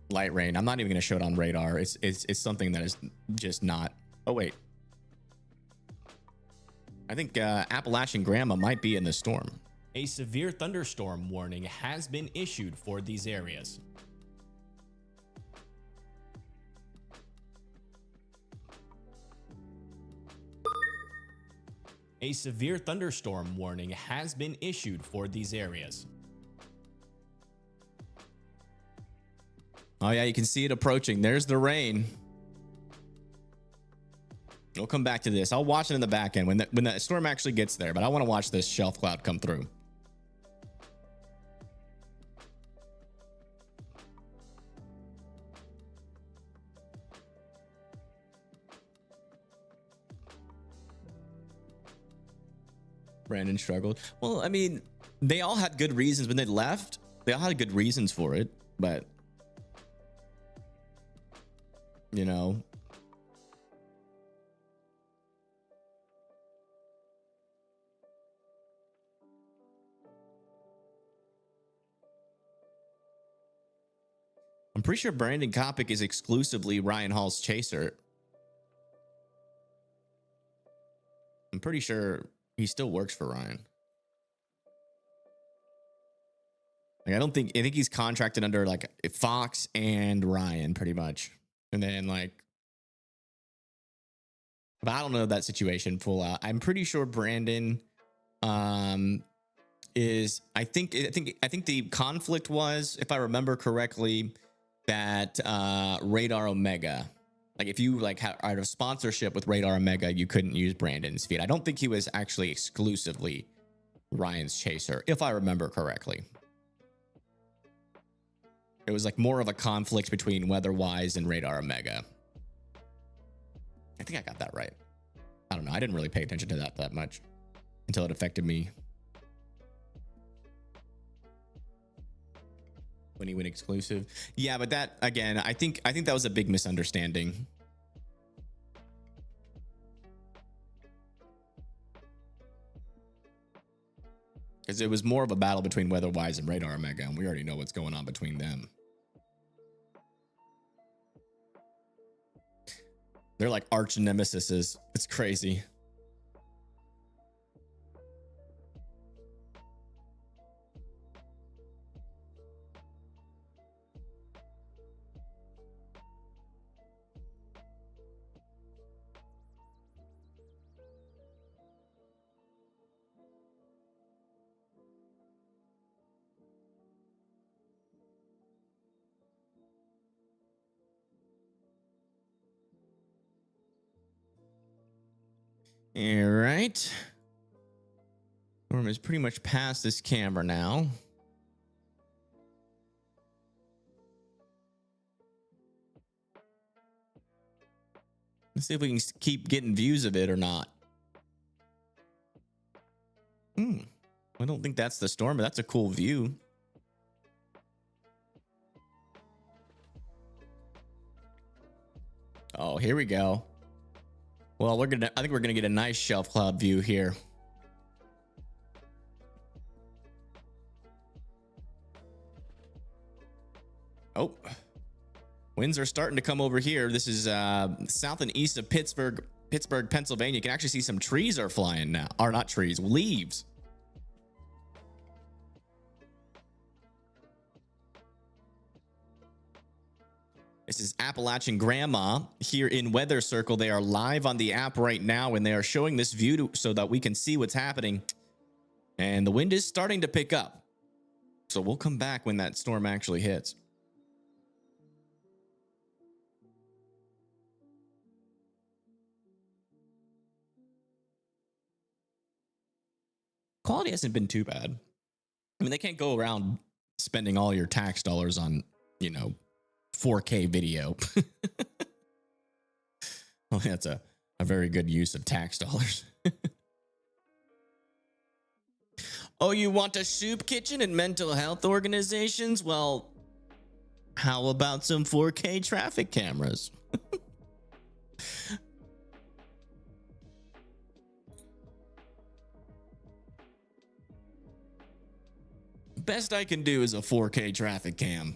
Light rain. I'm not even going to show it on radar. It's something that is just not. Oh wait, I think Appalachian Grandma might be in the storm. A severe thunderstorm warning has been issued for these areas. A severe thunderstorm warning has been issued for these areas. Oh yeah, you can see it approaching. There's the rain. We'll come back to this. I'll watch it in the back end when the storm actually gets there, but I want to watch this shelf cloud come through. Brandon struggled. Well, I mean, they all had good reasons when they left. They all had good reasons for it, but you know, I'm pretty sure Brandon Kopic is exclusively Ryan Hall's chaser. I'm pretty sure he still works for Ryan. Like, I think he's contracted under like Fox and Ryan pretty much. And then like, but I don't know that situation full out. I'm pretty sure Brandon is, I think the conflict was, if I remember correctly, that Radar Omega, like if you like had a sponsorship with Radar Omega, you couldn't use Brandon's feed. I don't think he was actually exclusively Ryan's chaser, if I remember correctly. It was like more of a conflict between Weatherwise and Radar Omega. I think I got that right. I don't know. I didn't really pay attention to that much until it affected me. When he went exclusive. Yeah, but that again, I think that was a big misunderstanding. Because it was more of a battle between Weatherwise and Radar Omega, and we already know what's going on between them. They're like arch nemesises. It's crazy. All right. Storm is pretty much past this camera now. Let's see if we can keep getting views of it or not. I don't think that's the storm, but that's a cool view. Oh, here we go. Well, I think we're gonna get a nice shelf cloud view here. Oh, winds are starting to come over here. This is south and east of Pittsburgh, Pennsylvania. You can actually see some trees are flying now. Or not trees, leaves. This is Appalachian Grandma here in Weather Circle. They are live on the app right now, and they are showing this view so that we can see what's happening. And the wind is starting to pick up. So we'll come back when that storm actually hits. Quality hasn't been too bad. I mean, they can't go around spending all your tax dollars on, 4K video. Well, that's a very good use of tax dollars. Oh, you want a soup kitchen and mental health organizations? Well, how about some 4K traffic cameras? Best I can do is a 4K traffic cam.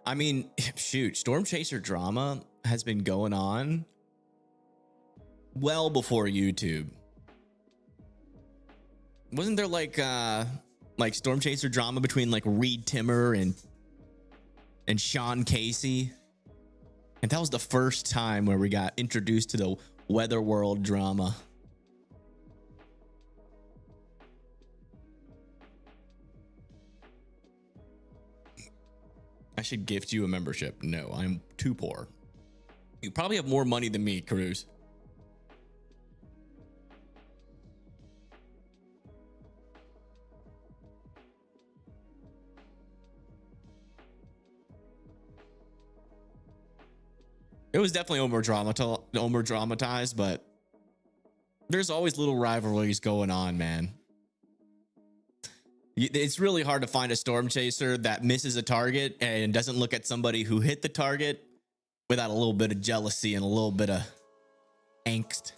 I mean, shoot, Storm Chaser drama has been going on well before YouTube. Wasn't there like Storm Chaser drama between like Reed Timmer and Sean Casey? And that was the first time where we got introduced to the weather world drama. I should gift you a membership. No, I'm too poor. You probably have more money than me, Cruz. It was definitely over dramatized, but there's always little rivalries going on, man. It's really hard to find a storm chaser that misses a target and doesn't look at somebody who hit the target without a little bit of jealousy and a little bit of angst.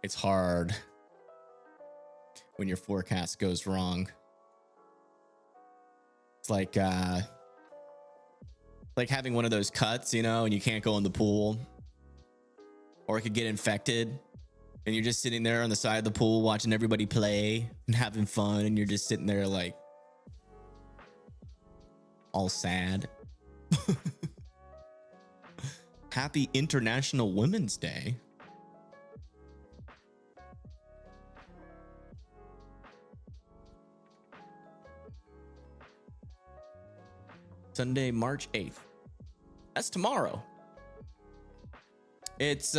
It's hard when your forecast goes wrong. It's like having one of those cuts, and you can't go in the pool, or it could get infected. And you're just sitting there on the side of the pool watching everybody play and having fun. And you're just sitting there like all sad. Happy International Women's Day. Sunday, March 8th. That's tomorrow. It's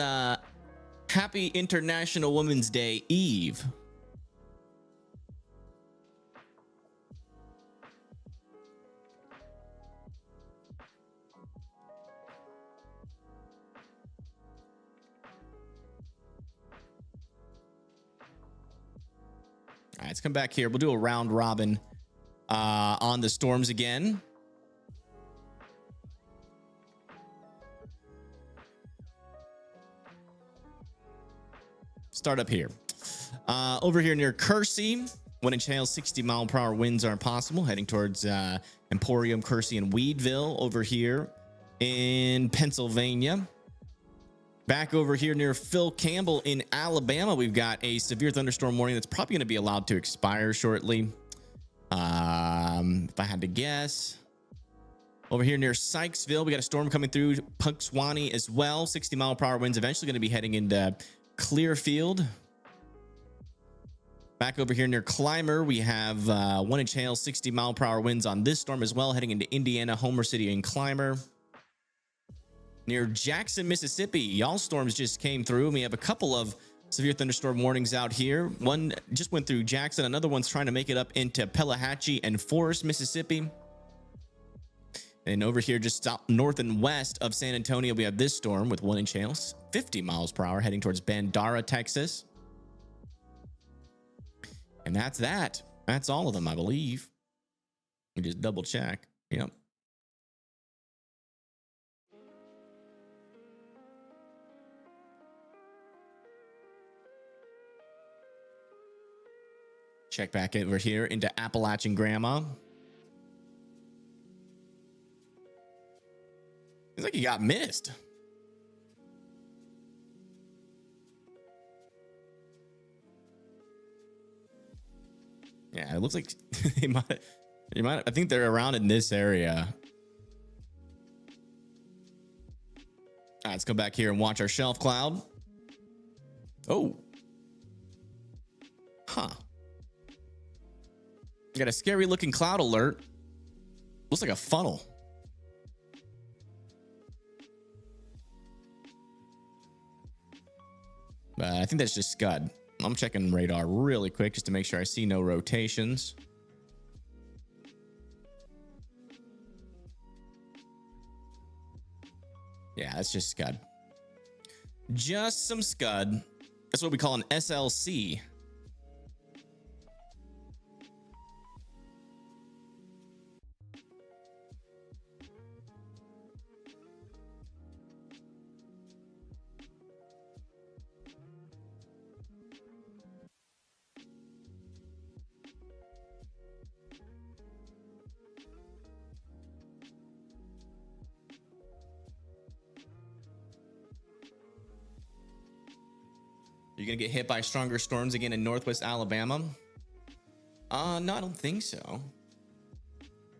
Happy International Women's Day Eve. All right, let's come back here. We'll do a round robin on the storms again. Start up here. Over here near Kersey, 1 inch hail, 60-mile-per-hour winds are possible, heading towards Emporium, Kersey, and Weedville. Over here in Pennsylvania. Back over here near Phil Campbell in Alabama, we've got a severe thunderstorm warning that's probably going to be allowed to expire shortly. If I had to guess, Over here near Sykesville, we got a storm coming through Punxsutawney as well. 60-mile-per-hour winds eventually going to be heading into Clearfield. Back over here near Clymer, we have 1-inch hail, 60-mile-per-hour winds on this storm as well, heading into Indiana, Homer City, and Clymer. Near Jackson, Mississippi, y'all storms just came through, and we have a couple of severe thunderstorm warnings out here. One just went through Jackson. Another one's trying to make it up into Pelahatchie and Forest, Mississippi. And over here, just north and west of San Antonio, we have this storm with 1-inch hail, 50 miles per hour, heading towards Bandara, Texas. And that's that. That's all of them, I believe. We just double check. Yep. Check back over here into Appalachian Grandma. Seems like you got missed. Yeah, it looks like you might. I think they're around in this area. All right, let's go back here and watch our shelf cloud. Oh. Huh. Got a scary looking cloud alert. Looks like a funnel. But I think that's just Scud. I'm checking radar really quick just to make sure I see no rotations. Yeah, that's just Scud. Just some Scud. That's what we call an SLC. You're gonna get hit by stronger storms again in Northwest Alabama? No, I don't think so.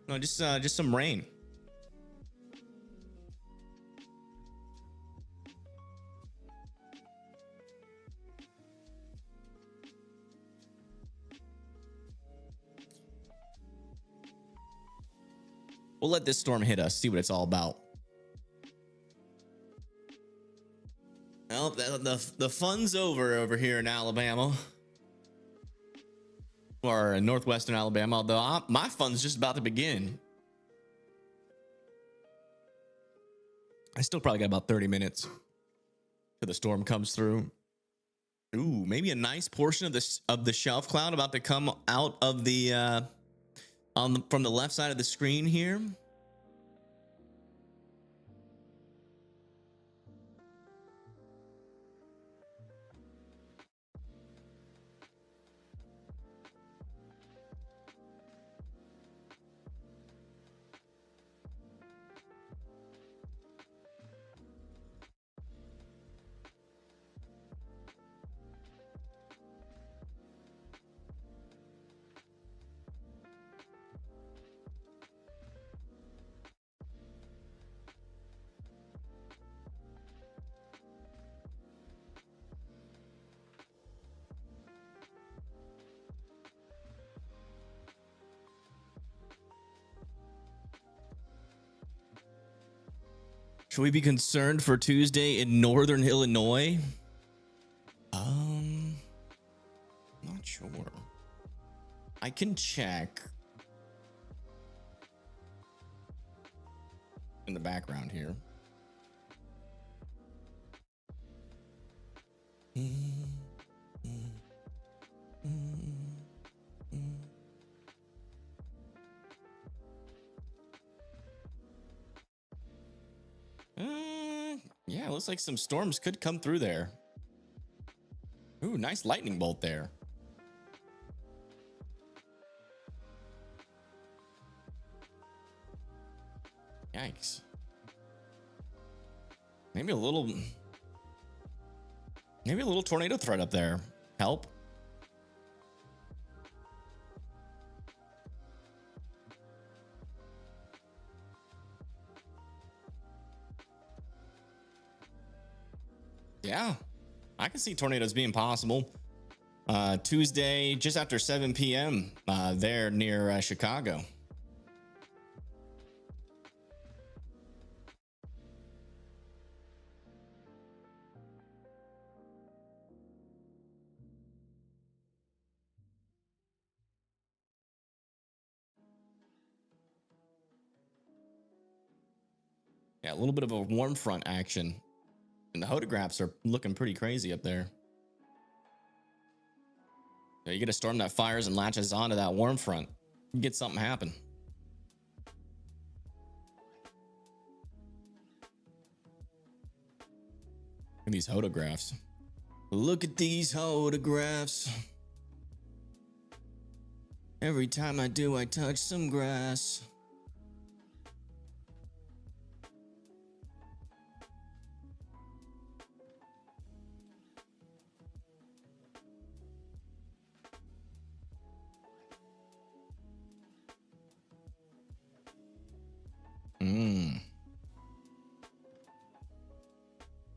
No, just some rain. We'll let this storm hit us, see what it's all about. Well, the fun's over here in Alabama, or in northwestern Alabama. Although my fun's just about to begin. I still probably got about 30 minutes till the storm comes through. Ooh, maybe a nice portion of the shelf cloud about to come out of the from the left side of the screen here. Should we be concerned for Tuesday in northern Illinois? Not sure. I can check in the background here. Yeah, looks like some storms could come through there. Ooh, nice lightning bolt there. Yikes. Maybe a little tornado threat up there. Help. Yeah, I can see tornadoes being possible. Tuesday, just after 7 p.m. There near Chicago. Yeah, a little bit of a warm front action. And the photographs are looking pretty crazy up there. Yeah, you get a storm that fires and latches onto that warm front. You get something happen. Look at these photographs. Look at these photographs. Every time I do, I touch some grass.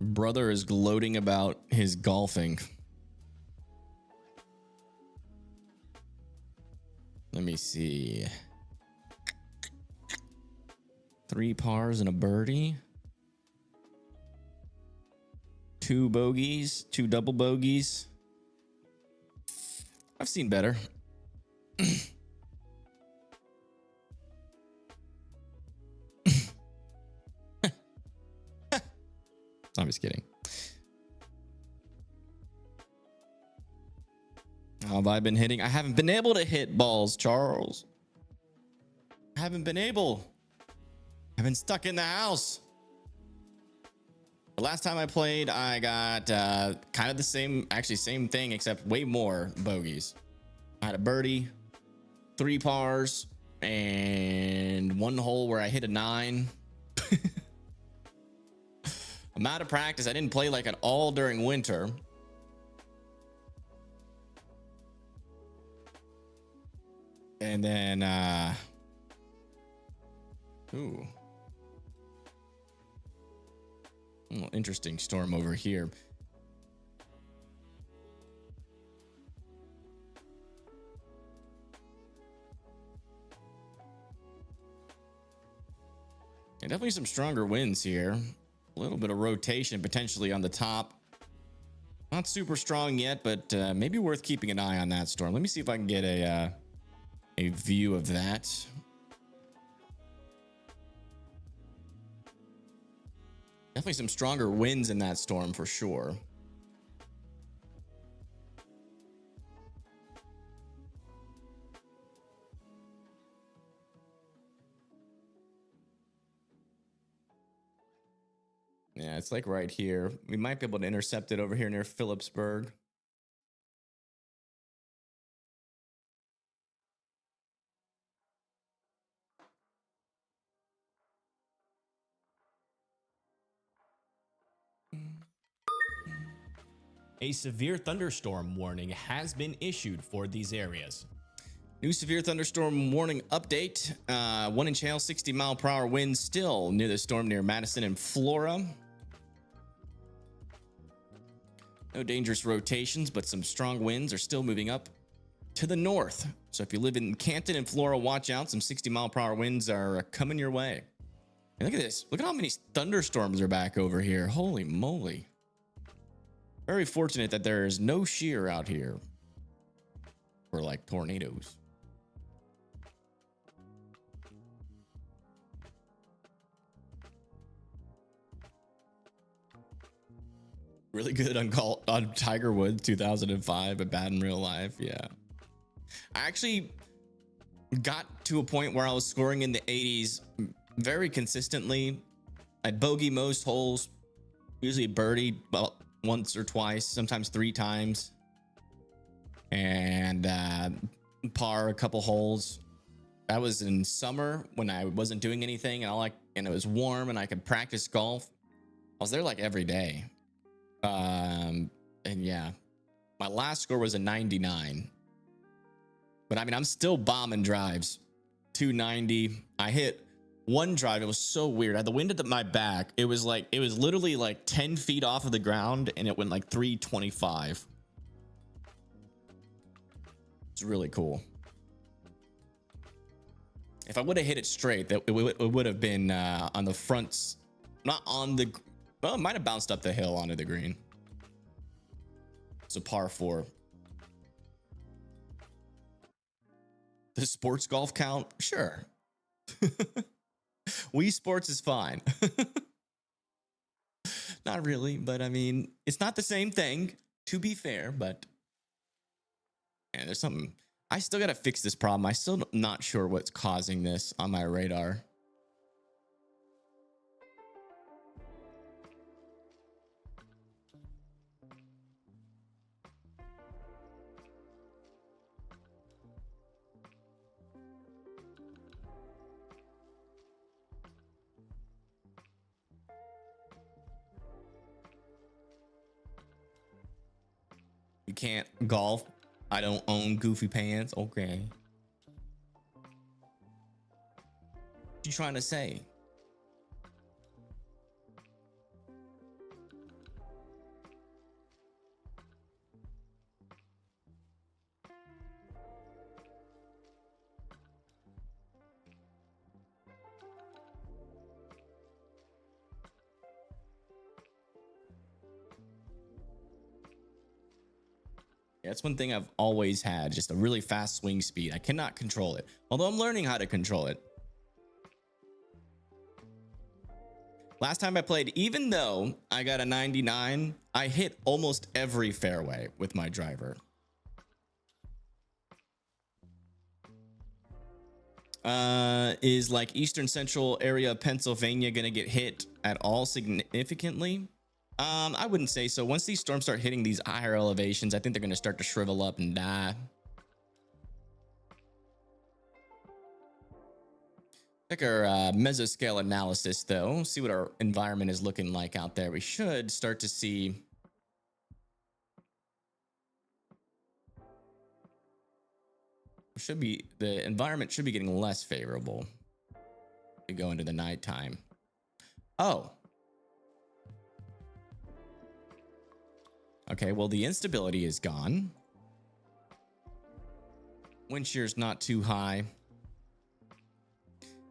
Brother is gloating about his golfing. Let me see. 3 pars and a birdie. 2 bogeys, 2 double bogeys. I've seen better. I'm just kidding. How have I been hitting? I haven't been able to hit balls, Charles. I haven't been able. I've been stuck in the house. The last time I played, I got kind of the same, actually same thing, except way more bogeys. I had a birdie, 3 pars, and 1 hole where I hit a 9. I'm out of practice. I didn't play like at all during winter. And then, ooh. Oh, interesting storm over here. And definitely some stronger winds here. A little bit of rotation potentially on the top. Not super strong yet, but maybe worth keeping an eye on that storm. Let me see if I can get a view of that. Definitely some stronger winds in that storm for sure. Yeah, it's like right here. We might be able to intercept it over here near Phillipsburg. A severe thunderstorm warning has been issued for these areas. New severe thunderstorm warning update. 1 inch hail, 60-mile-per-hour winds still near the storm near Madison and Flora. No dangerous rotations, but some strong winds are still moving up to the north. So if you live in Canton and Flora, watch out. Some 60-mile-per-hour winds are coming your way. And look at this. Look at how many thunderstorms are back over here. Holy moly. Very fortunate that there is no shear out here for like tornadoes. Really good on Tiger Woods 2005, but bad in real life. Yeah. I actually got to a point where I was scoring in the 80s very consistently. I'd bogey most holes, usually birdie about once or twice, sometimes 3 times, and par a couple holes. That was in summer when I wasn't doing anything, and it was warm and I could practice golf. I was there like every day. And yeah, my last score was a 99, but I mean, I'm still bombing drives. 290. I hit one drive, it was so weird. I had the wind at my back. It was literally like 10 feet off of the ground, and it went like 325. It's really cool. If I would have hit it straight, that it would have been on the fronts, not on the. Well, it might have bounced up the hill onto the green. It's a par 4. Does sports golf count? Sure. Wii Sports is fine. Not really, but I mean, it's not the same thing, to be fair, but man, there's something. I still got to fix this problem. I'm still not sure what's causing this on my radar. You can't golf. I don't own goofy pants. Okay. What you trying to say? Yeah, that's one thing I've always had, just a really fast swing speed. I cannot control it, although I'm learning how to control it. Last time I played, even though I got a 99, I hit almost every fairway with my driver. Is like Eastern Central area of Pennsylvania gonna get hit at all significantly? I wouldn't say so. Once these storms start hitting these higher elevations, I think they're going to start to shrivel up and die. Check our mesoscale analysis, though. See what our environment is looking like out there. We should start to see. The environment should be getting less favorable. We go into the nighttime. Oh. Okay, well, the instability is gone. Wind shear's not too high.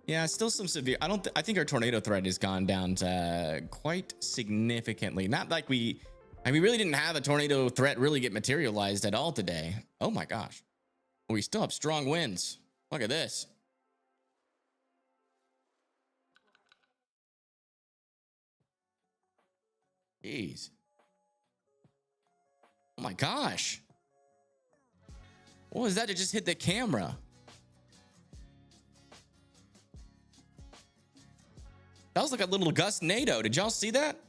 Yeah, still some severe. I think our tornado threat has gone down to quite significantly. Not like we really didn't have a tornado threat really get materialized at all today. Oh my gosh. We still have strong winds. Look at this. Jeez. Oh my gosh. What was that? It just hit the camera. That was like a little gust NATO. Did y'all see that?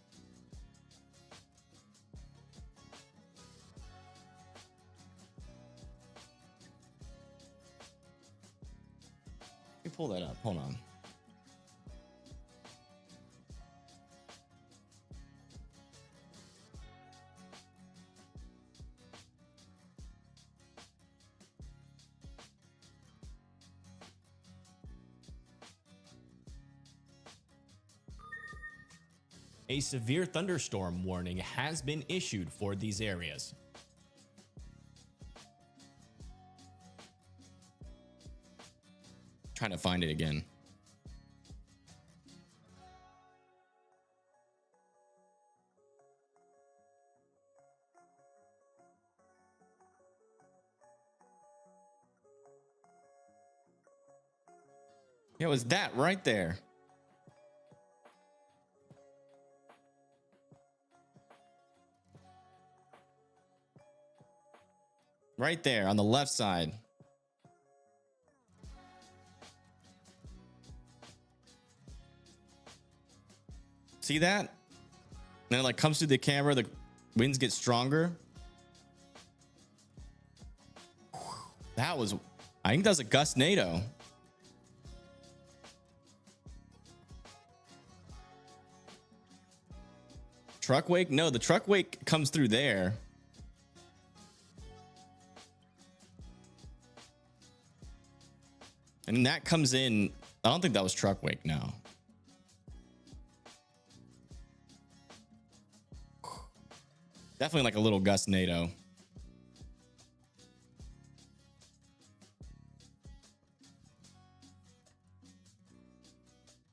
Let me pull that up. Hold on. A severe thunderstorm warning has been issued for these areas. Trying to find it again. Yeah, it was that right there. Right there on the left side. See that? Then it like comes through the camera, the winds get stronger. That was, I think that was a gust NATO. Truck wake? No, the truck wake comes through there. And that comes in I don't think that was truck wake. No. Definitely like a little gust-nado.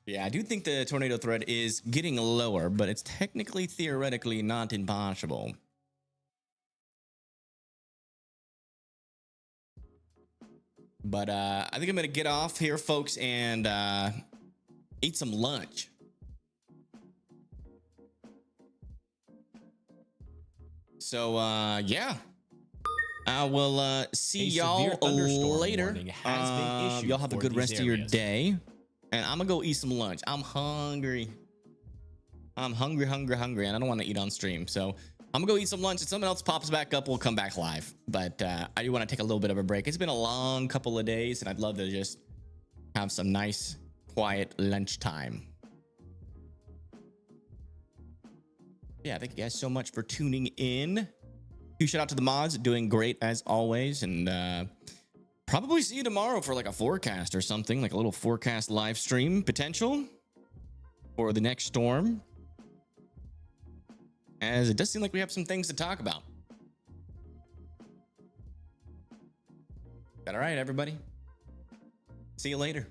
Yeah, I do think the tornado threat is getting lower, but it's technically, theoretically not impossible. But I think I'm going to get off here, folks, and eat some lunch. So, yeah. I will see y'all later. Y'all have a good rest of your day. And I'm going to go eat some lunch. I'm hungry. I'm hungry, and I don't want to eat on stream. So I'm going to go eat some lunch. If something else pops back up, we'll come back live. But I do want to take a little bit of a break. It's been a long couple of days, and I'd love to just have some nice, quiet lunchtime. Yeah, thank you guys so much for tuning in. Huge shout out to the mods, doing great as always. And probably see you tomorrow for like a forecast or something, like a little forecast live stream potential for the next storm. As it does seem like we have some things to talk about. All right, everybody. See you later.